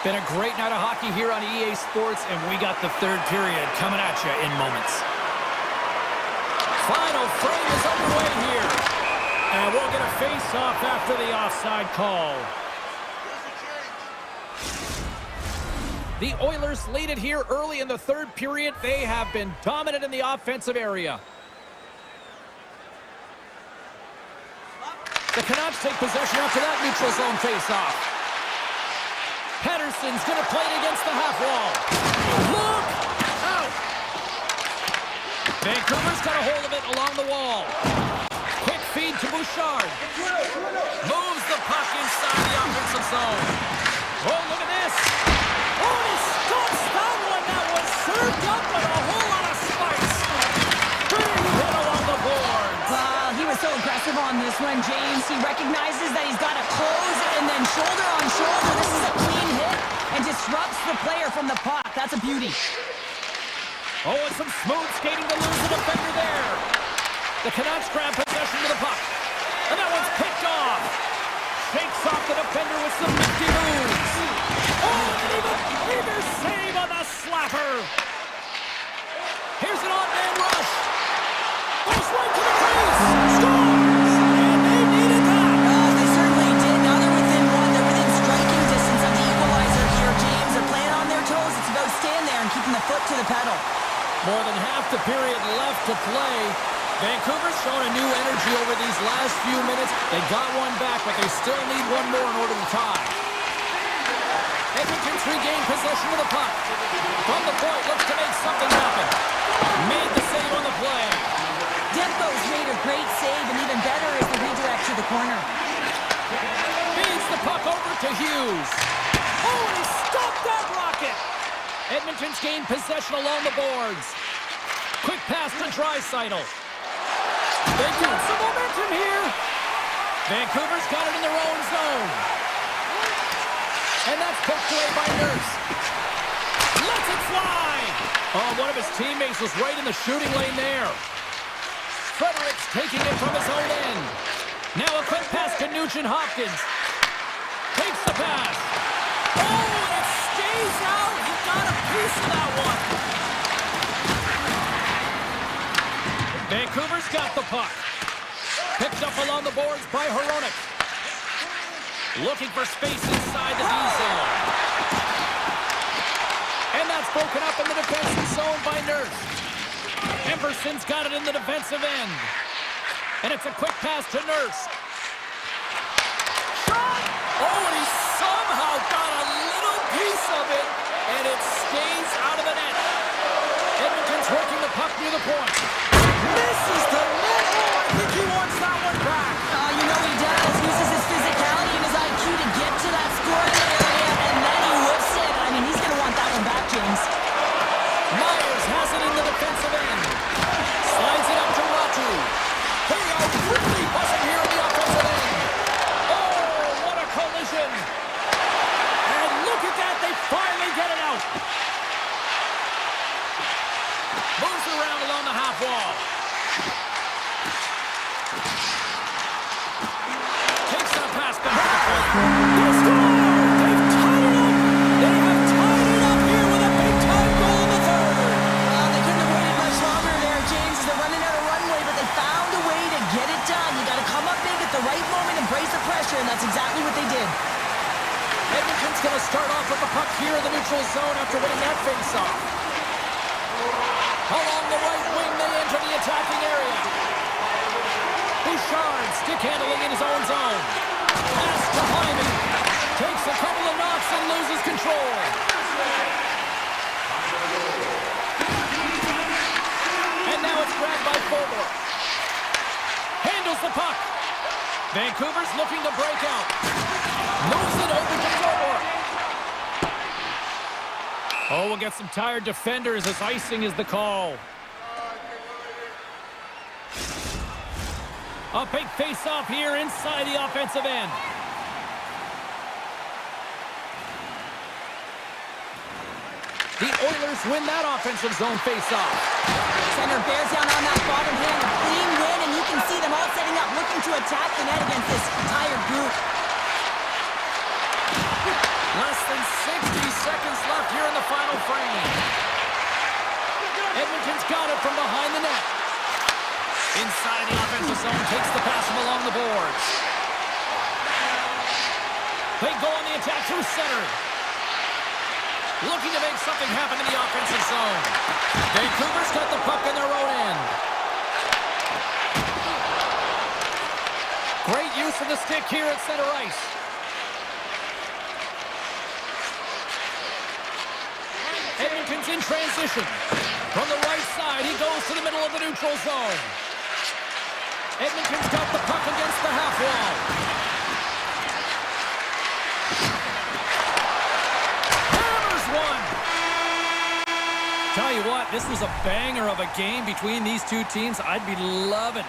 Been a great night of hockey here on EA Sports, and we got the 3rd period coming at you in moments. Final frame is underway here. And we'll get a face-off after the offside call. The Oilers lead it here early in the third period. They have been dominant in the offensive area. The Canucks take possession after that neutral zone face-off. Pettersson's going to play it against the half wall. Look out! Vancouver's got a hold of it along the wall. Quick feed to Bouchard. Moves the puck inside the offensive zone. Oh, look at this. Oh, he stops that one. That was served up with a whole lot of spice. Big hit along the boards. He was so aggressive on this one, James. He recognizes that he's got to close and then shoulder on shoulder. This is a clean hit and disrupts the player from the puck. That's a beauty. Oh, and some smooth skating to lose the defender there. The Canucks grab possession to the puck. And that one's picked off. Shakes off the defender with some nifty moves. Oh, and even bigger save on the slapper. Here's an on-man rush. Goes right to the crease. Scores! And they needed that. They certainly did. Now they're within one. They're within striking distance of the equalizer here, James. They're playing on their toes. It's about staying there and keeping the foot to the pedal. More than half the period left to play. Vancouver's shown a new energy over these last few minutes. They got one back, but they still need one more in order to tie. Edmonton's regained possession of the puck. From the point, looks to make something happen. Made the save on the play. Demko's made a great save, and even better is the redirect to the corner. Feeds the puck over to Hughes. Oh, and he stopped that rocket. Edmonton's gained possession along the boards. Quick pass to Draisaitl. They got some momentum here. Vancouver's got it in their own zone. And that's poked away by Nurse. Lets it fly. Oh, one of his teammates was right in the shooting lane there. Fredericks taking it from his own end. Now a quick pass to Nugent-Hopkins. Takes the pass. Oh, it stays out. He got a piece of that one. Vancouver's got the puck. Picked up along the boards by Hronek. Looking for space inside the D zone. And that's broken up in the defensive zone by Nurse. Emberson's got it in the defensive end. And it's a quick pass to Nurse. Shot! Oh, and he somehow got a little piece of it, and it stays out of the net. Edmonton's working the puck near the point. Misses the net. Oh, I think he wants that one back. You know he does. Uses his physicality and his IQ to get to that scoring area, and then he whips it. I mean, he's going to want that one back, James. Myers has it in the defensive end. Slides it up to Ratu. They are really buzzing here in the offensive end. Oh, what a collision. And look at that, they finally get it out. Moves around along the half wall. Takes that pass back to the point. They score! They've tied it up! They have tied it up here with a big-time goal in the third. Well, they couldn't have waited much longer there, James. They're running out of runway, but they found a way to get it done. You got to come up big at the right moment and brace the pressure, and that's exactly what they did. Edmonton's going to start off with the puck here in the neutral zone after winning that face-off. Along the right wing, they enter the attacking area. Bouchard stick handling in his own zone. Pass to Hyman. Takes a couple of knocks and loses control. And now it's grabbed by Forbort. Handles the puck. Vancouver's looking to break out. Moves it over to Forbort. Oh, we'll get some tired defenders as icing is the call. A big face-off here inside the offensive end. The Oilers win that offensive zone face-off. Center bears down on that bottom hand, a clean win, and you can see them all setting up, looking to attack the net against this tired group. Less than 60 seconds left here in the final frame. Edmonton's got it from behind the net. Inside the offensive zone, takes the pass from along the boards. They go on the attack through center. looking to make something happen in the offensive zone. Vancouver's got the puck in their own end. Great use of the stick here at center ice. Edmonton's in transition. From the right side, he goes to the middle of the neutral zone. Edmonton's got the puck against the half wall. Hammers one! Tell you what, this was a banger of a game between these two teams. I'd be loving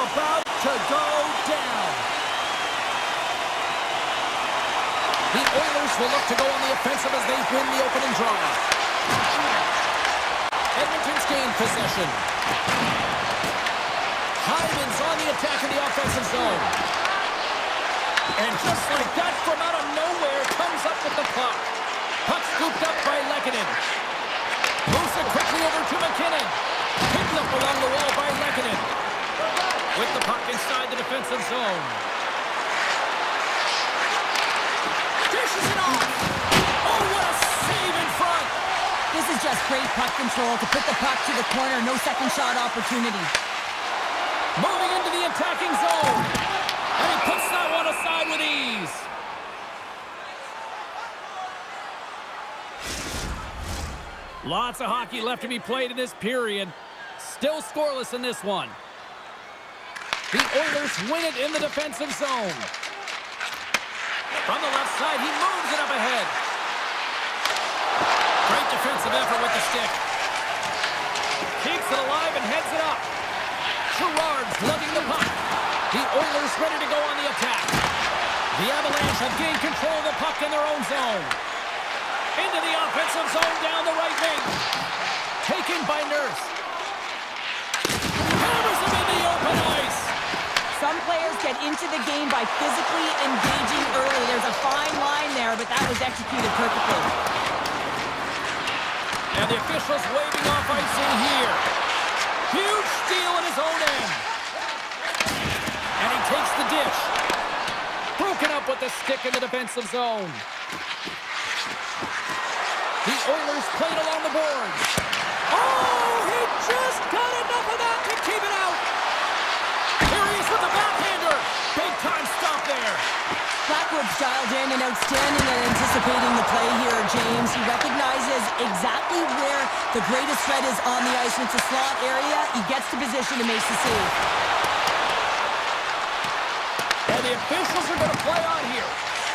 about to go down. The Oilers will look to go on the offensive as they win the opening draw. Edmonton's gained possession. Hyman's on the attack in the offensive zone. And just like that, from out of nowhere, comes up with the puck. Puck scooped up by Lehkonen. Moves it quickly over to McKinnon. Picked up along the wall by Lehkonen. With the puck inside the defensive zone. Dishes it off. Oh, what a save in front. This is just great puck control to put the puck to the corner. No second shot opportunity. Moving into the attacking zone. And he puts that one aside with ease. Lots of hockey left to be played in this period. Still scoreless in this one. The Oilers win it in the defensive zone. From the left side, he moves it up ahead. Great defensive effort with the stick. Keeps it alive and heads it up. Gerard's lugging the puck. The Oilers ready to go on the attack. The Avalanche have gained control of the puck in their own zone. Into the offensive zone down the right wing. Taken by Nurse. Hammers him in the open ice. Some players get into the game by physically engaging early. There's a fine line there, but that was executed perfectly. And the officials waving off icing here. Huge steal in his own end. And he takes the dish. Broken up with the stick in the defensive zone. The Oilers played along the boards. Oh, he just got enough of that to keep it out. Here he is with the backhander. Big time stop there. Blackwood's dialed in and outstanding at anticipating the play here, James. He recognizes exactly where the greatest threat is on the ice. It's a slot area. He gets to position and makes the save. And the officials are going to play on here.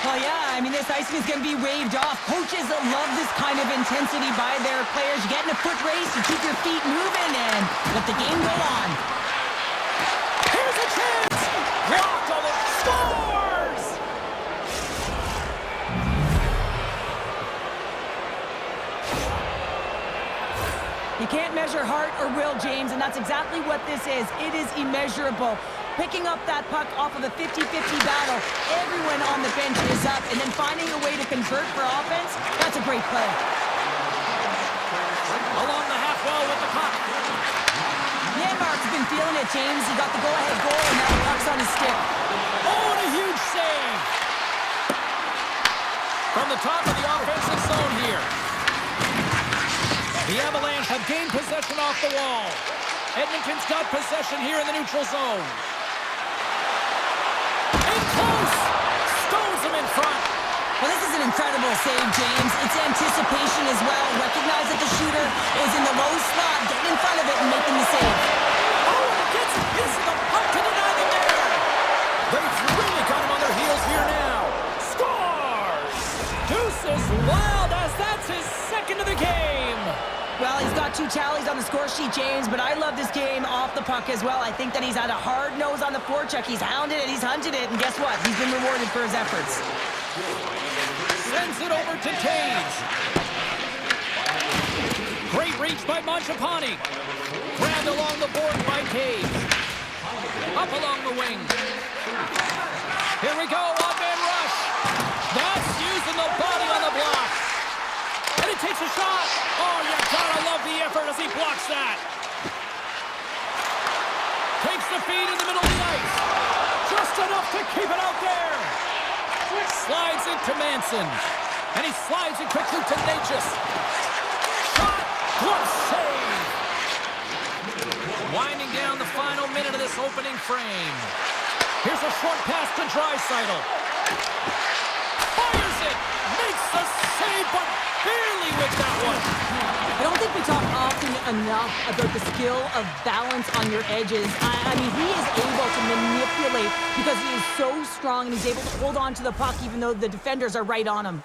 Well, yeah, I mean, this icing is going to be waved off. Coaches love this kind of intensity by their players. You get in a foot race, you keep your feet moving, and let the game go on. Here's a chance! Blocked on it, scores! You can't measure heart or will, James, and that's exactly what this is. It is immeasurable. Picking up that puck off of a 50-50 battle, everyone on the bench is up, and then finding a way to convert for offense, that's a great play. Along the half wall with the puck. Janmark's been feeling it, James. He got the go-ahead goal, and now the puck's on his stick. Oh, and a huge save! From the top of the offensive zone here. The Avalanche have gained possession off the wall. Edmonton's got possession here in the neutral zone. In close! Stones him in front. Well, this is an incredible save, James. It's anticipation as well. Recognize that the shooter is in the low slot, getting in front of it and making the save. Oh, and gets a piece of the puck to deny them there. They've really got him on their heels here now. Scores! Deuces wild as that's his second of the game. Well, he's got 2 tallies on the score sheet, James, but I love this game off the puck as well. I think that he's had a hard nose on the forecheck. He's hounded it, he's hunted it, and guess what? He's been rewarded for his efforts. Sends it over to Taves. Great reach by Mangiapane. Grabbed along the board by Taves. Up along the wing. Here we go, off-man rush. That's using the body on the block. And he takes a shot. Oh, you gotta love the effort as he blocks that. Takes the feed in the middle of the ice. Just enough to keep it out there. Slides it to Manson. And he slides it quickly to Natchez. Shot. Glove save. Winding down the final minute of this opening frame. Here's a short pass to Draisaitl. Fires it. Makes the save, but barely with that one. I don't think we talk often enough about the skill of balance on your edges. I mean, he is able to manipulate because he is so strong and he's able to hold on to the puck even though the defenders are right on him.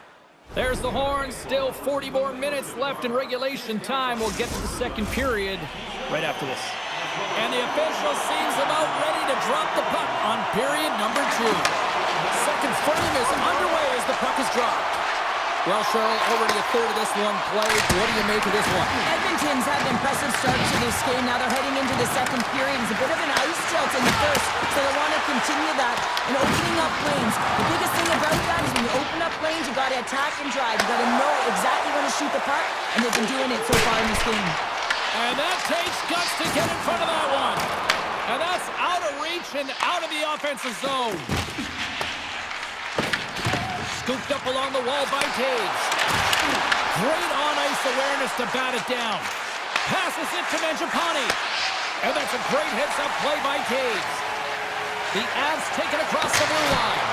There's the horn. Still 40 more minutes left in regulation time. We'll get to the second period right after this. And the official seems about ready to drop the puck on period number 2. Second frame is underway as the puck is dropped. Well, Cheryl, already a third of this one played. What do you make of this one? Edmonton's had an impressive start to this game. Now they're heading into the second period. It's a bit of an ice tilt in the first, so they want to continue that and opening up lanes. The biggest thing about that is when you open up lanes, you got to attack and drive. You got to know exactly when to shoot the puck, and they've been doing it so far in this game. And that takes guts to get in front of that one. And that's out of reach and out of the offensive zone. Scooped up along the wall by Taves. Great on-ice awareness to bat it down. Passes it to Mangiapane. And that's a great heads-up play by Taves. The Avs take it across the blue line.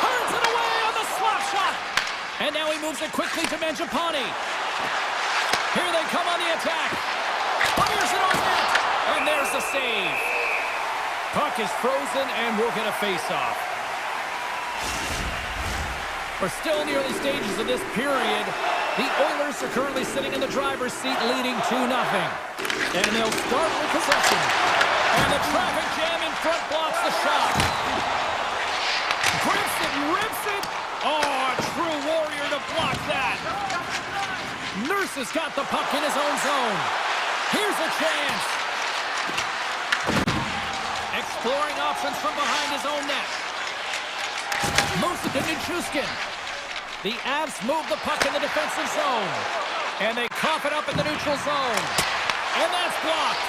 Turns it away on the slap shot. And now he moves it quickly to Mangiapane. Here they come on the attack. Fires it on net. And there's the save. Puck is frozen and we'll get a face-off. We're still in the early stages of this period. The Oilers are currently sitting in the driver's seat, leading 2-0. And they'll start with possession. And the traffic jam in front blocks the shot. Grips it, rips it. Oh, a true warrior to block that. Nurse has got the puck in his own zone. Here's a chance. Exploring options from behind his own net. Moves it to Nichushkin. The Avs move the puck in the defensive zone. And they cough it up in the neutral zone. And that's blocked.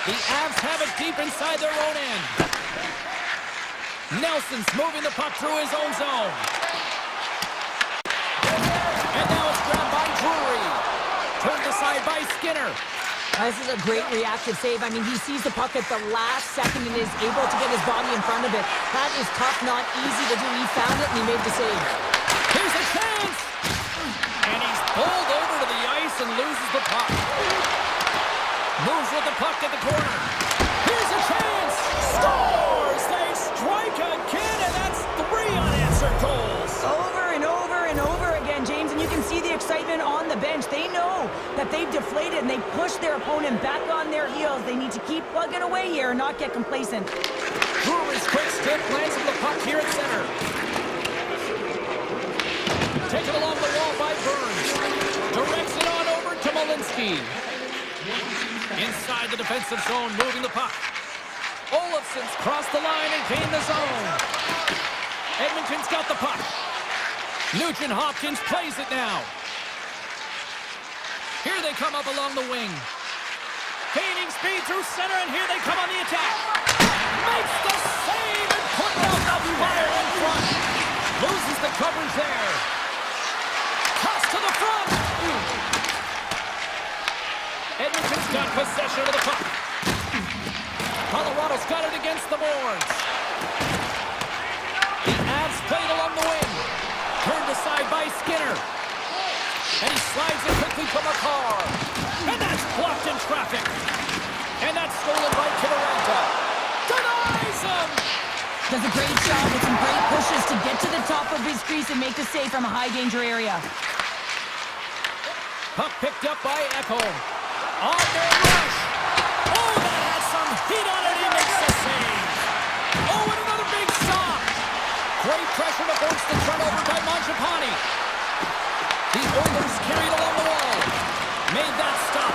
The Avs have it deep inside their own end. Nelson's moving the puck through his own zone. And now it's grabbed by Drury. Turned aside by Skinner. This is a great reactive save. I mean, he sees the puck at the last second and is able to get his body in front of it. That is tough, not easy to do. He found it and he made the save. Here's a chance! And he's pulled over to the ice and loses the puck. Moves with the puck at the corner. Here's a chance! Scores! They strike again, and that's 3 unanswered goals. Over and over and over again, James, and you can see the excitement on the bench. They know that they've deflated and they push their opponent back on their heels. They need to keep plugging away here and not get complacent. Brewer's quick stick lands on the puck here at center. Taken along the wall by Burns. Directs it on over to Malinsky. Inside the defensive zone, moving the puck. Olofsson's crossed the line and gained the zone. Edmonton's got the puck. Nugent-Hopkins plays it now. Here they come up along the wing. Gaining speed through center, and here they come on the attack. Makes the save and puts out the fire in front. Loses the coverage there. Toss to the front. Edmonton's got possession of the puck. Colorado's got it against the boards. The Avs played along the wing. Turned aside by Skinner. And he slides it quickly to McCarr. And that's blocked in traffic. And that's stolen by Kivaranta. Denies him! Does a great job with some great pushes to get to the top of his crease and make the save from a high-danger area. Puck picked up by Ekholm. On their rush. Oh, that has some heat on it. He makes the save. Oh, and another big stop. Great pressure to force the turnover by Mangiapane. The Oilers carried along the wall. Made that stop.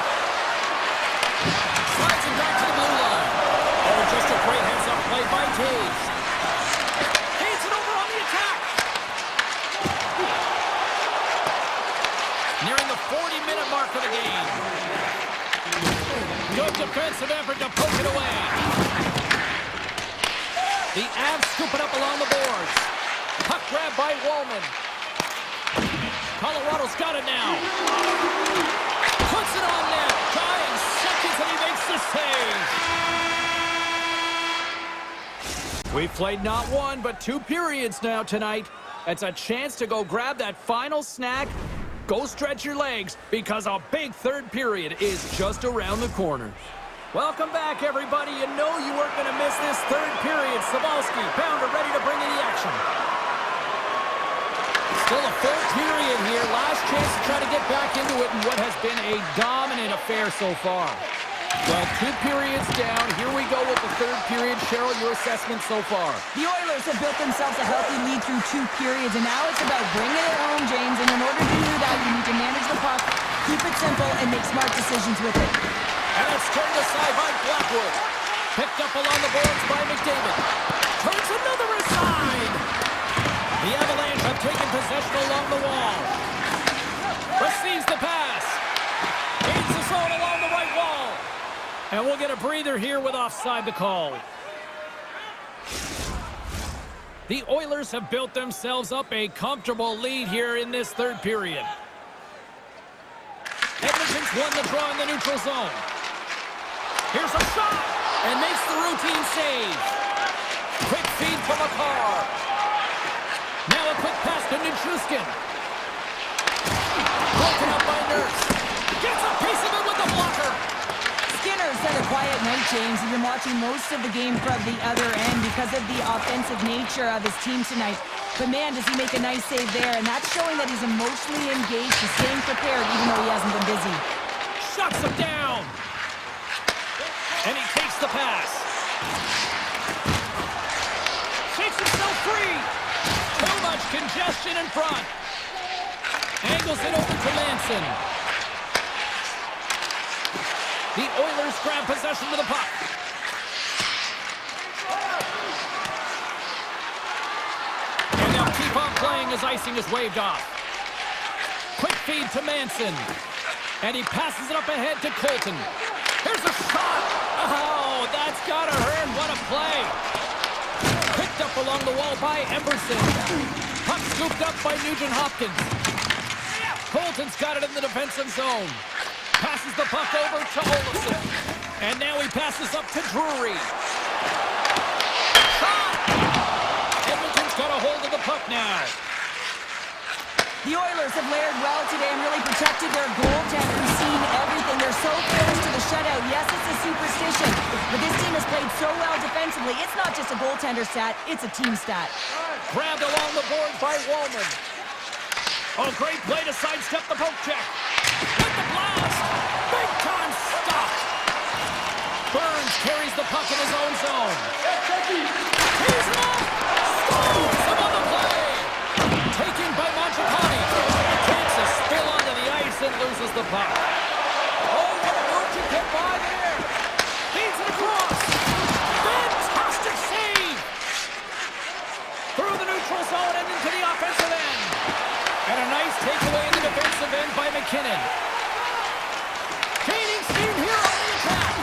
Slides it back to the blue line. Oh, just a great heads-up play by Taves. Hands it over on the attack. Nearing the 40-minute mark of the game. Good defensive effort to poke it away. The Avs scoop it up along the boards. Puck grab by Wallman. Colorado's got it now. Puts it on net. Dying seconds and he makes the save. We've played not one, but 2 periods now tonight. It's a chance to go grab that final snack. Go stretch your legs, because a big third period is just around the corner. Welcome back, everybody. You know you weren't going to miss this third period. Sabalski, Pounder ready to bring in the action. Still a full period here. Last chance to try to get back into it in what has been a dominant affair so far. Well, 2 periods down. Here we go with the third period. Cheryl, your assessment so far? The Oilers have built themselves a healthy lead through 2 periods, and now it's about bringing it home, James. And in order to do that, you need to manage the puck, keep it simple, and make smart decisions with it. And it's turned aside by Blackwood. Picked up along the boards by McDavid. Turns another aside. The Avalanche have taken possession along the wall. Receives the pass. Gains the zone along the right wall. And we'll get a breather here with offside the call. The Oilers have built themselves up a comfortable lead here in this third period. Edmonton's won the draw in the neutral zone. Here's a shot, and makes the routine save. Quick feed from Makar. Now a quick pass to Nichushkin. Broken up by Nurse. Gets a piece of it with the blocker. Skinner's had a quiet night, James. He's been watching most of the game from the other end because of the offensive nature of his team tonight. But man, does he make a nice save there, and that's showing that he's emotionally engaged. He's staying prepared even though he hasn't been busy. Shuts him down. And he takes the pass. Shakes himself free. Too much congestion in front. Angles it over to Manson. The Oilers grab possession with the puck. And they'll keep on playing as icing is waved off. Quick feed to Manson. And he passes it up ahead to Colton. Here's a shot. Oh, that's gotta hurt. What a play. Picked up along the wall by Emerson. Puck scooped up by Nugent-Hopkins. Colton's got it in the defensive zone. Passes the puck over to Olofsson. And now he passes up to Drury. Shot! Edmonton's got a hold of the puck now. The Oilers have layered well today and really protected their goaltender who's seen everything. They're so close to the shutout. Yes, it's a superstition, but this team has played so well defensively. It's not just a goaltender stat, it's a team stat. Grabbed along the board by Wallman. Oh, great play to sidestep the poke check. With the blast! Big time stop! Burns carries the puck in his own zone. He's him up! Scores him on the play! Taken by Mangiapane. Takes a spill onto the ice and loses the puck. Oh, what a move to get by there! Feeds it across! Fantastic save! Through the neutral zone and into the offensive end. And a nice takeaway in the defensive end by McKinnon. Gaining steam here on the attack.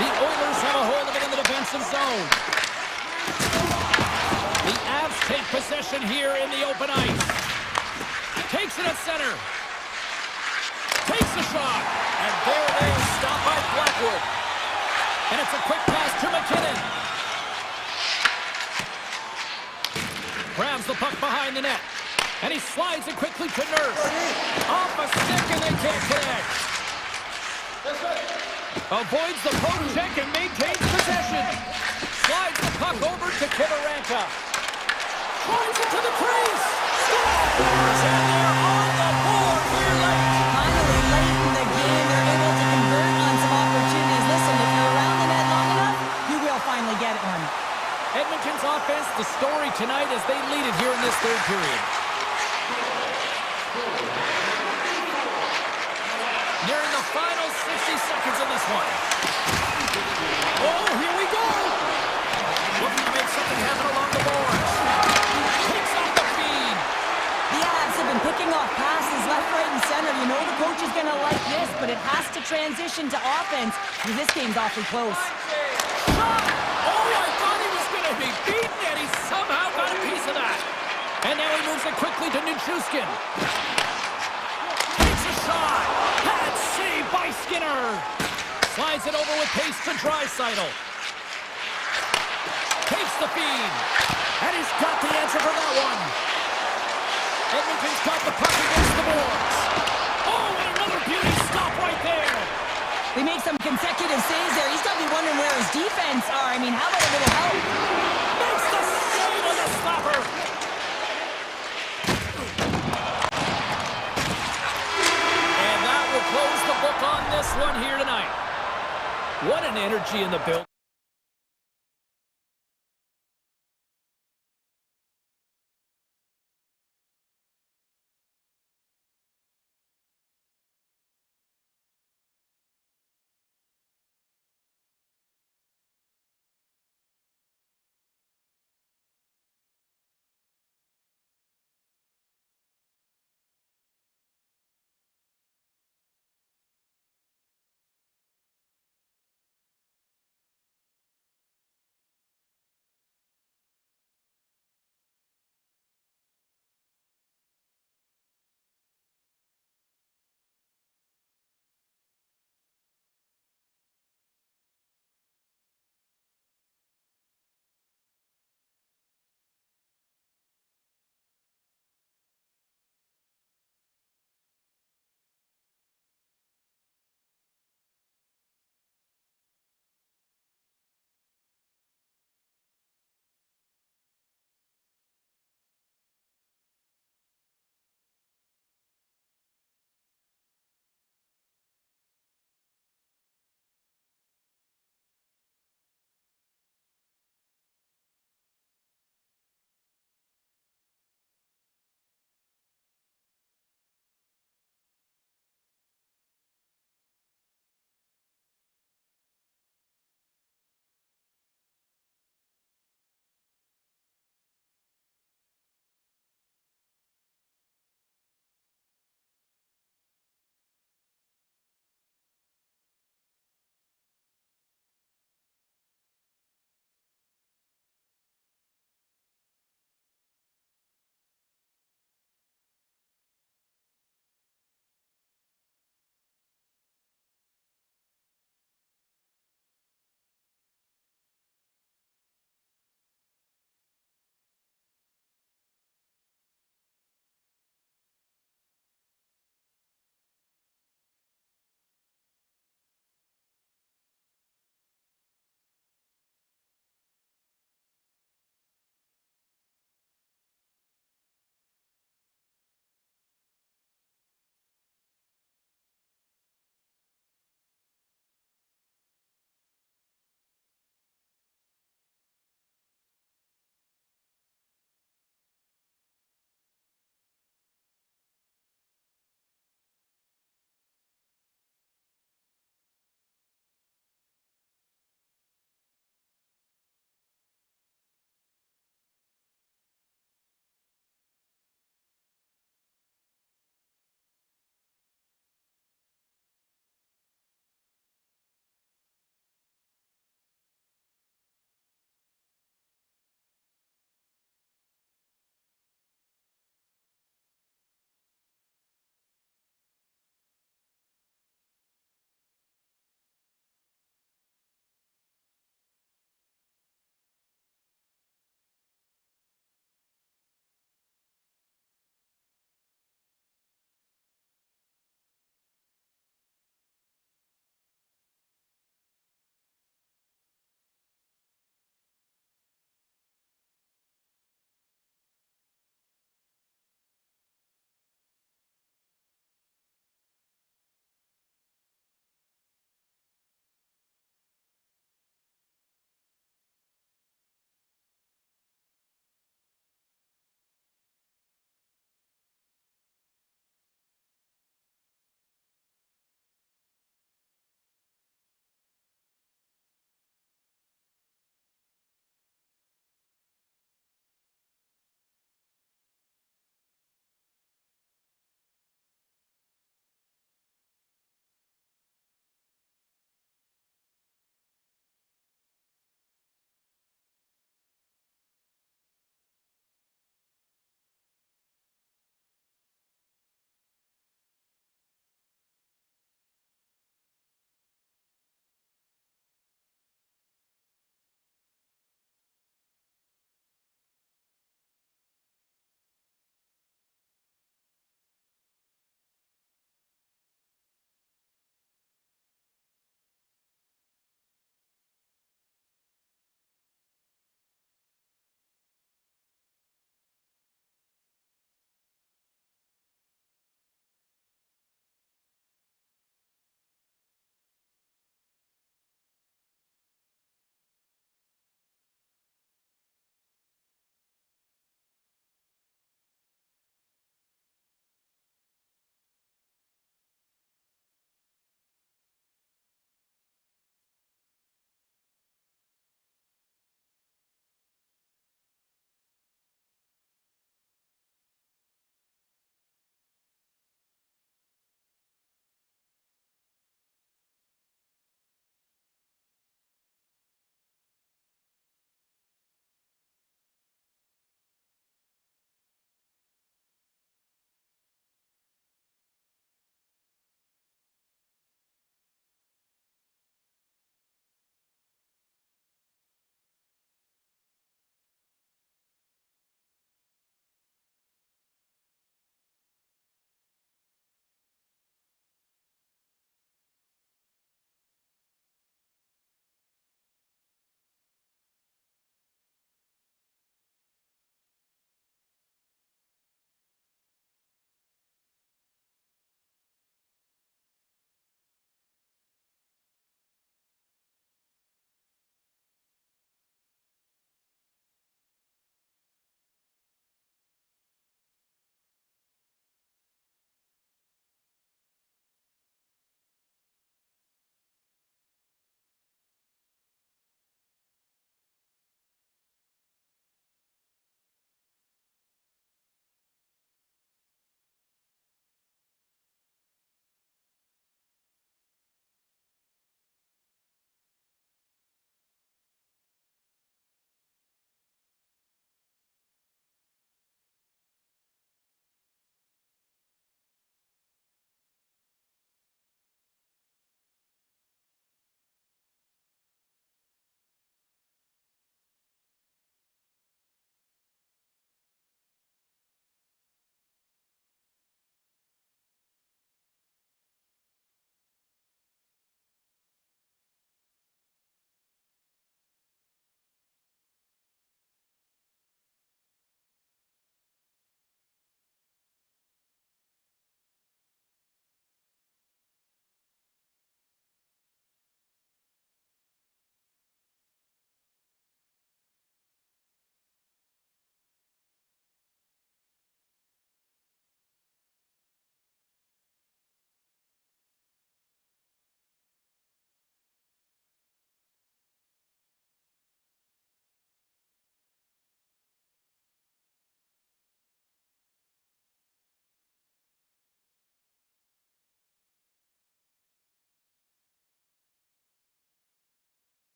The Oilers have a hold of it in the defensive zone. The Avs take possession here in the open ice. Takes it at center. Takes the shot. And there it is, stopped by Blackwood. And it's a quick pass to McKinnon. Grabs the puck behind the net. And he slides it quickly to Nurse. Off a stick and they can't connect. Avoids the poke check and maintains possession. Slides the puck over to Kivarenka. Tries it to the crease. Scores! And they're on the board here late. Finally, late in the game, they're able to convert on some opportunities. Listen, if you're around the net long enough, you will finally get one. Edmonton's offense, the story tonight as they lead it here in this third period. Nearing the final 60 seconds of this one. Oh, here we go. Looking to make something happen along the boards. Takes off the feed. The Avs have been picking off passes left, right, and center. You know the coach is going to like this, but it has to transition to offense because this game's awfully close. Shot! Oh, I thought he was going to be beaten, and he somehow got a piece of that. And now he moves it quickly to Nichushkin. Takes a shot. That's saved by Skinner. Slides it over with pace to Draisaitl. Takes the feed. And he's got the answer for that one. Edmonton's got the puck against the boards. Oh, and another beauty stop right there. They make some consecutive saves there. He's got to be wondering where his defense are. I mean, how about a little help? Makes the save on the stopper. And that will close the book on this one here tonight. What an energy in the building.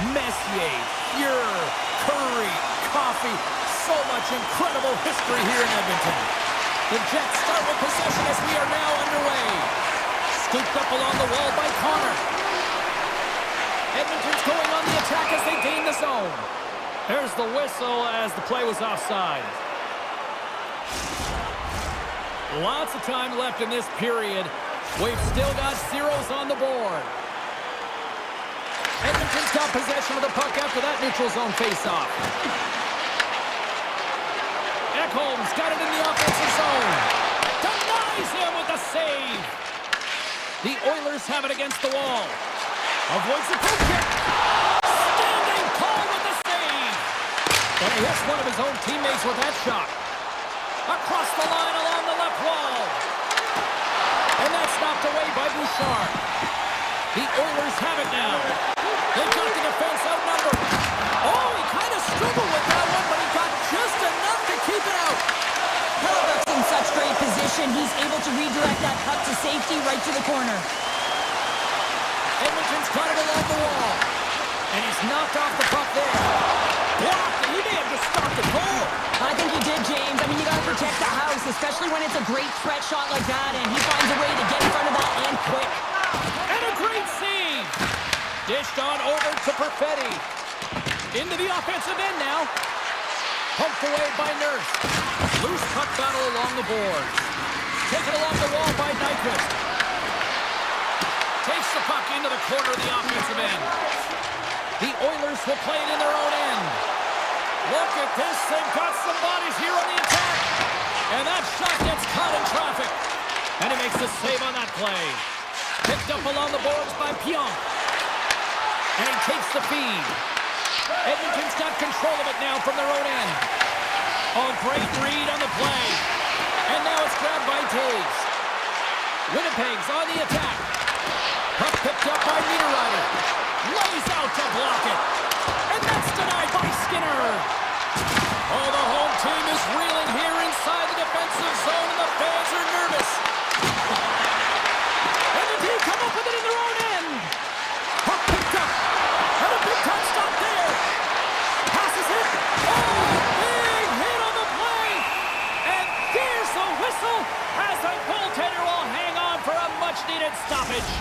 Messier, Fuhr, Curry, Coffee. So much incredible history here in Edmonton. The Jets start with possession as we are now underway. Scooped up along the wall by Connor. Edmonton's going on the attack as they gain the zone. There's the whistle as the play was offside. Lots of time left in this period. We've still got zeros on the board. Edmonton's got possession of the puck after that neutral zone faceoff. Ekholm's got it in the offensive zone. Denies him with the save. The Oilers have it against the wall. Avoids the poke kick. Standing tall with the save. And he hits one of his own teammates with that shot. Across the line along the left wall. And that's knocked away by Bouchard. The Oilers have it now. They've got the defense outnumbered. Oh, he kind of struggled with that one, but he got just enough to keep it out. Hellebuck's in such great position. He's able to redirect that puck to safety right to the corner. Edmonton's got it along the wall. And he's knocked off the puck there. Blocked, and he may have just stopped the goal. I think he did, James. I mean, you got to protect the house, especially when it's a great threat shot like that, and he finds a way to get in front of that and quick. And a great save. Dished on over to Perfetti. Into the offensive end now. Pumped away by Nurse. Loose puck battle along the boards. Taken along the wall by Nyquist. Takes the puck into the corner of the offensive end. The Oilers will play it in their own end. Look at this. They've got some bodies here on the attack. And that shot gets caught in traffic. And he makes the save on that play. Picked up along the boards by Pionk. And he takes the feed. Edmonton's got control of it now from their own end. Oh, great read on the play. And now it's grabbed by Taves. Winnipeg's on the attack. Puck picked up by Niederreiter. Lays out to block it. And that's denied by Skinner. Oh, the home team is reeling here inside the defensive zone, and the fans are nervous. And the team come up with it in their own end. Puck picked up. And a big time stop there. Passes it. Oh, big hit on the play. And there's the whistle as the goaltender will hang on for a much-needed stoppage.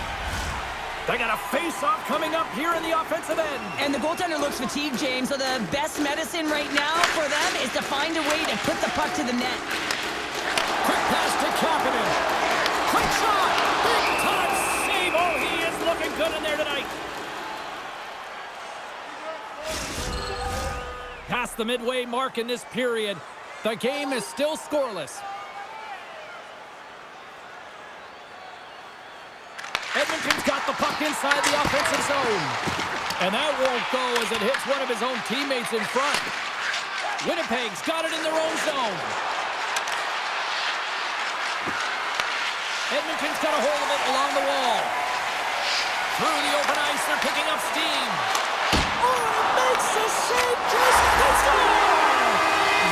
They got a face-off coming up here in the offensive end. And the goaltender looks fatigued, James, so the best medicine right now for them is to find a way to put the puck to the net. Quick pass to Kapanen. Quick shot. Big-time save. Oh, he is looking good in there tonight. Past the midway mark in this period, the game is still scoreless. Edmonton's got the puck inside the offensive zone. And that won't go as it hits one of his own teammates in front. Winnipeg's got it in their own zone. Edmonton's got a hold of it along the wall. Through the open ice, they're picking up steam. Oh, makes the save, just hits it!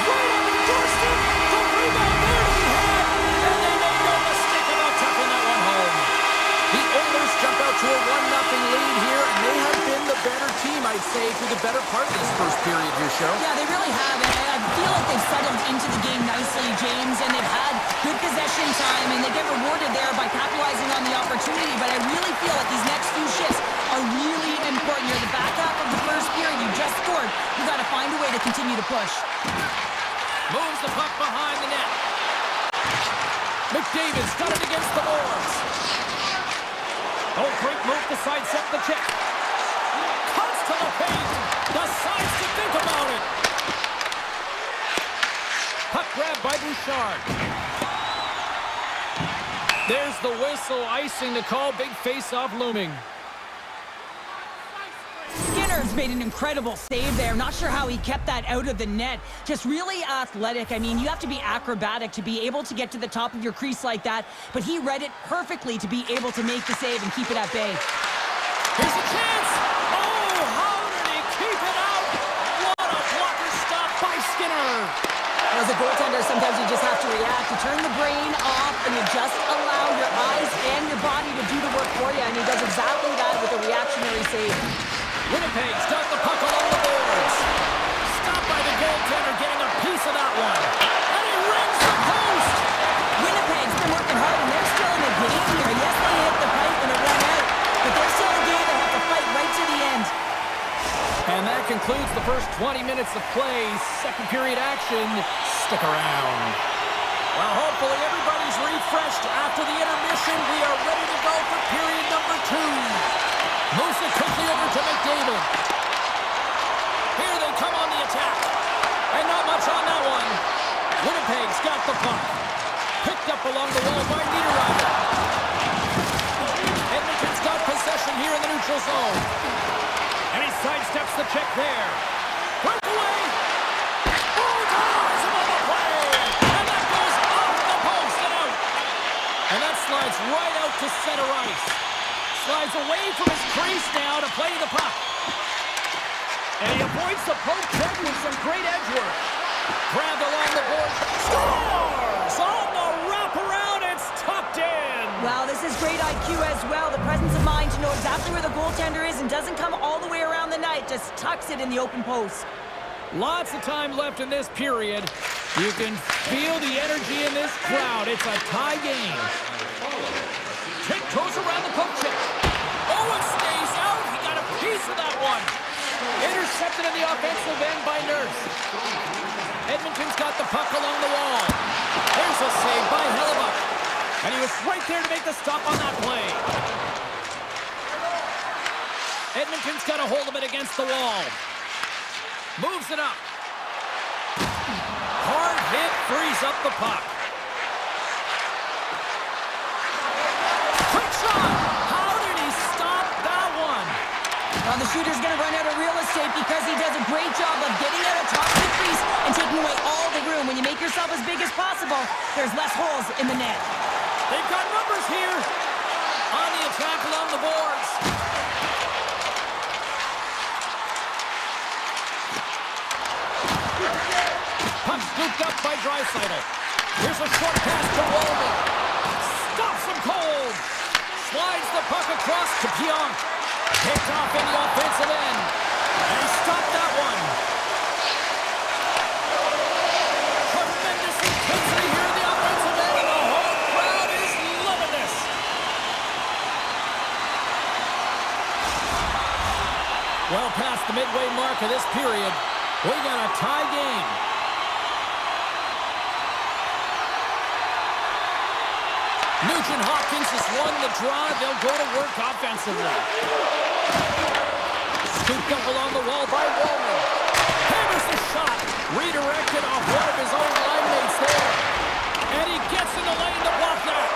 Right on the doorstep, the rebound there to be had, and they made no mistake about tucking that one home. The Oilers jump out to a 1-0 lead here, and they have been the better team, I'd say, through the better part of this first period here, Cheryl. Yeah, they really have, and I feel like they've settled into the game nicely, James, and they've had good possession time, and they get rewarded there by capitalizing on the opportunity, but I really feel like these next few shifts are really important. You're the back half of the first period, you just scored, you got to find a way to continue to push. Moves the puck behind the net. McDavid's got it against the boards. Oh, great move to sidestep the check. Cuts to the paint. Decides to think about it. Puck grab by Bouchard. There's the whistle, icing to call. Big face-off looming. Skinner's made an incredible save there. Not sure how he kept that out of the net. Just really athletic. I mean, you have to be acrobatic to be able to get to the top of your crease like that, but he read it perfectly to be able to make the save and keep it at bay. Here's a chance. Oh, how did he keep it out? What a blocker stop by Skinner. As a goaltender, sometimes you just have to react. You turn the brain off and you just allow your eyes and your body to do the work for you, and he does exactly that with a reactionary save. Winnipeg's got the puck along the boards. Stopped by the goaltender, getting a piece of that one. And he rings the post! Winnipeg's been working hard, and they're still in the game here. Yes, they hit the pipe when it ran out, but they're still in the game. They have to fight right to the end. And that concludes the first 20 minutes of play. Second period action. Stick around. Well, hopefully everybody's refreshed after the intermission. We are ready to go for period number 2. Moves it quickly over to McDavid. Here they come on the attack. And not much on that one. Winnipeg's got the puck. Picked up along the wall by Niederreiter. Edmonton's got possession here in the neutral zone. And he sidesteps the check there. Breakaway! Oh, ties him on the play! And that goes off the post and out. And that slides right out to center ice. Slides away from his crease now to play the puck. And he avoids the poke check with some great edge work. Grabbed along the board. Scores! On the wraparound, it's tucked in. Wow, this is great IQ as well. The presence of mind to know exactly where the goaltender is and doesn't come all the way around the net. Just tucks it in the open post. Lots of time left in this period. You can feel the energy in this crowd. It's a tie game. Tiptoes around the poke check. Oh, it stays out. He got a piece of that one. Intercepted in the offensive end by Nurse. Edmonton's got the puck along the wall. There's a save by Hellebuck. And he was right there to make the stop on that play. Edmonton's got a hold of it against the wall. Moves it up. Hard hit, frees up the puck. Quick shot! How did he stop that one? Well, the shooter's going to run out of real estate because he does a great job of getting out of top of the crease and taking away all the room. When you make yourself as big as possible, there's less holes in the net. They've got numbers here on the attack along the boards. Puck scooped up by Draisaitl. Here's a short pass to Wallman. Stops him cold. Slides the puck across to Pionk. Picked off in the offensive end. And he stopped that one. Tremendous intensity here in the offensive end. And the whole crowd is loving this. Well past the midway mark of this period, we got a tie game. Nugent Hopkins has won the draw. They'll go to work offensively. Scooped up along the wall by Wallman. Hammers the shot. Redirected off one of his own line mates there. And he gets in the lane to block that.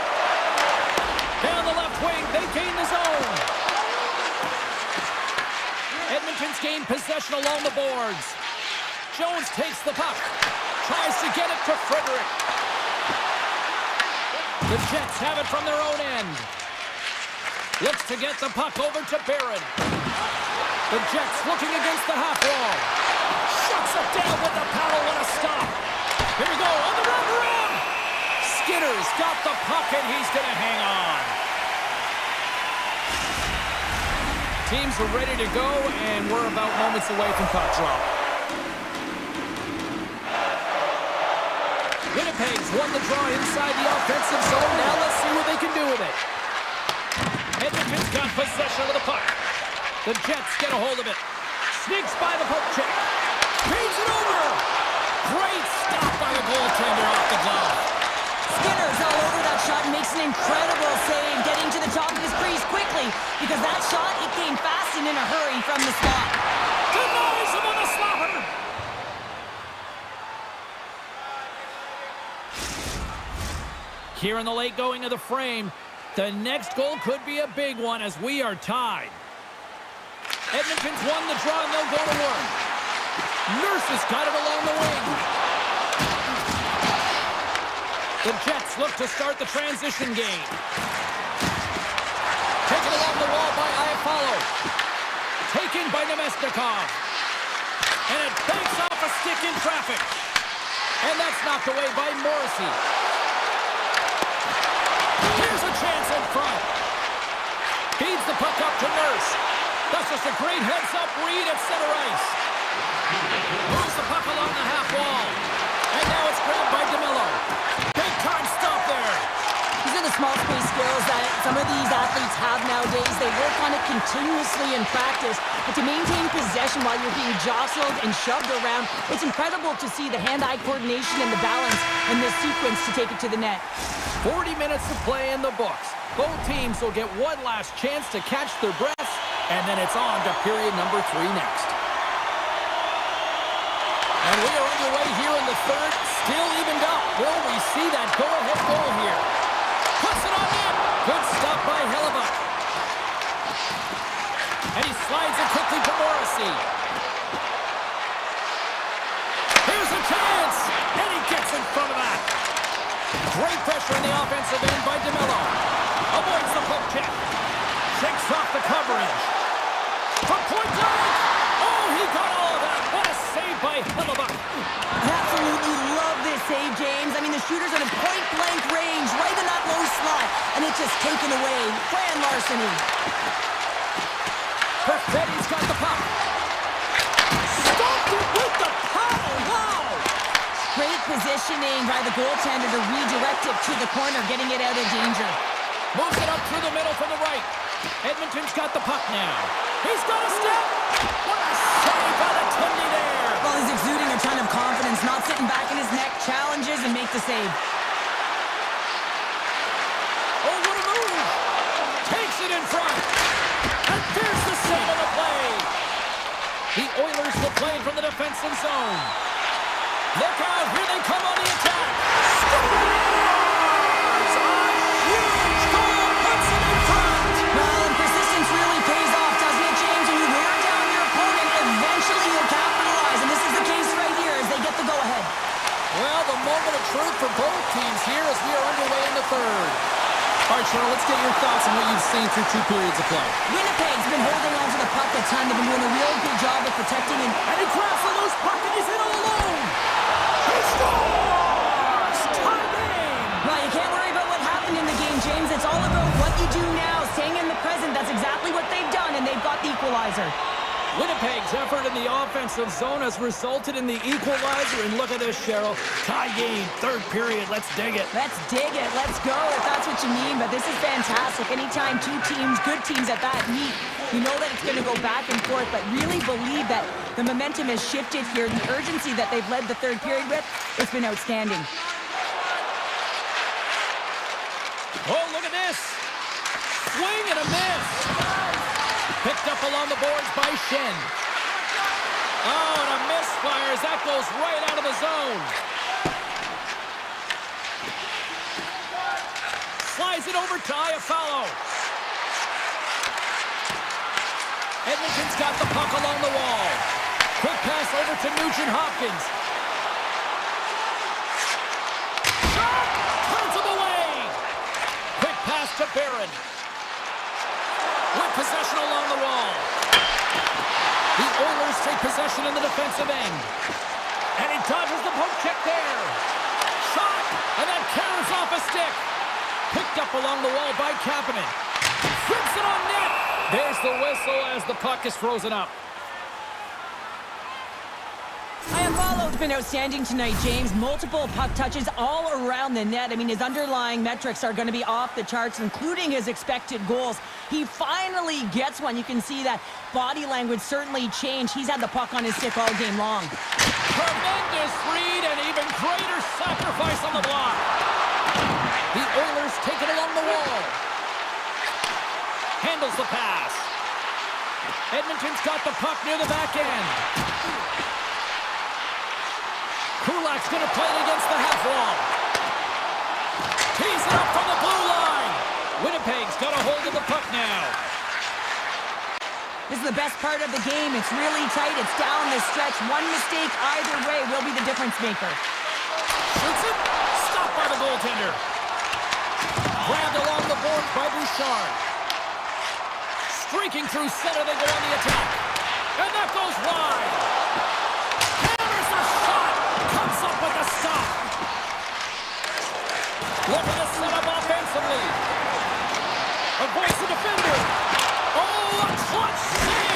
Down the left wing, they gain the zone. Edmonton's gained possession along the boards. Jones takes the puck. Tries to get it to Frederick. The Jets have it from their own end. Looks to get the puck over to Barron. The Jets looking against the half wall. Shuts it down with the paddle. What a stop. Here we go on the wraparound. Skinner's got the puck and he's going to hang on. Teams are ready to go and we're about moments away from puck drop. Winnipeg's won the draw inside the offensive zone. Now let's see what they can do with it. Edmonton's got possession of the puck. The Jets get a hold of it. Sneaks by the poke check. Feeds it over. Great stop by the goaltender off the glove. Skinner's all over that shot and makes an incredible save, getting to the top of his crease quickly because that shot, it came fast and in a hurry from the spot. Denies him on the slapper. Here in the late going of the frame, the next goal could be a big one as we are tied. Edmonton's won the draw and they'll go to work. Nurse has got it along the wing. The Jets look to start the transition game. Taken along the wall by Iafallo. Taken by Nemesnikov. And it banks off a stick in traffic. And that's knocked away by Morrissey. Here's a chance in front. Feeds the puck up to Nurse. That's just a great heads-up read at center ice. Moves the puck along the half wall. And now it's grabbed by DeMillo. Big time stop there. These are the small space skills that some of these athletes have nowadays. They work on it continuously in practice. But to maintain possession while you're being jostled and shoved around, it's incredible to see the hand-eye coordination and the balance in this sequence to take it to the net. 40 minutes to play in the books. Both teams will get one last chance to catch their breaths, and then it's on to period number 3 next. And we are underway here in the third, still evened up. Will we see that go-ahead goal here? Puts it on net. Good stop by Hellebuck. And he slides it quickly to Morrissey. Here's a chance, and he gets in front of that. Great pressure in the offensive end by DeMillo. Avoids the poke check. Shakes off the coverage. From point blank. Oh, he got all of that. What a save by Hellebuck. I absolutely love this save, James. I mean, the shooter's at a point-blank range, right in that low slot, and it's just taken away. Grand larceny. Perfetti's got the puck. Stopped it with the paddle. Wow. Great positioning by the goaltender to redirect it to the corner, getting it out of danger. Moves it up through the middle from the right. Edmonton's got the puck now. He's got a step. What a save by the Tundy there. Well, he's exuding a ton of confidence, not sitting back in his neck, challenges and make the save. Oh, what a move. Takes it in front. And there's the save of the play. The Oilers will play from the defensive zone. Look out, here they come on the attack. Scores! A huge goal puts them in front. Well, and persistence really pays off, doesn't it, James? When you wear down your opponent, eventually you'll capitalize. And this is the case right here as they get the go-ahead. Well, the moment of truth for both teams here as we are underway in the third. All right, Cheryl, let's get your thoughts on what you've seen through 2 periods of play. Winnipeg's been holding on to the puck a ton. They've been doing a real good job of protecting and he grabs the loose puck and he's in all alone. He scores! Tie game! well, you can't worry about what happened in the game, James. It's all about what you do now, staying in the present. That's exactly what they've done, and they've got the equalizer. Winnipeg's effort in the offensive zone has resulted in the equalizer. And look at this, Cheryl. Tie game, third period. Let's dig it. Let's dig it. Let's go, if that's what you mean. But this is fantastic. Anytime 2 teams, good teams at that, meet, you know that it's going to go back and forth. But really believe that the momentum has shifted here. The urgency that they've led the third period with, it's been outstanding. Oh, look at this. Swing and a miss. Picked up along the boards by Shen. Oh, and a misfire as that goes right out of the zone. Slides it over to Iafallo. Edmonton's got the puck along the wall. Quick pass over to Nugent-Hopkins. Shot! Turns him away. Quick pass to Barron. With possession along the wall. The Oilers take possession in the defensive end. And he dodges the poke check there. Shot! And that carries off a stick. Picked up along the wall by Kapanen. Flips it on net. There's the whistle as the puck is frozen up. Iafallo's been outstanding tonight, James. Multiple puck touches all around the net. I mean, his underlying metrics are going to be off the charts, including his expected goals. He finally gets one. You can see that body language certainly changed. He's had the puck on his stick all game long. Tremendous read and even greater sacrifice on the block. The Oilers take it along the wall. Handles the pass. Edmonton's got the puck near the back end. Kulak's going to play it against the half wall. Tees it up from the blue line. Winnipeg's got a hold of the puck now. This is the best part of the game. It's really tight. It's down the stretch. One mistake either way will be the difference maker. Shoots it. Stopped by the goaltender. Grabbed along the board by Bouchard. Streaking through center, they go on the attack. And that goes wide. Hammers a shot. Comes up with a stop. Look at the setup offensively. Avoids the defender. Oh, a clutch save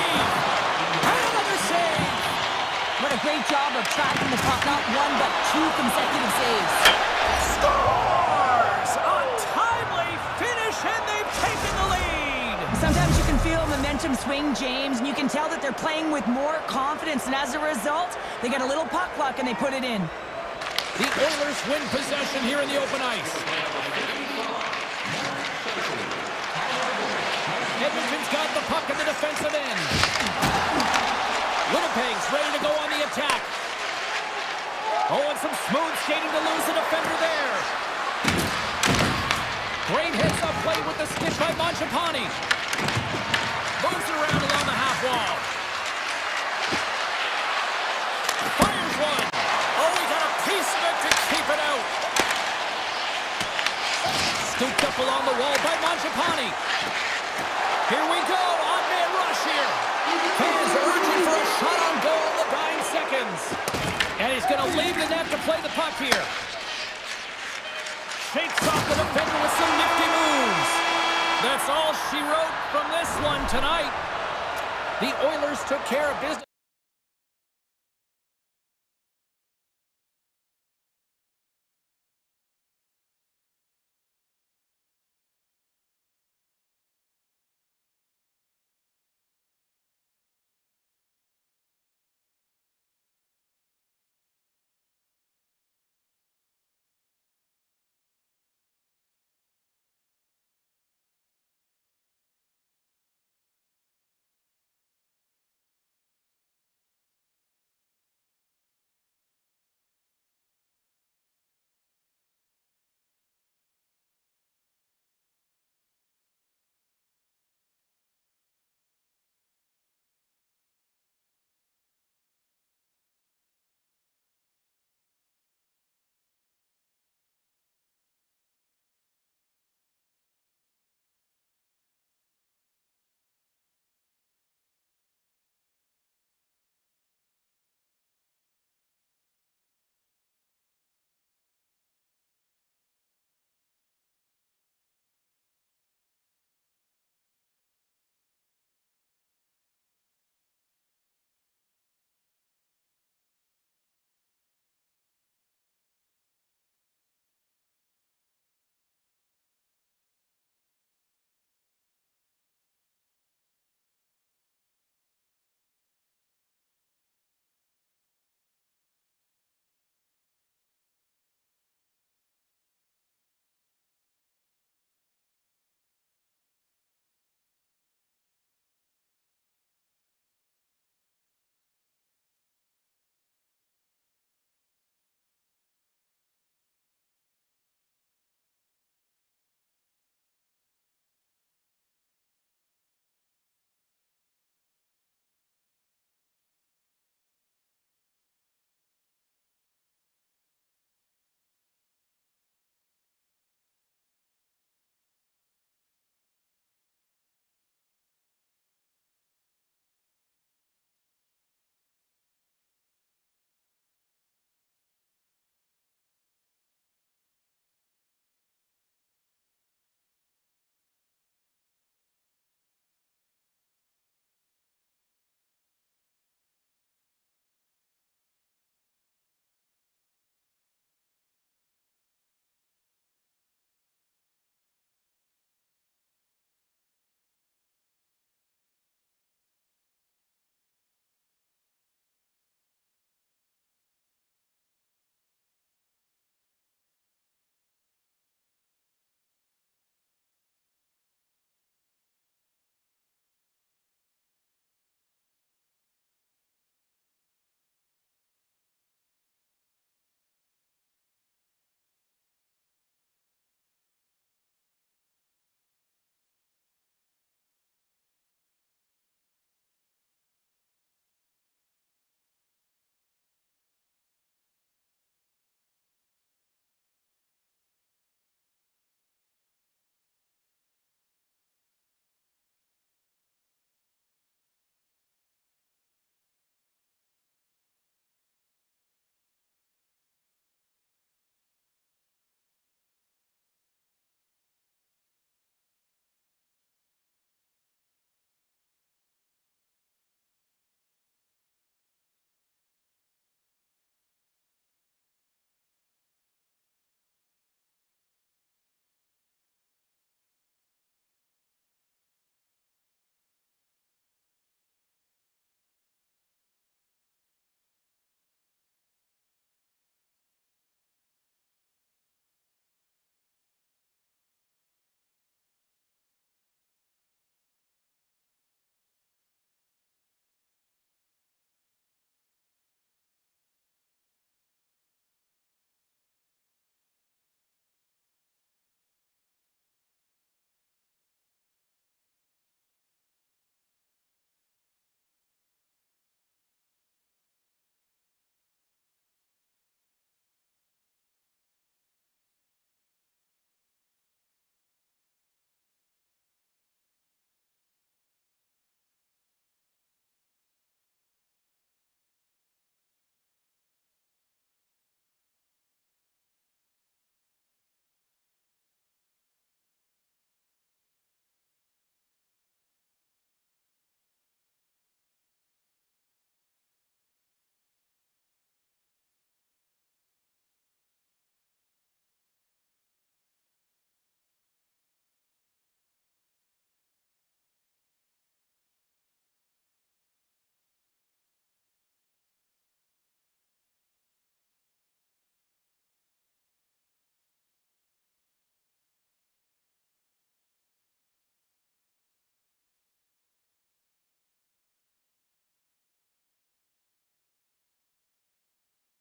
great job of tracking the puck, not one but two consecutive saves. Scores! A timely finish, and they've taken the lead! Sometimes you can feel momentum swing, James, and you can tell that they're playing with more confidence, and as a result, they get a little puck luck and they put it in. The Oilers win possession here in the open ice. Edmonton's got the puck in the defensive end. Winnipeg's ready to go on the attack. Oh, and some smooth skating to lose the defender there. Great heads-up play with the stick by Mangiapane. Moves it around along the half wall. Fires one. Oh, he got a piece of it to keep it out. Scooped up along the wall by Mangiapane. Here we go, on-man rush here. Fans are urging for a shot on goal in the dying seconds. And he's going to leave the net to play the puck here. Shakes off the defender with some nifty moves. That's all she wrote from this one tonight. The Oilers took care of business.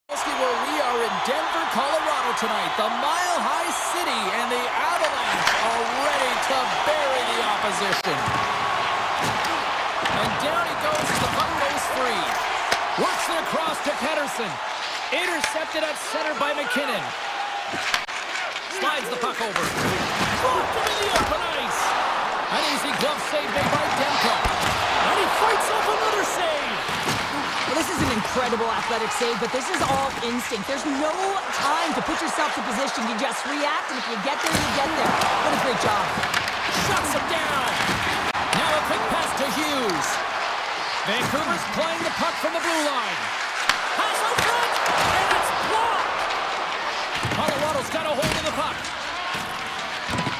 Where we are in Denver, Colorado tonight, the Mile High City, and the Avalanche are ready to bury the opposition. And down he goes, the puck goes free. Works it across to Pedersen. Intercepted at center by McKinnon. Slides the puck over. Dropped him in the open ice. An easy glove save made by Demko. And he fights off another save. Well, this is an incredible athletic save, but this is all instinct. There's no time to put yourself to position. You just react, and if you get there, you get there. What a great job. Shuts him down. Now a quick pass to Hughes. Vancouver's playing the puck from the blue line. Pass out front, and it's blocked. Colorado's got a hold of the puck.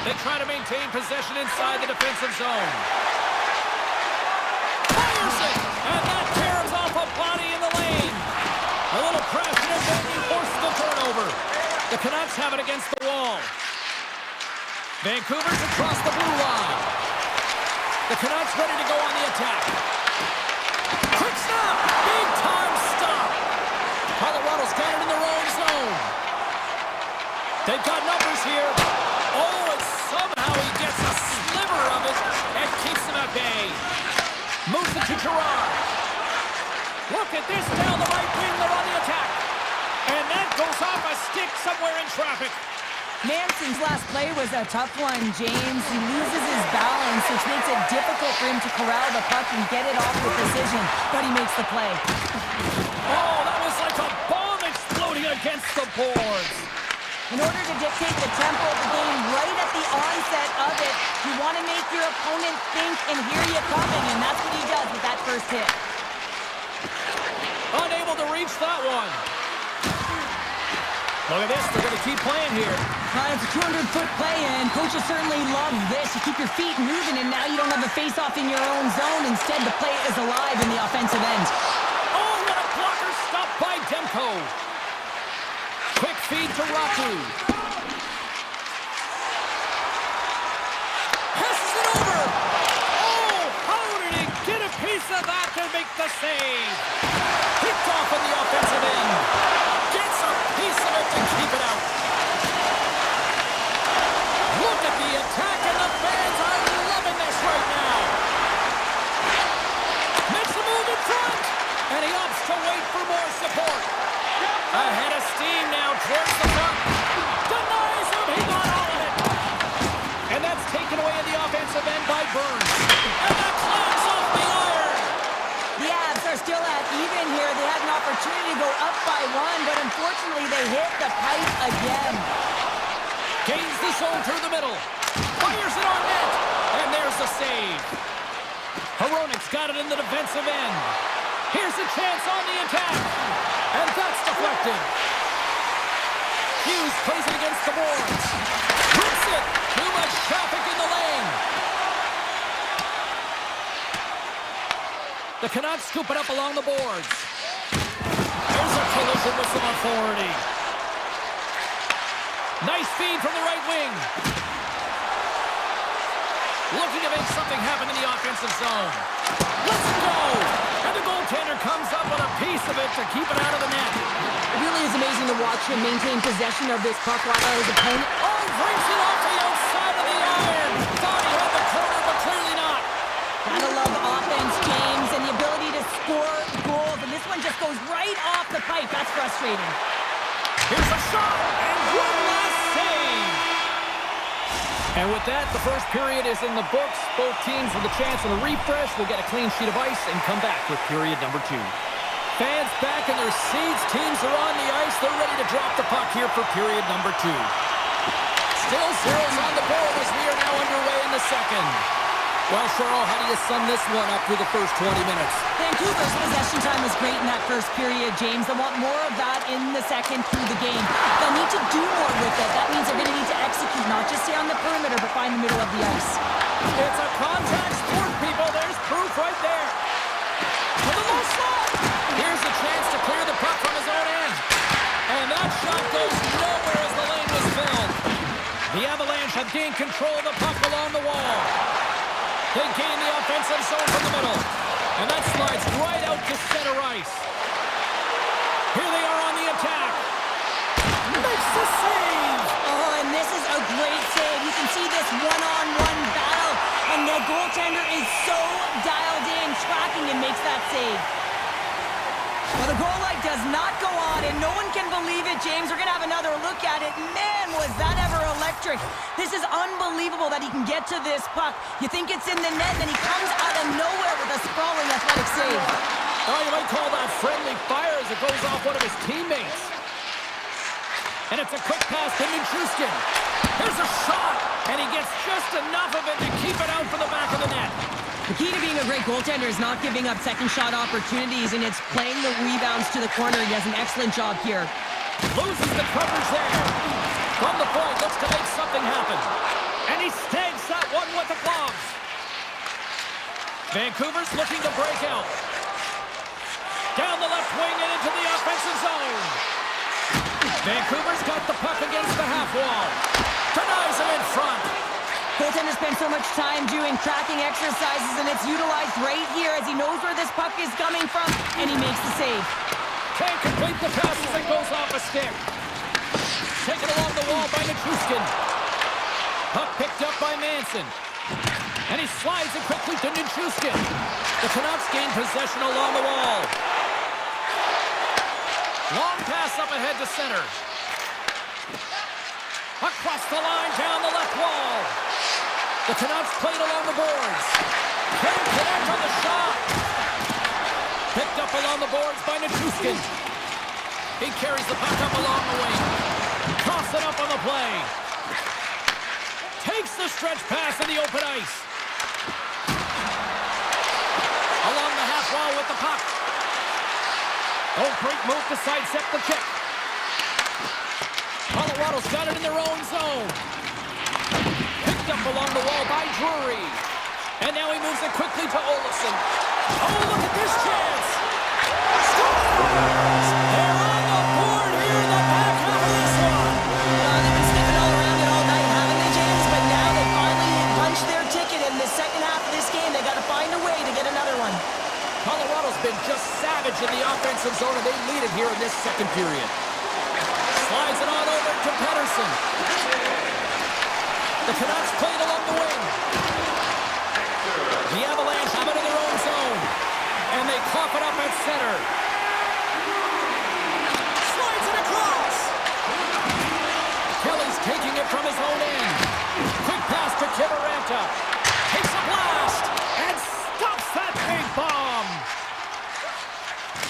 They try to maintain possession inside the defensive zone. Fires it, and that tears off a body in the lane. A little crash and then he forces the turnover. The Canucks have it against the wall. Vancouver's across the blue line. The Canucks ready to go on the attack. Quick stop! Big time stop! Colorado's got it in their own zone. They've got numbers here. Oh, and somehow he gets a sliver of it and keeps him at bay. Moves it to Gerard. Look at this down the right wing. They're on the attack. And that goes off a stick somewhere in traffic. Manson's last play was a tough one, James. He loses his balance, which makes it difficult for him to corral the puck and get it off with precision, but he makes the play. Oh, that was like a bomb exploding against the boards. In order to dictate the tempo of the game right at the onset of it, you want to make your opponent think and hear you coming, and that's what he does with that first hit. Unable to reach that one. Look at this, they're going to keep playing here. It's a 200-foot play, and coaches certainly love this. You keep your feet moving, and now you don't have a face-off in your own zone. Instead, the play is alive in the offensive end. Oh, what a blocker stop by Demko. Quick feed to Raku. Passes it over. Oh, how did he get a piece of that to make the save? Picked off in the offensive end. Gets a piece of it to keep it out. Look at the attack, and the fans are loving this right now. Makes a move in front, and he opts to wait for more support. Ahead of steam now towards the puck. Denies him, he got all of it. And that's taken away in the offensive end by Burns. And that climbs off the iron. The Avs are still at even here. They had an opportunity to go up by one, but unfortunately they hit the pipe again. Gains the zone through the middle. Fires it on net. And there's the save. Hronik's got it in the defensive end. Here's a chance on the attack. And that's deflected. Hughes plays it against the boards. Hits it. Too much traffic in the lane. The Canucks scoop it up along the boards. There's a collision with some authority. Nice feed from the right wing. Looking to make something happen in the offensive zone. Let's go! And the goaltender comes up with a piece of it to keep it out of the net. It really is amazing to watch him maintain possession of this puck while his opponent... Oh, brings it off the outside of the iron. Thought he had the corner, but clearly not. Gotta love offense, James, and the ability to score goals. And this one just goes right off the pipe. That's frustrating. Here's a shot, and one last save. And with that, the first period is in the books. Both teams with a chance of a refresh will get a clean sheet of ice and come back with period number 2. Fans back in their seats. Teams are on the ice. They're ready to drop the puck here for period number 2. Still zeros on the board as we are now underway in the second. Well, Cheryl, how do you sum this one up through the first 20 minutes? Vancouver's possession time was great in that first period, James. They'll want more of that in the second through the game. They'll need to do more with it. That means they're going to need to execute, not just stay on the perimeter, but find the middle of the ice. It's a contact sport, people. There's proof right there. To the low slot. Here's a chance to clear the puck from his own end. And that shot goes nowhere as the lane was filled. The Avalanche have gained control of the puck along the wall. They gain the offensive zone from the middle. And that slides right out to center ice. Here they are on the attack. makes the save! Oh, and this is a great save. You can see this one-on-one battle, and the goaltender is so dialed in, tracking and makes that save. Well, the goal light does not go on, and no one can believe it, James. We're going to have another look at it. Man, was that ever electric. This is unbelievable that he can get to this puck. You think it's in the net, and he comes out of nowhere with a sprawling athletic save. Oh, you might call that friendly fire as it goes off one of his teammates. And it's a quick pass to Nichushkin. Here's a shot, and he gets just enough of it to keep it out from the back of the net. The key to being a great goaltender is not giving up second shot opportunities, and it's playing the rebounds to the corner. He does an excellent job here. Loses the coverage there. From the point, looks to make something happen. And he snags that one with the gloves. Vancouver's looking to break out. Down the left wing and into the offensive zone. Vancouver's got the puck against the half wall. Denies him in front. Goaltender spends so much time doing tracking exercises, and it's utilized right here as he knows where this puck is coming from, and he makes the save. Can't complete the pass as it goes off a stick. Taken along the wall by Nichushkin. Puck picked up by Manson. And he slides it quickly to Nichushkin. The Canucks gain possession along the wall. Long pass up ahead to center. Across the line, down the left wall. The Canucks played along the boards. Can't connect on the shot. Picked up along the boards by Nichushkin. He carries the puck up along the wing. Toss it up on the play. Takes the stretch pass in the open ice. Along the half wall with the puck. Oh, great move to sidestep the kick. Colorado's got it in their own zone. Picked up along the wall by Drury. And now he moves it quickly to Olofsson. Oh, look at this chance! Scores! They're on the board here in the back half of this one. They've been sniffing all around it all night, haven't they, James? But now they finally punched their ticket in the second half of this game. They got to find a way to get another one. Colorado's been just savage in the offensive zone, and they lead it here in this second period. Slides it on over to Pettersson. The Canucks played along the wing. The Avalanche have it in their own zone. And they cough it up at center. Slides it across. Kelly's taking it from his own end. Quick pass to Kivaranta. Takes a blast. And stops that big bomb.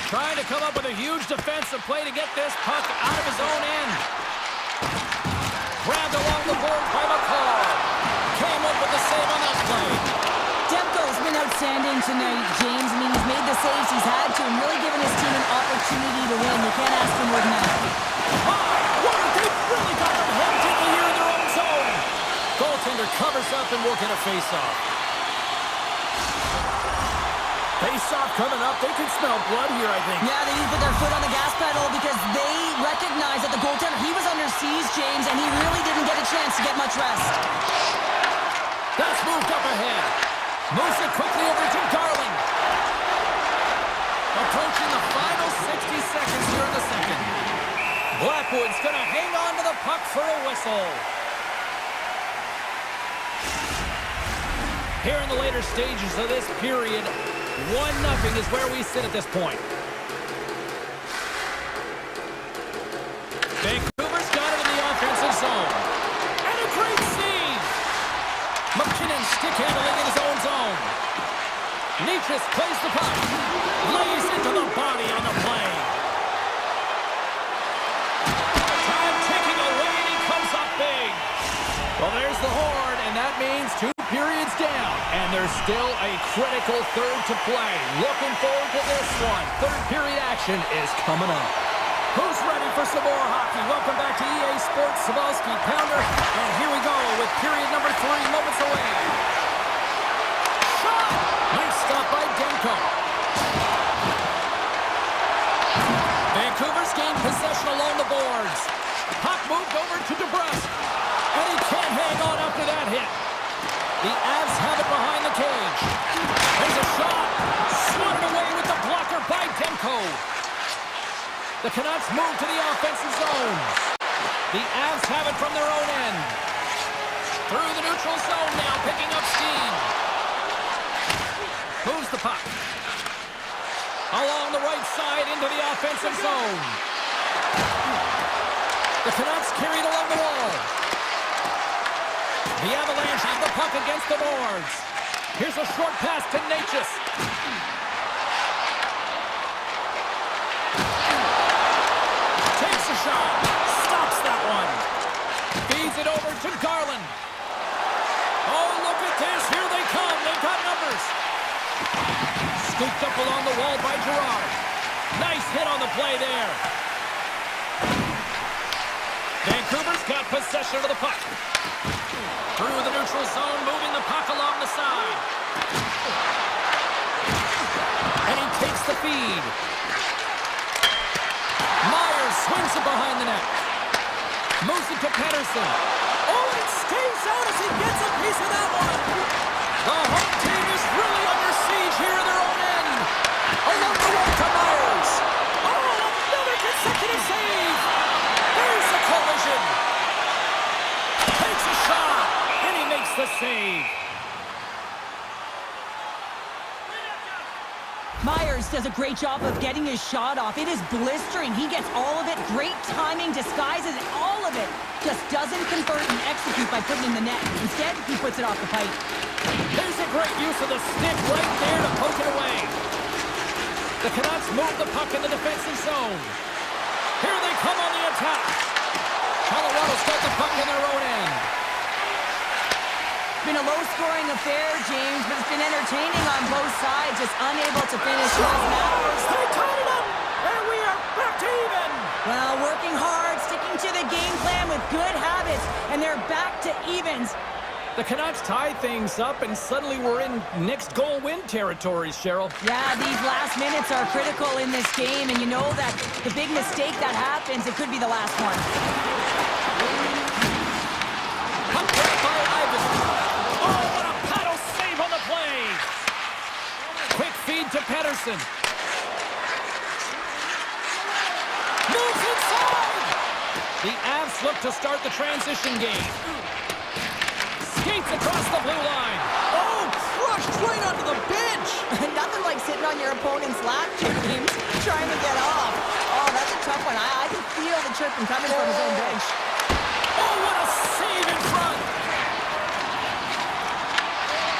Trying to come up with a huge defensive play to get this puck out of his own end. Grabbed along the boards by McCall. Came up with the save on that play. Demko's been outstanding tonight, James. I mean, he's made the saves he's had to and really given his team an opportunity to win. You can't ask for more than that. They've really got them hemmed in here in their own zone. Goaltender covers up and will get a face-off. Face-off coming up. They can smell blood here, I think. Yeah, they need to put their foot on the gas pedal because they recognize that the goaltender, he was under siege, James, and he really didn't get a chance to get much rest. That's moved up ahead. Moves it quickly over to Darling. Approaching the final 60 seconds here in the second. Blackwood's going to hang on to the puck for a whistle. Here in the later stages of this period, 1-0 is where we sit at this point. Vancouver's got it in the offensive zone. And a great save! McKinnon stick handling in his own zone. Nichus plays the puck. Lays into the body on the play. Time ticking away and he comes up big. Well, there's the horn, and that means 2 periods down. And there's still a critical third to play. Looking forward to this one. Third period action is coming up. Who's ready for some more hockey? Welcome back to EA Sports Savalsky Pounder. And here we go with period number 3 moments away. Shot! Nice stop by Demko. Vancouver's gained possession along the boards. Puck moved over to DeBrusque. And he can't hang on after that hit. The Avs have it behind the cage. There's a shot. Swatted away with the blocker by Demko. The Canucks move to the offensive zone. The Avs have it from their own end. Through the neutral zone now, picking up steam. Moves the puck. Along the right side into the offensive zone. The Canucks carried along the wall. The Avalanche have the puck against the boards. Here's a short pass to Natchez. Takes a shot. Stops that one. Feeds it over to Garland. Oh, look at this. Here they come. They've got numbers. Scooped up along the wall by Gerard. Nice hit on the play there. Vancouver's got possession of the puck. Through the neutral zone, moving the puck along the side. And he takes the feed. Myers swings it behind the net. Moves it to Pettersson. Oh, it stays out as he gets a piece of that one. The home team is really under siege here in their own end. Along the wall to Myers. Oh, another consecutive save. There's a collision. Takes a shot. And he makes the save. Myers does a great job of getting his shot off. It is blistering. He gets all of it. Great timing, disguises all of it. Just doesn't convert and execute by putting it in the net. Instead, he puts it off the pipe. There's a great use of the stick right there to poke it away. The Canucks move the puck in the defensive zone. Here they come on the attack. Colorado's got the puck in their own end. It's been a low-scoring affair, James, but it's been entertaining on both sides, just unable to finish last match. They tied it up, and we are back to even. Well, working hard, sticking to the game plan with good habits, and they're back to evens. The Canucks tie things up, and suddenly we're in next goal win territory, Cheryl. Yeah, these last minutes are critical in this game, and you know that the big mistake that happens, it could be the last one. Puck right by Ivan. Oh, what a paddle save on the play. Quick feed to Pettersson. Moves inside. The Avs look to start the transition game. Skates across the blue line. Oh, crushed right onto the bench. Nothing like sitting on your opponent's lap, James, trying to get off. Oh, that's a tough one. I can feel the chirping coming from his own bench. Oh, what a save in front.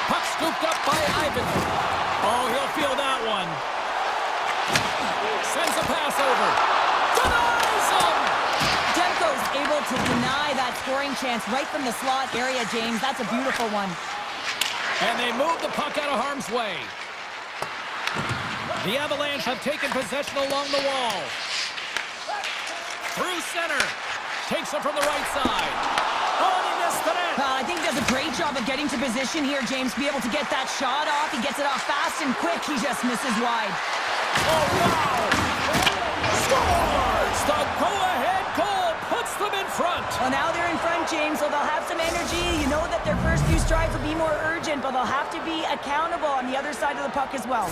Puck scooped up by Ivan. Oh, he'll feel that one. Sends a pass over. Denies him. Demko's able to deny that scoring chance right from the slot area, James. That's a beautiful one. And they move the puck out of harm's way. The Avalanche have taken possession along the wall. Through center. Takes it from the right side. Oh, he missed the net. I think he does a great job of getting to position here, James, to be able to get that shot off. He gets it off fast and quick. He just misses wide. Oh, wow. Scores! The go-ahead goal puts them in front. Well, now they're in front, James, so they'll have some energy. You know that their first few strides will be more urgent, but they'll have to be accountable on the other side of the puck as well.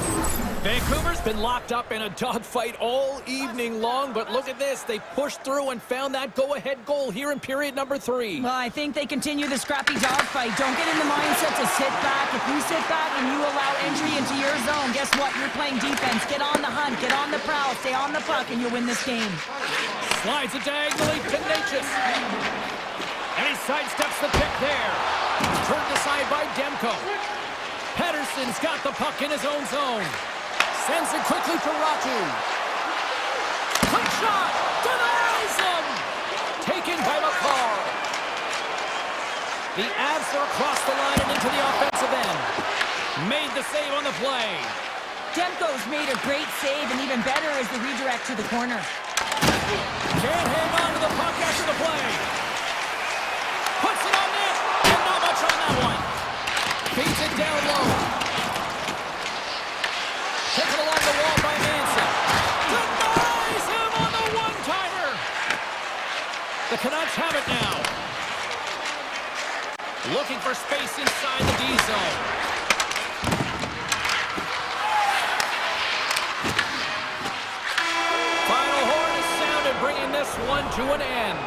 Vancouver's been locked up in a dogfight all evening long, but look at this. They pushed through and found that go-ahead goal here in period number 3. Well, I think they continue the scrappy dogfight. Don't get in the mindset to sit back. If you sit back and you allow entry into your zone, guess what? You're playing defense. Get on the hunt, get on the prowl, stay on the puck, and you'll win this game. Slides it diagonally to Natchez. And he sidesteps the pick there. Turned aside by Demko. Pettersson's got the puck in his own zone. Sends it quickly to Ratu. Quick shot! Denies him! Taken by McCall. The Avs are across the line and into the offensive end. Made the save on the play. Demko's made a great save, and even better is the redirect to the corner. Can't hang on to the puck after the play. Puts it on net, and not much on that one. Feeds it down low. Taken along the wall by Manson. Denies him on the one-timer. The Canucks have it now. Looking for space inside the D zone. Final horn is sounded, bringing this one to an end.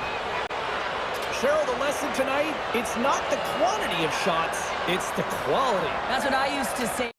Cheryl, the lesson tonight, it's not the quantity of shots, it's the quality. That's what I used to say.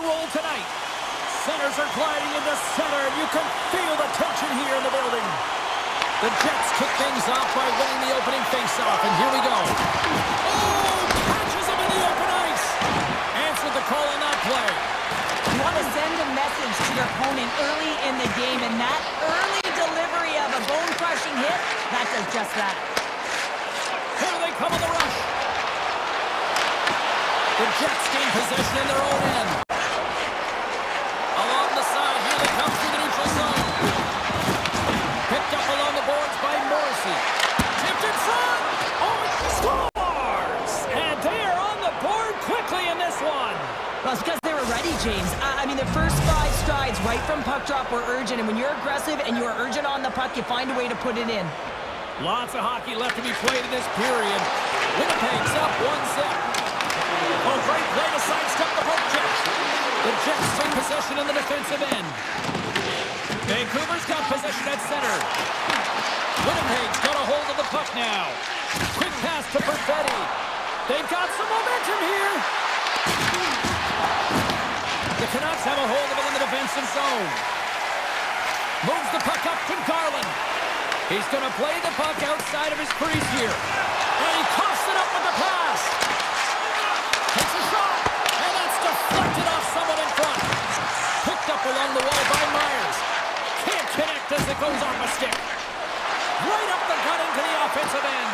roll tonight. Centers are gliding into center, and you can feel the tension here in the building. The Jets kick things off by winning the opening faceoff, and here we go. Oh, catches him in the open ice. Answered the call on that play. You want to send a message to your opponent early in the game, and that early delivery of a bone-crushing hit, that does just that. Here they come on the rush. The Jets gain possession in their own end. Along the side, here they come through the neutral zone. Picked up along the boards by Morrissey. Tipped in front. Oh, scores! And they are on the board quickly in this one. Well, it's because they were ready, James. I mean, the first 5 strides right from puck drop were urgent, and when you're aggressive and you're urgent on the puck, you find a way to put it in. Lots of hockey left to be played in this period. Winnipeg's up 1-0. Oh, great play to sidestep the poke check. The Jets take possession in the defensive end. Vancouver's got possession at center. Winnipeg's got a hold of the puck now. Quick pass to Perfetti. They've got some momentum here. The Canucks have a hold of it in the defensive zone. Moves the puck up to Garland. He's going to play the puck outside of his crease here. And he coughs it up with the pass. Takes a shot. And that's deflected off someone in front. Picked up along the wall by Myers. Can't connect as it goes off a stick. Right up the gut into the offensive end.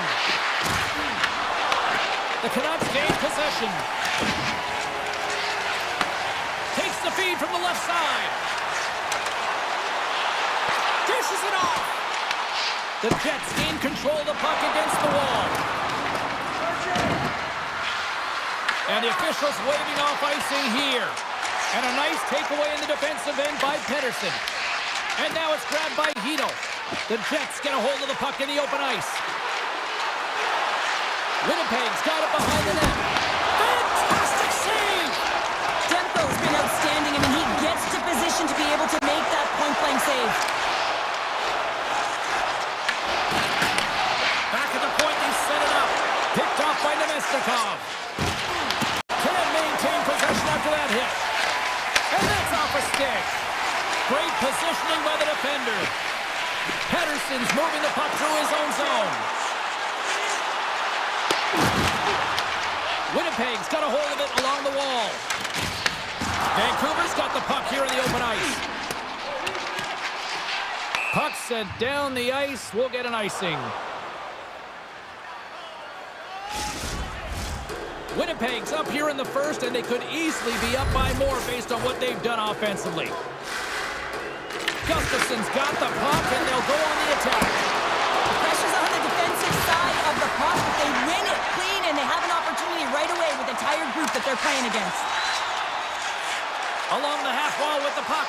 The Canucks gain possession. Takes the feed from the left side. Dishes it off. The Jets gain control of the puck against the wall. And the officials waving off icing here. And a nice takeaway in the defensive end by Pettersson. And now it's grabbed by Hito. The Jets get a hold of the puck in the open ice. Winnipeg's got it behind the net. Fantastic save! Demko's been outstanding. I mean, he gets to position to be able to make that point-blank save. Back at the point, they set it up. Picked off by Nemestikov. Can't maintain possession after that hit. And that's off a stick. Great positioning by the defender. Pettersson's moving the puck through his own zone. Winnipeg's got a hold of it along the wall. Vancouver's got the puck here in the open ice. Puck sent down the ice. We'll get an icing. Winnipeg's up here in the first, and they could easily be up by more based on what they've done offensively. Gustafson's got the puck, and they'll go on the attack. The pressure's on the defensive side of the puck, but they win it clean, and they have an opportunity right away with the tired group that they're playing against. Along the half wall with the puck.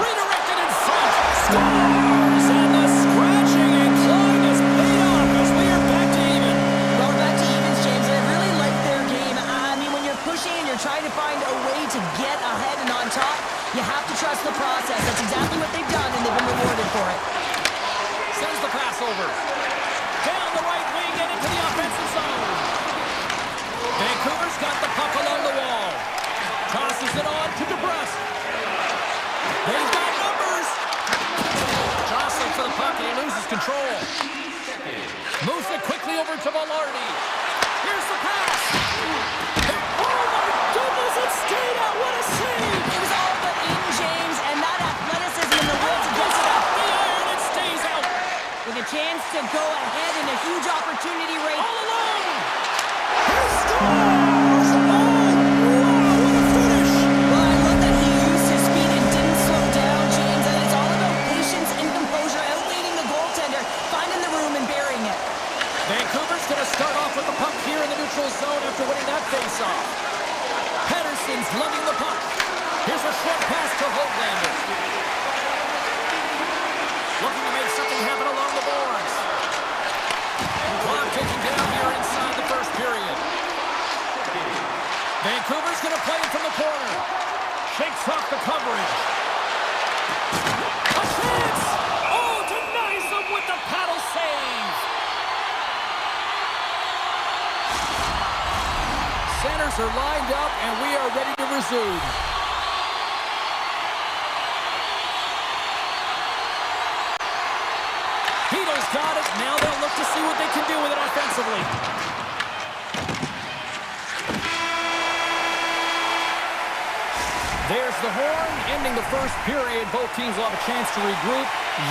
Redirected in front. Scores! And the scratching and clawing has paid off as we are back to even. Well, we're back to evens, James, and I really like their game. I mean, when you're pushing and you're trying to find a way to get ahead and on top, you have to trust the process. That's exactly what they've done, and they've been rewarded for it. Sends the pass over. Down the right wing and into the offensive zone. Vancouver's got the puck along the wall. Tosses it on to DeBrusque. They've got numbers. Jostling for the puck, and he loses control. Moves it quickly over to Velarde. Here's the pass. Oh, my goodness, it stayed out. What a save. It was all but in, James, and that athleticism and the will to get it up. The iron, it stays out. With a chance to go ahead and a huge opportunity right. All alone. He scores. Oh, wow, what a finish. Well, I love that he used his speed and didn't slow down, James, and it's all about patience and composure, outleading the goaltender, finding the room and burying it. Vancouver's going to start off with the puck here in the neutral zone after winning that faceoff. Pettersson's lugging the puck. Here's a short pass to Höglander. Looking to make something happen along the boards. Clock taking down here inside the first period. Vancouver's going to play it from the corner. Shakes off the coverage. A chance! Oh, denies them with the paddle save. Centers are lined up, and we are ready to resume. Ending the first period, both teams will have a chance to regroup.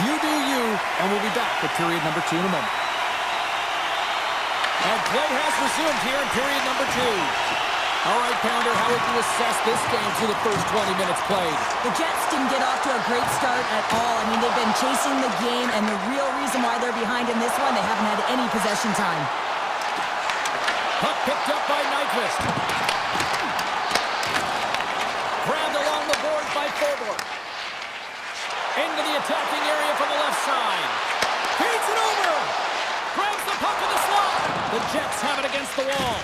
You do you, and we'll be back with period number 2 in a moment. And play has resumed here in period number 2. All right, Pounder, how would you assess this game through the first 20 minutes played? The Jets didn't get off to a great start at all. I mean, they've been chasing the game, and the real reason why they're behind in this one, they haven't had any possession time. Puck picked up by Nyquist. Grabbed along the boards by Forward. Into the attacking area from the left side. Feeds it over. Grabs the puck in the slot. The Jets have it against the wall.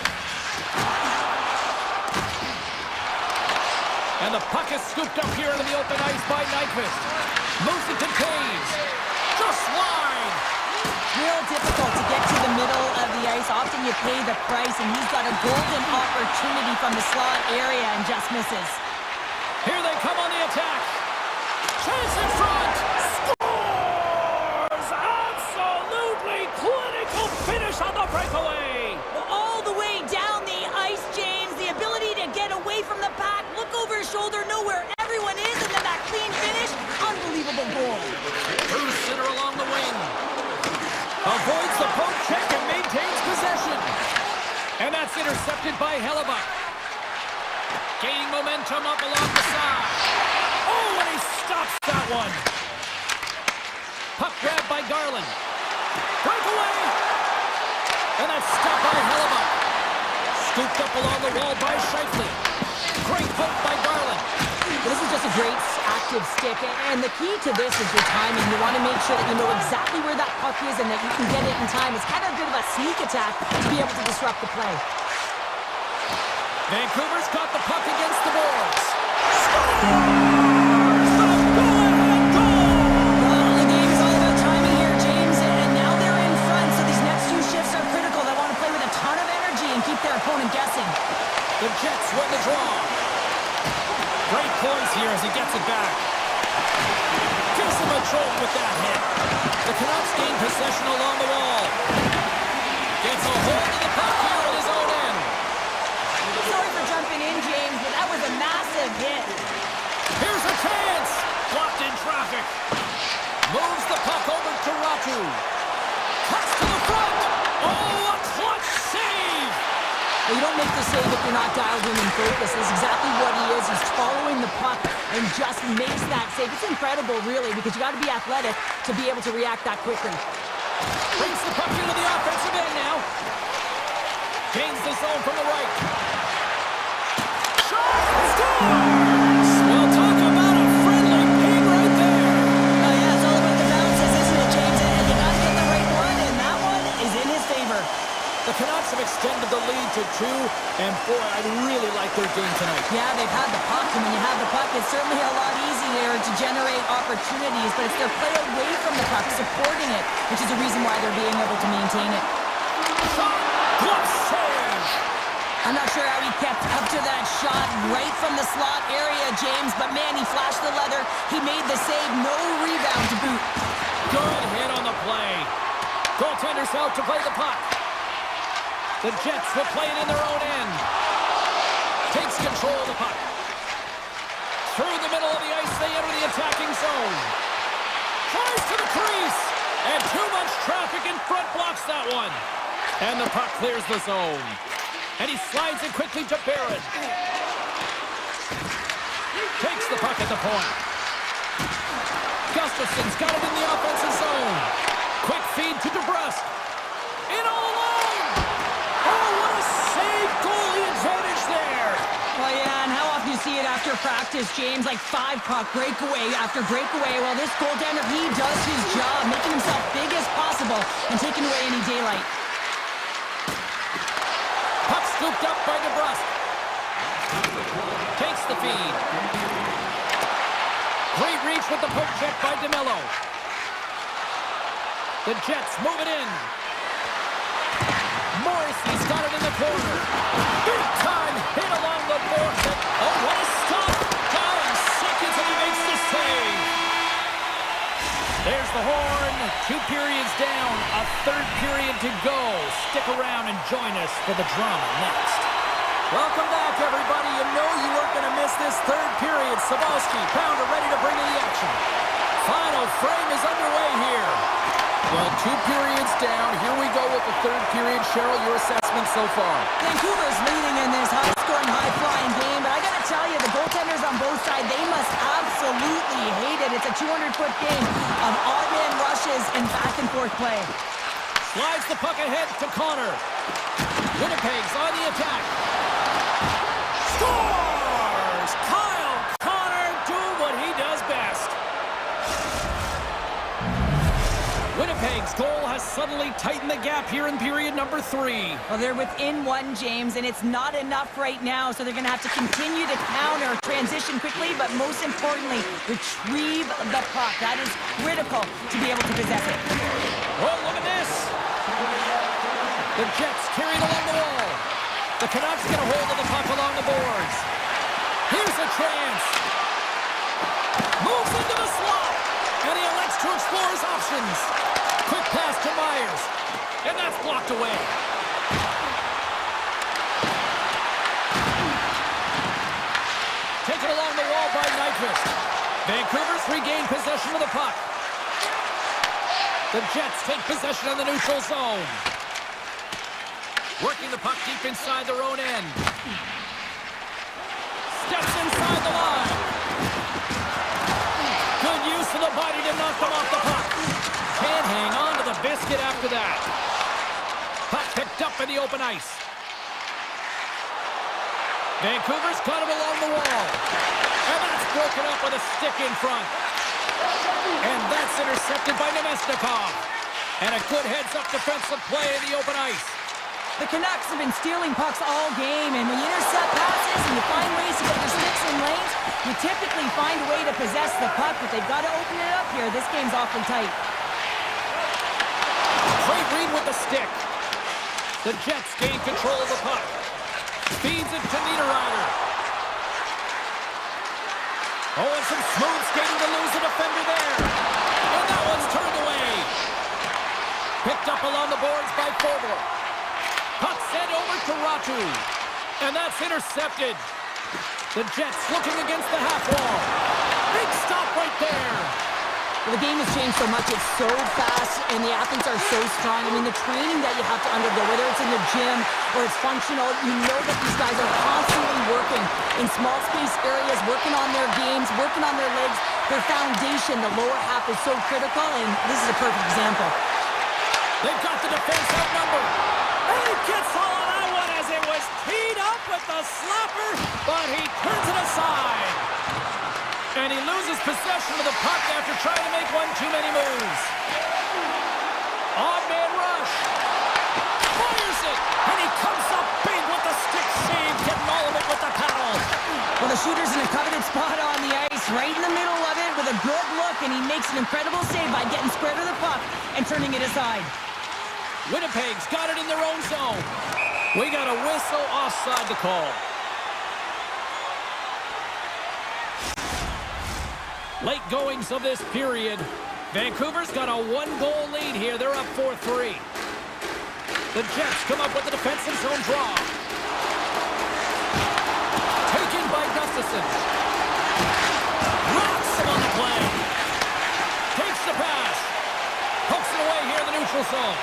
And the puck is scooped up here into the open ice by Nyquist. Moves it to Taves. Just wide. Real difficult to get to the middle of the ice. Often you pay the price, and he's got a golden opportunity from the slot area and just misses. Here they come on the attack. Chase in front. Scores! Absolutely clinical finish on the breakaway. All the way down the ice, James. The ability to get away from the pack, look over his shoulder, know where everyone is, and then that clean finish. Unbelievable goal. Bruce Sitter along the wing. Avoids the poke check and maintains possession. And that's intercepted by Hellebuck. Gaining momentum up along the side. Oh, and he stops that one. Puck grabbed by Garland. Breakaway. And that's stopped by Hellebuck. Scooped up along the wall by Scheifele. Great poke by Garland. This is just a great active stick, and the key to this is your timing. You want to make sure that you know exactly where that puck is and that you can get it in time. It's kind of a bit of a sneak attack to be able to disrupt the play. Vancouver's got the puck against the boards. Scores! The go-ahead goal! Well, the game is all about timing here, James, and now they're in front, so these next few shifts are critical. They want to play with a ton of energy and keep their opponent guessing. The Jets win the draw. Great poise here as he gets it back. Gives him a jolt with that hit. The Canucks gain possession along the wall. Gets a hold of the puck here at his own end. Sorry for jumping in, James, but that was a massive hit. Here's a chance. Blocked in traffic. Moves the puck over to Ratu. Cuts to the front. Oh, a clutch save. Well, you don't make the save if you're not dialed in and focused. That's exactly what he is. He's following the puck and just makes that save. It's incredible, really, because you got to be athletic to be able to react that quickly. Brings the puck into the offensive end now. Gains the zone from the right. Shot! Scores! Well, talk about a friendly ping right there. Oh, yeah, it's all about the bounces, isn't it, James? And you got to get the right one, and that one is in his favor. The Canucks have extended the lead to 2, and boy, I really like their game tonight. Yeah, they've had the puck, and when you have the puck, it's certainly a lot easier to generate opportunities, but it's their play away from the puck, supporting it, which is the reason why they're being able to maintain it. Shot! Glove save! I'm not sure how he kept up to that shot right from the slot area, James, but man, he flashed the leather. He made the save, no rebound to boot. Good hit on the play. Goaltender's out to play the puck. The Jets will play it in their own end. Takes control of the puck. Through the middle of the ice, they enter the attacking zone. Tries to the crease. And too much traffic in front blocks that one. And the puck clears the zone. And he slides it quickly to Barron. Takes the puck at the point. Gustafson's got it in the offensive zone. Quick feed to DeBrusque. In all alone. Oh, what a save! Goalie advantage there. Well, yeah, and how often you see it after practice, James, like 5 puck breakaway after breakaway. Well, this goaltender, he does his job, making himself big as possible and taking away any daylight. Puck scooped up by DeBrusque. Takes the feed. Great reach with the poke check by DeMello. The Jets move it in. Morrissey's got it in the corner. Big time hit along the boards. Oh, what a stop. 5 seconds and he makes the save. There's the horn. 2 periods down. A 3rd period to go. Stick around and join us for the drama next. Welcome back, everybody. You know you weren't going to miss this third period. Sabalski, Pounder ready to bring in the action. Final frame is underway here. Well, 2 periods down. Here we go with the third period. Cheryl, your assessment so far? Vancouver's leading in this high-scoring, high-flying game, but I got to tell you, the goaltenders on both sides, they must absolutely hate it. It's a 200-foot game of odd-man rushes and back-and-forth play. Slides the puck ahead to Connor. Winnipeg's on the attack. Scores! Kyle Connor doing what he does best. Winnipeg's goal has suddenly tightened the gap here in period number 3. Well, they're within 1, James, and it's not enough right now, so they're going to have to continue to counter, transition quickly, but most importantly, retrieve the puck. That is critical to be able to possess it. Oh, look at this! The Jets carried along the wall. The Canucks get a hold of the puck along the boards. Here's a chance. Moves into the slot. And he elects to explore his options. Quick pass to Myers. And that's blocked away. Taken along the wall by Nyquist. Vancouver's regained possession of the puck. The Jets take possession of the neutral zone. Working the puck deep inside their own end. Steps inside the line. Good use of the body to knock them off the puck. Can't hang on to the biscuit after that. Puck picked up in the open ice. Vancouver's got him along the wall. And that's broken up with a stick in front. And that's intercepted by Nemesnikov. And a good heads-up defensive play in the open ice. The Canucks have been stealing pucks all game, and when you intercept passes and you find ways to get your sticks in lanes, you typically find a way to possess the puck, but they've got to open it up here. This game's awfully tight. Trey Reed with the stick. The Jets gain control of the puck. Feeds it to Niederreiter. Oh, and some smooth skating to lose the defender there. And that one's turned away. Picked up along the boards by Fogle. Puck sent over to Ratu. And that's intercepted. The Jets looking against the half wall. Big stop right there. Well, the game has changed so much. It's so fast, and the athletes are so strong. I mean, the training that you have to undergo, whether it's in the gym or it's functional, you know that these guys are constantly working in small space areas, working on their games, working on their legs. Their foundation, the lower half, is so critical, and this is a perfect example. They've got the defense outnumbered. And he gets all of that one as it was teed up with the slapper, but he turns it aside. And he loses possession of the puck after trying to make one too many moves. Odd man rush. Fires it, and he comes up big with the stick save, getting all of it with the paddle. Well, the shooter's in a coveted spot on the ice, right in the middle of it with a good look, and he makes an incredible save by getting square to the puck and turning it aside. Winnipeg's got it in their own zone. We got a whistle offside to call. Late goings of this period. Vancouver's got a 1-goal lead here. They're up 4-3. The Jets come up with the defensive zone draw. Taken by Gustafsson. Rocks him on the play. Takes the pass. Pokes it away here in the neutral zone.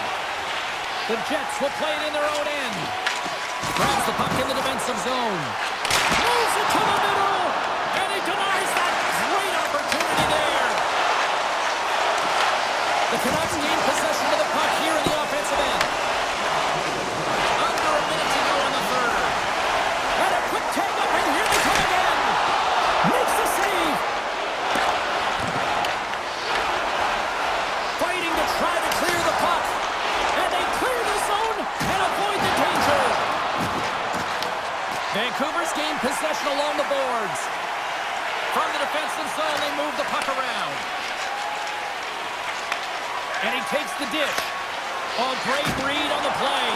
The Jets will play it in their own end. Grabs the puck in the defensive zone. Moves it to the middle. And he denies that great opportunity there. The Canucks gain possession of the puck here in the offensive end. Under a minute to go in the third. And a quick tag up, and here they come again. Makes the save. Fighting to try to clear the puck. And they clear the zone and avoid the danger. Vancouver's gained possession along the boards. From the defensive zone, they move the puck around. And he takes the dish. Oh, great read on the play.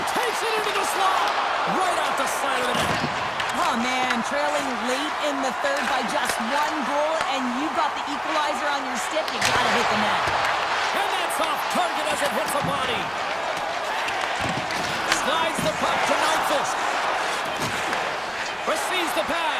Takes it into the slot. Right off the side of the net. Oh, man, trailing late in the third by just 1 goal, and you've got the equalizer on your stick. You gotta hit the net. And that's off target as it hits a body. Slides the puck to Here's the pass.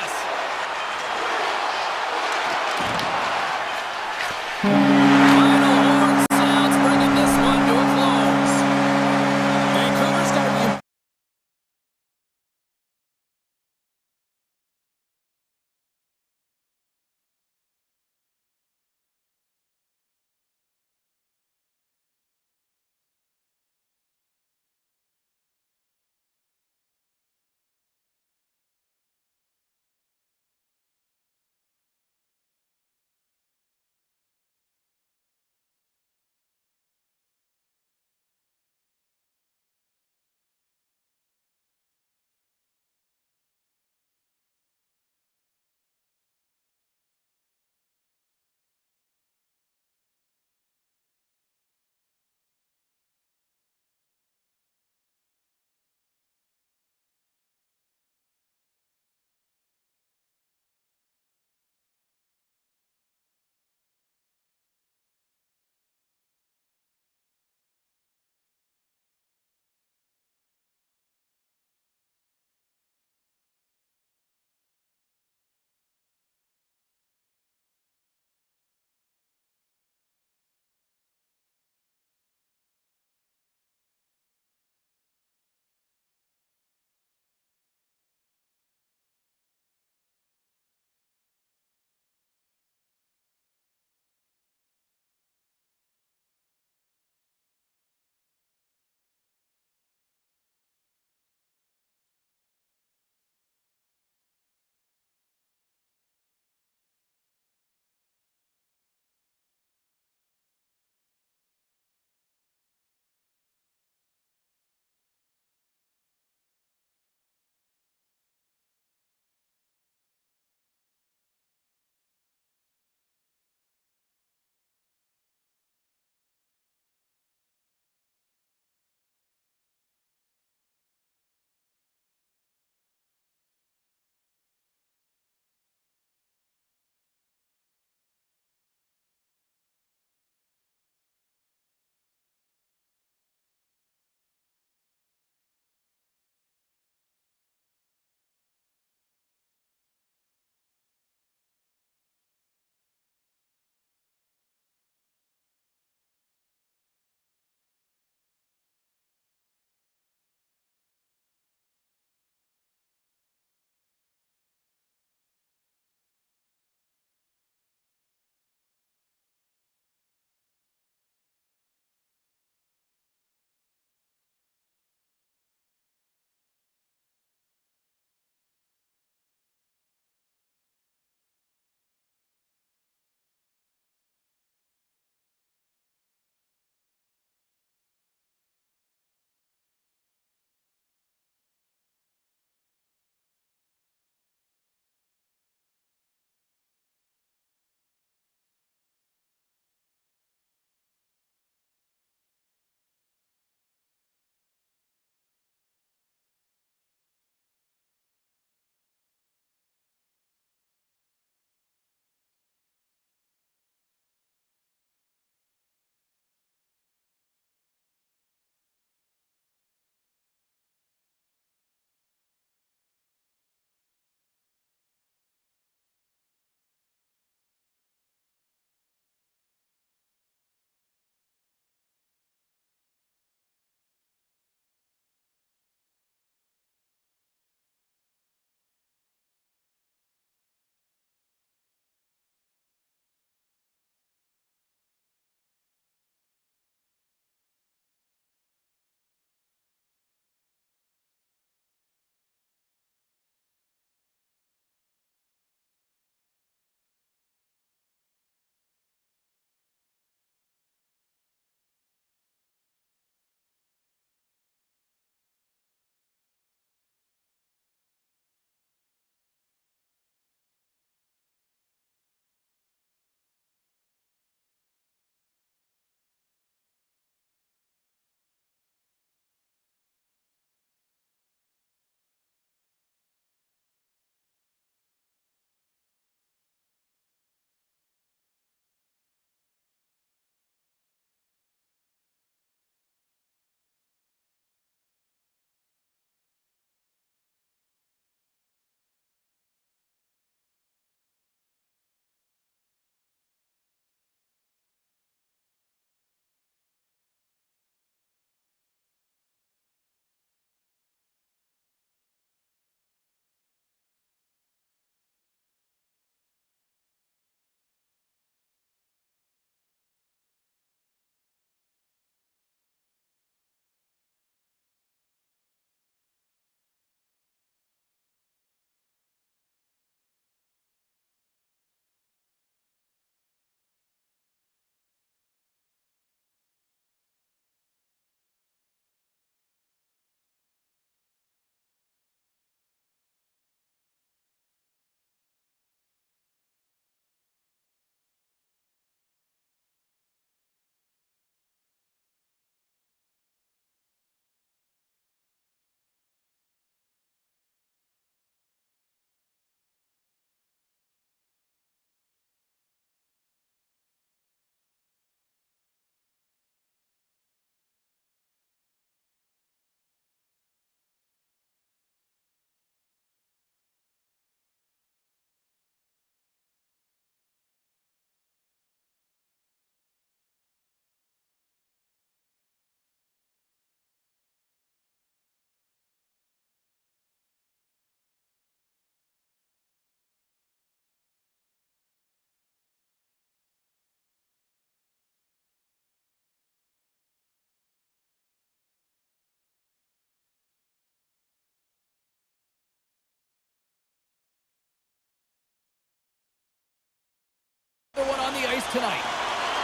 One on the ice tonight.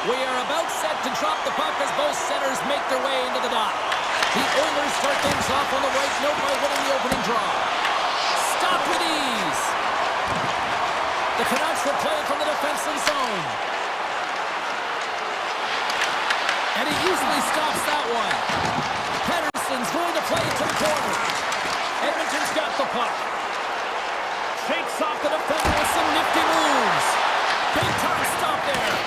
We are about set to drop the puck as both centers make their way into the dot. The Oilers start things off on the right note by winning the opening draw. Stop with ease. The Canucks will play from the defensive zone. And he easily stops that one. Pettersson's going to play to the corner. Edmonton's got the puck. Shakes off the defender with some nifty moves. Big time stop there.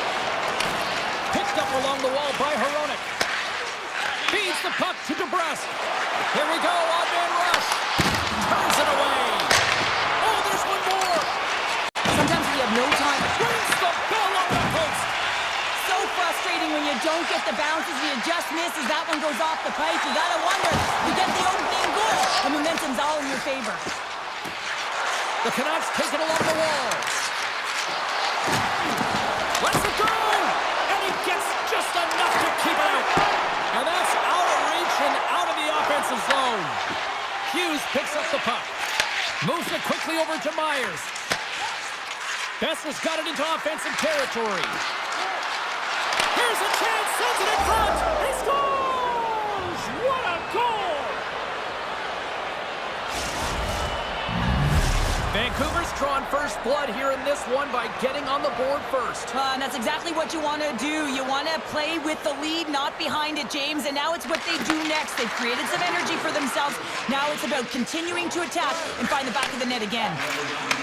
Picked up along the wall by Hronek. Feeds the puck to DeBrusque. Here we go, odd-man rush. Turns it away. Oh, there's one more. Sometimes we have no time. Brings the ball over the post. So frustrating when you don't get the bounces, you just miss as that one goes off the pipe. You gotta wonder, you get the opening goal. The momentum's all in your favor. The Canucks take it along the wall. Let's it go! And he gets just enough to keep it out. And that's out of reach and out of the offensive zone. Hughes picks up the puck. Moves it quickly over to Myers. Besser's got it into offensive territory. Here's a chance, sends it in front. He scores! What a goal! Vancouver's drawn first blood here in this one by getting on the board first. And that's exactly what you want to do. You want to play with the lead, not behind it, James. And now it's what they do next. They've created some energy for themselves. Now it's about continuing to attack and find the back of the net again.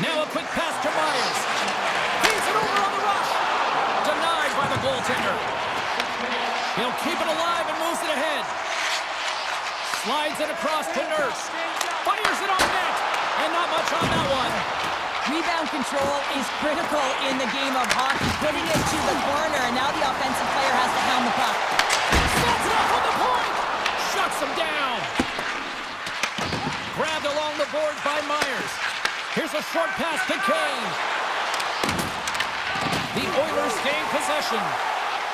Now a quick pass to Myers. Feeds it over on the rush. Denied by the goaltender. He'll keep it alive and moves it ahead. Slides it across to Nurse. Fires it on net. And not much on that one. Rebound control is critical in the game of hockey. Putting it to the corner, and now the offensive player has to hound the puck. Sets it up on the point. Shuts him down. Grabbed along the boards by Myers. Here's a short pass to Kane. The Oilers gain possession.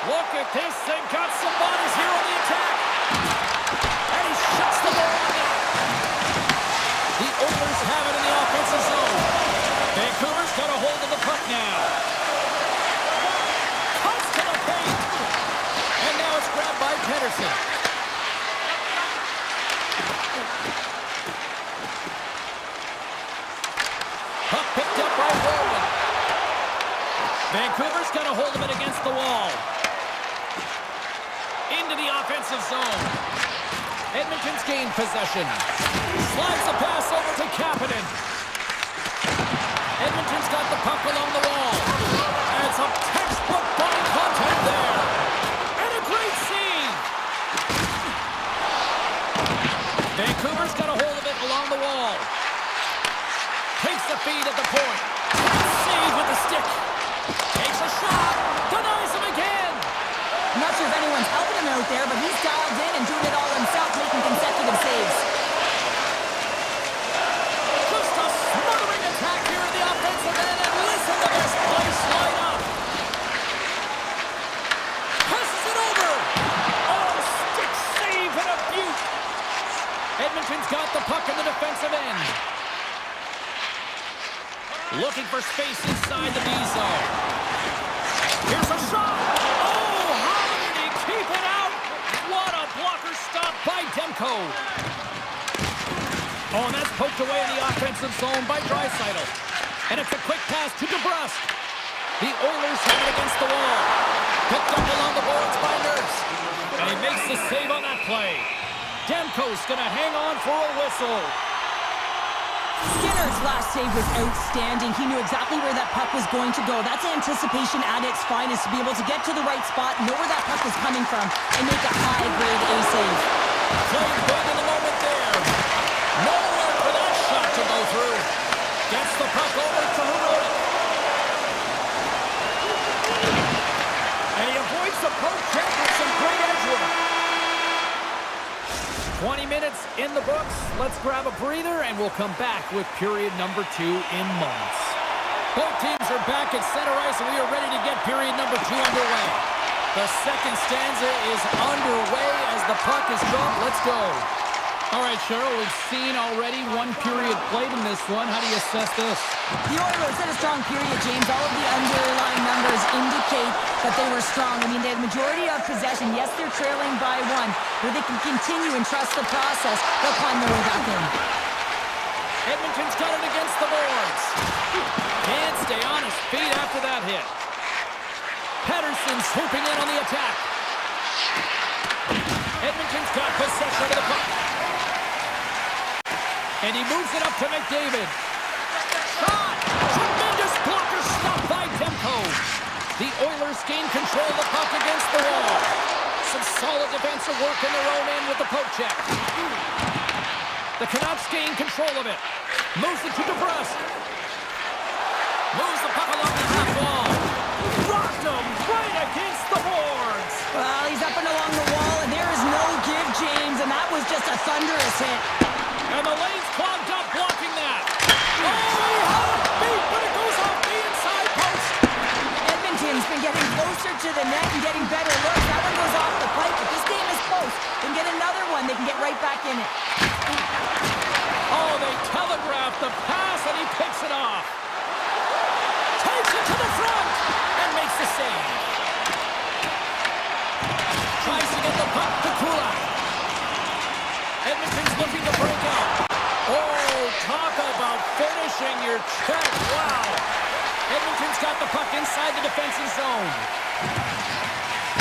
Look at this. They've got some bodies here on the attack. And he shuts the ball on net. The Oilers have it in the offensive zone. Vancouver's got a hold of the puck now. Cuts to the paint. And now it's grabbed by Pettersson. Puck picked up by Rowan. Vancouver's got a hold of it against the wall. Into the offensive zone. Edmonton's gained possession. Slides the pass over to Kapanen. Edmonton's got the puck along the wall. And some textbook body contact there. And a great save. Vancouver's got a hold of it along the wall. Takes the feed at the point. Save with the stick. Takes a shot. Denies him again. I'm not sure if anyone's helping him out there, but he's dialed in and doing it all himself, making consecutive saves. Just a smothering attack here in the offensive end, and listen to this place light up. Passes it over. Oh, stick save and a beaut. Edmonton's got the puck in the defensive end. Looking for space inside the B zone. Here's a shot. Oh, how did he keep it out? What a blocker stop by Demko. Oh, and that's poked away in the offensive zone by Draisaitl. And it's a quick pass to DeBrusque. The Oilers have it against the wall. Picked up along the boards by Nurse. And he makes the save on that play. Demko's going to hang on for a whistle. Skinner's last save was outstanding. He knew exactly where that puck was going to go. That's anticipation at its finest, to be able to get to the right spot, know where that puck was coming from, and make a high-grade A save. Played good in the moment there. Nowhere for that shot to go through. Gets the puck over to Hronek. And he avoids the poke check with some great edge work. 20 minutes in the books. Let's grab a breather, and we'll come back with period number 2 in moments. Both teams are back at center ice, and we are ready to get period number 2 underway. The second stanza is underway as the puck is dropped. Let's go. All right, Cheryl, we've seen already one period played in this one. How do you assess this? The Oilers had a strong period, James. All of the underlying numbers indicate that they were strong. I mean, they had the majority of possession. Yes, they're trailing by one, but they can continue and trust the process. They'll climb their way back in. Edmonton's got it against the boards. Can't stay on his feet after that hit. Patterson swooping in on the attack. Edmonton's got possession of the puck. And he moves it up to McDavid. Shot! Tremendous blocker stopped by Demko. The Oilers gain control of the puck against the wall. Some solid defensive work in their own end with the poke check. The Canucks gain control of it. Moves it to DeBrusque. Moves the puck along the half wall. Rocked him right against the boards. Well, he's up and along the wall, and there is no give, James, and that was just a thunderous hit. And the lane's clogged up blocking that. Oh, he had it beat, but it goes off the inside post. Edmonton's been getting closer to the net and getting better looks. That one goes off the pipe, but this game is close. They can get another one. They can get right back in it. Oh, they telegraph the pass, and he picks it off. Takes it to the front and makes the save. Tries to get the puck to Kulak. Edmonton's looking to break out. Oh, talk about finishing your check. Wow. Edmonton's got the puck inside the defensive zone.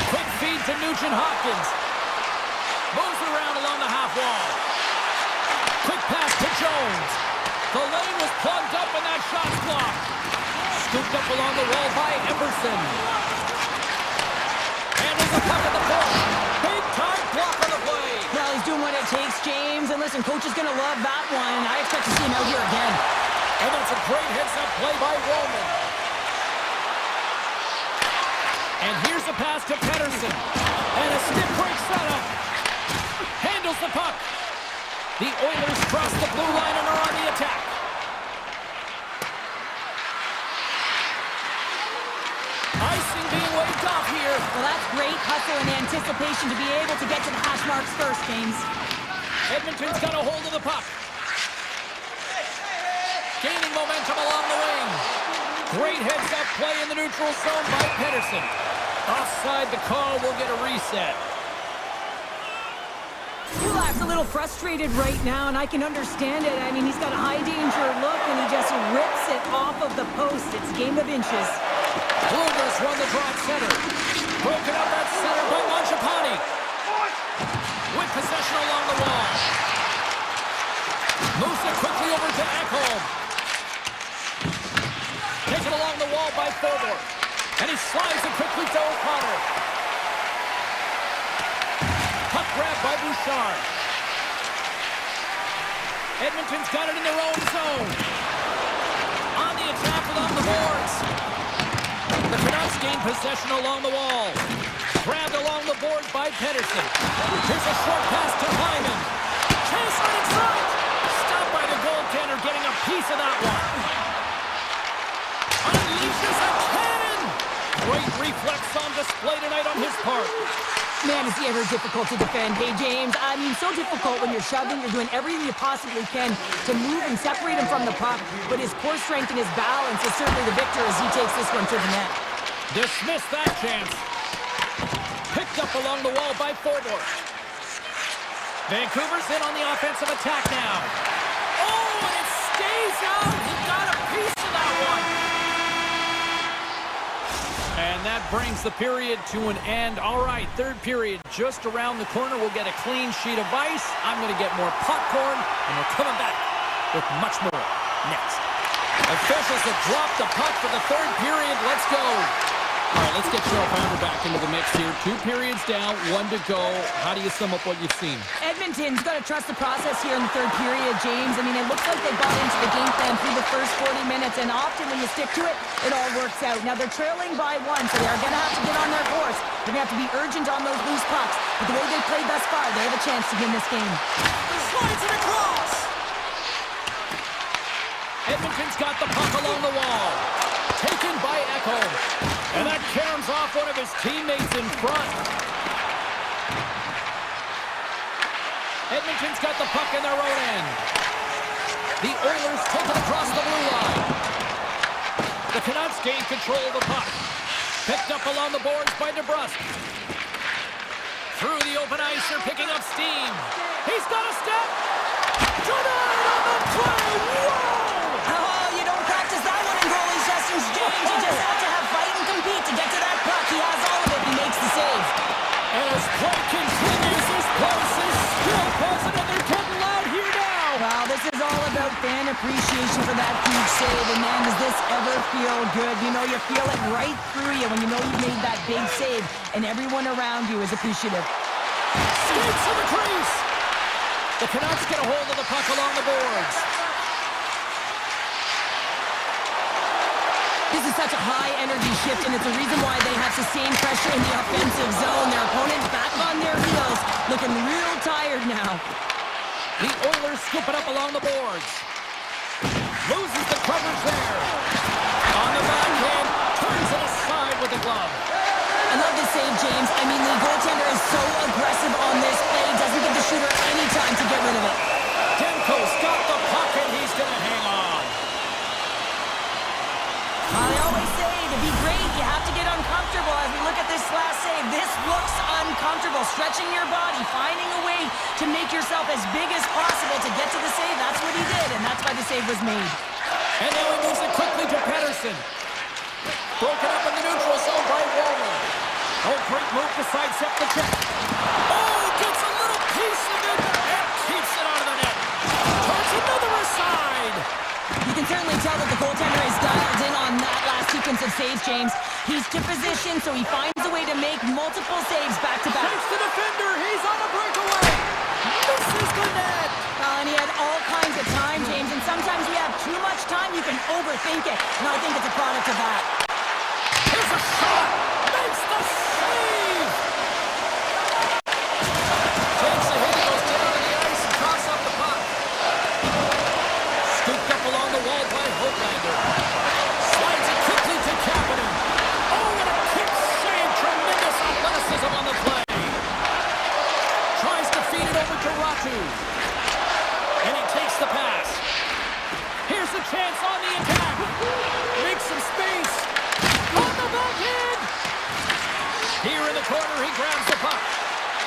Quick feed to Nugent-Hopkins. Moves around along the half wall. Quick pass to Jones. The lane was plugged up and that shot's blocked. Scooped up along the wall by Emerson. And there's a puck at the point. Big time block on the play. Well, he's doing what it takes, James. And listen, coach is going to love that one. I expect to see him out here again. And that's a great heads-up play by Roman. And here's a pass to Pedersen. And a stick break setup. Handles the puck. The Oilers cross the blue line and are on the attack. Icing being waved off here. Well, that's great hustle and anticipation to be able to get to the hash marks first, James. Edmonton's got a hold of the puck. Gaining momentum along the wing. Great heads-up play in the neutral zone by Pedersen. Offside, the call will get a reset. Kulak's a little frustrated right now, and I can understand it. I mean, he's got a high-danger look, and he just rips it off of the post. It's a game of inches. Bluegrass run the draw at center. Broken up at center by Mangiapane. With possession along the wall. Moves it quickly over to Ekholm. Taken along the wall by Thorborg. And he slides it quickly to O'Connor. Puck grab by Bouchard. Edmonton's got it in their own zone. On the attack along the boards. The Canucks gain possession along the wall. Grabbed along the boards by Pedersen. Here's a short pass to Hyman. Chase right in front. Stopped by the goaltender, getting a piece of that one. Unleashes a cannon. Great reflex on display tonight on his part. Man, is he ever difficult to defend. Hey, James, I mean, so difficult when you're shoving. You're doing everything you possibly can to move and separate him from the puck. But his core strength and his balance is certainly the victor as he takes this one to the net. Dismiss that chance. Picked up along the wall by Thorborg. Vancouver's in on the offensive attack now. Oh, and it stays out. He got a piece of that one. And that brings the period to an end. All right, third period just around the corner. We'll get a clean sheet of ice. I'm going to get more popcorn, and we're coming back with much more next. Officials have dropped the puck for the third period. Let's go. All right, let's get Cheryl Pounder back into the mix here. 2 periods down, 1 to go. How do you sum up what you've seen? Edmonton's got to trust the process here in the third period, James. I mean, it looks like they bought into the game plan through the first 40 minutes, and often when you stick to it, it all works out. Now, they're trailing by 1, so they're going to have to get on their course. They're going to have to be urgent on those loose pucks. But the way they played thus far, they have a chance to win this game. Slides it across! Edmonton's got the puck along the wall. Taken by Ekholm. And that caroms off one of his teammates in front. Edmonton's got the puck in their own end. The Oilers take it across the blue line. The Canucks gain control of the puck. Picked up along the boards by DeBrusque. Through the open ice, they're picking up steam. He's got a step. Denied on the play. Whoa! Oh, you don't practice that one in goalie sessions, James. You just have to have fight and compete to get to that puck. He has all of it. He makes the save. As play continues, this place is still present, and they're getting loud here now. Well, this is all about fan appreciation for that huge save. And man, does this ever feel good? You know, you feel it right through you when you know you made that big save, and everyone around you is appreciative. Skates to the crease. The Canucks get a hold of the puck along the boards. This is such a high-energy shift, and it's a reason why they have sustained pressure in the offensive zone. Their opponent back on their heels, looking real tired now. The Oilers scoop it up along the boards. Loses the coverage there. On the backhand, turns it aside with the glove. I love this save, James. I mean, the goaltender is so aggressive on this play. Doesn't give the shooter any time to get rid of it. Demko's got the puck, and he's going to hang on. I always say, to be great, you have to get uncomfortable. As we look at this last save, this looks uncomfortable. Stretching your body, finding a way to make yourself as big as possible to get to the save. That's what he did, and that's why the save was made. And now he moves it quickly to Pettersson. Broken up in the neutral zone by Walner. Oh, great move to sidestep the check. Oh, gets a little piece of it and keeps it out of the net. Turns another aside. You can certainly tell that the goaltender is dialed in on that last sequence of saves, James. He's to position, so he finds a way to make multiple saves back-to-back. Takes the defender. He's on a breakaway. Misses the net. And he had all kinds of time, James, and sometimes we have too much time, you can overthink it. And I think it's a product of that. Here's a shot. Makes the save. Takes a hit, goes down to the ice and toss up the puck. Scooped up along the wall by Hoglander. Slides it quickly to Kapanen. Oh, and a kick save. Tremendous athleticism on the play. Tries to feed it over to Ratu. And he takes the pass. Here's a chance on the attack. Makes some space. On the backhand. Here in the corner, he grabs the puck.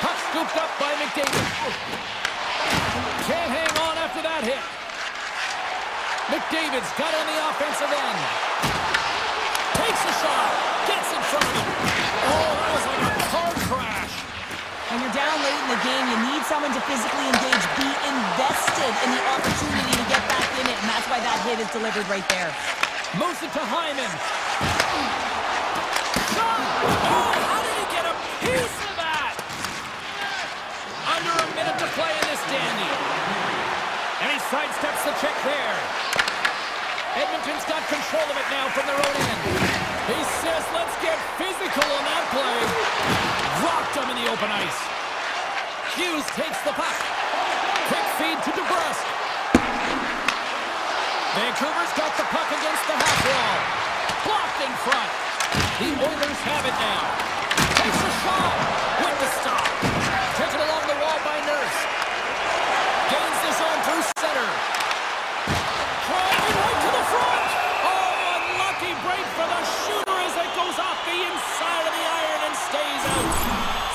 Puck scooped up by McDavid. Can't hang on after that hit. McDavid's got on the offensive end. Takes a shot. Gets in front of him. Oh, that was like a car crash. When you're down late in the game, you need someone to physically engage, be invested in the opportunity to get back in it, and that's why that hit is delivered right there. Moves it to Hyman. Shot! Oh, how did he get a piece of that? Under a minute to play in this dandy. And he sidesteps the check there. Edmonton's got control of it now from their own end. He says, let's get physical on that play. Rocked him in the open ice. Hughes takes the puck. Quick feed to DeBrusque. Vancouver's got the puck against the half wall. Blocked in front. The Oilers have it now. Takes a shot with the stop. Taken along the wall by Nurse. Gains this on through center. Driving right to the front. Oh, unlucky break for the shooter as it goes off the inside of the iron and stays out.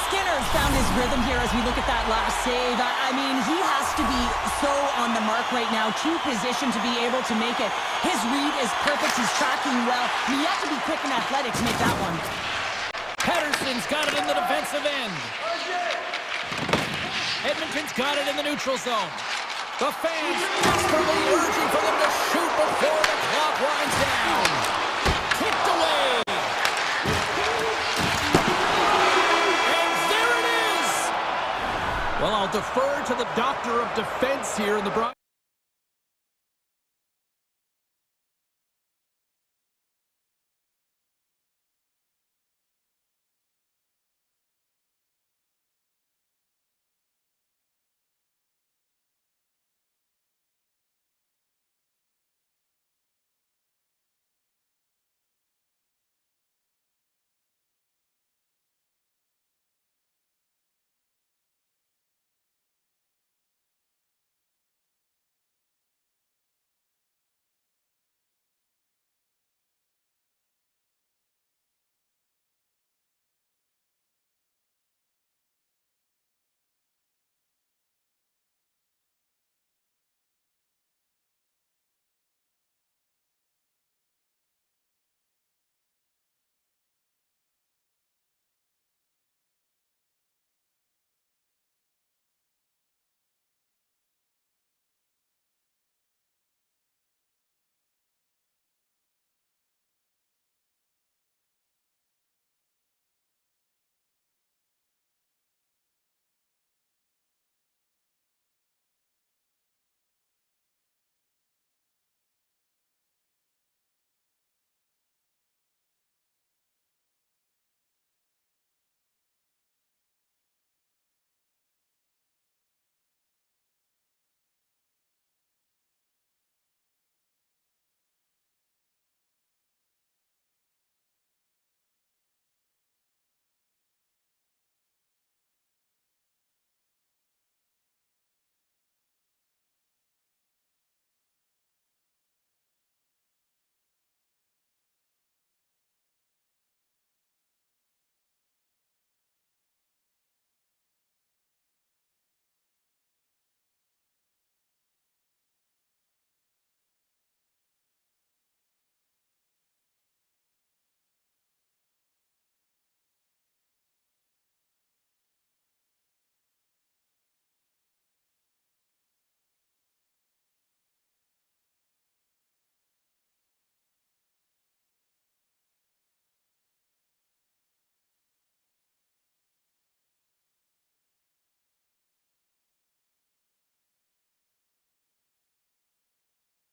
Skinner's found his rhythm here as we look at that last save. I mean, he has to be so on the mark right now, too positioned to be able to make it. His read is perfect. He's tracking well. I mean, you have to be quick and athletic to make that one. Patterson's got it in the defensive end. Edmonton's got it in the neutral zone. The fans desperately urging for them to shoot before the clock winds down. Kicked away. And there it is. Well, I'll defer to the doctor of defense here in the broadcast.